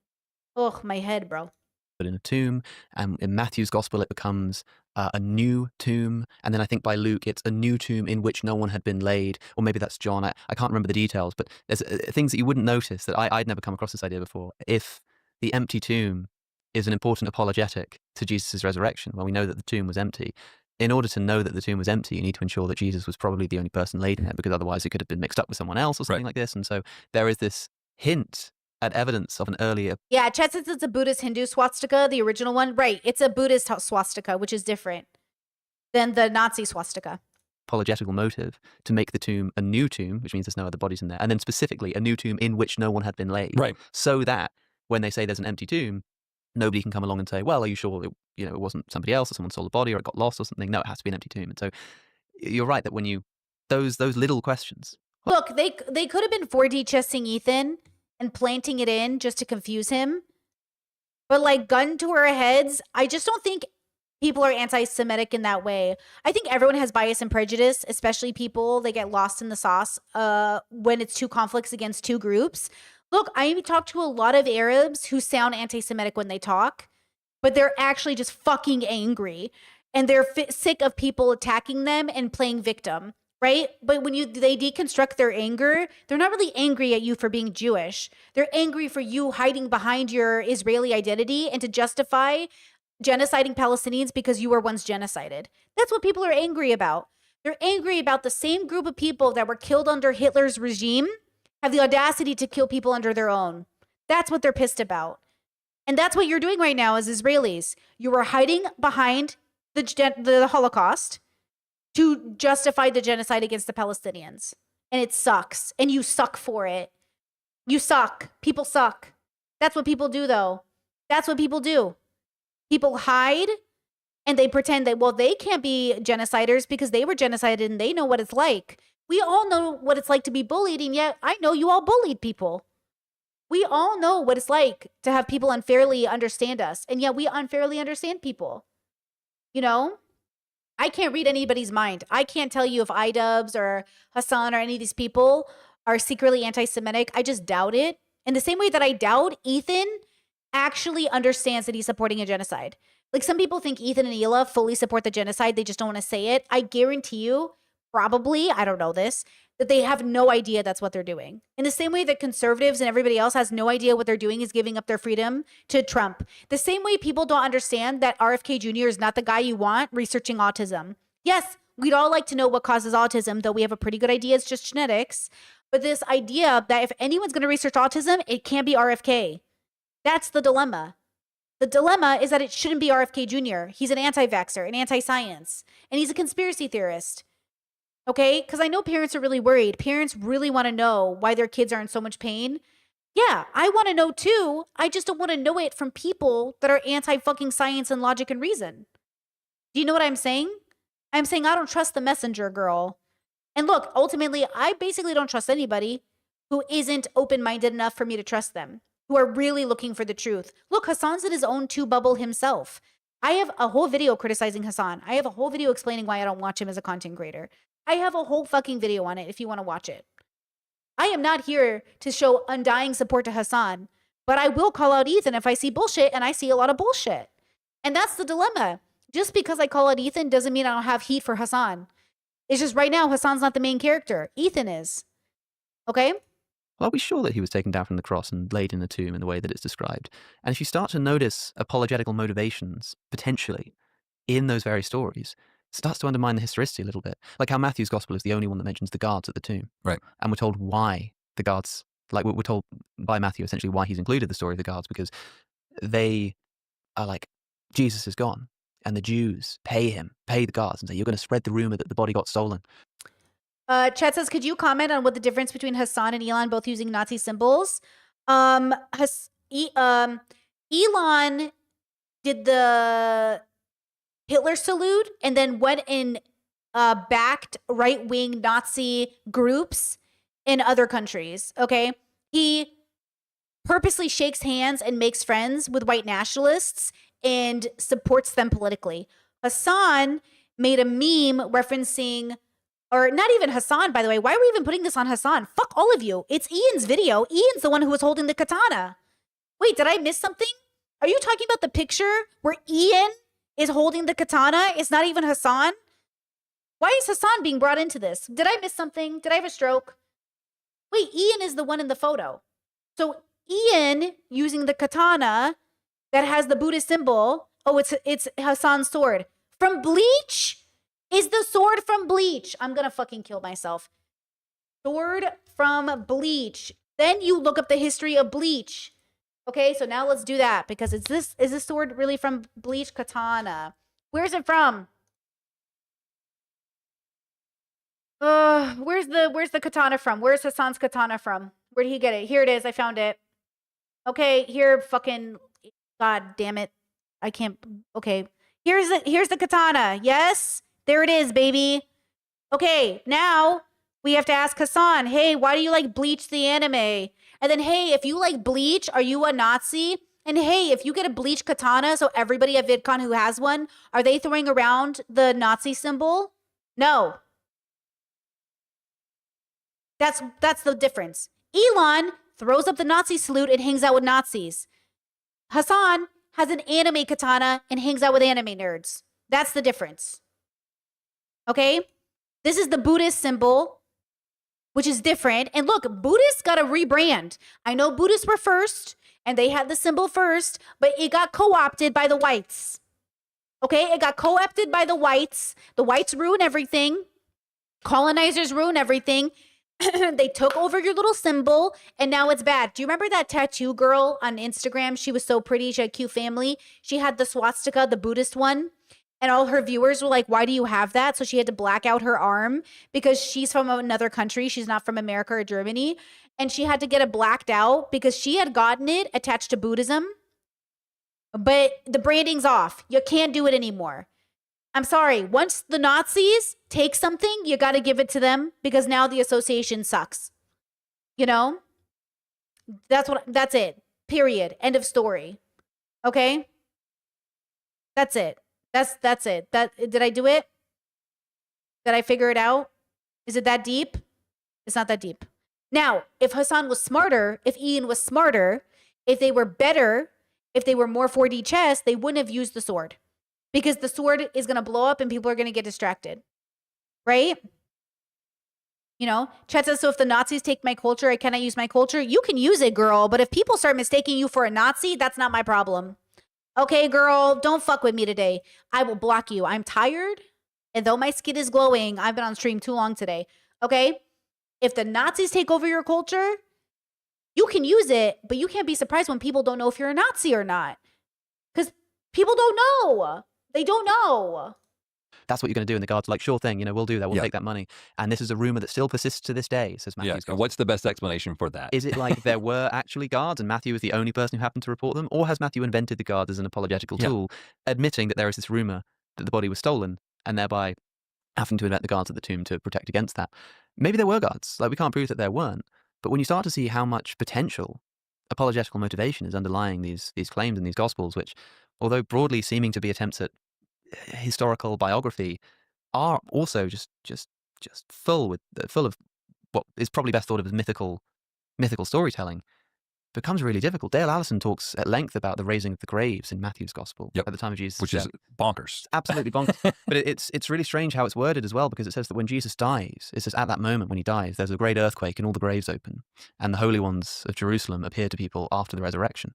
Oh, my head, bro. But in a tomb, and in Matthew's gospel, it becomes a new tomb. And then I think by Luke, it's a new tomb in which no one had been laid. Or maybe that's John. I can't remember the details, but there's things that you wouldn't notice that I'd never come across this idea before. If the empty tomb is an important apologetic to Jesus' resurrection, well, we know that the tomb was empty. In order to know that the tomb was empty, you need to ensure that Jesus was probably the only person laid in it, because otherwise it could have been mixed up with someone else or something like this. And so there is this hint at evidence of an earlier... Yeah, Chet says it's a Buddhist Hindu swastika, the original one. Right, it's a Buddhist swastika, which is different than the Nazi swastika. Apologetical motive to make the tomb a new tomb, which means there's no other bodies in there, and then specifically a new tomb in which no one had been laid. Right. So that when they say there's an empty tomb, nobody can come along and say, well, are you sure it wasn't somebody else, or someone stole the body, or it got lost or something? No, it has to be an empty tomb. And so you're right that when you... Those little questions... Look, they could have been 4D chessing Ethan and planting it in just to confuse him. But like, gun to our heads, I just don't think people are anti-Semitic in that way. I think everyone has bias and prejudice, especially people that get lost in the sauce when it's two conflicts against two groups. Look, I talk to a lot of Arabs who sound anti-Semitic when they talk, but they're actually just fucking angry. And they're sick of people attacking them and playing victim. Right? But when they deconstruct their anger, they're not really angry at you for being Jewish. They're angry for you hiding behind your Israeli identity and to justify genociding Palestinians because you were once genocided. That's what people are angry about. They're angry about the same group of people that were killed under Hitler's regime have the audacity to kill people under their own. That's what they're pissed about. And that's what you're doing right now as Israelis. You are hiding behind the Holocaust to justify the genocide against the Palestinians. And it sucks. And you suck for it. You suck. People suck. That's what people do, though. That's what people do. People hide and they pretend that, well, they can't be genociders because they were genocided and they know what it's like. We all know what it's like to be bullied, and yet I know you all bullied people. We all know what it's like to have people unfairly understand us, and yet we unfairly understand people. You know? I can't read anybody's mind. I can't tell you if iDubbbz or Hassan or any of these people are secretly anti-Semitic. I just doubt it. In the same way that I doubt Ethan actually understands that he's supporting a genocide. Like, some people think Ethan and Hila fully support the genocide. They just don't want to say it. I guarantee you, probably, I don't know this, that they have no idea that's what they're doing. In the same way that conservatives and everybody else has no idea what they're doing is giving up their freedom to Trump. The same way people don't understand that RFK Jr. is not the guy you want researching autism. Yes, we'd all like to know what causes autism, though we have a pretty good idea it's just genetics. But this idea that if anyone's going to research autism, it can't be RFK. That's the dilemma. The dilemma is that it shouldn't be RFK Jr. He's an anti-vaxxer, an anti-science, and he's a conspiracy theorist. Okay? Because I know parents are really worried. Parents really want to know why their kids are in so much pain. Yeah, I want to know too. I just don't want to know it from people that are anti-fucking science and logic and reason. Do you know what I'm saying? I'm saying I don't trust the messenger, girl. And look, ultimately, I basically don't trust anybody who isn't open-minded enough for me to trust them, who are really looking for the truth. Look, Hassan's in his own tube bubble himself. I have a whole video criticizing Hassan. I have a whole video explaining why I don't watch him as a content creator. I have a whole fucking video on it if you want to watch it. I am not here to show undying support to Hassan, but I will call out Ethan if I see bullshit, and I see a lot of bullshit. And that's the dilemma. Just because I call out Ethan doesn't mean I don't have heat for Hassan. It's just right now, Hassan's not the main character. Ethan is. Okay? Well, are we sure that he was taken down from the cross and laid in the tomb in the way that it's described? And if you start to notice apologetical motivations, potentially, in those very stories, it starts to undermine the historicity a little bit. Like how Matthew's gospel is the only one that mentions the guards at the tomb. Right. And we're told why the guards, like we're told by Matthew essentially why he's included the story of the guards, because they are like, Jesus is gone. And the Jews pay the guards, and say, you're going to spread the rumor that the body got stolen. Chet says, could you comment on what the difference between Hassan and Elon both using Nazi symbols? Elon did the Hitler salute and then went and backed right-wing Nazi groups in other countries, okay? He purposely shakes hands and makes friends with white nationalists and supports them politically. Hassan made a meme referencing, or not even Hassan, by the way. Why are we even putting this on Hassan? Fuck all of you. It's Ian's video. Ian's the one who was holding the katana. Wait, did I miss something? Are you talking about the picture where Ian is holding the katana? It's not even Hassan? Why is Hassan being brought into this? Did I miss something? Did I have a stroke? Wait, Ian is the one in the photo. So Ian using the katana that has the Buddhist symbol. Oh, it's Hassan's sword. From Bleach? Is the sword from Bleach? I'm gonna fucking kill myself. Sword from Bleach. Then you look up the history of Bleach. Okay, so now let's do that, because is this sword really from Bleach? Katana. Where's it from? Where's the katana from? Where's Hassan's katana from? Where did he get it? Here it is. I found it. Okay, here fucking God damn it. I can't. Okay. Here's the katana. Yes? There it is, baby. Okay, now we have to ask Hassan, hey, why do you like Bleach the anime? And then, hey, if you like Bleach, are you a Nazi? And hey, if you get a Bleach katana, so everybody at VidCon who has one, are they throwing around the Nazi symbol? No. That's the difference. Elon throws up the Nazi salute and hangs out with Nazis. Hassan has an anime katana and hangs out with anime nerds. That's the difference. Okay? This is the Buddhist symbol, which is different. And look, Buddhists got to rebrand. I know Buddhists were first, and they had the symbol first, but it got co-opted by the whites. Okay? It got co-opted by the whites. The whites ruin everything. Colonizers ruin everything. They took over your little symbol, and now it's bad. Do you remember that tattoo girl on Instagram? She was so pretty. She had a cute family. She had the swastika, the Buddhist one, and all her viewers were like, why do you have that? So she had to black out her arm because she's from another country. She's not from America or Germany. And she had to get it blacked out because she had gotten it attached to Buddhism. But the branding's off. You can't do it anymore. I'm sorry. Once the Nazis take something, you got to give it to them because now the association sucks. You know? That's it. Period. End of story. Okay? That's it. That's it. Did I do it? Did I figure it out? Is it that deep? It's not that deep. Now, if Hassan was smarter, if Ian was smarter, if they were better, if they were more 4D chess, they wouldn't have used the sword. Because the sword is going to blow up and people are going to get distracted. Right? You know, Chet says, so if the Nazis take my culture, I cannot use my culture. You can use it, girl. But if people start mistaking you for a Nazi, that's not my problem. Okay, girl, don't fuck with me today. I will block you. I'm tired. And though my skin is glowing, I've been on stream too long today. Okay? If the Nazis take over your culture, you can use it, but you can't be surprised when people don't know if you're a Nazi or not. Because people don't know. They don't know. That's what you're going to do. And the guards are like, sure thing, we'll do that. We'll take that money. And this is a rumor that still persists to this day, says Matthew. And what's the best explanation for that? Is it like there were actually guards and Matthew was the only person who happened to report them? Or has Matthew invented the guards as an apologetical tool, admitting that there is this rumor that the body was stolen and thereby having to invent the guards at the tomb to protect against that? Maybe there were guards. Like, we can't prove that there weren't. But when you start to see how much potential apologetical motivation is underlying these claims in these gospels, which, although broadly seeming to be attempts at historical biography, are also just just full of what is probably best thought of as mythical storytelling, becomes really difficult. Dale Allison talks at length about the raising of the graves in Matthew's gospel at the time of Jesus' Which death. is bonkers. Absolutely bonkers. But it's really strange how it's worded as well, because it says that when Jesus dies, it says at that moment when he dies, there's a great earthquake and all the graves open, and the holy ones of Jerusalem appear to people after the resurrection.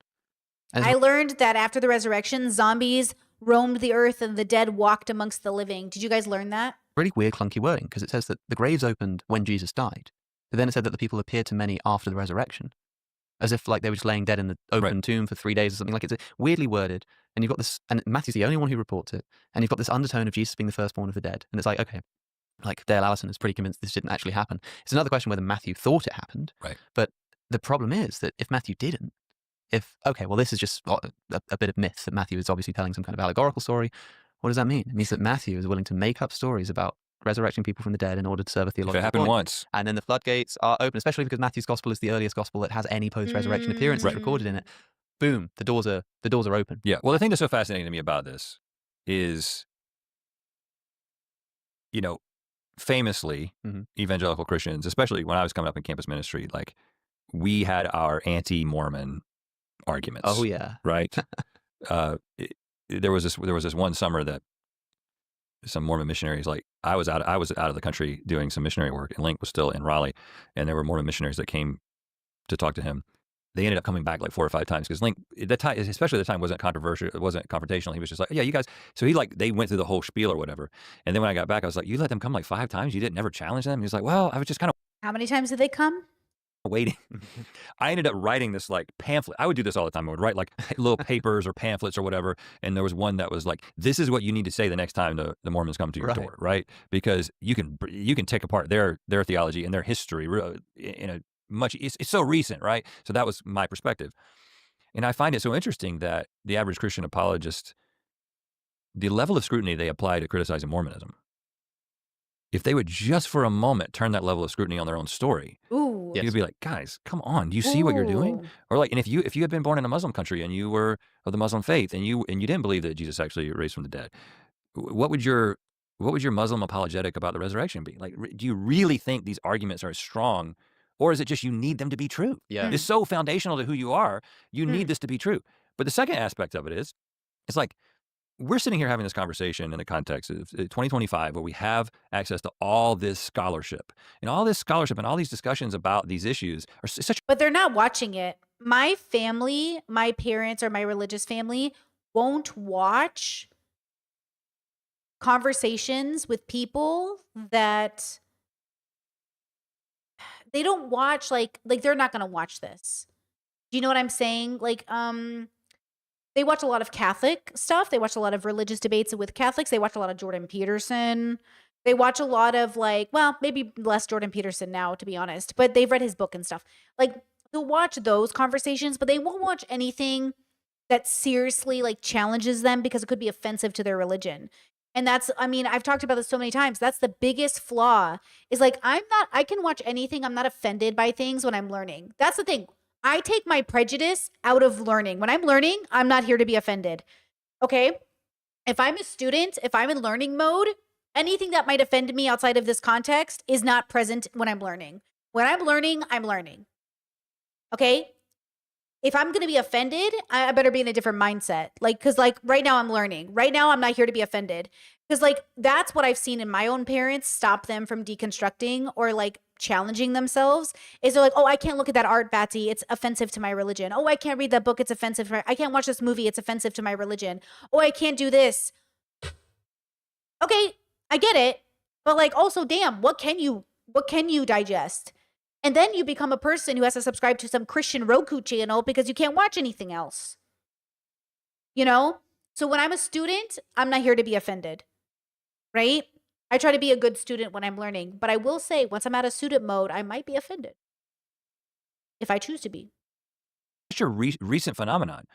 And I learned that after the resurrection, zombies roamed the earth and the dead walked amongst the living. Did you guys learn that? really weird, clunky wording, because it says that the graves opened when Jesus died, but then it said that the people appeared to many after the resurrection, as if like they were just laying dead in the open tomb for 3 days or something. Like, it's weirdly worded, and you've got this, and Matthew's the only one who reports it, and you've got this undertone of Jesus being the firstborn of the dead, and it's like, okay, like Dale Allison is pretty convinced this didn't actually happen. It's another question whether Matthew thought it happened, right? But the problem is that if Matthew didn't, this is just a bit of myth that Matthew is obviously telling some kind of allegorical story. What does that mean? It means that Matthew is willing to make up stories about resurrecting people from the dead in order to serve a theological If it happened point. once. And then the floodgates are open, especially because Matthew's gospel is the earliest gospel that has any post-resurrection appearances recorded in it. Boom, the doors are open. Yeah. Well, the thing that's so fascinating to me about this is, famously, evangelical Christians, especially when I was coming up in campus ministry, like we had our anti-Mormon arguments. Oh yeah, right. There was this one summer that some Mormon missionaries, like I was out of the country doing some missionary work, and Link was still in Raleigh, and there were Mormon missionaries that came to talk to him. They ended up coming back like 4 or 5 times because Link, at that time, especially at the time, wasn't controversial. It wasn't confrontational. He was just like, yeah, you guys. So they went through the whole spiel or whatever. And then when I got back, I was like, you let them come like 5 times? You didn't never challenge them? He was like, well, I was just kind of How many times did they come? waiting. I ended up writing this like pamphlet. I would do this all the time. I would write like little papers or pamphlets or whatever. And there was one that was like, this is what you need to say the next time the Mormons come to your door, right? Because you can take apart their theology and their history in a much, it's so recent, right? So that was my perspective. And I find it so interesting that the average Christian apologist, the level of scrutiny they apply to criticizing Mormonism, if they would just for a moment turn that level of scrutiny on their own story, you'd be like, guys, come on, do you see what you're doing? Or like, and if you had been born in a Muslim country and you were of the Muslim faith and you didn't believe that Jesus actually raised from the dead, what would your Muslim apologetic about the resurrection be? Like, do you really think these arguments are strong, or is it just you need them to be true? Yeah. It's so foundational to who you are. You need this to be true. But the second aspect of it is, it's like, we're sitting here having this conversation in the context of 2025, where we have access to all this scholarship. And all this scholarship and all these discussions about these issues are such. But they're not watching it. My family, my parents or my religious family won't watch conversations with people that they don't watch, like they're not going to watch this. Do you know what I'm saying? Like, they watch a lot of Catholic stuff. They watch a lot of religious debates with Catholics. They watch a lot of Jordan Peterson. They watch a lot of maybe less Jordan Peterson now, to be honest, but they've read his book and stuff. Like, they'll watch those conversations, but they won't watch anything that seriously challenges them because it could be offensive to their religion. And I've talked about this so many times. That's the biggest flaw is I can watch anything. I'm not offended by things when I'm learning. That's the thing. I take my prejudice out of learning. When I'm learning, I'm not here to be offended. Okay? If I'm a student, if I'm in learning mode, anything that might offend me outside of this context is not present when I'm learning. When I'm learning, I'm learning. Okay? If I'm going to be offended, I better be in a different mindset. Because right now I'm learning. Right now I'm not here to be offended. Because that's what I've seen in my own parents stop them from deconstructing or challenging themselves is they're like, oh, I can't look at that art, Batsy. It's offensive to my religion. Oh, I can't read that book. It's offensive. I can't watch this movie. It's offensive to my religion. Oh, I can't do this. Okay, I get it. But also, damn, what can you digest? And then you become a person who has to subscribe to some Christian Roku channel because you can't watch anything else. So when I'm a student, I'm not here to be offended, right? I try to be a good student when I'm learning, but I will say once I'm out of student mode, I might be offended if I choose to be. Such a recent phenomenon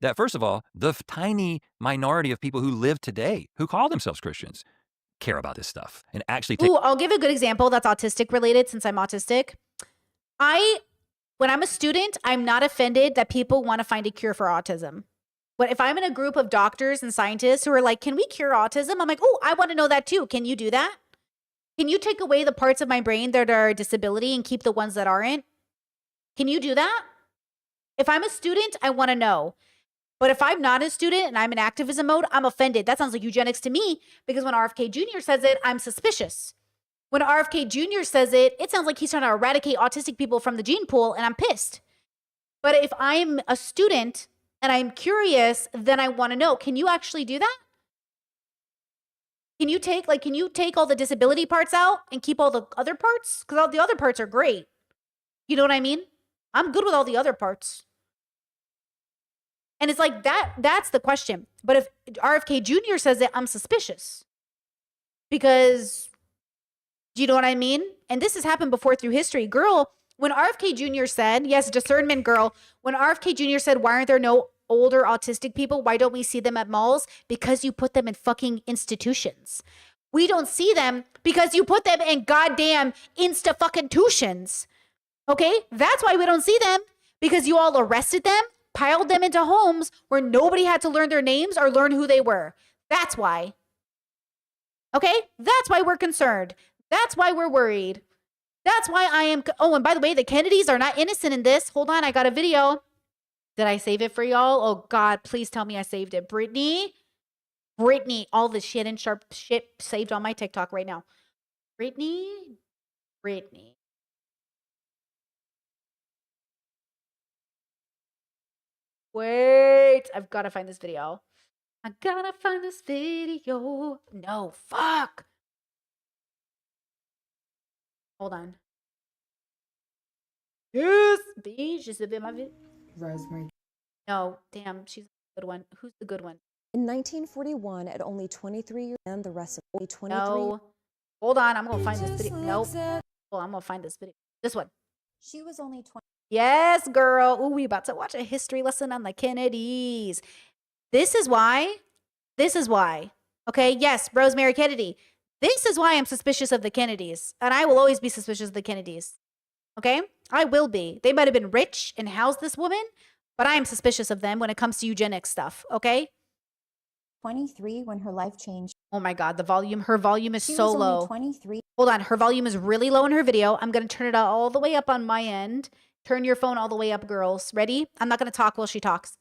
that, first of all, the tiny minority of people who live today who call themselves Christians care about this stuff and actually take. Ooh, I'll give a good example that's autistic related since I'm autistic. When I'm a student, I'm not offended that people want to find a cure for autism. But if I'm in a group of doctors and scientists who are like, can we cure autism? I'm like, oh, I want to know that too. Can you do that? Can you take away the parts of my brain that are a disability and keep the ones that aren't? Can you do that? If I'm a student, I want to know. But if I'm not a student and I'm in activism mode, I'm offended. That sounds like eugenics to me, because when RFK Jr. says it, I'm suspicious. When RFK Jr. says it, it sounds like he's trying to eradicate autistic people from the gene pool, and I'm pissed. But if I'm a student and I'm curious, then I want to know, can you actually do that? Can you take all the disability parts out and keep all the other parts? Because all the other parts are great. You know what I mean? I'm good with all the other parts. And it's like that's the question. But if RFK Jr. says it, I'm suspicious. Because, do you know what I mean? And this has happened before through history. Girl, when RFK Jr. said, yes, discernment girl, when RFK Jr. said, why aren't there no older autistic people? Why don't we see them at malls? Because you put them in fucking institutions. We don't see them because you put them in goddamn insta-fucking-tutions. Okay? That's why we don't see them. Because you all arrested them, piled them into homes where nobody had to learn their names or learn who they were. That's why. Okay? That's why we're concerned. That's why we're worried. That's why I am. Oh, and by the way, the Kennedys are not innocent in this. Hold on, I got a video. Did I save it for y'all? Oh, God, please tell me I saved it. Brittany, all the shit and sharp shit saved on my TikTok right now. Brittany. Wait, I've got to find this video. I gotta find this video. No, fuck. Hold on. Yes, bitch. Just a bit my video. Rosemary. No, damn, she's a good one. Who's the good one? In 1941, at only 23 years and the rest of only 23. No. Hold on, I'm gonna find this video. Nope. Well, I'm gonna find this video. This one. She was only 20. Yes, girl. Ooh, we about to watch a history lesson on the Kennedys. This is why. Okay, yes, Rosemary Kennedy. This is why I'm suspicious of the Kennedys. And I will always be suspicious of the Kennedys. Okay? I will be. They might have been rich and housed this woman, but I am suspicious of them when it comes to eugenics stuff. Okay? 23 when her life changed. Oh my God, her volume is so low. 23. Hold on, her volume is really low in her video. I'm going to turn it all the way up on my end. Turn your phone all the way up, girls. Ready? I'm not going to talk while she talks.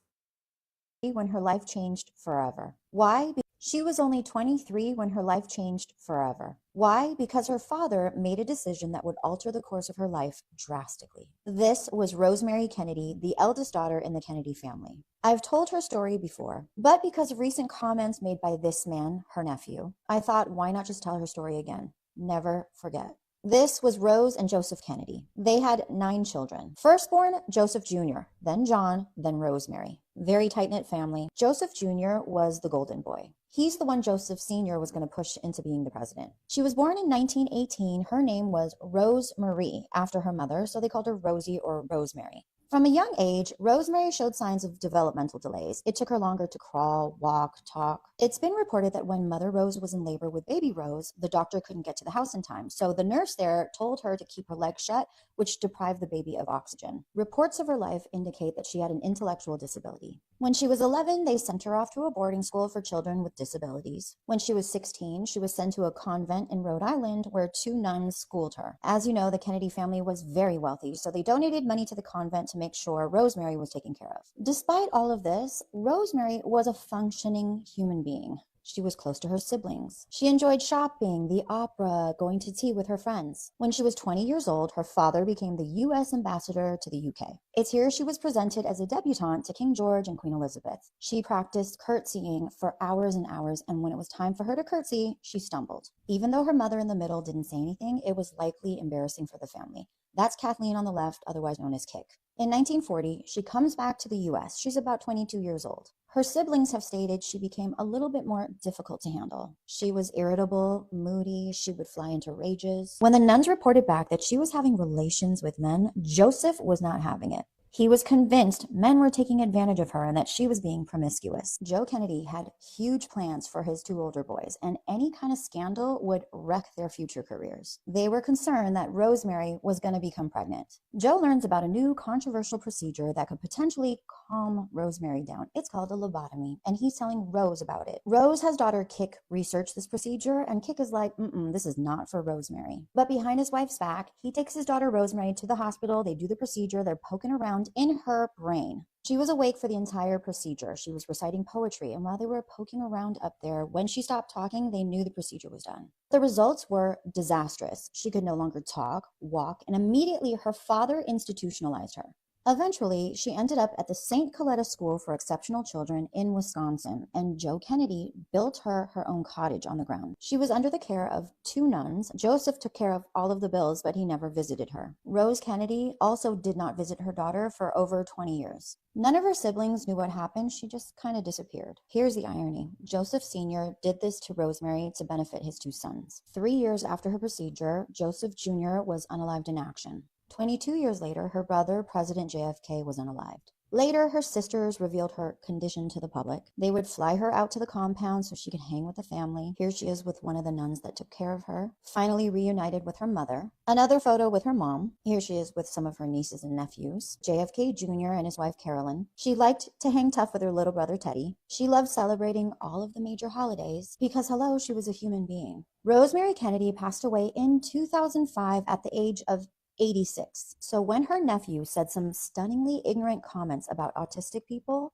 When her life changed forever. Why? She was only 23 when her life changed forever. Why? Because her father made a decision that would alter the course of her life drastically. This was Rosemary Kennedy, the eldest daughter in the Kennedy family. I've told her story before, but because of recent comments made by this man, her nephew, I thought, why not just tell her story again? Never forget. This was Rose and Joseph Kennedy. They had 9 children. Firstborn, Joseph Jr., then John, then Rosemary. Very tight-knit family. Joseph Jr. was the golden boy. He's the one Joseph Sr. was going to push into being the president. She was born in 1918. Her name was Rose Marie, after her mother, so they called her Rosie or Rosemary. From a young age, Rosemary showed signs of developmental delays. It took her longer to crawl, walk, talk. It's been reported that when Mother Rose was in labor with baby Rose, the doctor couldn't get to the house in time. So the nurse there told her to keep her legs shut, which deprived the baby of oxygen. Reports of her life indicate that she had an intellectual disability. When she was 11, they sent her off to a boarding school for children with disabilities. When she was 16, she was sent to a convent in Rhode Island where 2 nuns schooled her. As you know, the Kennedy family was very wealthy, so they donated money to the convent to make sure Rosemary was taken care of. Despite all of this, Rosemary was a functioning human being. She was close to her siblings. She enjoyed shopping, the opera, going to tea with her friends. When she was 20 years old, her father became the U.S. ambassador to the UK. It's here she was presented as a debutante to King George and Queen Elizabeth. She practiced curtsying for hours and hours, and when it was time for her to curtsy, she stumbled. Even though her mother in the middle didn't say anything, it was likely embarrassing for the family. That's Kathleen on the left, otherwise known as Kick. In 1940, she comes back to the U.S. She's about 22 years old. Her siblings have stated she became a little bit more difficult to handle. She was irritable, moody, she would fly into rages. When the nuns reported back that she was having relations with men, Joseph was not having it. He was convinced men were taking advantage of her and that she was being promiscuous. Joe Kennedy had huge plans for his 2 older boys, and any kind of scandal would wreck their future careers. They were concerned that Rosemary was going to become pregnant. Joe learns about a new controversial procedure that could potentially calm Rosemary down. It's called a lobotomy, and he's telling Rose about it. Rose has daughter Kik research this procedure, and Kik is like, this is not for Rosemary. But behind his wife's back, he takes his daughter Rosemary to the hospital. They do the procedure. They're poking around in her brain. She was awake for the entire procedure. She was reciting poetry, and while they were poking around up there, when she stopped talking, they knew the procedure was done. The results were disastrous. She could no longer talk, walk, and immediately her father institutionalized her. Eventually, she ended up at the St. Coletta School for Exceptional Children in Wisconsin, and Joe Kennedy built her own cottage on the ground. She was under the care of 2 nuns. Joseph took care of all of the bills, but he never visited her. Rose Kennedy also did not visit her daughter for over 20 years. None of her siblings knew what happened. She just kind of disappeared. Here's the irony. Joseph Sr. did this to Rosemary to benefit his 2 sons. 3 years after her procedure, Joseph Jr. was unalived in action. 22 years later, her brother, President JFK, was unalived. Later, her sisters revealed her condition to the public. They would fly her out to the compound so she could hang with the family. Here she is with one of the nuns that took care of her, finally reunited with her mother. Another photo with her mom. Here she is with some of her nieces and nephews. JFK Jr. and his wife Carolyn. She liked to hang tough with her little brother Teddy. She loved celebrating all of the major holidays because, hello, she was a human being. Rosemary Kennedy passed away in 2005 at the age of 86. So when her nephew said some stunningly ignorant comments about autistic people,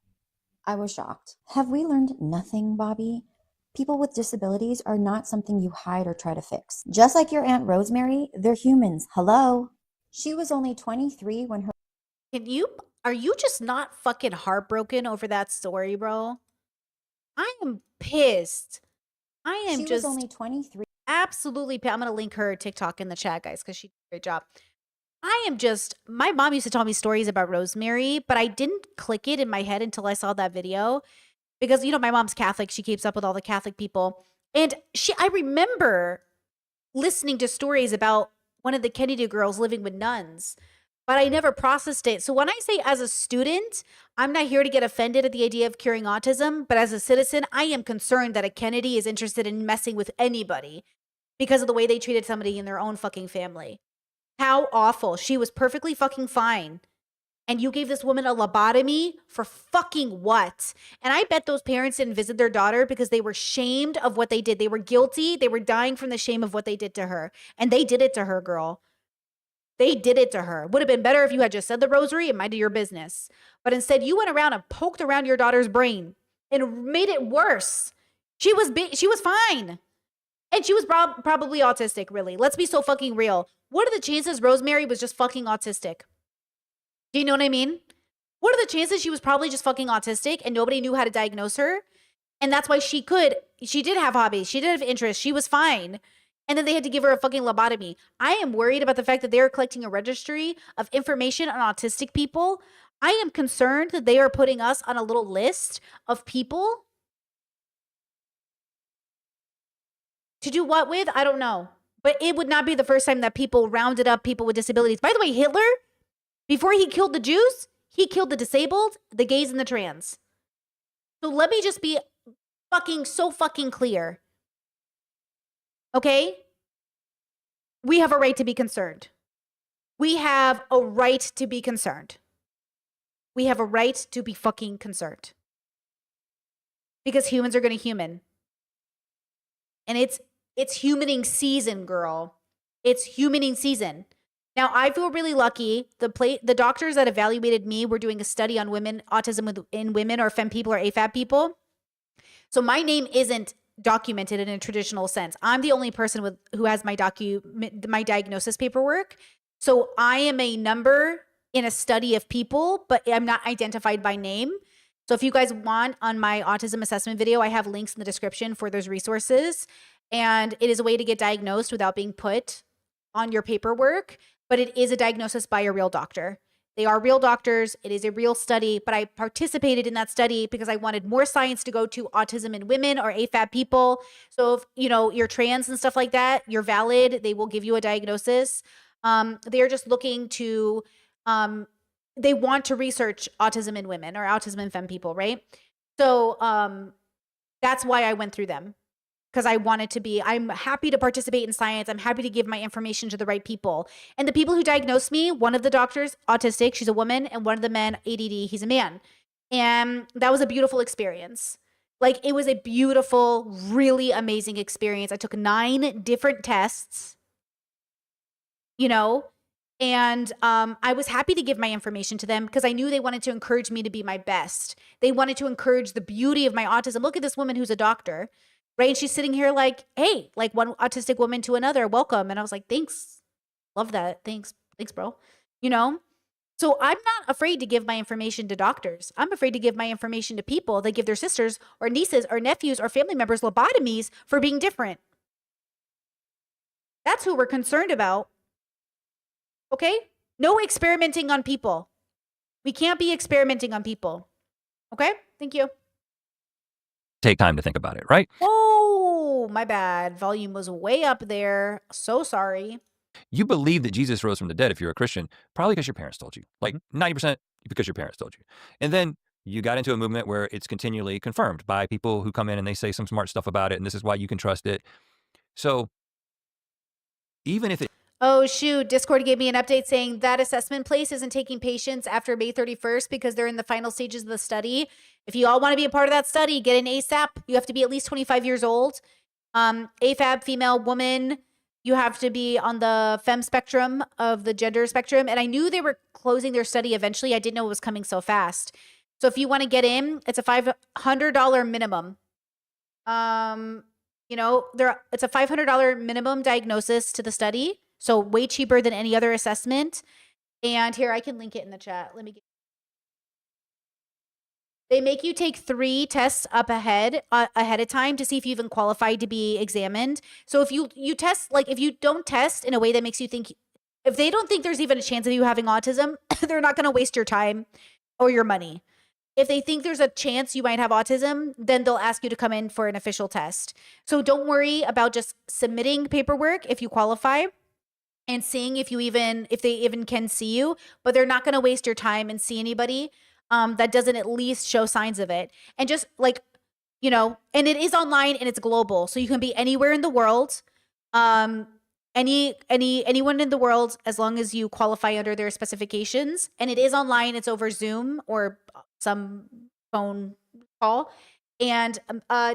I was shocked. Have we learned nothing, Bobby? People with disabilities are not something you hide or try to fix. Just like your Aunt Rosemary, they're humans. Hello? She was only 23 when her... Are you just not fucking heartbroken over that story, bro? I am pissed. I am She just was only 23. absolutely I'm going to link her TikTok in the chat, guys, because she did a great job. My mom used to tell me stories about Rosemary, but I didn't click it in my head until I saw that video because, my mom's Catholic. She keeps up with all the Catholic people. And I remember listening to stories about one of the Kennedy girls living with nuns, but I never processed it. So when I say as a student, I'm not here to get offended at the idea of curing autism, but as a citizen, I am concerned that a Kennedy is interested in messing with anybody because of the way they treated somebody in their own fucking family. How awful. She was perfectly fucking fine. And you gave this woman a lobotomy for fucking what? And I bet those parents didn't visit their daughter because they were shamed of what they did. They were guilty. They were dying from the shame of what they did to her. And they did it to her, girl. They did it to her. Would have been better if you had just said the rosary and minded your business. But instead, you went around and poked around your daughter's brain and made it worse. She was fine. And she was probably autistic, really. Let's be so fucking real. What are the chances Rosemary was just fucking autistic? Do you know what I mean? What are the chances she was probably just fucking autistic and nobody knew how to diagnose her? And that's why she did have hobbies. She did have interests. She was fine. And then they had to give her a fucking lobotomy. I am worried about the fact that they're collecting a registry of information on autistic people. I am concerned that they are putting us on a little list of people to do what with? I don't know. But it would not be the first time that people rounded up people with disabilities. By the way, Hitler, before he killed the Jews, he killed the disabled, the gays, and the trans. So let me just be so fucking clear. Okay? We have a right to be concerned. We have a right to be concerned. We have a right to be fucking concerned. Because humans are going to human. And it's humaning season, girl. It's humaning season. Now, I feel really lucky. The doctors that evaluated me were doing a study on autism in women or femme people or AFAB people. So my name isn't documented in a traditional sense. I'm the only person who has my diagnosis paperwork. So I am a number in a study of people, but I'm not identified by name. So if you guys want, on my autism assessment video, I have links in the description for those resources. And it is a way to get diagnosed without being put on your paperwork, but it is a diagnosis by a real doctor. They are real doctors. It is a real study, but I participated in that study because I wanted more science to go to autism in women or AFAB people. So if you're trans and stuff like that, you're valid. They will give you a diagnosis. They are just looking to, they want to research autism in women or autism in femme people, right? So that's why I went through them. Because I'm happy to participate in science. I'm happy to give my information to the right people. And the people who diagnosed me, one of the doctors, autistic, she's a woman, and one of the men, ADD, he's a man. And that was a beautiful experience. Like, it was a beautiful, really amazing experience. I took 9 different tests, you know, and I was happy to give my information to them because I knew they wanted to encourage me to be my best. They wanted to encourage the beauty of my autism. Look at this woman who's a doctor, right? And she's sitting here like, hey, like one autistic woman to another, welcome. And I was like, thanks. Love that. Thanks, bro. You know? So I'm not afraid to give my information to doctors. I'm afraid to give my information to people that give their sisters or nieces or nephews or family members lobotomies for being different. That's who we're concerned about. Okay? No experimenting on people. We can't be experimenting on people. Okay? Thank you. Take time to think about it, right? Oh, my bad. Volume was way up there. So sorry. You believe that Jesus rose from the dead if you're a Christian, probably because your parents told you. Like 90% because your parents told you. And then you got into a movement where it's continually confirmed by people who come in and they say some smart stuff about it, and this is why you can trust it. So even if it Oh, shoot. Discord gave me an update saying that assessment place isn't taking patients after May 31st because they're in the final stages of the study. If you all want to be a part of that study, get in ASAP. You have to be at least 25 years old. AFAB, female, woman. You have to be on the femme spectrum of the gender spectrum. And I knew they were closing their study eventually. I didn't know it was coming so fast. So if you want to get in, it's a $500 minimum. You know, it's a $500 minimum diagnosis to the study. So way cheaper than any other assessment. And here, I can link it in the chat. They make you take 3 tests up ahead of time to see if you even qualified to be examined. So if you test, like if you don't test in a way that makes you think, if they don't think there's even a chance of you having autism, they're not going to waste your time or your money. If they think there's a chance you might have autism, then they'll ask you to come in for an official test. So don't worry about just submitting paperwork if you qualify and seeing if they even can see you, but they're not going to waste your time and see anybody that doesn't at least show signs of it. And just like, you know, and it is online and it's global. So you can be anywhere in the world. Anyone in the world, as long as you qualify under their specifications. And it is online. It's over Zoom or some phone call. And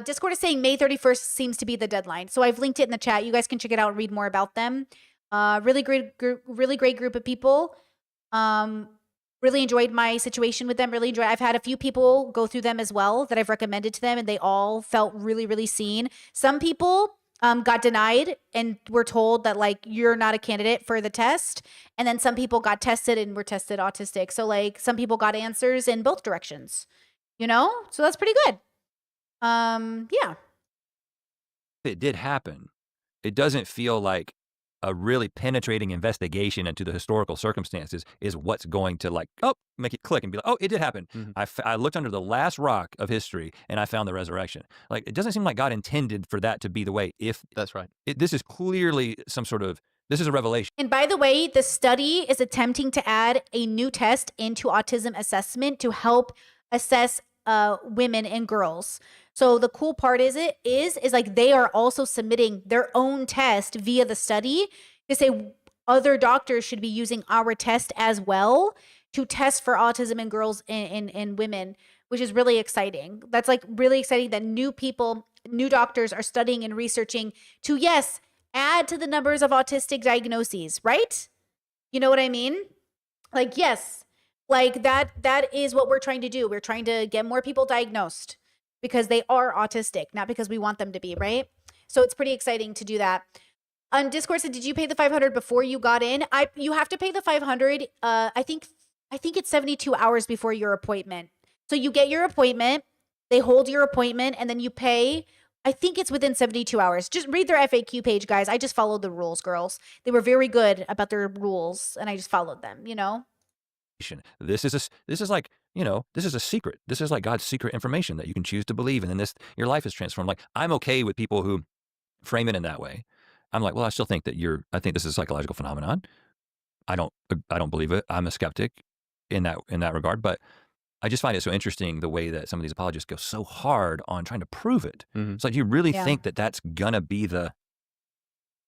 Discord is saying May 31st seems to be the deadline. So I've linked it in the chat. You guys can check it out and read more about them. Really great group of people. Really enjoyed my situation with them. I've had a few people go through them as well that I've recommended to them, and they all felt really, really seen. Some people got denied and were told that like you're not a candidate for the test, and then some people got tested and were tested autistic. So like some people got answers in both directions, you know. So that's pretty good. Yeah. it did happen, it doesn't feel like a really penetrating investigation into the historical circumstances is what's going to like, oh, make it click and be like, oh, it did happen. I looked under the last rock of history and I found the resurrection. Like, it doesn't seem like God intended for that to be the way. If that's right, this is clearly this is a revelation. And by the way, the study is attempting to add a new test into autism assessment to help assess women and girls. So the cool part is like they are also submitting their own test via the study to say other doctors should be using our test as well to test for autism in girls and women, which is really exciting. That's like really exciting that new doctors are studying and researching to, yes, add to the numbers of autistic diagnoses, right? You know what I mean? Like, yes, like that is what we're trying to do. We're trying to get more people diagnosed because they are autistic, not because we want them to be, right? So it's pretty exciting to do that. On Discord said, did you pay the $500 before you got in? You have to pay the $500. I think it's 72 hours before your appointment. So you get your appointment, they hold your appointment, and then you pay. I think it's within 72 hours. Just read their FAQ page, guys. I just followed the rules, girls. They were very good about their rules, and I just followed them, you know? This is like, you know, this is a secret. This is like God's secret information that you can choose to believe. And then your life is transformed. Like, I'm okay with people who frame it in that way. I'm like, well, I still think that I think this is a psychological phenomenon. I don't believe it. I'm a skeptic in that regard, but I just find it so interesting the way that some of these apologists go so hard on trying to prove it. It's like, you really think that that's gonna be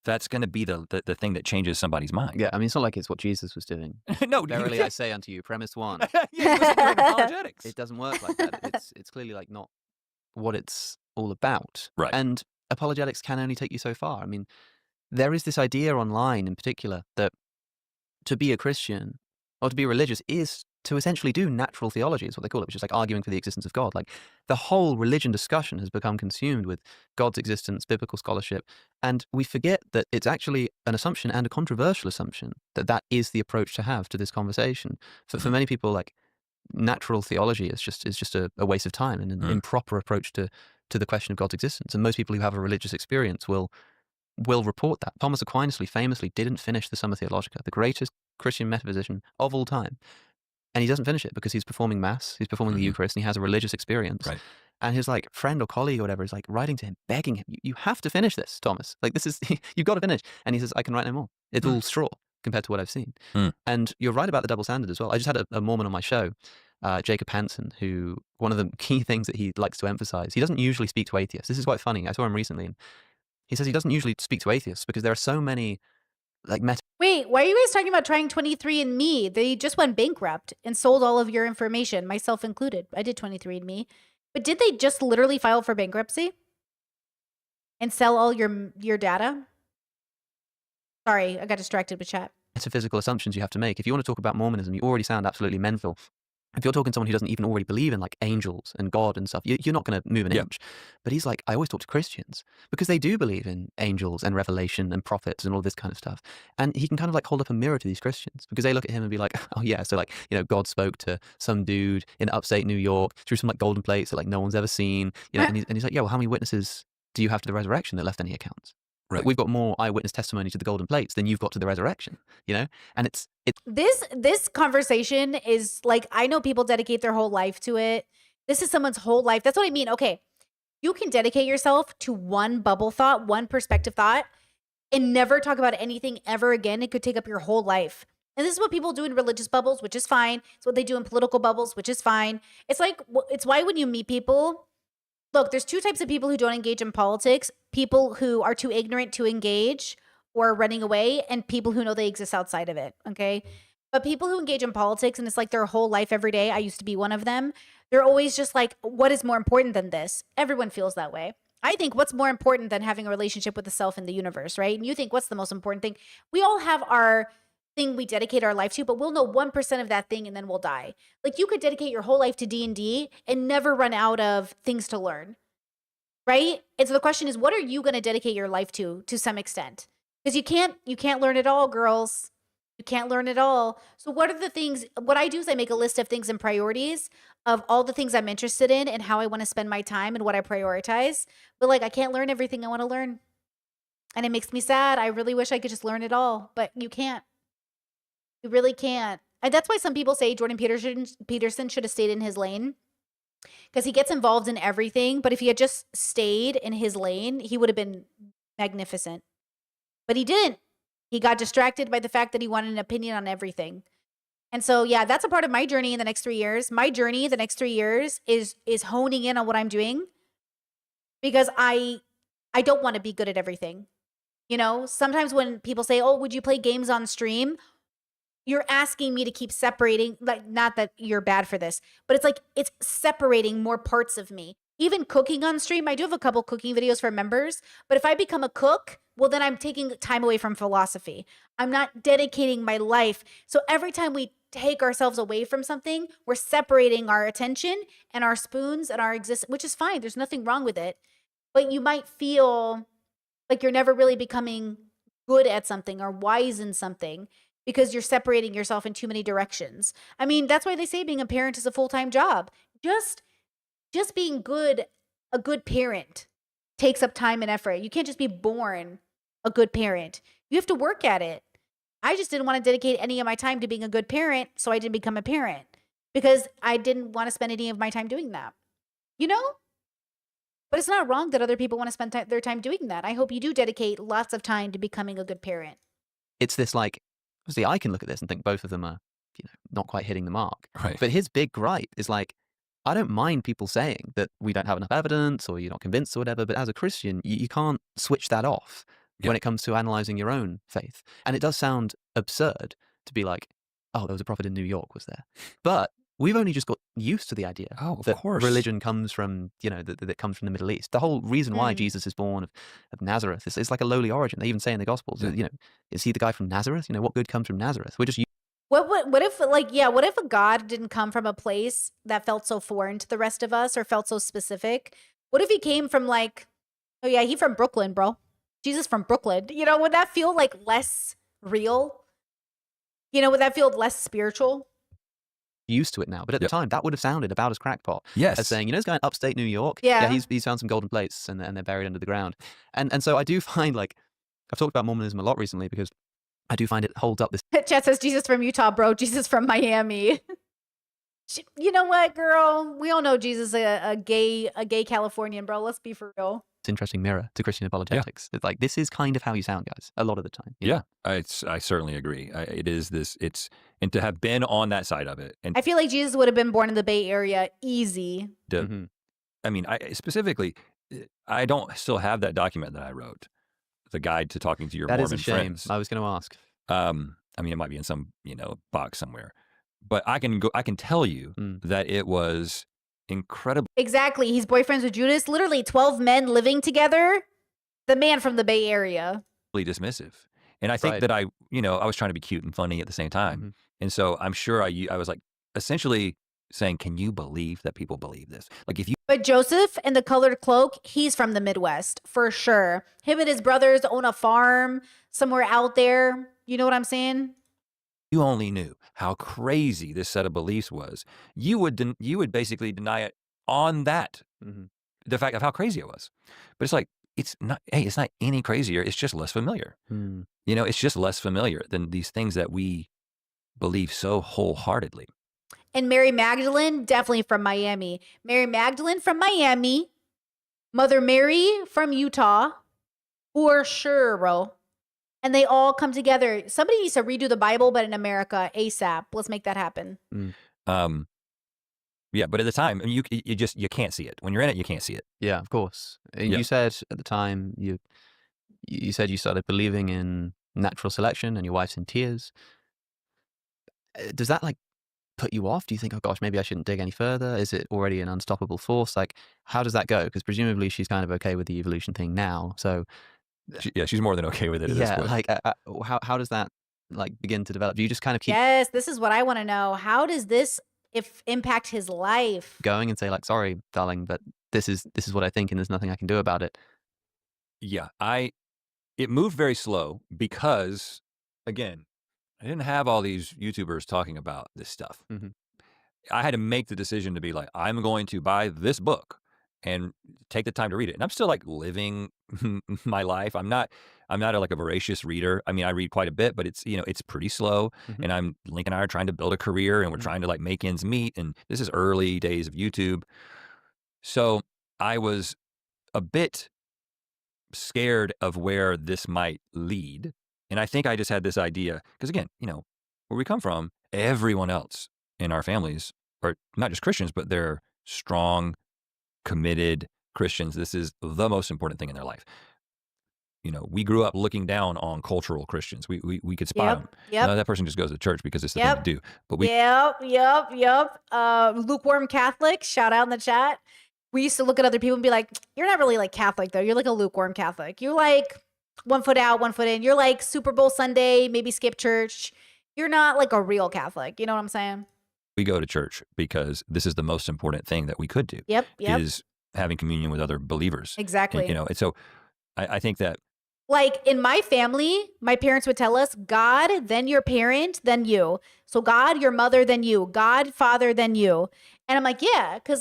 that's going to be the thing that changes somebody's mind. Yeah, I mean, it's not like it's what Jesus was doing. No, Verily I say unto you, premise one. Yeah, he wasn't doing apologetics. It doesn't work like that. It's clearly like not what it's all about. Right. And apologetics can only take you so far. I mean, there is this idea online in particular that to be a Christian or to be religious is to essentially do natural theology, is what they call it, which is like arguing for the existence of God. Like the whole religion discussion has become consumed with God's existence, biblical scholarship, and we forget that it's actually an assumption and a controversial assumption that that is the approach to have to this conversation. For many people, like natural theology is just a waste of time and an improper approach to the question of God's existence. And most people who have a religious experience will report that. Thomas Aquinas famously didn't finish the Summa Theologica, the greatest Christian metaphysician of all time. And he doesn't finish it because he's performing Mass, he's performing the Eucharist, and he has a religious experience. Right. And his like friend or colleague or whatever is like writing to him, begging him, you have to finish this, Thomas. Like this is, you've got to finish. And he says, I can write no more. It's all straw compared to what I've seen. And you're right about the double standard as well. I just had a Mormon on my show, Jacob Hansen, who one of the key things that he likes to emphasize, he doesn't usually speak to atheists. This is quite funny. I saw him recently and he says he doesn't usually speak to atheists because there are so many like Wait, why are you guys talking about trying 23andMe? They just went bankrupt and sold all of your information, myself included. I did 23andMe. But did they just literally file for bankruptcy and sell all your data? Sorry, I got distracted with chat. metaphysical assumptions you have to make. If you want to talk about Mormonism, you already sound absolutely mental. If you're talking to someone who doesn't even already believe in like angels and God and stuff, you're not going to move an inch. But he's like, I always talk to Christians because they do believe in angels and revelation and prophets and all this kind of stuff. And he can kind of like hold up a mirror to these Christians because they look at him and be like, oh yeah, so like, you know, God spoke to some dude in upstate New York through some like golden plates that like no one's ever seen. You know, and he's like, yeah, well, how many witnesses do you have to the resurrection that left any accounts? Right. Like, we've got more eyewitness testimony to the golden plates than you've got to the resurrection, you know? And it's This conversation is like, I know people dedicate their whole life to it. This is someone's whole life. That's what I mean. Okay, you can dedicate yourself to one bubble thought, one perspective thought, and never talk about anything ever again. It could take up your whole life. And this is what people do in religious bubbles, which is fine. It's what they do in political bubbles, which is fine. It's like, it's why when you meet people, look, there's two types of people who don't engage in politics. People who are too ignorant to engage or are running away, and people who know they exist outside of it, okay? But people who engage in politics and it's like their whole life every day, I used to be one of them, they're always just like, what is more important than this? Everyone feels that way. I think what's more important than having a relationship with the self and the universe, right? And you think what's the most important thing? We all have our thing we dedicate our life to, but we'll know 1% of that thing and then we'll die. Like you could dedicate your whole life to D&D and never run out of things to learn, right? And so the question is, what are you going to dedicate your life to some extent? Because you can't learn it all, girls. You can't learn it all. So what are the things, what I do is I make a list of things and priorities of all the things I'm interested in and how I want to spend my time and what I prioritize. But like, I can't learn everything I want to learn. And it makes me sad. I really wish I could just learn it all, but you can't. You really can't. And that's why some people say Jordan Peterson should have stayed in his lane, because he gets involved in everything. But if he had just stayed in his lane, he would have been magnificent. But he didn't. He got distracted by the fact that he wanted an opinion on everything. And so, yeah, that's a part of my journey in the next 3 years. My journey the next 3 years is honing in on what I'm doing, because I don't want to be good at everything. You know, sometimes when people say, oh, would you play games on stream? You're asking me to keep separating, like, not that you're bad for this, but it's like, it's separating more parts of me. Even cooking on stream, I do have a couple cooking videos for members, but if I become a cook, well, then I'm taking time away from philosophy. I'm not dedicating my life. So every time we take ourselves away from something, we're separating our attention and our spoons and our existence, which is fine. There's nothing wrong with it. But you might feel like you're never really becoming good at something or wise in something because you're separating yourself in too many directions. I mean, that's why they say being a parent is a full-time job. Just being a good parent takes up time and effort. You can't just be born a good parent. You have to work at it. I just didn't want to dedicate any of my time to being a good parent, so I didn't become a parent because I didn't want to spend any of my time doing that. You know? But it's not wrong that other people want to spend their time doing that. I hope you do dedicate lots of time to becoming a good parent. It's this like, obviously I can look at this and think both of them are, you know, not quite hitting the mark. Right. But his big gripe is like, I don't mind people saying that we don't have enough evidence or you're not convinced or whatever, but as a Christian, you can't switch that off. when it comes to analyzing your own faith. And it does sound absurd to be like, oh, there was a prophet in New York, was there? But we've only just got used to the idea that course. religion comes from, that comes from the Middle East. The whole reason why Mm. Jesus is born of Nazareth is like a lowly origin. They even say in the Gospels, is he the guy from Nazareth? What good comes from Nazareth? We're just What if what if a God didn't come from a place that felt so foreign to the rest of us or felt so specific? What if he came from oh yeah, he from Brooklyn, bro. Jesus from Brooklyn. Would that feel like less real? Would that feel less spiritual? used to it now. But at the time, that would have sounded about as crackpot Yes. as saying, this guy in upstate New York, Yeah. he's found some golden plates and they're buried under the ground. And so I do find I've talked about Mormonism a lot recently because I do find it holds up this. Chat says Jesus from Utah, bro. Jesus from Miami. You know what, girl? We all know Jesus a gay Californian, bro. Let's be for real. Interesting mirror to Christian apologetics. It's like, this is kind of how you sound, guys, a lot of the time. Yeah, I certainly agree. It is this. And to have been on that side of it, and I feel like Jesus would have been born in the Bay Area easy. I mean, specifically, I don't still have that document that I wrote, the guide to talking to your That Mormon is a shame. friends. I was going to ask. I mean, it might be in some box somewhere, but I can tell you that it was incredible. Exactly. He's boyfriends with Judas. Literally 12 men living together. The man from the Bay Area. Dismissive. And I think that I was trying to be cute and funny at the same time. And so I'm sure I was like essentially saying, can you believe that people believe this? Like if you But Joseph in the colored cloak, he's from the Midwest for sure. Him and his brothers own a farm somewhere out there. You know what I'm saying? you only knew how crazy this set of beliefs was, you would basically deny it on that, the fact of how crazy it was. But it's like, it's not any crazier. It's just less familiar. It's just less familiar than these things that we believe so wholeheartedly. And Mary Magdalene, definitely from Miami. Mary Magdalene from Miami. Mother Mary from Utah. For sure, bro. And they all come together. Somebody needs to redo the Bible, but in America, ASAP. Let's make that happen. Yeah, but at the time, I mean, you can't see it. When you're in it, you can't see it. Yeah, of course. You said at the time you said you started believing in natural selection and your wife's in tears. Does that put you off? Do you think, oh gosh, maybe I shouldn't dig any further? Is it already an unstoppable force? How does that go? Because presumably she's kind of okay with the evolution thing now. So she's more than okay with it at this point. How does that begin to develop? Do you just kind of keep Yes, this is what I want to know. How does this impact his life? going and say sorry, darling, but this is what I think and there's nothing I can do about it? Yeah, it moved very slow because, again, I didn't have all these YouTubers talking about this stuff. I had to make the decision to be like, I'm going to buy this book and take the time to read it. And I'm still living my life. I'm not a voracious reader. I mean, I read quite a bit, but it's pretty slow. And Link and I are trying to build a career and we're trying to make ends meet. And this is early days of YouTube. So I was a bit scared of where this might lead. And I think I just had this idea, because again, where we come from, everyone else in our families are not just Christians, but they're strong, committed Christians. This is the most important thing in their life. We grew up looking down on cultural Christians. We could spot them. Yep. That person just goes to church because it's the thing to do. But Yep. Lukewarm Catholic, shout out in the chat. We used to look at other people and be like, you're not really Catholic though. You're a lukewarm Catholic. You're 1 foot out, 1 foot in. You're Super Bowl Sunday, maybe skip church. You're not a real Catholic. You know what I'm saying? we go to church because this is the most important thing that we could do. Yep. Is having communion with other believers. Exactly. And so I think that in my family, my parents would tell us, God, then your parent, then you. So God, your mother, then you. God, father, then you. And I'm like, yeah, because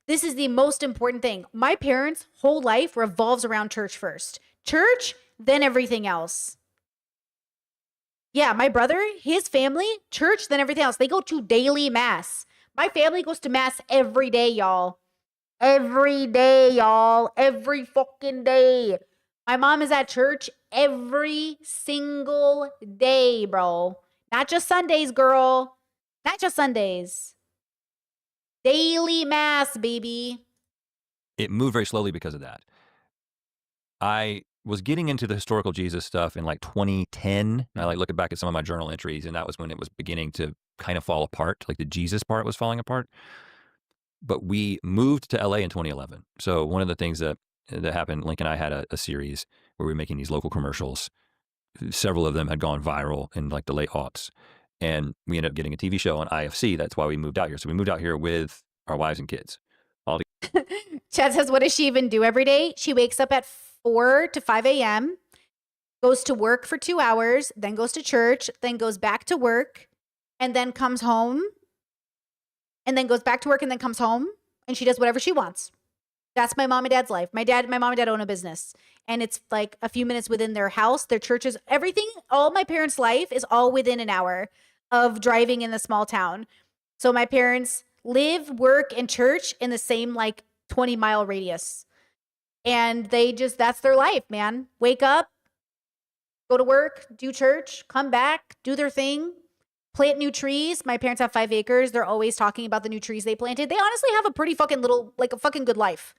this is the most important thing. My parents' whole life revolves around church first. Church, then everything else. Yeah, my brother, his family, church, then everything else. They go to daily mass. My family goes to mass every day, y'all. Every day, y'all. Every fucking day. My mom is at church every single day, bro. Not just Sundays, girl. Not just Sundays. Daily mass, baby. it moved very slowly because of that. I was getting into the historical Jesus stuff in like 2010. I like looking back at some of my journal entries, and that was when it was beginning to kind of fall apart. Like the Jesus part was falling apart. But we moved to LA in 2011. So one of the things that happened, Link and I had a series where we were making these local commercials. Several of them had gone viral in like the late aughts. And we ended up getting a TV show on IFC. That's why we moved out here. So we moved out here with our wives and kids. All Chad says, what does she even do every day? She wakes up at 4 to 5 a.m., goes to work for 2 hours, then goes to church, then goes back to work, and then comes home, and then goes back to work and then comes home, and she does whatever she wants. That's my mom and dad's life. My mom and dad own a business, and it's like a few minutes within their house, their churches, everything. All my parents' life is all within an hour of driving in the small town. So my parents live, work, and church in the same like 20-mile radius. And that's their life, man. Wake up, go to work, do church, come back, do their thing, plant new trees. My parents have 5 acres. They're always talking about the new trees they planted. They honestly have a pretty fucking a fucking good life.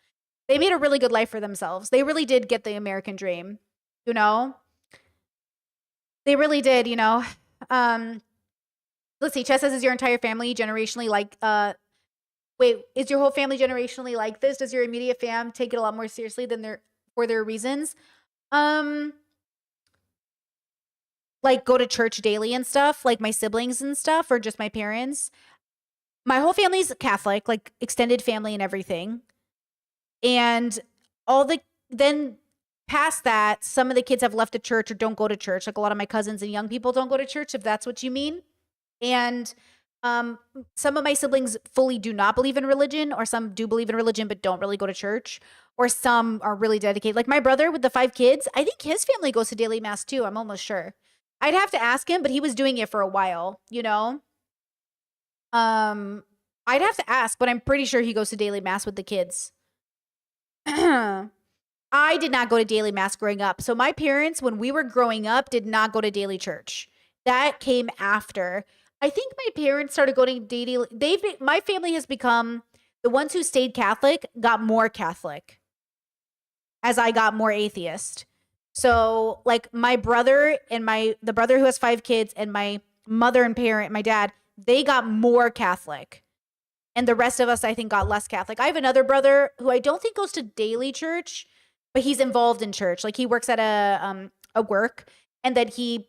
They made a really good life for themselves. They really did get the American dream, you know? They really did, you know? Let's see, Chess says, is your entire family generationally like, wait, is your whole family generationally like this? Does your immediate fam take it a lot more seriously than for their reasons? Like go to church daily and stuff, like my siblings and stuff, or just my parents? My whole family's Catholic, like extended family and everything. And then past that, some of the kids have left the church or don't go to church. Like a lot of my cousins and young people don't go to church, if that's what you mean. And some of my siblings fully do not believe in religion, or some do believe in religion but don't really go to church, or some are really dedicated. Like my brother with the 5 kids, I think his family goes to daily mass too. I'm almost sure. I'd have to ask him, but he was doing it for a while, you know? I'd have to ask, but I'm pretty sure he goes to daily mass with the kids. I did not go to daily mass growing up. So my parents, when we were growing up, did not go to daily church. That came after. I think my parents started going to daily. My family has become, the ones who stayed Catholic got more Catholic as I got more atheist. So like my brother and the brother who has 5 kids and my mother and my dad, they got more Catholic. And the rest of us, I think, got less Catholic. I have another brother who I don't think goes to daily church, but he's involved in church. Like he works at a work, and then he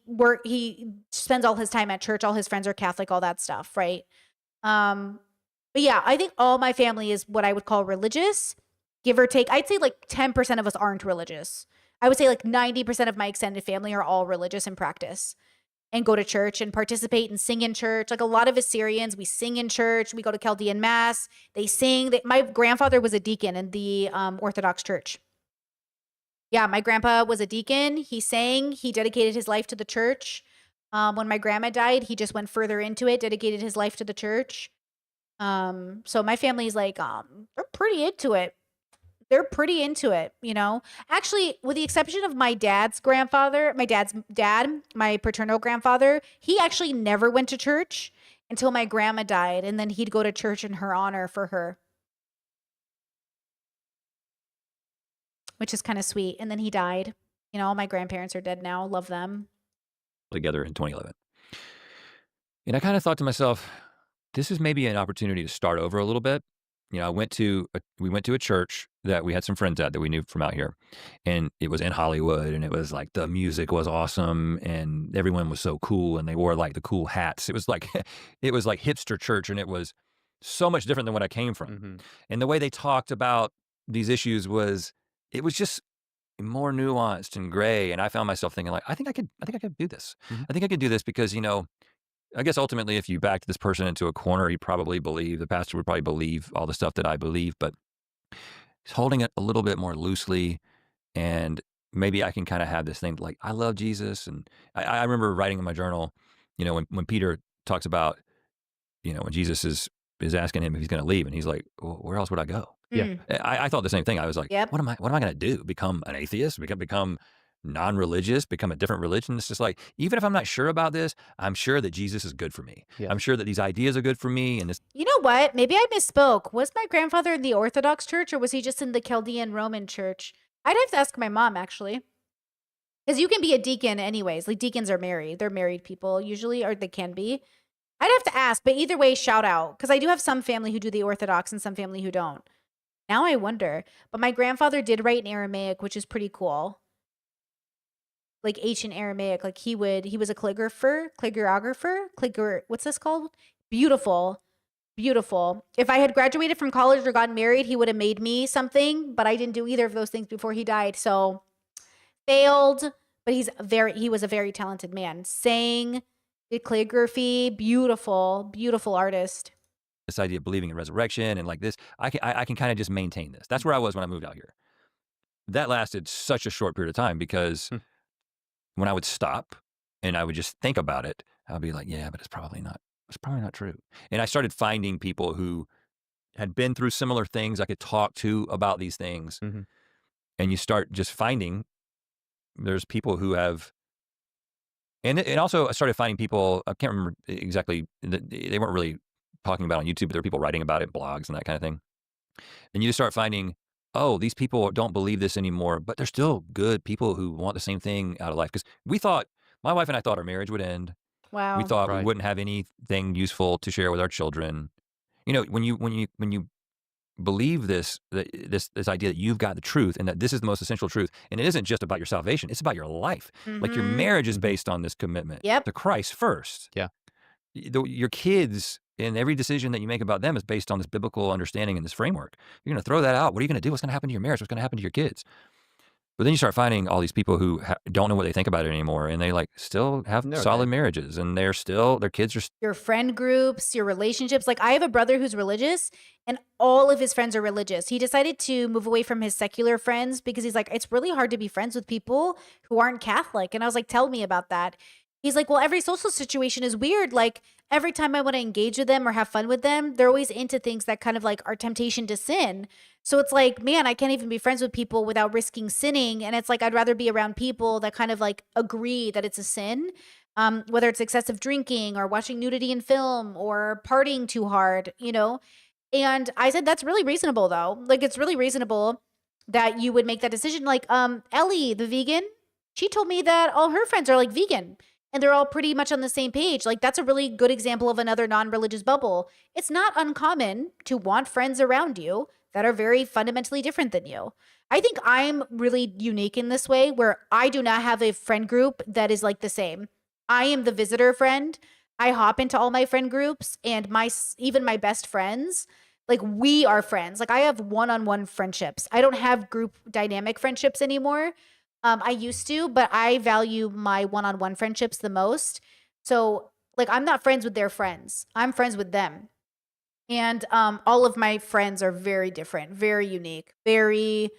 spends all his time at church. All his friends are Catholic, all that stuff, right? But yeah, I think all my family is what I would call religious, give or take. I'd say like 10% of us aren't religious. I would say like 90% of my extended family are all religious in practice and go to church and participate and sing in church. Like a lot of Assyrians, we sing in church. We go to Chaldean mass. They sing. My grandfather was a deacon in the Orthodox church. Yeah, my grandpa was a deacon. He sang. He dedicated his life to the church. When my grandma died, he just went further into it, dedicated his life to the church. So my family's like, they're pretty into it. They're pretty into it, you know? Actually, with the exception of my dad's grandfather, my dad's dad, my paternal grandfather, he actually never went to church until my grandma died. And then he'd go to church in her honor for her, which is kind of sweet. And then he died. You know, all my grandparents are dead now. Love them. Together in 2011. And I kind of thought to myself, this is maybe an opportunity to start over a little bit. You know, we went to a church that we had some friends at that we knew from out here, and it was in Hollywood, and it was like the music was awesome, and everyone was so cool, and they wore like the cool hats. It was like hipster church, and it was so much different than what I came from. Mm-hmm. And the way they talked about these issues it was just more nuanced and gray. And I found myself thinking like, I think I could do this. Mm-hmm. I think I could do this because, you know, I guess ultimately, if you backed this person into a corner, the pastor would probably believe all the stuff that I believe, but he's holding it a little bit more loosely. And maybe I can kind of have this thing like, I love Jesus. And I remember writing in my journal, you know, when Peter talks about, you know, when Jesus is asking him if he's going to leave, and he's like, well, where else would I go? Yeah. I thought the same thing. I was like, yep. What am I going to do? Become an atheist? Become non-religious, become a different religion? It's just like, even if I'm not sure about this, I'm sure that Jesus is good for me. Yeah. I'm sure that these ideas are good for me. And this. You know what? Maybe I misspoke. Was my grandfather in the Orthodox church, or was he just in the Chaldean Roman church? I'd have to ask my mom, actually. Because you can be a deacon anyways. Like, deacons are married. They're married people usually, or they can be. I'd have to ask, but either way, shout out. Because I do have some family who do the Orthodox and some family who don't. Now I wonder. But my grandfather did write in Aramaic, which is pretty cool. Like ancient Aramaic. Like he was a calligrapher, what's this called? Beautiful. Beautiful. If I had graduated from college or gotten married, he would have made me something, but I didn't do either of those things before he died. So failed, but he was a very talented man. Sang, did calligraphy, beautiful, beautiful artist. This idea of believing in resurrection and like this, I can kind of just maintain this. That's where I was when I moved out here. That lasted such a short period of time because when I would stop and I would just think about it, I'd be like, yeah, but it's probably not true. And I started finding people who had been through similar things I could talk to about these things. And you start just finding there's people who have, and also I started finding people, I can't remember exactly, they weren't really talking about on YouTube, but there were people writing about it, blogs and that kind of thing. And you just start finding, oh, these people don't believe this anymore, but they're still good people who want the same thing out of life. Because my wife and I thought our marriage would end. Wow. We thought we wouldn't have anything useful to share with our children. You know, when you believe this idea that you've got the truth and that this is the most essential truth, and it isn't just about your salvation, it's about your life. Like your marriage is based on this commitment to Christ first. Yeah. Your kids and every decision that you make about them is based on this biblical understanding and this framework. You're going to throw that out. What are you going to do? What's going to happen to your marriage? What's going to happen to your kids? But then you start finding all these people who don't know what they think about it anymore, and they like still have solid marriages, and their kids are. Your friend groups, your relationships. Like I have a brother who's religious, and all of his friends are religious. He decided to move away from his secular friends because he's like, it's really hard to be friends with people who aren't Catholic. And I was like, tell me about that. He's like, well, every social situation is weird. Like every time I want to engage with them or have fun with them, they're always into things that kind of like are temptation to sin. So it's like, man, I can't even be friends with people without risking sinning. And it's like, I'd rather be around people that kind of like agree that it's a sin, whether it's excessive drinking or watching nudity in film or partying too hard, you know? And I said, that's really reasonable though. Like, it's really reasonable that you would make that decision. Like, Ellie, the vegan, she told me that all her friends are like vegan. And they're all pretty much on the same page. Like, that's a really good example of another non-religious bubble. It's not uncommon to want friends around you that are very fundamentally different than you. I think I'm really unique in this way where I do not have a friend group that is like the same. I am the visitor friend. I hop into all my friend groups and even my best friends, like we are friends. Like I have one-on-one friendships. I don't have group dynamic friendships anymore. I used to, but I value my one-on-one friendships the most. So like, I'm not friends with their friends. I'm friends with them. And all of my friends are very different, very unique, we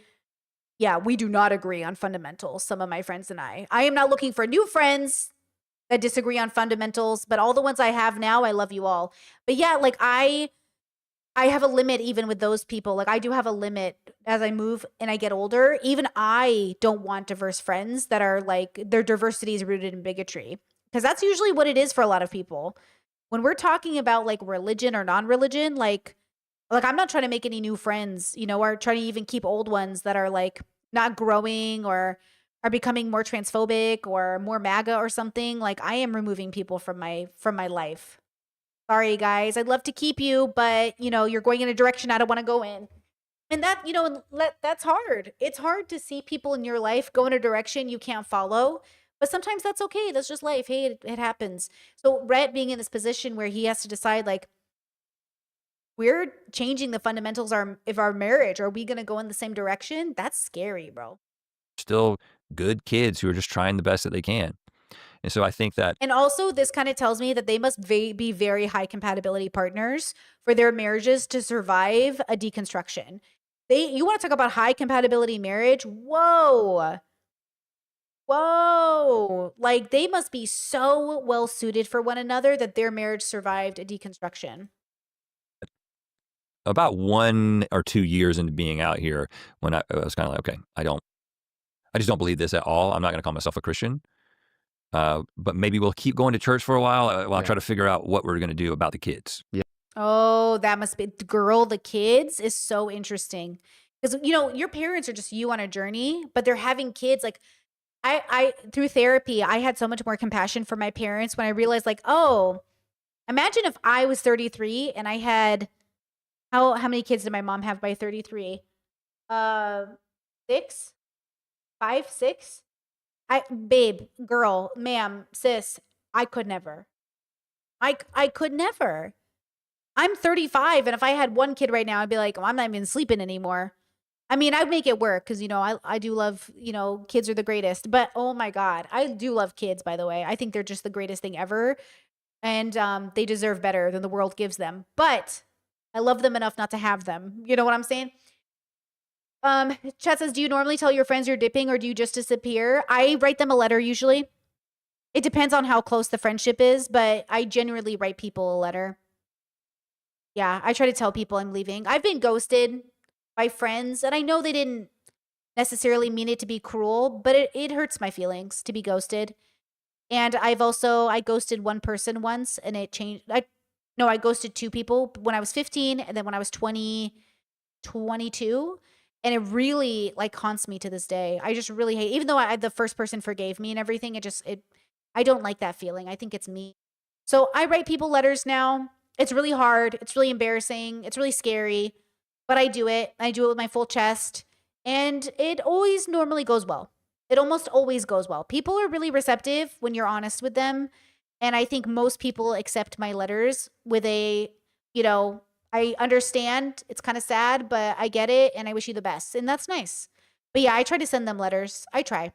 do not agree on fundamentals, some of my friends and I. I am not looking for new friends that disagree on fundamentals, but all the ones I have now, I love you all. But yeah, like I have a limit even with those people. Like I do have a limit as I move and I get older. Even I don't want diverse friends that are like, their diversity is rooted in bigotry. Because that's usually what it is for a lot of people. When we're talking about like religion or non-religion, like I'm not trying to make any new friends, you know, or trying to even keep old ones that are like not growing or are becoming more transphobic or more MAGA or something. Like I am removing people from my life. Sorry, guys. I'd love to keep you, but, you know, you're going in a direction I don't want to go in. And that, you know, that's hard. It's hard to see people in your life go in a direction you can't follow, but sometimes that's okay. That's just life. Hey, it happens. So Rhett being in this position where he has to decide, like, we're changing the fundamentals of our marriage. Are we going to go in the same direction? That's scary, bro. Still good kids who are just trying the best that they can. And so I think that. And also, this kind of tells me that they must be very high compatibility partners for their marriages to survive a deconstruction. You want to talk about high compatibility marriage? Whoa. Like, they must be so well suited for one another that their marriage survived a deconstruction. About 1 or 2 years into being out here, when I was kind of like, okay, I just don't believe this at all. I'm not going to call myself a Christian. But maybe we'll keep going to church for a while while I try to figure out what we're going to do about the kids. Yeah. Oh, that must be the kids is so interesting. Because, you know, your parents are just you on a journey, but they're having kids. Like, I through therapy, I had so much more compassion for my parents when I realized, like, oh, imagine if I was 33 and I had how many kids did my mom have by 33? Uh, 6, 5, 6. Babe, girl, ma'am, sis, I could never. I could never. I'm 35, and if I had one kid right now, I'd be like, oh, I'm not even sleeping anymore. I mean, I'd make it work because, you know, I do love, you know, kids are the greatest. But oh my God, I do love kids, by the way. I think they're just the greatest thing ever. And they deserve better than the world gives them. But I love them enough not to have them. You know what I'm saying? Chat says, do you normally tell your friends you're dipping or do you just disappear? I write them a letter usually. It depends on how close the friendship is, but I generally write people a letter. Yeah, I try to tell people I'm leaving. I've been ghosted by friends, and I know they didn't necessarily mean it to be cruel, but it hurts my feelings to be ghosted. And I ghosted one person once, and it changed. I ghosted 2 people when I was 15, and then when I was 22, and it really like haunts me to this day. I just really hate, even though the first person forgave me and everything, I don't like that feeling. I think it's me. So I write people letters now. It's really hard. It's really embarrassing. It's really scary, but I do it. I do it with my full chest, and it always normally goes well. It almost always goes well. People are really receptive when you're honest with them, and I think most people accept my letters with a, you know, I understand it's kind of sad, but I get it, and I wish you the best, and that's nice. But yeah, I try to send them letters. I try,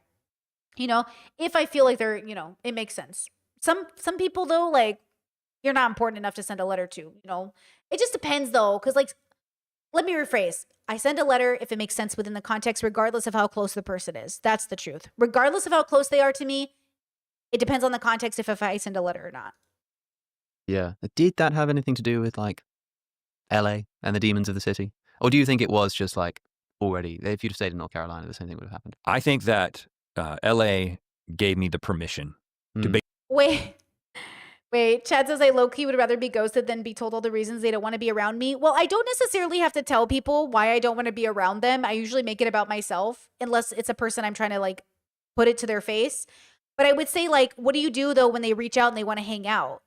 you know, if I feel like they're, you know, it makes sense. Some people though, like, you're not important enough to send a letter to, you know. It just depends though, because like, let me rephrase. I send a letter if it makes sense within the context, regardless of how close the person is. That's the truth. Regardless of how close they are to me, it depends on the context if I send a letter or not. Yeah. Did that have anything to do with like LA and the demons of the city? Or do you think it was just like already, if you'd have stayed in North Carolina, the same thing would have happened? I think that LA gave me the permission to Wait, Chad says I low-key would rather be ghosted than be told all the reasons they don't want to be around me. Well, I don't necessarily have to tell people why I don't want to be around them. I usually make it about myself, unless it's a person I'm trying to like put it to their face. But I would say, like, what do you do though when they reach out and they want to hang out?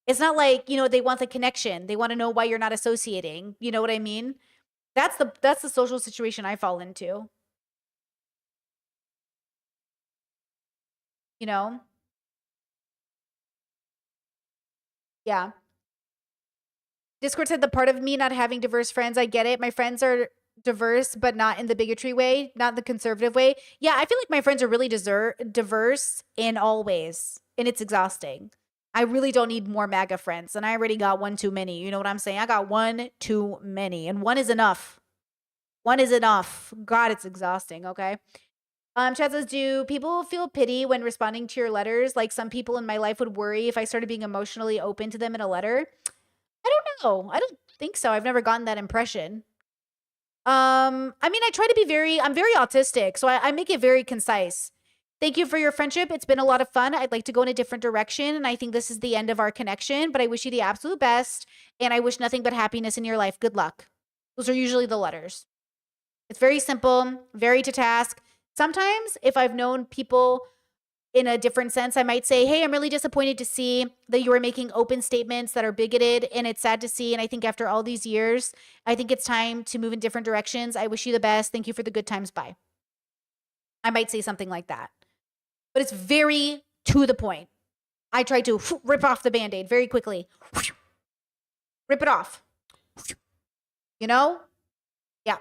It's not like, you know, they want the connection. They want to know why you're not associating. You know what I mean? That's the social situation I fall into. You know? Yeah. Discord said the part of me not having diverse friends, I get it. My friends are diverse, but not in the bigotry way, not the conservative way. Yeah, I feel like my friends are really diverse in all ways, and it's exhausting. I really don't need more MAGA friends, and I already got one too many. You know what I'm saying? I got one too many, and one is enough. One is enough. God, it's exhausting, okay? Chad says, do people feel pity when responding to your letters? Like some people in my life would worry if I started being emotionally open to them in a letter. I don't know. I don't think so. I've never gotten that impression. I mean, I'm very autistic, so I make it very concise. Thank you for your friendship. It's been a lot of fun. I'd like to go in a different direction, and I think this is the end of our connection, but I wish you the absolute best, and I wish nothing but happiness in your life. Good luck. Those are usually the letters. It's very simple, very to task. Sometimes if I've known people in a different sense, I might say, hey, I'm really disappointed to see that you are making open statements that are bigoted, and it's sad to see. And I think after all these years, I think it's time to move in different directions. I wish you the best. Thank you for the good times. Bye. I might say something like that, but it's very to the point. I try to rip off the Band-Aid very quickly. Rip it off. You know? Yeah.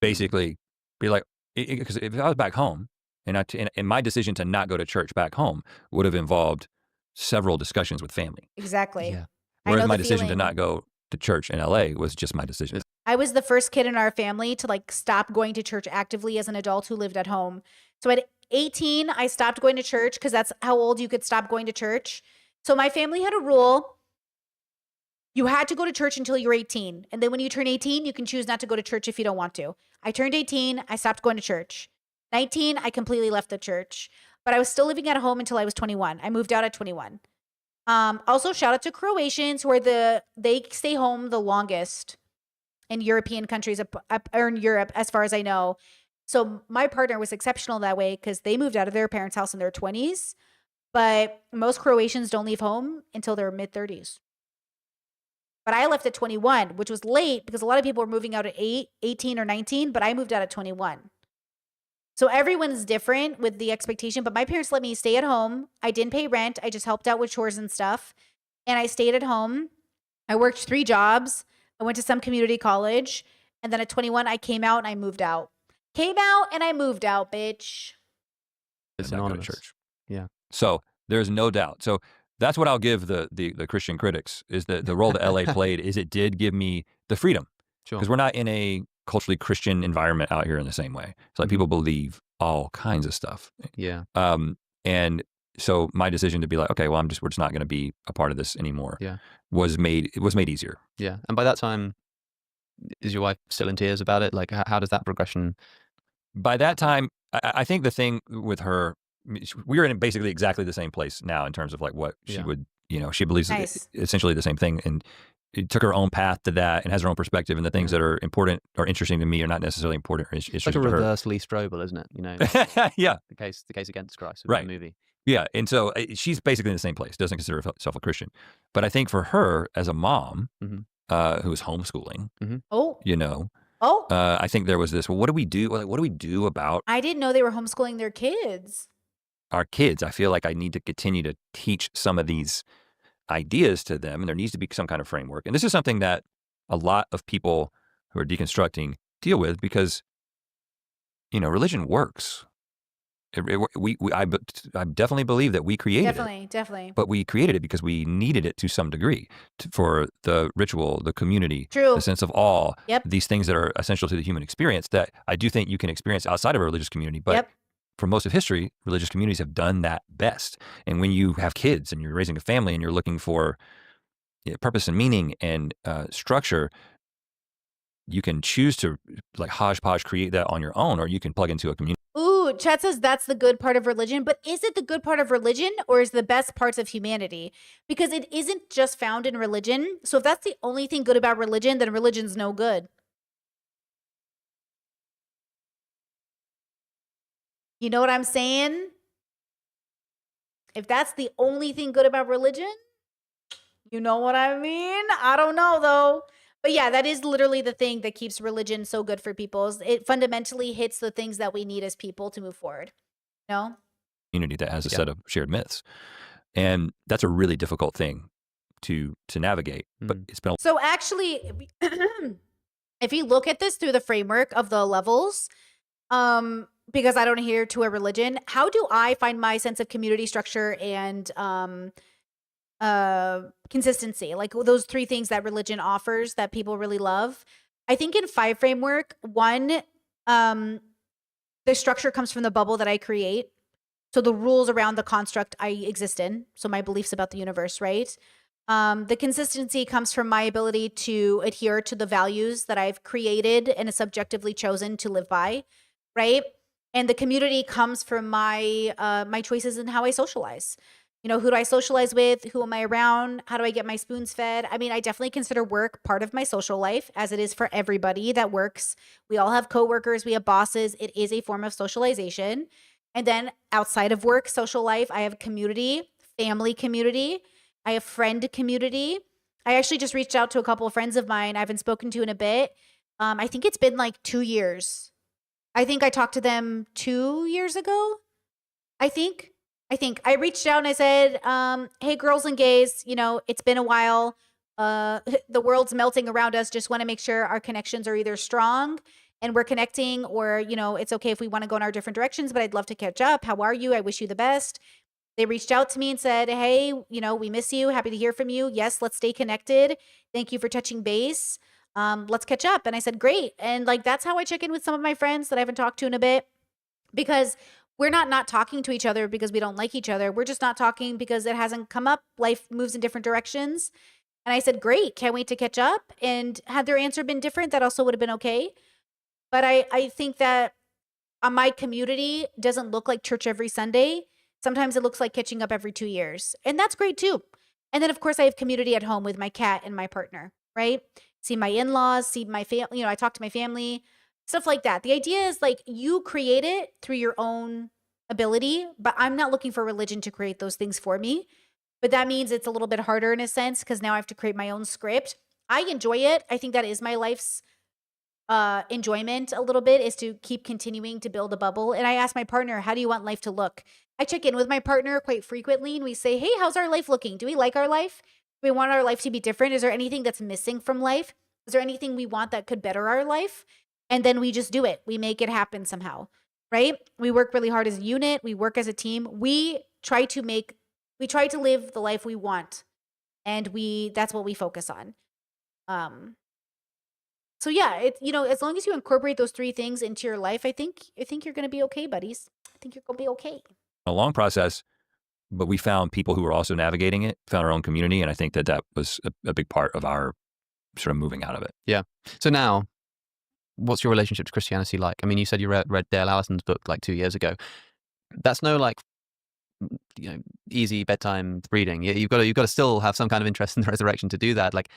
Basically, be like, because if I was back home, and my decision to not go to church back home would have involved several discussions with family. Exactly. Yeah. Whereas my decision to not go to church in LA was just my decision. I was the first kid in our family to like stop going to church actively as an adult who lived at home. So at 18, I stopped going to church because that's how old you could stop going to church. So my family had a rule. You had to go to church until you're 18. And then when you turn 18, you can choose not to go to church if you don't want to. I turned 18. I stopped going to church. 19, I completely left the church. But I was still living at home until I was 21. I moved out at 21. Also, shout out to Croatians who are they stay home the longest. in European countries or in Europe, as far as I know. So my partner was exceptional that way because they moved out of their parents' house in their 20s. But most Croatians don't leave home until their mid 30s. But I left at 21, which was late because a lot of people were moving out at 18 or 19, but I moved out at 21. So everyone's different with the expectation, but my parents let me stay at home. I didn't pay rent. I just helped out with chores and stuff. And I stayed at home. I worked 3 jobs. I went to some community college. And then at 21, I came out and I moved out. Came out and I moved out, bitch. It's And not go to anonymous. church. Yeah. So there's no doubt. So that's what I'll give the Christian critics is the role that LA played is it did give me the freedom. Sure. Because we're not in a culturally Christian environment out here in the same way. It's like people believe all kinds of stuff. Yeah. And so my decision to be like, okay, well, we're just not going to be a part of this anymore. Yeah. Was made easier. Yeah. And by that time, is your wife still in tears about it? Like, how does that progression? By that time, I think the thing with her, we were in basically exactly the same place now in terms of like what she would, she believes Nice. essentially the same thing. And it took her own path to that and has her own perspective. And the things that are important or interesting to me are not necessarily important or It's interesting like a to her. reverse Lee Strobel, isn't it? Yeah. The case against Christ, Right. the movie. Yeah. And so she's basically in the same place, doesn't consider herself a Christian. But I think for her as a mom who was homeschooling, Oh, I think there was this, well, what do we do? Like, what do we do about I didn't know they were homeschooling their kids. our kids? I feel like I need to continue to teach some of these ideas to them, and there needs to be some kind of framework. And this is something that a lot of people who are deconstructing deal with because, religion works. I definitely believe that we created it. Definitely. But we created it because we needed it to some degree for the ritual, the community, True. the sense of awe, Yep. these things that are essential to the human experience that I do think you can experience outside of a religious community. But Yep. for most of history, religious communities have done that best. And when you have kids and you're raising a family and you're looking for purpose and meaning and structure, you can choose to like hodgepodge create that on your own, or you can plug into a community. Ooh, Chat says that's the good part of religion, but is it the good part of religion or is the best parts of humanity? Because it isn't just found in religion. So if that's the only thing good about religion, then religion's no good. You know what I'm saying? If that's the only thing good about religion, you know what I mean? I don't know though. But yeah, that is literally the thing that keeps religion so good for people. It fundamentally hits the things that we need as people to move forward. No? Community that has a set of shared myths. And that's a really difficult thing to navigate. But it's been So actually, if you look at this through the framework of the levels, because I don't adhere to a religion, how do I find my sense of community structure and consistency, like those 3 things that religion offers that people really love? I think in 5 framework, 1, the structure comes from the bubble that I create. So the rules around the construct I exist in. So my beliefs about the universe, right? The consistency comes from my ability to adhere to the values that I've created and subjectively chosen to live by, right? And the community comes from my my choices in how I socialize. Who do I socialize with? Who am I around? How do I get my spoons fed? I mean, I definitely consider work part of my social life, as it is for everybody that works. We all have coworkers, we have bosses. It is a form of socialization. And then outside of work, social life, I have community, family community. I have friend community. I actually just reached out to a couple of friends of mine I haven't spoken to in a bit. I think it's been like 2 years. I think I talked to them 2 years ago. I think I reached out and I said, hey, girls and gays, it's been a while. The world's melting around us. Just want to make sure our connections are either strong and we're connecting, or, it's okay if we want to go in our different directions, but I'd love to catch up. How are you? I wish you the best. They reached out to me and said, hey, we miss you. Happy to hear from you. Yes, let's stay connected. Thank you for touching base. Let's catch up. And I said, great. And like, that's how I check in with some of my friends that I haven't talked to in a bit, because we're not talking to each other because we don't like each other. We're just not talking because it hasn't come up. Life moves in different directions. And I said, great, can't wait to catch up. And had their answer been different, that also would have been okay. But I think that my community doesn't look like church every Sunday. Sometimes it looks like catching up every 2 years. And that's great too. And then, of course, I have community at home with my cat and my partner, right? see my in-laws, see my family, I talk to my family, stuff like that. The idea is like you create it through your own ability, but I'm not looking for religion to create those things for me. But that means it's a little bit harder in a sense because now I have to create my own script. I enjoy it. I think that is my life's enjoyment a little bit, is to keep continuing to build a bubble. And I ask my partner, how do you want life to look? I check in with my partner quite frequently and we say, hey, how's our life looking? Do we like our life? Do we want our life to be different? Is there anything that's missing from life? Is there anything we want that could better our life? And then we just do it. We make it happen somehow, right? We work really hard as a unit. We work as a team. We try to live the life we want. And that's what we focus on. So yeah, as long as you incorporate those three things into your life, I think you're going to be okay, buddies. I think you're going to be okay. A long process, but we found people who were also navigating it, found our own community. And I think that was a big part of our sort of moving out of it. Yeah. So now, what's your relationship to Christianity like? I mean, you said you read Dale Allison's book like 2 years ago. That's no like, easy bedtime reading. You've got to still have some kind of interest in the resurrection to do that. Like,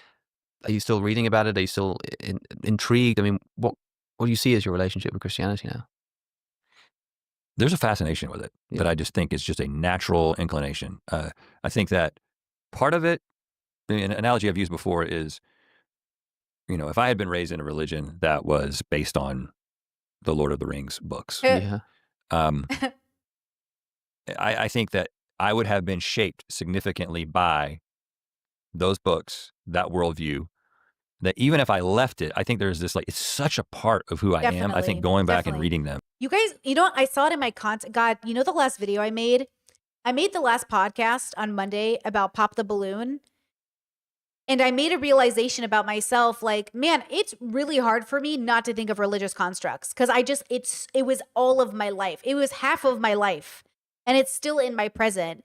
are you still reading about it? Are you still intrigued? I mean, what do you see as your relationship with Christianity now? There's a fascination with it that I just think is just a natural inclination. I think that part of it, an analogy I've used before is, if I had been raised in a religion that was based on the Lord of the Rings books, I think that I would have been shaped significantly by those books, that worldview, that even if I left it, I think there's this, like, it's such a part of who I am. I think going back and reading them. You guys, I saw it in my content. God, the last video I made the last podcast on Monday about Pop the Balloon. And I made a realization about myself, like, man, it's really hard for me not to think of religious constructs because it was all of my life. It was half of my life and it's still in my present.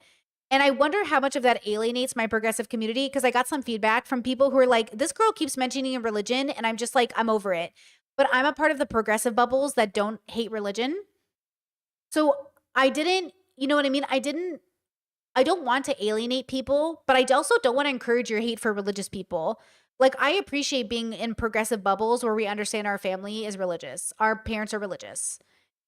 And I wonder how much of that alienates my progressive community, because I got some feedback from people who are like, this girl keeps mentioning religion. And I'm just like, I'm over it. But I'm a part of the progressive bubbles that don't hate religion. So I didn't, you know what I mean? I don't want to alienate people, but I also don't want to encourage your hate for religious people. Like, I appreciate being in progressive bubbles where we understand our family is religious. Our parents are religious.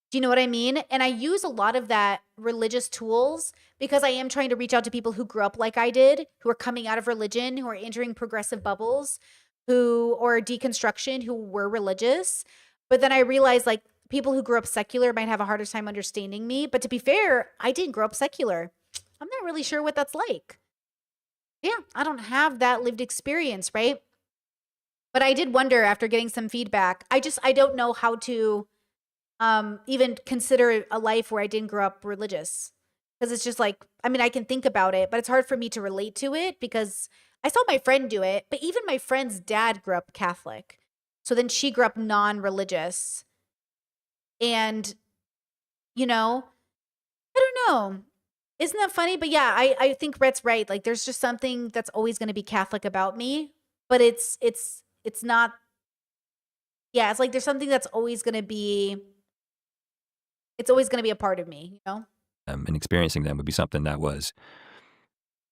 Do you know what I mean? And I use a lot of that religious tools because I am trying to reach out to people who grew up like I did, who are coming out of religion, who are entering progressive bubbles, or deconstruction, who were religious. But then I realized, like, people who grew up secular might have a harder time understanding me. But to be fair, I didn't grow up secular. I'm not really sure what that's like. Yeah, I don't have that lived experience, right? But I did wonder after getting some feedback. I don't know how to even consider a life where I didn't grow up religious. Because it's just like, I mean, I can think about it, but it's hard for me to relate to it because I saw my friend do it. But even my friend's dad grew up Catholic. So then she grew up non-religious. And, I don't know. Isn't that funny? But yeah, I think Rhett's right. Like, there's just something that's always going to be Catholic about me, but it's not. Yeah, it's like there's something that's always going to be. It's always going to be a part of me, And experiencing them would be something that was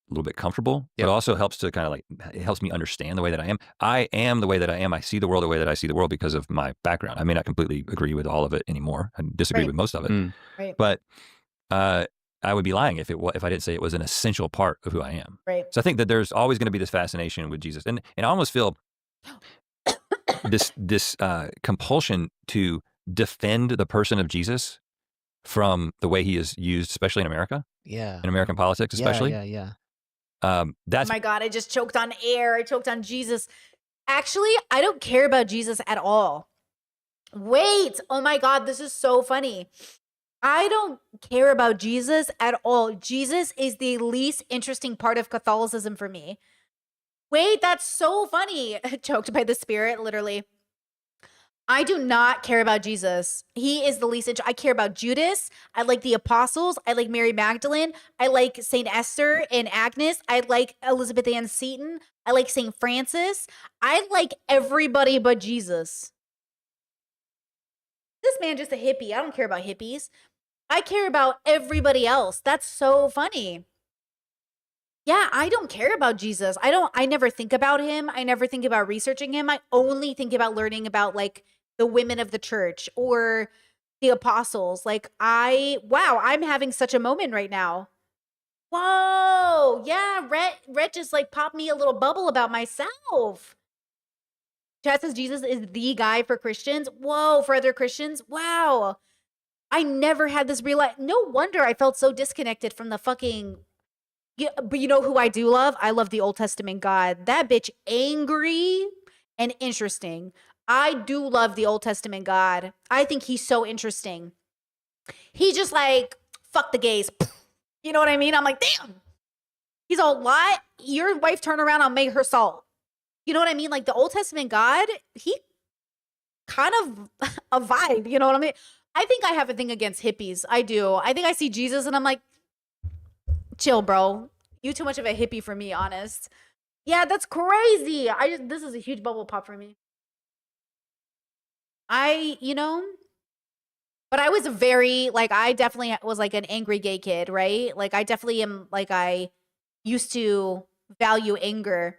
a little bit comfortable, but also helps to kind of it helps me understand the way that I am. I am the way that I am. I see the world the way that I see the world because of my background. I may not completely agree with all of it anymore. I disagree with most of it, Right. but I would be lying if I didn't say it was an essential part of who I am. Right. So I think that there's always going to be this fascination with Jesus, and I almost feel this compulsion to defend the person of Jesus from the way he is used, especially in America. Yeah. In American politics, especially. Yeah. That's Oh my God, I just choked on air. I choked on Jesus. Actually, I don't care about Jesus at all. Wait. Oh my God, this is so funny. I don't care about Jesus at all. Jesus is the least interesting part of Catholicism for me. Wait, that's so funny. Choked by the Spirit, literally. I do not care about Jesus. He is the least I care about Judas. I like the apostles. I like Mary Magdalene. I like St. Esther and Agnes. I like Elizabeth Ann Seton. I like St. Francis. I like everybody but Jesus. This man just a hippie. I don't care about hippies. I care about everybody else. That's so funny. Yeah, I don't care about Jesus. I never think about him. I never think about researching him. I only think about learning about like the women of the church or the apostles. Like wow, I'm having such a moment right now. Whoa. Yeah, Rhett just like popped me a little bubble about myself. Chat says Jesus is the guy for Christians. Whoa, for other Christians. Wow. I never had this no wonder I felt so disconnected from the fucking. Yeah, but you know who I do love? I love the Old Testament God. That bitch angry and interesting. I do love the Old Testament God. I think he's so interesting. He just like, fuck the gays. You know what I mean? I'm like, damn. He's all, what? Your wife turn around, I'll make her salt. You know what I mean? Like the Old Testament God, he kind of a vibe. You know what I mean? I think I have a thing against hippies. I do. I think I see Jesus and I'm like, chill, bro. You too much of a hippie for me, honest. Yeah, that's crazy. This is a huge bubble pop for me. But I was very, like, I definitely was like an angry gay kid, right? Like, I definitely am, like, I used to value anger.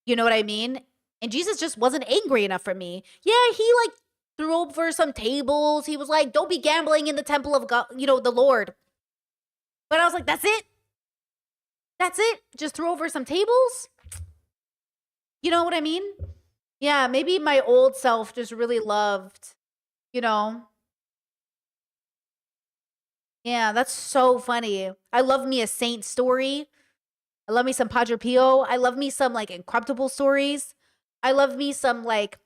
You know what I mean? And Jesus just wasn't angry enough for me. Yeah, he, like, threw over some tables. He was like, don't be gambling in the temple of God, the Lord. But I was like, that's it? That's it? Just threw over some tables? You know what I mean? Yeah, maybe my old self just really loved, Yeah, that's so funny. I love me a saint story. I love me some Padre Pio. I love me some, like, incorruptible stories. I love me some, like,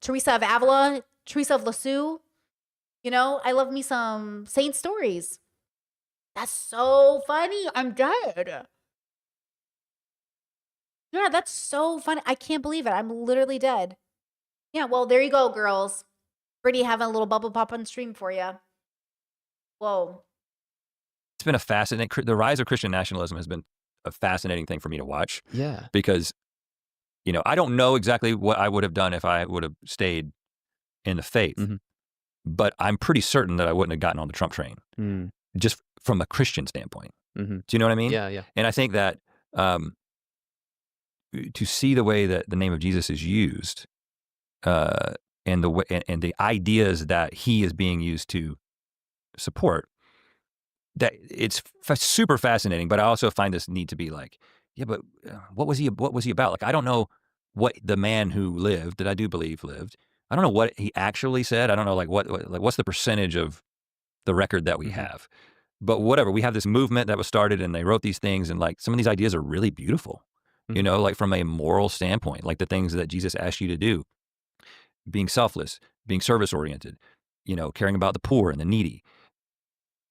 Teresa of Avila, Teresa of Lisieux. I love me some saint stories. That's so funny. I'm dead. Yeah, that's so funny. I can't believe it. I'm literally dead. Yeah, well, there you go, girls. Brittany having a little bubble pop on stream for you. Whoa. It's been a fascinating, the rise of Christian nationalism has been a fascinating thing for me to watch. Yeah. Because, I don't know exactly what I would have done if I would have stayed in the faith. Mm-hmm. But I'm pretty certain that I wouldn't have gotten on the Trump train. Just from a Christian standpoint. Mm-hmm. Do you know what I mean? Yeah, yeah. And I think that to see the way that the name of Jesus is used, and the way and the ideas that he is being used to support, that it's super fascinating. But I also find this need to be like, yeah, but what was he about? Like, I don't know what the man who lived, that I do believe lived. I don't know what he actually said. I don't know what's the percentage of the record that we have. But whatever, we have this movement that was started and they wrote these things, and like some of these ideas are really beautiful, like from a moral standpoint, like the things that Jesus asked you to do, being selfless, being service oriented, caring about the poor and the needy,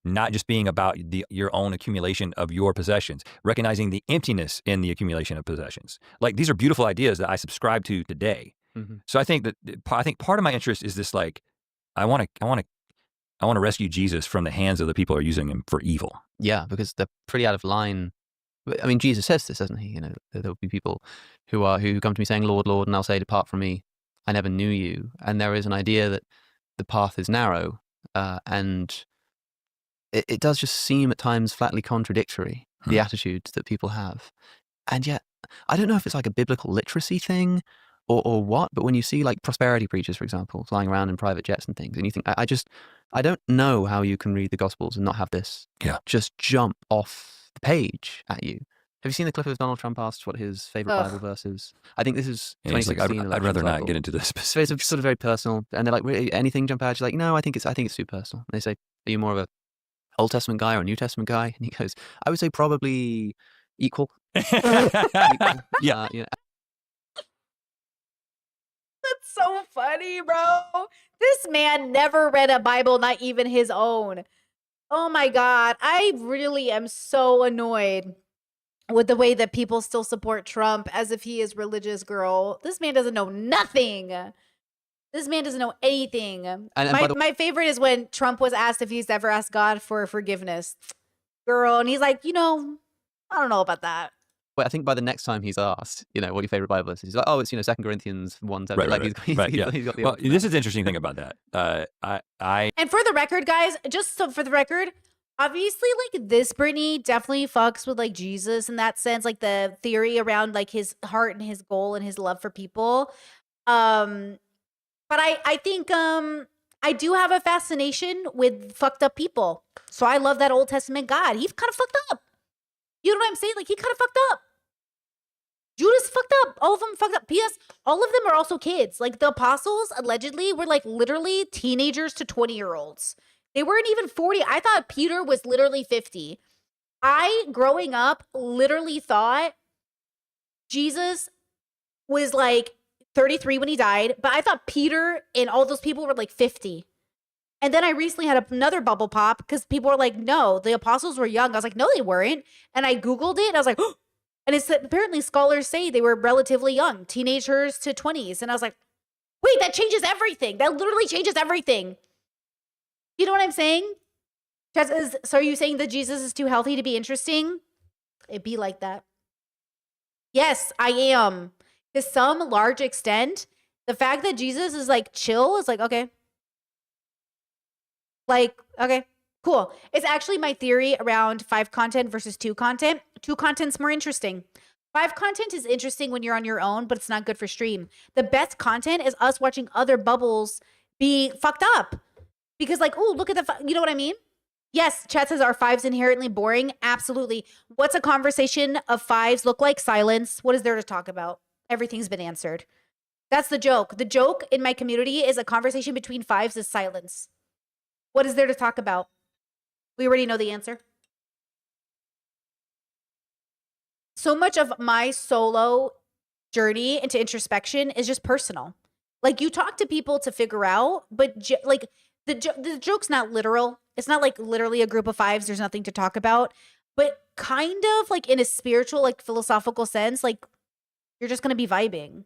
not just being about your own accumulation of your possessions, recognizing the emptiness in the accumulation of possessions. Like, these are beautiful ideas that I subscribe to today. So I think part of my interest is this, like, I want to rescue Jesus from the hands of the people who are using him for evil. Yeah, because they're pretty out of line. I mean, Jesus says this, doesn't he? There will be people who come to me saying, Lord, Lord, and I'll say, depart from me, I never knew you. And there is an idea that the path is narrow, and it does just seem at times flatly contradictory, the attitudes that people have. And yet, I don't know if it's like a biblical literacy thing or what, but when you see like prosperity preachers, for example, flying around in private jets and things, and you think, I don't know how you can read the Gospels and not have this just jump off the page at you. Have you seen the clip of Donald Trump asked what his favorite Bible verse is? I think this is 2016. Like, I'd rather not get into this. So it's sort of very personal, and they're like, really, anything jump out? She's like, no, I think it's too personal. And they say, are you more of a Old Testament guy or a New Testament guy? And he goes, I would say probably equal. Yeah. That's so funny, bro. This man never read a Bible, not even his own. Oh my God. I really am so annoyed with the way that people still support Trump as if he is religious, girl. This man doesn't know nothing. This man doesn't know anything. And my favorite is when Trump was asked if he's ever asked God for forgiveness. Girl, and he's like, I don't know about that. But I think by the next time he's asked, what your favorite Bible is, he's like, oh, it's 2 Corinthians 1:7. He's got the this is the interesting thing about that. And for the record, guys, just so for the record, Obviously, like this Brittany definitely fucks with like Jesus in that sense, like the theory around like his heart and his goal and his love for people. Um, but I think I do have a fascination with fucked up people. So I love that Old Testament God. He's kind of fucked up. You know what I'm saying? Like he kind of fucked up. Judas fucked up. All of them fucked up. P.S. All of them are also kids. Like the apostles allegedly were like literally teenagers to 20-year-olds. They weren't even 40. I thought Peter was literally 50. I, growing up, literally thought Jesus was like 33 when he died, but I thought Peter and all those people were like 50. And then I recently had another bubble pop because people were like, no, the apostles were young. I was like, no, they weren't. And I Googled it and I was like, oh. And it's apparently scholars say they were relatively young, teenagers to 20s. And I was like, wait, that changes everything. That literally changes everything. You know what I'm saying? So are you saying that Jesus is too healthy to be interesting? It'd be like that. Yes, I am. To some large extent, the fact that Jesus is like chill is like, okay. Like, okay, cool. It's actually my theory around 5 content versus 2 content. 2 content's more interesting. 5 content is interesting when you're on your own, but it's not good for stream. The best content is us watching other bubbles be fucked up. Because like, oh, look at you know what I mean? Yes, chat says, are 5s inherently boring? Absolutely. What's a conversation of 5s look like? Silence. What is there to talk about? Everything's been answered. That's the joke. The joke in my community is a conversation between 5s is silence. What is there to talk about? We already know the answer. So much of my solo journey into introspection is just personal. Like you talk to people to figure out, but like the joke's not literal. It's not like literally a group of 5s. There's nothing to talk about, but kind of like in a spiritual, like philosophical sense, like you're just going to be vibing.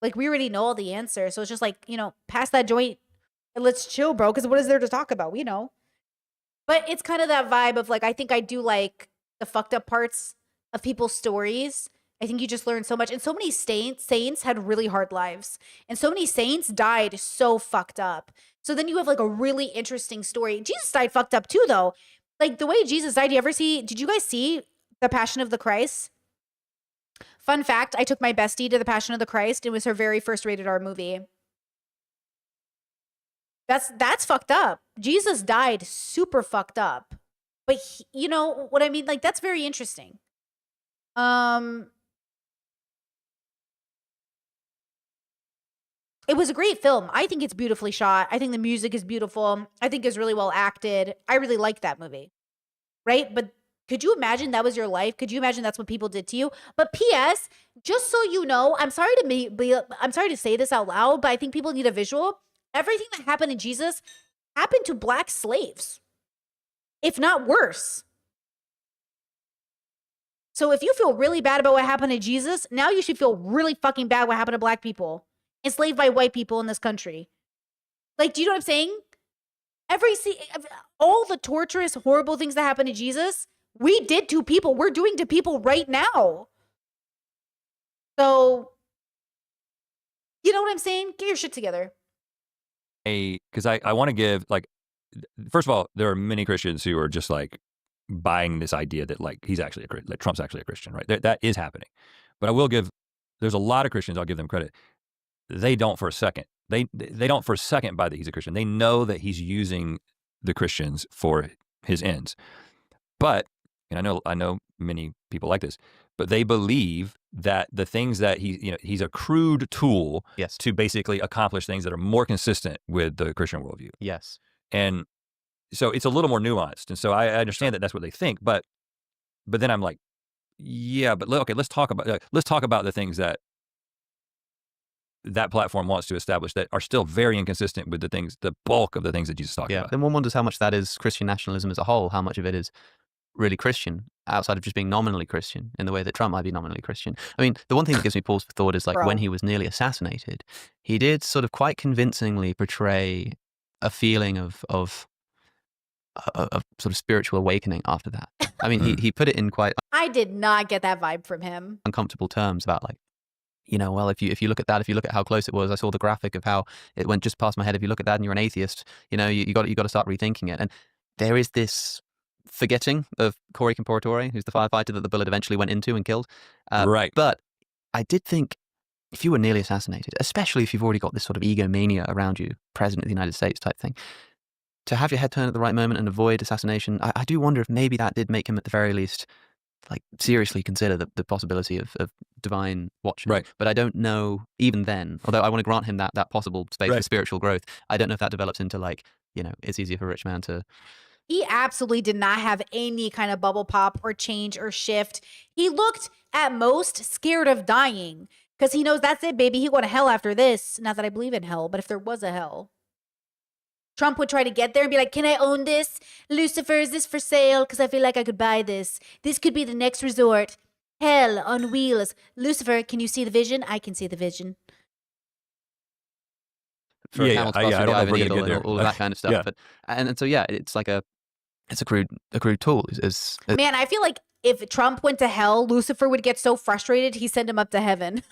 Like we already know all the answers. So it's just like, you know, pass that joint and let's chill, bro. Cause what is there to talk about? We know. But it's kind of that vibe of like, I think I do like the fucked up parts of people's stories. I think you just learn so much. And so many saints had really hard lives. And so many saints died so fucked up. So then you have like a really interesting story. Jesus died fucked up too, though. Like the way Jesus died, did you guys see The Passion of the Christ? Fun fact, I took my bestie to The Passion of the Christ. It was her very first rated R movie. That's fucked up. Jesus died super fucked up. But you know what I mean? Like that's very interesting. It was a great film. I think it's beautifully shot. I think the music is beautiful. I think it's really well acted. I really like that movie. Right? But could you imagine that was your life? Could you imagine that's what people did to you? But P.S., just so you know, I'm sorry to say this out loud, but I think people need a visual. Everything that happened to Jesus happened to black slaves, if not worse. So if you feel really bad about what happened to Jesus, now you should feel really fucking bad what happened to black people enslaved by white people in this country. Like, do you know what I'm saying? All the torturous, horrible things that happened to Jesus, we did to people. We're doing to people right now. So, you know what I'm saying? Get your shit together. Because I want to give, like, first of all, there are many Christians who are just like buying this idea that like he's actually like Trump's actually a Christian, right? That is happening. But I will give, there's a lot of Christians, I'll give them credit. They don't for a second. They don't for a second buy that he's a Christian. They know that he's using the Christians for his ends. But, and I know many people like this, but they believe that the things that he's a crude tool to basically accomplish things that are more consistent with the Christian worldview. Yes. And so it's a little more nuanced. And so I understand that that's what they think, but then I'm like, yeah, but okay, let's talk about the things that platform wants to establish that are still very inconsistent with the bulk of the things that Jesus talked about. Then one wonders how much that is Christian nationalism as a whole, how much of it is really Christian outside of just being nominally Christian in the way that Trump might be nominally Christian. I mean, the one thing that gives me pause for thought is like when he was nearly assassinated, he did sort of quite convincingly portray a feeling of sort of spiritual awakening after that. I mean, he put it in quite I did not get that vibe from him. Uncomfortable terms about like, well, if you look at that, if you look at how close it was, I saw the graphic of how it went just past my head. If you look at that and you're an atheist, you got to start rethinking it. And there is this forgetting of Corey Comparatore, who's the firefighter that the bullet eventually went into and killed. Right. But I did think if you were nearly assassinated, especially if you've already got this sort of egomania around you, President of the United States type thing, to have your head turned at the right moment and avoid assassination, I do wonder if maybe that did make him at the very least like seriously consider the possibility of divine watching. Right. But I don't know, even then, although I want to grant him that possible space for Right. spiritual growth, I don't know if that develops into like, it's easier for a rich man to... He absolutely did not have any kind of bubble pop or change or shift. He looked at most scared of dying because he knows that's it, baby. He going to hell after this. Not that I believe in hell, but if there was a hell, Trump would try to get there and be like, can I own this? Lucifer, is this for sale? Because I feel like I could buy this. This could be the next resort. Hell on wheels. Lucifer, can you see the vision? I can see the vision. For a camel to pass I through don't the know eye if of we're a gonna needle get and there. all of that kind of stuff. Yeah. But and so yeah, it's like it's a crude tool. Man, I feel like if Trump went to hell, Lucifer would get so frustrated, he send him up to heaven.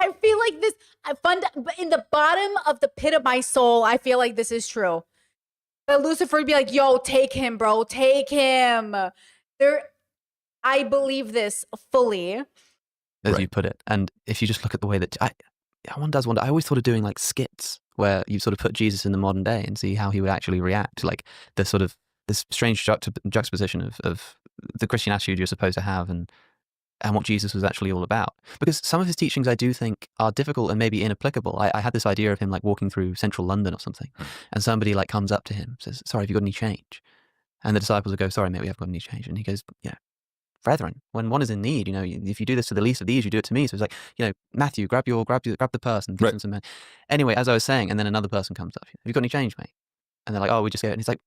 I feel like this, but in the bottom of the pit of my soul, I feel like this is true. But Lucifer would be like, yo, take him, bro. Take him. I believe this fully. as you put it. And if you just look at the way that one does wonder, I always thought of doing like skits where you sort of put Jesus in the modern day and see how he would actually react, like the sort of this strange juxtaposition of the Christian attitude you're supposed to have and what Jesus was actually all about. Because some of his teachings I do think are difficult and maybe inapplicable. I had this idea of him like walking through central London or something, and somebody like comes up to him, says, sorry, have you got any change? And the disciples would go, sorry, mate, we haven't got any change. And he goes, yeah, brethren, when one is in need, if you do this to the least of these, you do it to me. So it's like, Matthew, grab the purse and give them some money. Anyway, as I was saying, and then another person comes up, have you got any change, mate? And they're like, oh, we just gave it. And he's like,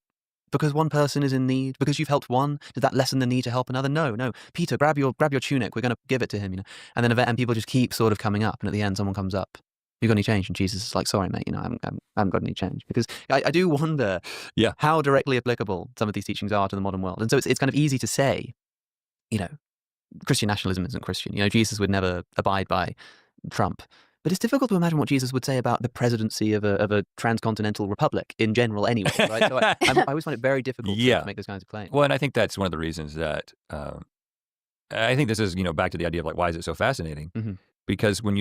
because one person is in need, because you've helped one, does that lessen the need to help another? No. Peter, grab your tunic. We're going to give it to him, And then people just keep sort of coming up, and at the end, someone comes up. You got any change? And Jesus is like, sorry, mate, I haven't got any change. Because I do wonder how directly applicable some of these teachings are to the modern world. And so it's kind of easy to say, Christian nationalism isn't Christian. Jesus would never abide by Trump. But it's difficult to imagine what Jesus would say about the presidency of a transcontinental republic in general anyway, right? So I always find it very difficult to make those kinds of claims. Well, and I think that's one of the reasons that I think this is, back to the idea of like, why is it so fascinating? Mm-hmm. Because when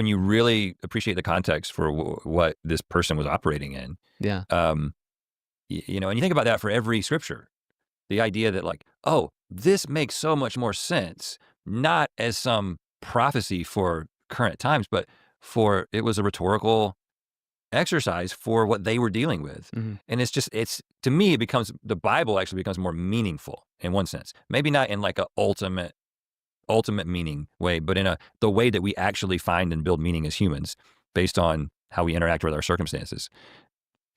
you really appreciate the context for what this person was operating in, and you think about that for every scripture, the idea that like, oh, this makes so much more sense, not as some prophecy for current times, but it was a rhetorical exercise for what they were dealing with. Mm-hmm. And to me, the Bible actually becomes more meaningful in one sense, maybe not in like a ultimate meaning way, but in the way that we actually find and build meaning as humans based on how we interact with our circumstances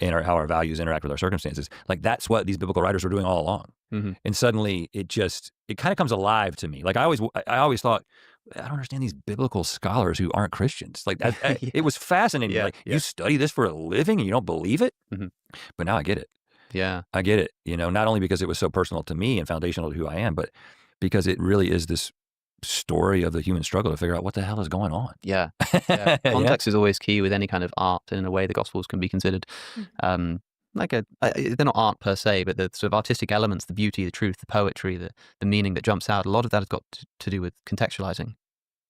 and how our values interact with our circumstances. Like that's what these biblical writers were doing all along. Mm-hmm. And suddenly it kind of comes alive to me. Like I always thought, I don't understand these biblical scholars who aren't Christians. Like it was fascinating. You study this for a living and you don't believe it? Mm-hmm. But now I get it. Yeah. I get it. Not only because it was so personal to me and foundational to who I am, but because it really is this story of the human struggle to figure out what the hell is going on. Yeah. Context is always key with any kind of art, and in a way the Gospels can be considered they're not art per se, but the sort of artistic elements, the beauty, the truth, the poetry, the meaning that jumps out. A lot of that has got to do with contextualizing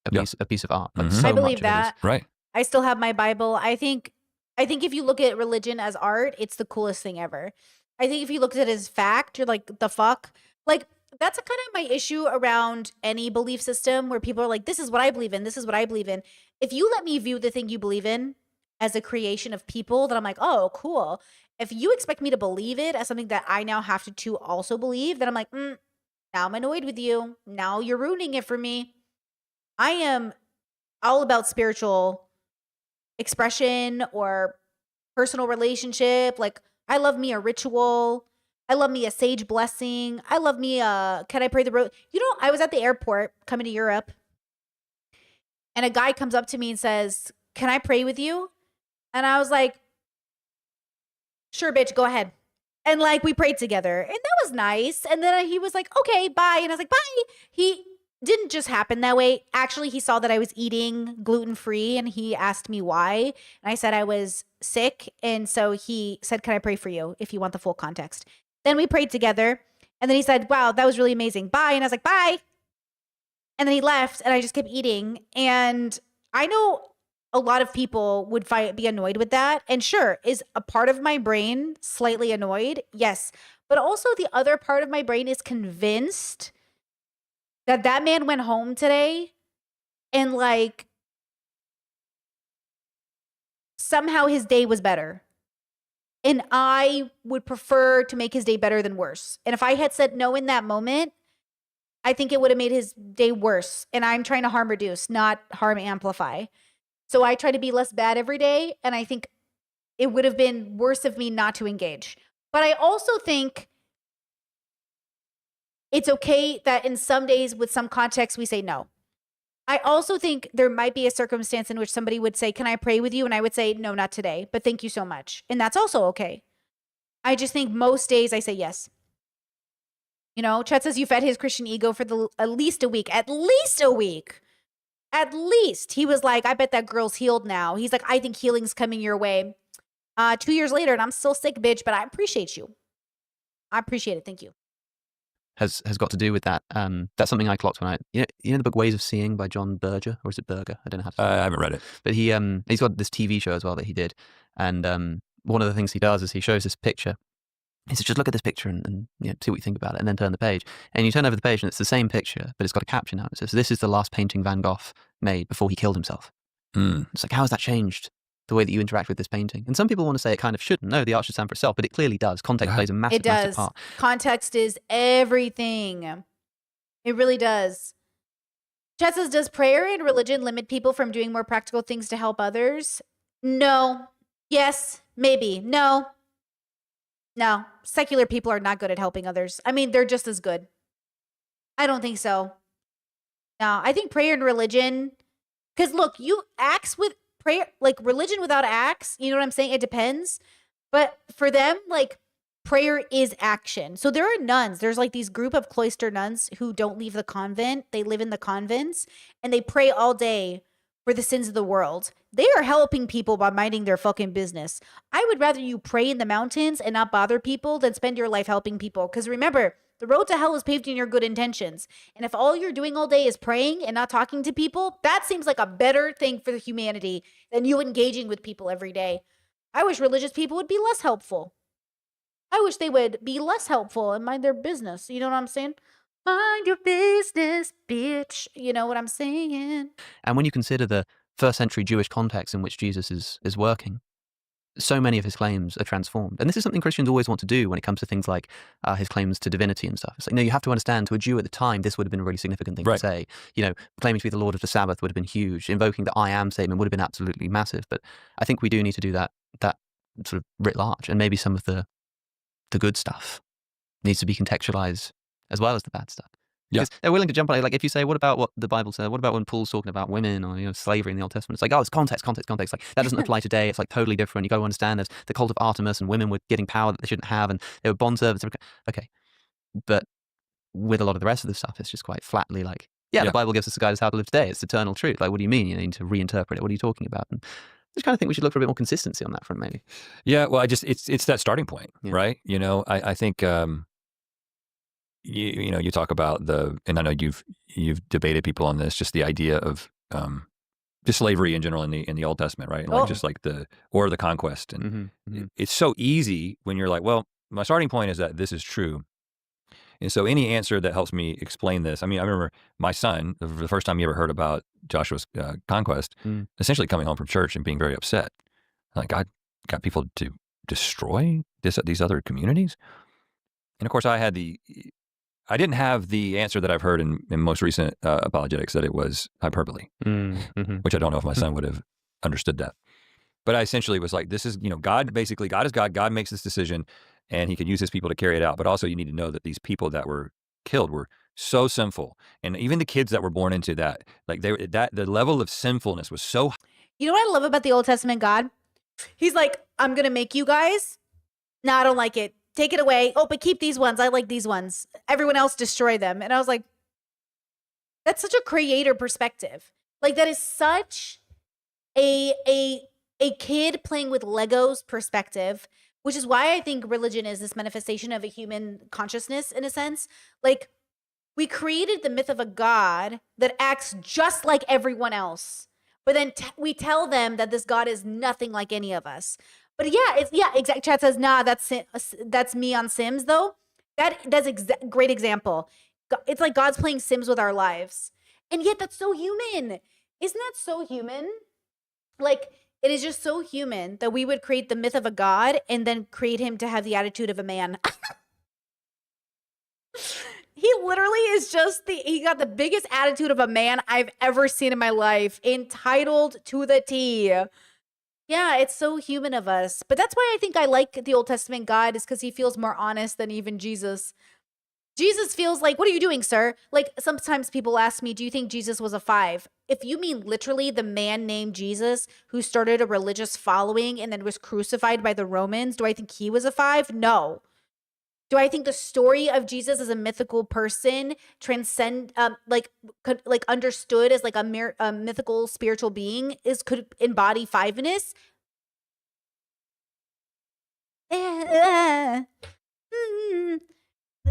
a piece of art. Like so I believe much that. Of it is. Right. I still have my Bible. I think if you look at religion as art, it's the coolest thing ever. I think if you look at it as fact, you're like, the fuck? Like, that's kind of my issue around any belief system where people are like, this is what I believe in. This is what I believe in. If you let me view the thing you believe in as a creation of people, then I'm like, oh, cool. If you expect me to believe it as something that I now have to also believe, then I'm like, now I'm annoyed with you. Now you're ruining it for me. I am all about spiritual expression or personal relationship. Like, I love me a ritual. I love me a sage blessing. I love me can I pray the road? I was at the airport coming to Europe, and a guy comes up to me and says, can I pray with you? And I was like, sure, bitch, go ahead. And like, we prayed together, and that was nice. And then he was like, okay, bye. And I was like, bye. didn't just happen that way. Actually, he saw that I was eating gluten-free and he asked me why. And I said I was sick. And so he said, can I pray for you if you want the full context? Then we prayed together. And then he said, wow, that was really amazing. Bye. And I was like, bye. And then he left and I just kept eating. And I know a lot of people would be annoyed with that. And sure, is a part of my brain slightly annoyed? Yes. But also the other part of my brain is convinced that that man went home today and like somehow his day was better. And I would prefer to make his day better than worse. And if I had said no in that moment, I think it would have made his day worse. And I'm trying to harm reduce, not harm amplify. So I try to be less bad every day. And I think it would have been worse of me not to engage. But I also think it's okay that in some days with some context, we say no. I also think there might be a circumstance in which somebody would say, can I pray with you? And I would say, no, not today, but thank you so much. And that's also okay. I just think most days I say yes. You know, Chet says you fed his Christian ego for at least a week. At least a week. At least. He was like, I bet that girl's healed now. He's like, I think healing's coming your way. 2 years later, and I'm still sick, bitch, but I appreciate you. I appreciate it. Thank you. Has got to do with that. That's something I clocked when you know the book Ways of Seeing by John Berger, or is it Berger? I don't know how to say it. I haven't read it. But he's got this TV show as well that he did. And one of the things he does is he shows this picture. He says, just look at this picture and see what you think about it, and then turn the page. And you turn over the page and it's the same picture, but it's got a caption out. It says, this is the last painting Van Gogh made before he killed himself. It's like, how has that changed the way that you interact with this painting? And some people want to say it kind of shouldn't. No, the art should stand for itself, but it clearly does. Context plays a massive, massive part. Context is everything. It really does. Chet says, does prayer and religion limit people from doing more practical things to help others? No. Yes. Maybe. No. No. Secular people are not good at helping others. I mean, they're just as good. I don't think so. No, I think prayer and religion, because look, you acts with prayer, like religion without acts, you know what I'm saying? It depends. But for them, like prayer is action. So there are nuns. There's like these group of cloister nuns who don't leave the convent. They live in the convents and they pray all day for the sins of the world. They are helping people by minding their fucking business. I would rather you pray in the mountains and not bother people than spend your life helping people. Because remember, the road to hell is paved in your good intentions. And if all you're doing all day is praying and not talking to people, that seems like a better thing for the humanity than you engaging with people every day. I wish religious people would be less helpful. I wish they would be less helpful and mind their business. You know what I'm saying? Mind your business, bitch. You know what I'm saying? And when you consider the first century Jewish context in which Jesus is working, so many of his claims are transformed. And this is something Christians always want to do when it comes to things like his claims to divinity and stuff. It's like, no, you have to understand, to a Jew at the time, this would have been a really significant thing to say. You know, claiming to be the Lord of the Sabbath would have been huge. Invoking the I am statement would have been absolutely massive. But I think we do need to do that sort of writ large. And maybe some of the good stuff needs to be contextualized as well as the bad stuff. Because they're willing to jump on it. Like if you say, what about what the Bible says? What about when Paul's talking about women or slavery in the Old Testament? It's like, oh, it's context. Like that doesn't apply today. It's like totally different. You got to understand there's the cult of Artemis and women were getting power that they shouldn't have and they were bond servants. Okay. But with a lot of the rest of the stuff, it's just quite flatly like, the Bible gives us a guide how to live today. It's eternal truth. Like, what do you mean? You need to reinterpret it. What are you talking about? And I just kind of think we should look for a bit more consistency on that front, maybe. Yeah. Well, it's that starting point, right? You know, I think, you talk about and I know you've debated people on this, just the idea of just slavery in general in the Old Testament, right? Like just like the conquest, and it's so easy when you're like, well, my starting point is that this is true, and so any answer that helps me explain this. I mean, I remember my son, the first time he ever heard about Joshua's conquest, essentially coming home from church and being very upset, like God got people to destroy these other communities, and of course I didn't have the answer that I've heard in most recent apologetics, that it was hyperbole, which I don't know if my son would have understood that. But I essentially was like, this is, God is God. God makes this decision and he can use his people to carry it out. But also you need to know that these people that were killed were so sinful. And even the kids that were born into that, like the level of sinfulness was so. You know what I love about the Old Testament God? He's like, I'm going to make you guys. No, I don't like it. Take it away. Oh, but keep these ones. I like these ones. Everyone else destroy them. And I was like, That's such a creator perspective. Like that is such a kid playing with Legos perspective, which is why I think religion is this manifestation of a human consciousness in a sense. Like we created the myth of a God that acts just like everyone else, but then we tell them that this God is nothing like any of us. But exact. Chat says, nah, that's me on Sims though. That's great example. It's like God's playing Sims with our lives, and yet that's so human. Isn't that so human? Like it is just so human that we would create the myth of a God and then create him to have the attitude of a man. He literally is he got the biggest attitude of a man I've ever seen in my life, entitled to the T. Yeah, it's so human of us. But that's why I think I like the Old Testament God, is because he feels more honest than even Jesus. Jesus feels like, what are you doing, sir? Like sometimes people ask me, do you think Jesus was a 5? If you mean literally the man named Jesus who started a religious following and then was crucified by the Romans, do I think he was a 5? No. Do I think the story of Jesus as a mythical person like understood as like a mythical spiritual being could embody 5-ness?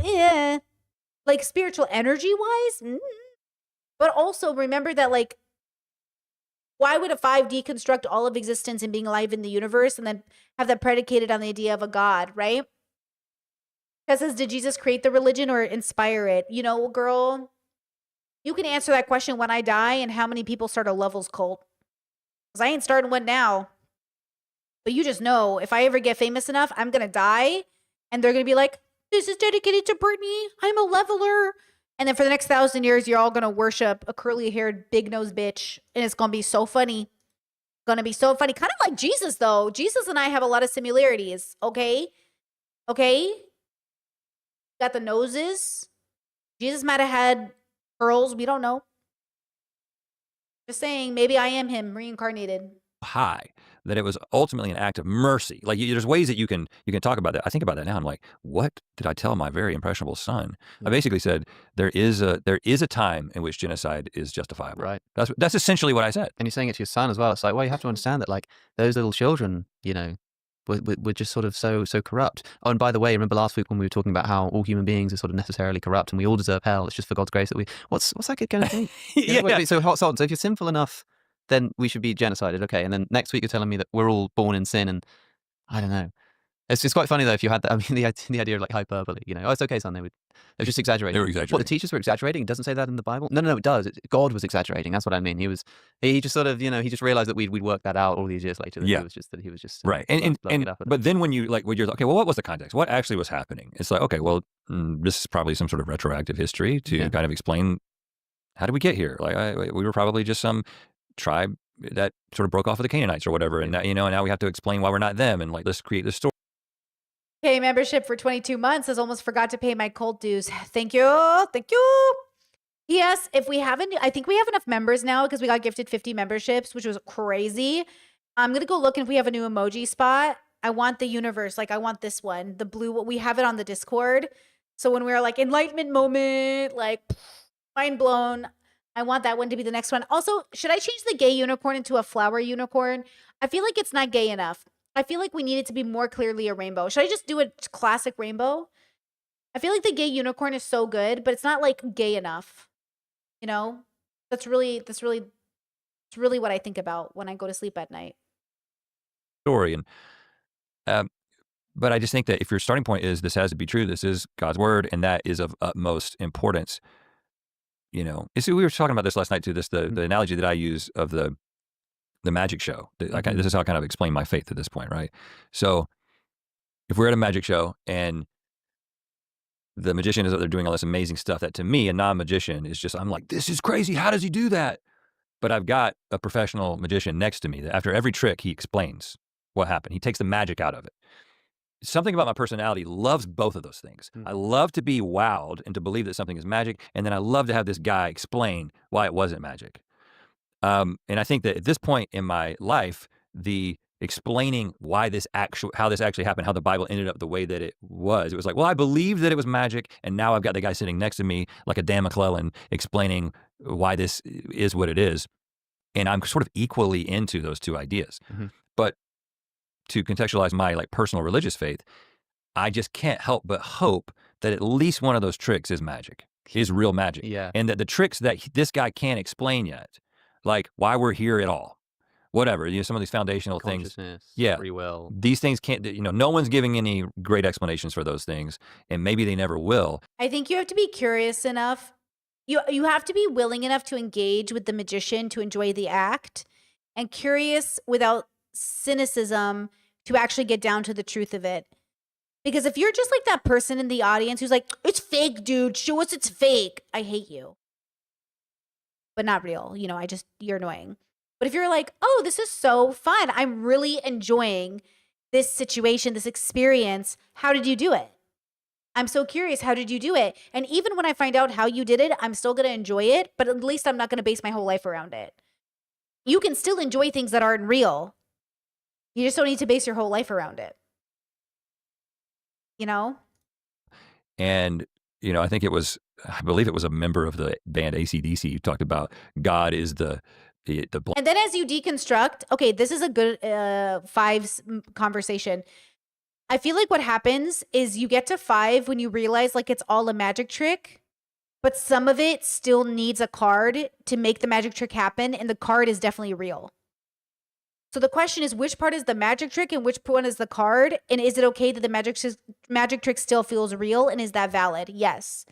Yeah, like spiritual energy wise. But also remember that, like, why would a 5 deconstruct all of existence and being alive in the universe and then have that predicated on the idea of a God, right? That says, did Jesus create the religion or inspire it? You know, girl, you can answer that question when I die and how many people start a Levels cult. Because I ain't starting one now. But you just know, if I ever get famous enough, I'm going to die and they're going to be like, this is dedicated to Brittany. I'm a leveler. And then for the next 1,000 years, you're all going to worship a curly-haired, big-nosed bitch. And it's going to be so funny. Going to be so funny. Kind of like Jesus, though. Jesus and I have a lot of similarities, okay? Okay? Got the noses. Jesus might have had pearls. We don't know. Just saying, maybe I am him reincarnated. High that it was ultimately an act of mercy. Like there's ways that you can talk about that. I think about that now. I'm like, what did I tell my very impressionable son? I basically said there is a time in which genocide is justifiable. Right. That's essentially what I said. And you're saying it to your son as well. It's like, well, you have to understand that, like, those little children, you know, were just sort of so corrupt. Oh, and by the way, remember last week when we were talking about how all human beings are sort of necessarily corrupt and we all deserve hell? It's just for God's grace that we. What's that kid going to think? Yeah. So so if you're sinful enough, then we should be genocided. Okay. And then next week you're telling me that we're all born in sin, and I don't know. It's quite funny though if you had that. I mean, the idea of like hyperbole, you know, oh, it's okay, son. They're just exaggerating. They were exaggerating. What, the teachers were exaggerating? It doesn't say that in the Bible. No, it does. God was exaggerating. That's what I mean. He just sort of, you know, he just realized that we'd worked that out all these years later. That he was just right. But then when you're okay, well, what was the context? What actually was happening? It's like, okay, well, this is probably some sort of retroactive history to kind of explain how did we get here? Like we were probably just some tribe that sort of broke off of the Canaanites or whatever, and now, you know, and now we have to explain why we're not them, and like let's create this story. Pay membership for 22 months. Has almost forgot to pay my cult dues. Thank you. Yes, if we haven't, I think we have enough members now because we got gifted 50 memberships, which was crazy. I'm gonna go look and if we have a new emoji spot. I want the universe, like I want this one, the blue. We have it on the Discord. So when we're like enlightenment moment, like mind blown. I want that one to be the next one. Also, should I change the gay unicorn into a flower unicorn? I feel like it's not gay enough. I feel like we need it to be more clearly a rainbow. Should I just do a classic rainbow? I feel like the gay unicorn is so good, but it's not like gay enough. You know? That's really what I think about when I go to sleep at night. Story and but I just think that if your starting point is this has to be true, this is God's word, and that is of utmost importance. You know, we were talking about this last night too. The analogy that I use of the magic show. This is how I kind of explain my faith at this point, right? So, if we're at a magic show and the magician is up there doing all this amazing stuff, that to me, a non-magician is just, I'm like, this is crazy. How does he do that? But I've got a professional magician next to me that after every trick, he explains what happened. He takes the magic out of it. Something about my personality loves both of those things. I love to be wowed and to believe that something is magic, and then I love to have this guy explain why it wasn't magic. And I think that at this point in my life, the explaining how this actually happened, how the Bible ended up the way that it was. It was like, well, I believe that it was magic, and now I've got the guy sitting next to me like a Dan McClellan explaining why this is what it is. And I'm sort of equally into those two ideas. But to contextualize my like personal religious faith, I just can't help but hope that at least one of those tricks is magic, is real magic. Yeah. And that the tricks that this guy can't explain yet, like why we're here at all, whatever, some of these foundational things. Yeah. Free will. These things can't, no one's giving any great explanations for those things, and maybe they never will. I think you have to be curious enough. You have to be willing enough to engage with the magician to enjoy the act, and curious without cynicism to actually get down to the truth of it. Because if you're just like that person in the audience who's like, it's fake, dude, show us it's fake, I hate you. But not real. You're annoying. But if you're like, oh, this is so fun, I'm really enjoying this situation, this experience, how did you do it? I'm so curious, how did you do it? And even when I find out how you did it, I'm still going to enjoy it, but at least I'm not going to base my whole life around it. You can still enjoy things that aren't real. You just don't need to base your whole life around it. And, I believe it was a member of the band AC/DC who talked about God is the And then as you deconstruct, okay, this is a good fives conversation. I feel like what happens is you get to 5 when you realize like it's all a magic trick, but some of it still needs a card to make the magic trick happen, and the card is definitely real. So the question is, which part is the magic trick and which one is the card? And is it okay that the magic trick still feels real, and is that valid? Yes.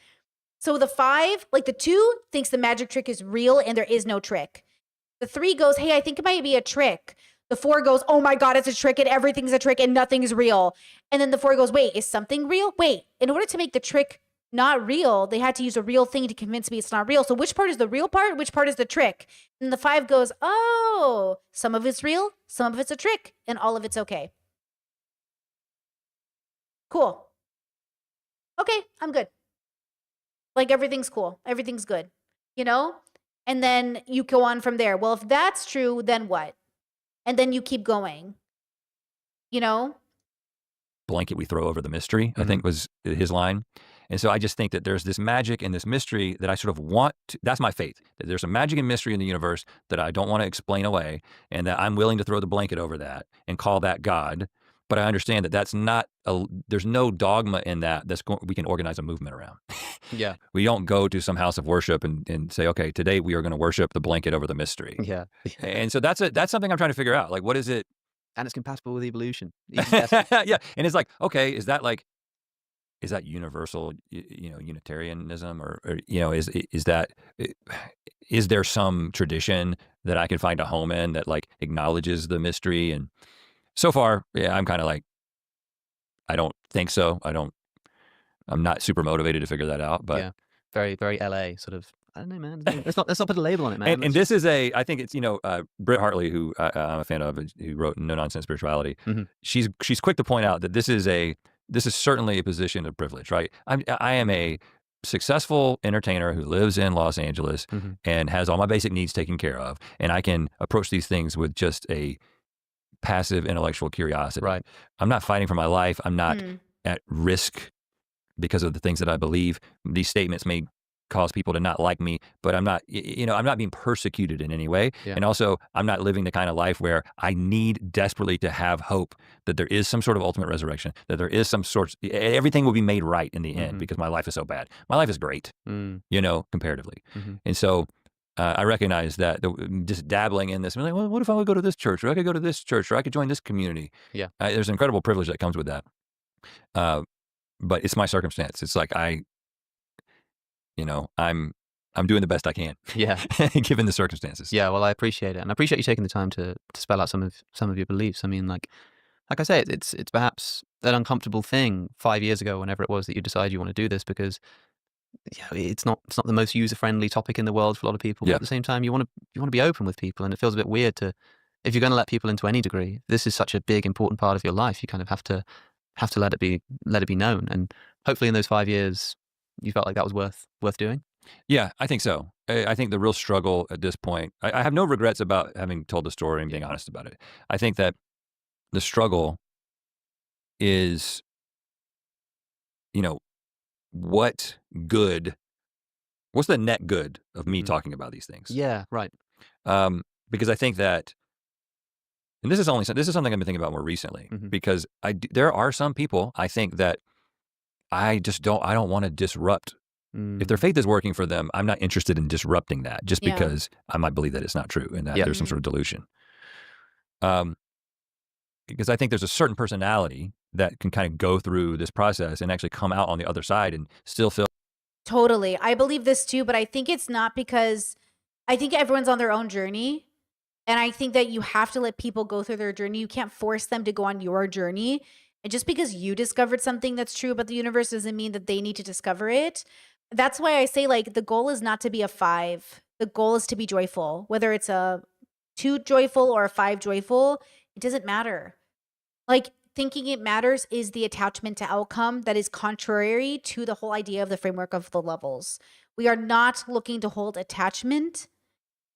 So the 5, like the 2 thinks the magic trick is real and there is no trick. The 3 goes, hey, I think it might be a trick. The 4 goes, oh my God, it's a trick and everything's a trick and nothing is real. And then the 4 goes, wait, is something real? Wait, in order to make the trick not real, they had to use a real thing to convince me it's not real. So which part is the real part? Which part is the trick? And the 5 goes, oh, some of it's real, some of it's a trick, and all of it's okay. Cool. Okay, I'm good. Like everything's cool. Everything's good, And then you go on from there. Well, if that's true, then what? And then you keep going, Blanket we throw over the mystery, I think was his line. And so I just think that there's this magic and this mystery that I sort of want to, that's my faith, that there's a magic and mystery in the universe that I don't want to explain away, and that I'm willing to throw the blanket over that and call that God. But I understand that that's not, there's no dogma in that we can organize a movement around. Yeah. We don't go to some house of worship and say, okay, today we are going to worship the blanket over the mystery. Yeah. And so that's something I'm trying to figure out. Like, what is it? And it's compatible with evolution. Yeah. And it's like, okay, is that universal, Unitarianism, or is there some tradition that I can find a home in that like acknowledges the mystery? And so far, yeah, I'm kind of like, I don't think so. I'm not super motivated to figure that out, but yeah, very, very LA sort of. I don't know, man. Let's not put a label on it, man. And this is I think it's Britt Hartley, who I'm a fan of, who wrote No Nonsense Spirituality. She's quick to point out that this is certainly a position of privilege, right? I am a successful entertainer who lives in Los Angeles and has all my basic needs taken care of, and I can approach these things with just a passive intellectual curiosity. Right. I'm not fighting for my life. I'm not at risk because of the things that I believe. These statements may cause people to not like me, but I'm not being persecuted in any way. Yeah. And also, I'm not living the kind of life where I need desperately to have hope that there is some sort of ultimate resurrection, that there is everything will be made right in the end because my life is so bad. My life is great, comparatively. And so I recognize that just dabbling in this, I'm like, well, what if I would go to this church, or I could go to this church, or I could join this community? Yeah. There's an incredible privilege that comes with that. But it's my circumstance. It's like I'm doing the best I can. Yeah. Given the circumstances. Yeah, well, I appreciate it. And I appreciate you taking the time to spell out some of your beliefs. I mean, like I say, it's perhaps an uncomfortable thing 5 years ago, whenever it was that you decided you want to do this, because it's not the most user-friendly topic in the world for a lot of people. But at the same time, you want to be open with people, and it feels a bit weird if you're going to let people into any degree. This is such a big, important part of your life. You kind of have to let it be known. And hopefully in those 5 years, you felt like that was worth doing. Yeah, I think so. I think the real struggle at this point, I have no regrets about having told the story and being honest about it. I think that the struggle is, what's the net good of me talking about these things? Yeah, right. Because I think that, and this is something I've been thinking about more recently, because there are some people I think that I don't want to disrupt. If their faith is working for them, I'm not interested in disrupting that just because I might believe that it's not true and that there's some sort of delusion. Because I think there's a certain personality that can kind of go through this process and actually come out on the other side and still feel. Totally. I believe this too, but I think it's not because I think everyone's on their own journey. And I think that you have to let people go through their journey. You can't force them to go on your journey. And just because you discovered something that's true about the universe doesn't mean that they need to discover it. That's why I say, like, the goal is not to be a 5. The goal is to be joyful. Whether it's a 2 joyful or a 5 joyful, it doesn't matter. Like, thinking it matters is the attachment to outcome that is contrary to the whole idea of the framework of the levels. We are not looking to hold attachment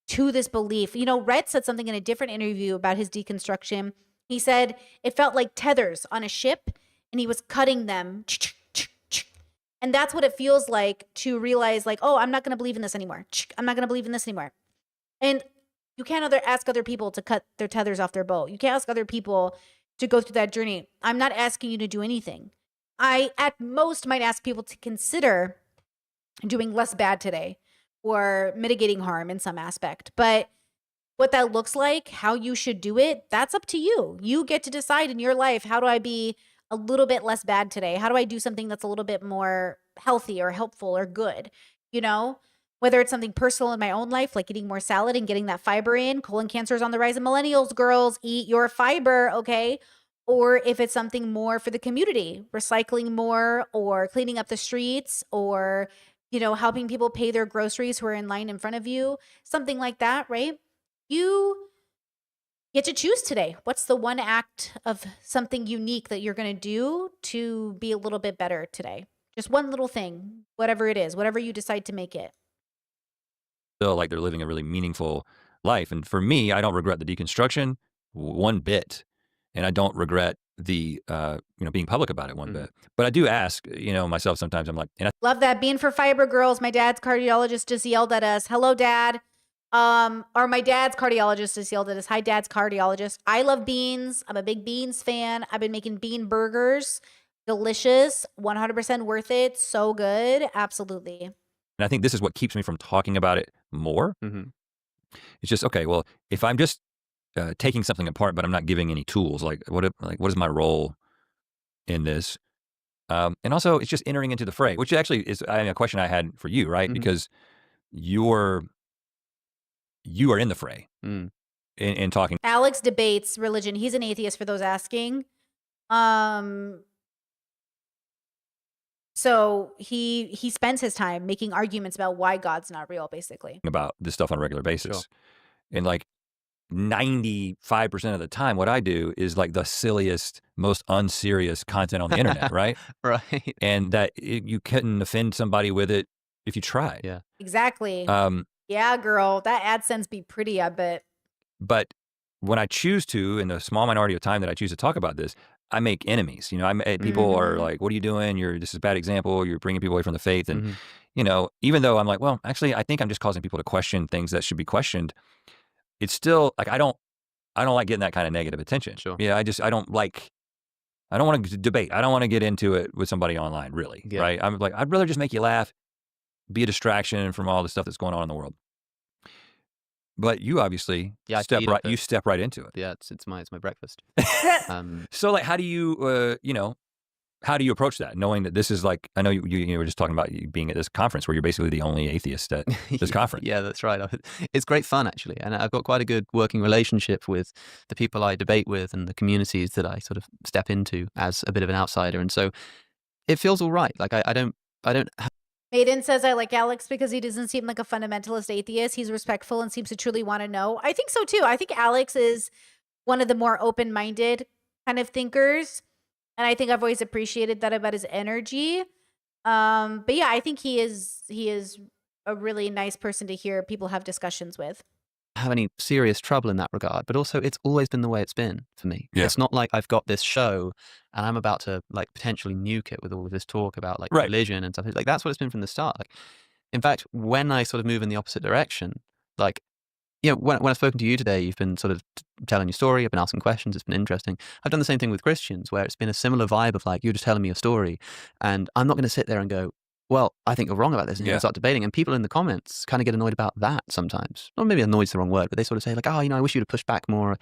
to this belief. Rhett said something in a different interview about his deconstruction. He said it felt like tethers on a ship and he was cutting them. And that's what it feels like to realize, like, oh, I'm not going to believe in this anymore. I'm not going to believe in this anymore. And you can't ask other people to cut their tethers off their boat. You can't ask other people to go through that journey. I'm not asking you to do anything. I, at most, might ask people to consider doing less bad today or mitigating harm in some aspect. But what that looks like, how you should do it, that's up to you. You get to decide in your life, how do I be a little bit less bad today? How do I do something that's a little bit more healthy or helpful or good? Whether it's something personal in my own life, like eating more salad and getting that fiber in. Colon cancer is on the rise in millennials. Girls, eat your fiber, okay? Or if it's something more for the community, recycling more or cleaning up the streets or, helping people pay their groceries who are in line in front of you, something like that, right? You get to choose today. What's the one act of something unique that you're going to do to be a little bit better today? Just one little thing, whatever it is, whatever you decide to make it. Feel like they're living a really meaningful life. And for me, I don't regret the deconstruction one bit. And I don't regret the, being public about it one bit. But I do ask, myself sometimes, I'm like, Love that. Being for fiber, girls. My dad's cardiologist just yelled at us. Hello, Dad. Or my dad's cardiologist just yelled at us. Hi, Dad's cardiologist. I love beans. I'm a big beans fan. I've been making bean burgers. Delicious. 100% worth it. So good. Absolutely. And I think this is what keeps me from talking about it more. It's just, okay, well, if I'm just taking something apart, but I'm not giving any tools, what is my role in this? And also, it's just entering into the fray, which actually is a question I had for you, right? Because you are in the fray in talking. Alex debates religion. He's an atheist, for those asking. So he spends his time making arguments about why God's not real, basically. About this stuff on a regular basis. And 95% of the time, what I do is the silliest, most unserious content on the internet, right? Right. And that you couldn't offend somebody with it if you tried. Yeah. Exactly. Yeah, girl. That AdSense be pretty, I bet. But when I choose to, in the small minority of time that I choose to talk about this, I make enemies. People are like, what are you doing? This is a bad example. You're bringing people away from the faith. And, even though I'm like, well, actually, I think I'm just causing people to question things that should be questioned. It's still I don't like getting that kind of negative attention. Sure. Yeah. I don't want to debate. I don't want to get into it with somebody online, really. Yeah. Right. I'm like, I'd rather just make you laugh, be a distraction from all the stuff that's going on in the world. But you obviously step right into it. Yeah, it's my breakfast. So how do you how do you approach that, knowing that this is I know you were just talking about you being at this conference where you're basically the only atheist at this conference. Yeah, that's right. It's great fun, actually. And I've got quite a good working relationship with the people I debate with and the communities that I sort of step into as a bit of an outsider. And so it feels all right. I don't Maiden says, I like Alex because he doesn't seem like a fundamentalist atheist. He's respectful and seems to truly want to know. I think so, too. I think Alex is one of the more open-minded kind of thinkers. And I think I've always appreciated that about his energy. But yeah, I think he is a really nice person to hear people have discussions with. have any serious trouble in that regard, but also it's always been the way it's been for me. Yeah. It's not like I've got this show and I'm about to like potentially nuke it with all of this talk about like Right. religion and stuff. Like that's what it's been from the start. Like, in fact, when I sort of move in the opposite direction, like, you know, when I've spoken to you today, you've been sort of telling your story. I've been asking questions. It's been interesting. I've done the same thing with Christians, where it's been a similar vibe of like, you're just telling me a story, and I'm not going to sit there and go, well, I think you're wrong about this, and you Yeah. start debating. And people in the comments kind of get annoyed about that sometimes. Or maybe annoyed's the wrong word, but they sort of say like, oh, you know, I wish you'd have pushed back more.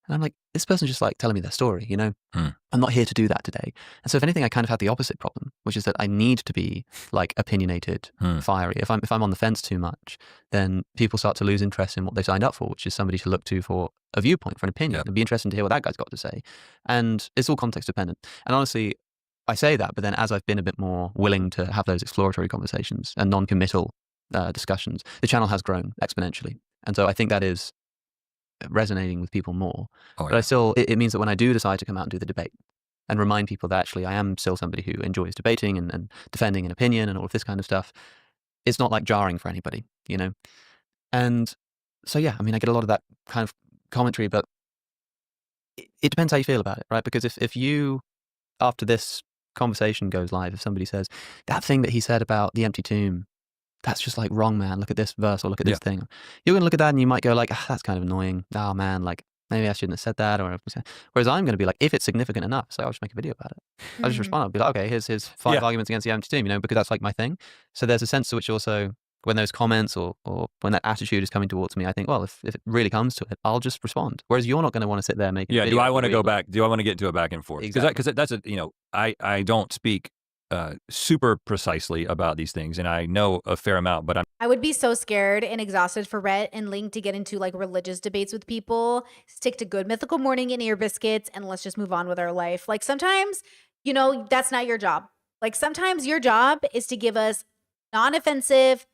And I'm like, this person's just like telling me their story, you know? I'm not here to do that today. And so if anything, I kind of had the opposite problem, which is that I need to be like opinionated, fiery. If I'm on the fence too much, then people start to lose interest in what they signed up for, which is somebody to look to for a viewpoint, for an opinion. It'd be interesting to hear what that guy's got to say. And it's all context dependent. And honestly, I say that, but then as I've been a bit more willing to have those exploratory conversations and non-committal discussions, the channel has grown exponentially. And so I think that is resonating with people more. But I still, it means that when I do decide to come out and do the debate and remind people that actually I am still somebody who enjoys debating and defending an opinion and all of this kind of stuff, it's not like jarring for anybody, you know? And so, yeah, I mean, I get a lot of that kind of commentary, but it depends how you feel about it, right? Because if you, after this conversation goes live, if somebody says, that thing that he said about the empty tomb, that's just like wrong, man. Look at this verse or look at this thing. You're going to look at that and you might go like, that's kind of annoying. Oh man, like maybe I shouldn't have said that. Or whereas I'm going to be like, if it's significant enough, so I'll just make a video about it. I'll just respond. I'll be like, okay, here's 5 arguments against the empty tomb, you know, because that's like my thing. So there's a sense to which also when those comments or when that attitude is coming towards me, I think, well, if it really comes to it, I'll just respond. Whereas you're not going to want to sit there and make a video. Do I want to go back? Do I want to get into a back and forth? Exactly. Because that's a, you know, I don't speak super precisely about these things, and I know a fair amount, but I would be so scared and exhausted for Rhett and Link to get into like religious debates with people. Stick to Good Mythical Morning and ear biscuits, and let's just move on with our life. Like sometimes, you know, that's not your job. Like sometimes your job is to give us non-offensive,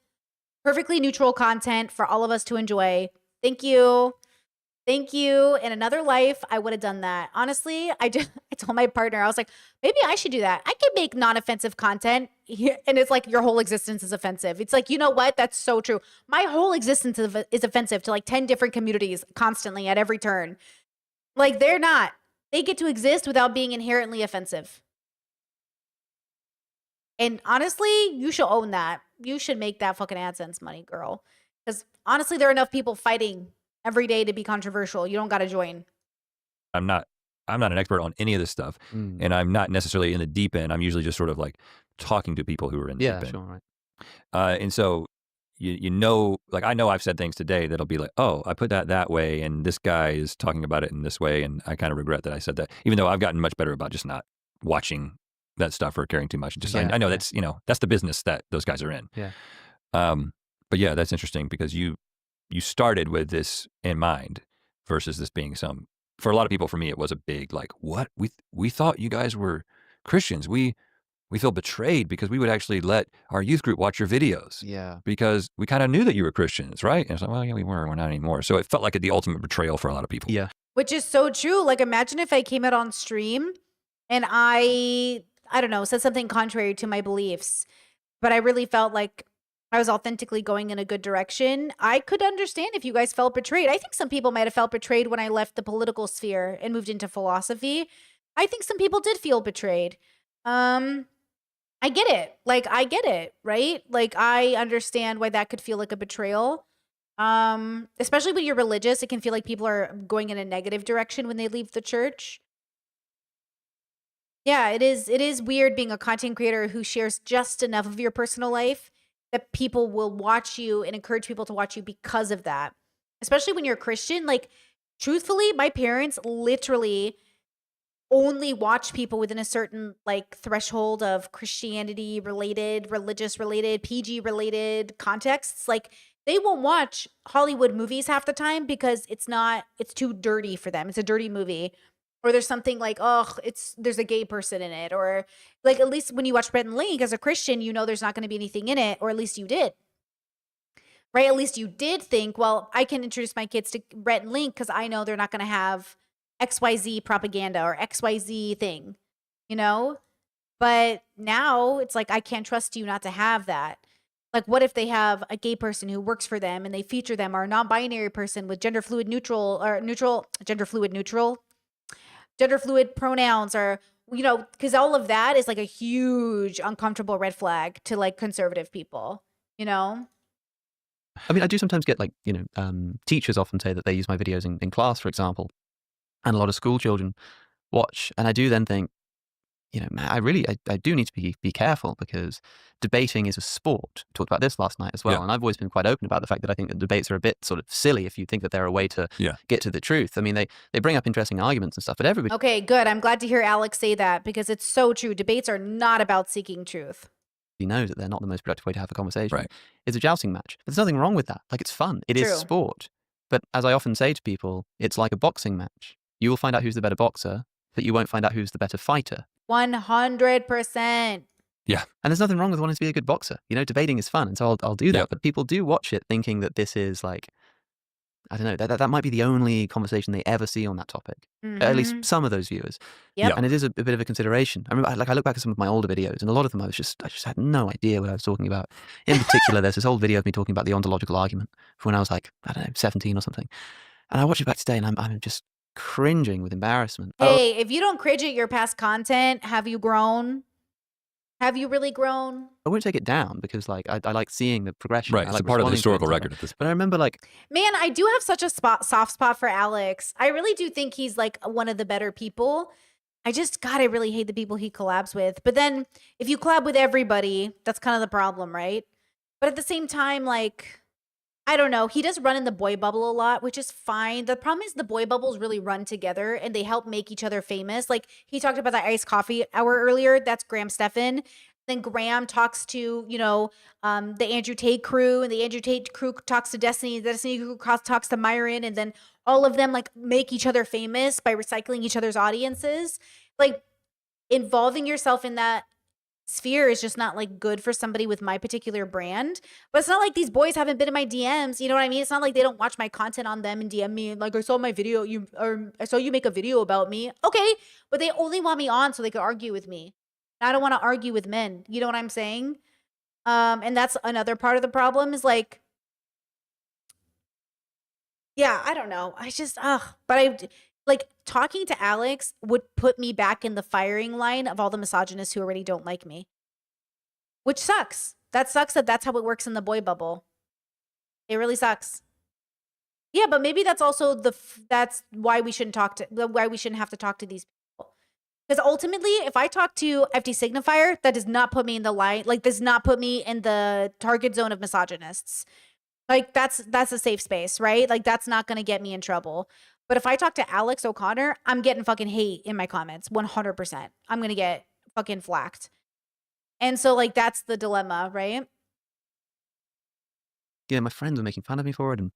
perfectly neutral content for all of us to enjoy. Thank you. Thank you. In another life, I would have done that. Honestly, I told my partner, I was like, maybe I should do that. I could make non-offensive content. And it's like your whole existence is offensive. It's like, you know what? That's so true. My whole existence is offensive to like 10 different communities constantly at every turn. Like they're not. They get to exist without being inherently offensive. And honestly, you should own that. You should make that fucking AdSense money, girl. Because honestly, there are enough people fighting every day to be controversial. You don't got to join. I'm not an expert on any of this stuff, and I'm not necessarily in the deep end. I'm usually just sort of like talking to people who are in the deep end. Sure, right. And so you know, like I know I've said things today that'll be like, oh, I put that way, and this guy is talking about it in this way, and I kind of regret that I said that, even though I've gotten much better about just not watching that stuff or caring too much. Just I know that's, you know, that's the business that those guys are in. Yeah. But yeah, that's interesting because you started with this in mind versus this being for a lot of people, for me, it was a big, like, what? We thought you guys were Christians. We feel betrayed because we would actually let our youth group watch your videos. Yeah. Because we kind of knew that you were Christians, right? And it's like, well, yeah, we're not anymore. So it felt like the ultimate betrayal for a lot of people. Yeah. Which is so true. Like imagine if I came out on stream and I don't know, said something contrary to my beliefs, but I really felt like I was authentically going in a good direction. I could understand if you guys felt betrayed. I think some people might have felt betrayed when I left the political sphere and moved into philosophy. I think some people did feel betrayed. I get it. Like, I get it, right? Like, I understand why that could feel like a betrayal. Especially when you're religious, it can feel like people are going in a negative direction when they leave the church. Yeah, it is weird being a content creator who shares just enough of your personal life that people will watch you and encourage people to watch you because of that. Especially when you're a Christian. Like, truthfully, my parents literally only watch people within a certain like threshold of Christianity related, religious related, PG related contexts. Like, they won't watch Hollywood movies half the time because it's too dirty for them. It's a dirty movie. Or there's something like, there's a gay person in it. Or like, at least when you watch Rhett and Link as a Christian, you know there's not going to be anything in it. Or at least you did. Right? At least you did think, well, I can introduce my kids to Rhett and Link because I know they're not going to have XYZ propaganda or XYZ thing, you know? But now it's like, I can't trust you not to have that. Like, what if they have a gay person who works for them and they feature them, or a non-binary person with gender fluid pronouns, or, you know, because all of that is like a huge uncomfortable red flag to like conservative people, you know? I mean, I do sometimes get like, teachers often say that they use my videos in class, for example, and a lot of school children watch. And I do then think, man, I do need to be careful, because debating is a sport. We talked about this last night as well. Yeah. And I've always been quite open about the fact that I think that debates are a bit sort of silly if you think that they're a way to get to the truth. I mean, they bring up interesting arguments and stuff, but everybody Okay, good. I'm glad to hear Alex say that, because it's so true. Debates are not about seeking truth. knows that they're not the most productive way to have a conversation. Right. It's a jousting match. But there's nothing wrong with that. Like, it's fun. It is True. sport. But as I often say to people, it's like a boxing match. You will find out who's the better boxer, but you won't find out who's the better fighter. 100%. Yeah. And there's nothing wrong with wanting to be a good boxer. Debating is fun, and so I'll do that. Yep. But people do watch it thinking that this is like, I don't know, that might be the only conversation they ever see on that topic. At least some of those viewers. Yep. And it is a bit of a consideration. I remember, I look back at some of my older videos, and a lot of them I just had no idea what I was talking about. In particular, there's this old video of me talking about the ontological argument from when I was like, I don't know, 17 or something. And I watch it back today, and I'm just cringing with embarrassment. Hey, if you don't cringe at your past content, have you grown? Have you really grown? I won't take it down, because like I like seeing the progression. Right. I It's like a part of the responding to it historical and stuff. record at this point. But I remember like, Man, I do have such a soft spot for Alex. I really do think he's like one of the better people. I really hate the people he collabs with. But then if you collab with everybody, that's kind of the problem, right? But at the same time, like, I don't know. He does run in the boy bubble a lot, which is fine. The problem is the boy bubbles really run together and they help make each other famous. Like, he talked about the iced coffee hour earlier. That's Graham Stephan. Then Graham talks to, the Andrew Tate crew, and the Andrew Tate crew talks to Destiny. The Destiny crew talks to Myron, and then all of them like make each other famous by recycling each other's audiences. Like, involving yourself in that sphere is just not like good for somebody with my particular brand. But it's not like these boys haven't been in my DMs. You know what I mean? It's not like they don't watch my content on them and DM me like, I saw my video, I saw you make a video about me. Okay, but they only want me on so they can argue with me. I don't want to argue with men. You know what I'm saying? And that's another part of the problem is like, yeah, I don't know. But like, talking to Alex would put me back in the firing line of all the misogynists who already don't like me, which sucks. That sucks that that's how it works in the boy bubble. It really sucks. Yeah, but maybe that's also that's why we shouldn't have to talk to these people. Because ultimately, if I talk to FD Signifier, that does not put me in the line, like, does not put me in the target zone of misogynists. Like, that's a safe space, right? Like, that's not going to get me in trouble. But if I talk to Alex O'Connor, I'm getting fucking hate in my comments, 100%. I'm going to get fucking flacked. And so, like, that's the dilemma, right? Yeah, my friends were making fun of me for it, and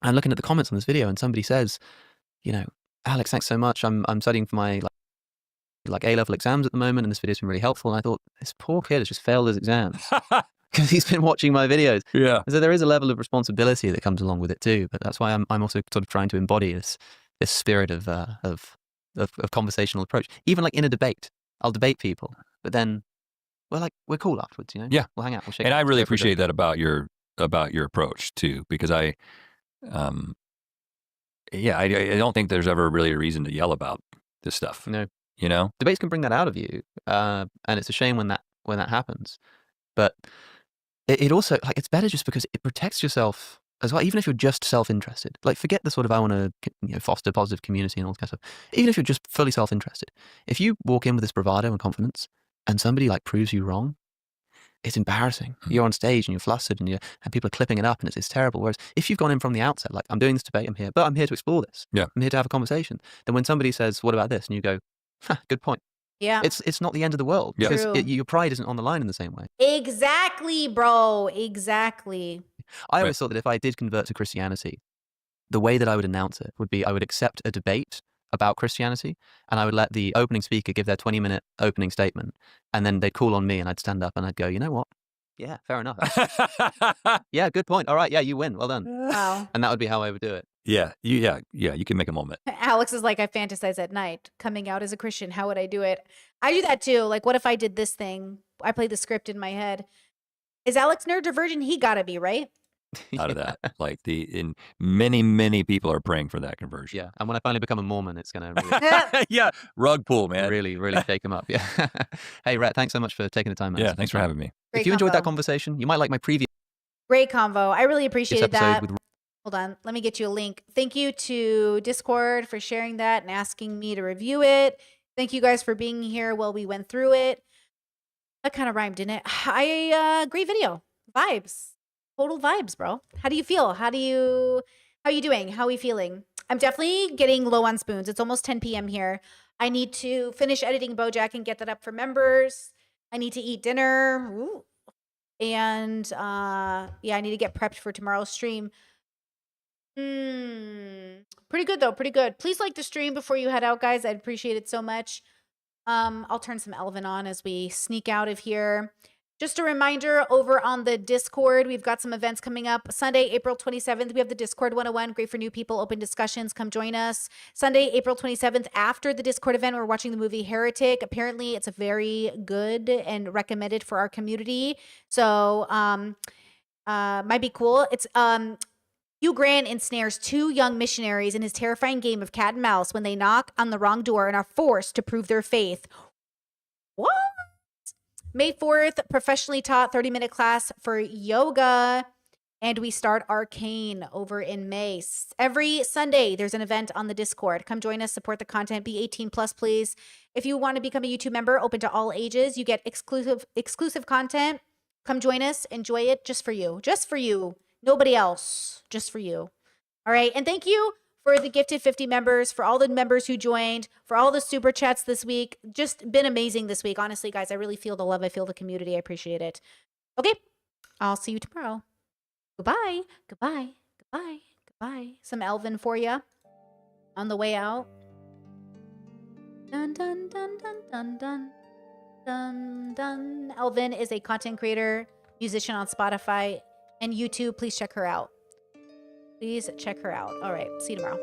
I'm looking at the comments on this video, and somebody says, Alex, thanks so much. I'm studying for my like A-level exams at the moment, and this video's been really helpful. And I thought, this poor kid has just failed his exams because he's been watching my videos. Yeah. And so there is a level of responsibility that comes along with it too. But that's why I'm also sort of trying to embody this spirit of conversational approach. Even like in a debate, I'll debate people, but then we're cool afterwards. Yeah. We'll hang out. We'll shake And I hands, really go for a appreciate drink. that about your approach too, because I don't think there's ever really a reason to yell about this stuff. No. Debates can bring that out of you, and it's a shame when that happens. But it also, like, it's better just because it protects yourself as well. Even if you're just self-interested, like, forget the sort of I want to foster positive community and all that kind of stuff. Even if you're just fully self-interested, if you walk in with this bravado and confidence, and somebody like proves you wrong, it's embarrassing. You're on stage and you're flustered, and people are clipping it up, and it's terrible. Whereas if you've gone in from the outset, like, I'm doing this debate, I'm here to explore this. Yeah. I'm here to have a conversation. Then when somebody says, "What about this?" and you go, good point. Yeah. It's not the end of the world. Yeah. Because True. your pride isn't on the line in the same way. Exactly, bro. Exactly. I always thought that if I did convert to Christianity, the way that I would announce it would be I would accept a debate about Christianity, and I would let the opening speaker give their 20-minute opening statement, and then they'd call on me, and I'd stand up and I'd go, you know what? Yeah, fair enough. Yeah, good point. All right, yeah, you win. Well done. Wow. And that would be how I would do it. Yeah, you can make a moment. Alex is like, I fantasize at night coming out as a Christian. How would I do it? I do that too. Like, what if I did this thing? I play the script in my head. Is Alex neurodivergent? He gotta be, right? Out of that, like many people are praying for that conversion. Yeah, and when I finally become a Mormon, it's gonna really, Yeah, rug pull, man. really shake him up. Yeah. Hey, Rhett, thanks so much for taking the time. Man. Yeah, It's been thanks for fun. having me. Great If you enjoyed that convo. conversation, you might like my previous Great convo. I really appreciated episode that. with Hold on. Let me get you a link. Thank you to Discord for sharing that and asking me to review it. Thank you guys for being here while we went through it. That kind of rhymed, didn't it? Great video. Vibes. Total vibes, bro. How do you feel? How are you doing? How are we feeling? I'm definitely getting low on spoons. It's almost 10 p.m. here. I need to finish editing BoJack and get that up for members. I need to eat dinner. Ooh. And yeah, I need to get prepped for tomorrow's stream. Pretty good though, pretty good. Please like the stream before you head out, guys. I'd appreciate it so much. I'll turn some Elvin on as we sneak out of here. Just a reminder, over on the Discord, we've got some events coming up. Sunday, April 27th, we have the Discord 101, great for new people, open discussions. Come join us. Sunday, April 27th, after the Discord event, we're watching the movie Heretic. Apparently, it's a very good and recommended for our community. So, might be cool. It's Hugh Grant ensnares two young missionaries in his terrifying game of cat and mouse when they knock on the wrong door and are forced to prove their faith. What? May 4th, professionally taught 30-minute class for yoga. And we start Arcane over in May. Every Sunday, there's an event on the Discord. Come join us, support the content, be 18 plus, please. If you want to become a YouTube member, open to all ages, you get exclusive content. Come join us, enjoy it just for you. Just for you. Nobody else. Just for you. All right. And thank you for the gifted 50 members, for all the members who joined, for all the super chats this week. Just been amazing this week. Honestly, guys, I really feel the love. I feel the community. I appreciate it. Okay. I'll see you tomorrow. Goodbye. Goodbye. Goodbye. Goodbye. Some Elvin for you on the way out. Dun, dun, dun, dun, dun, dun. Dun, dun. Elvin is a content creator, musician on Spotify and YouTube. Please check her out. Please check her out. All right. See you tomorrow.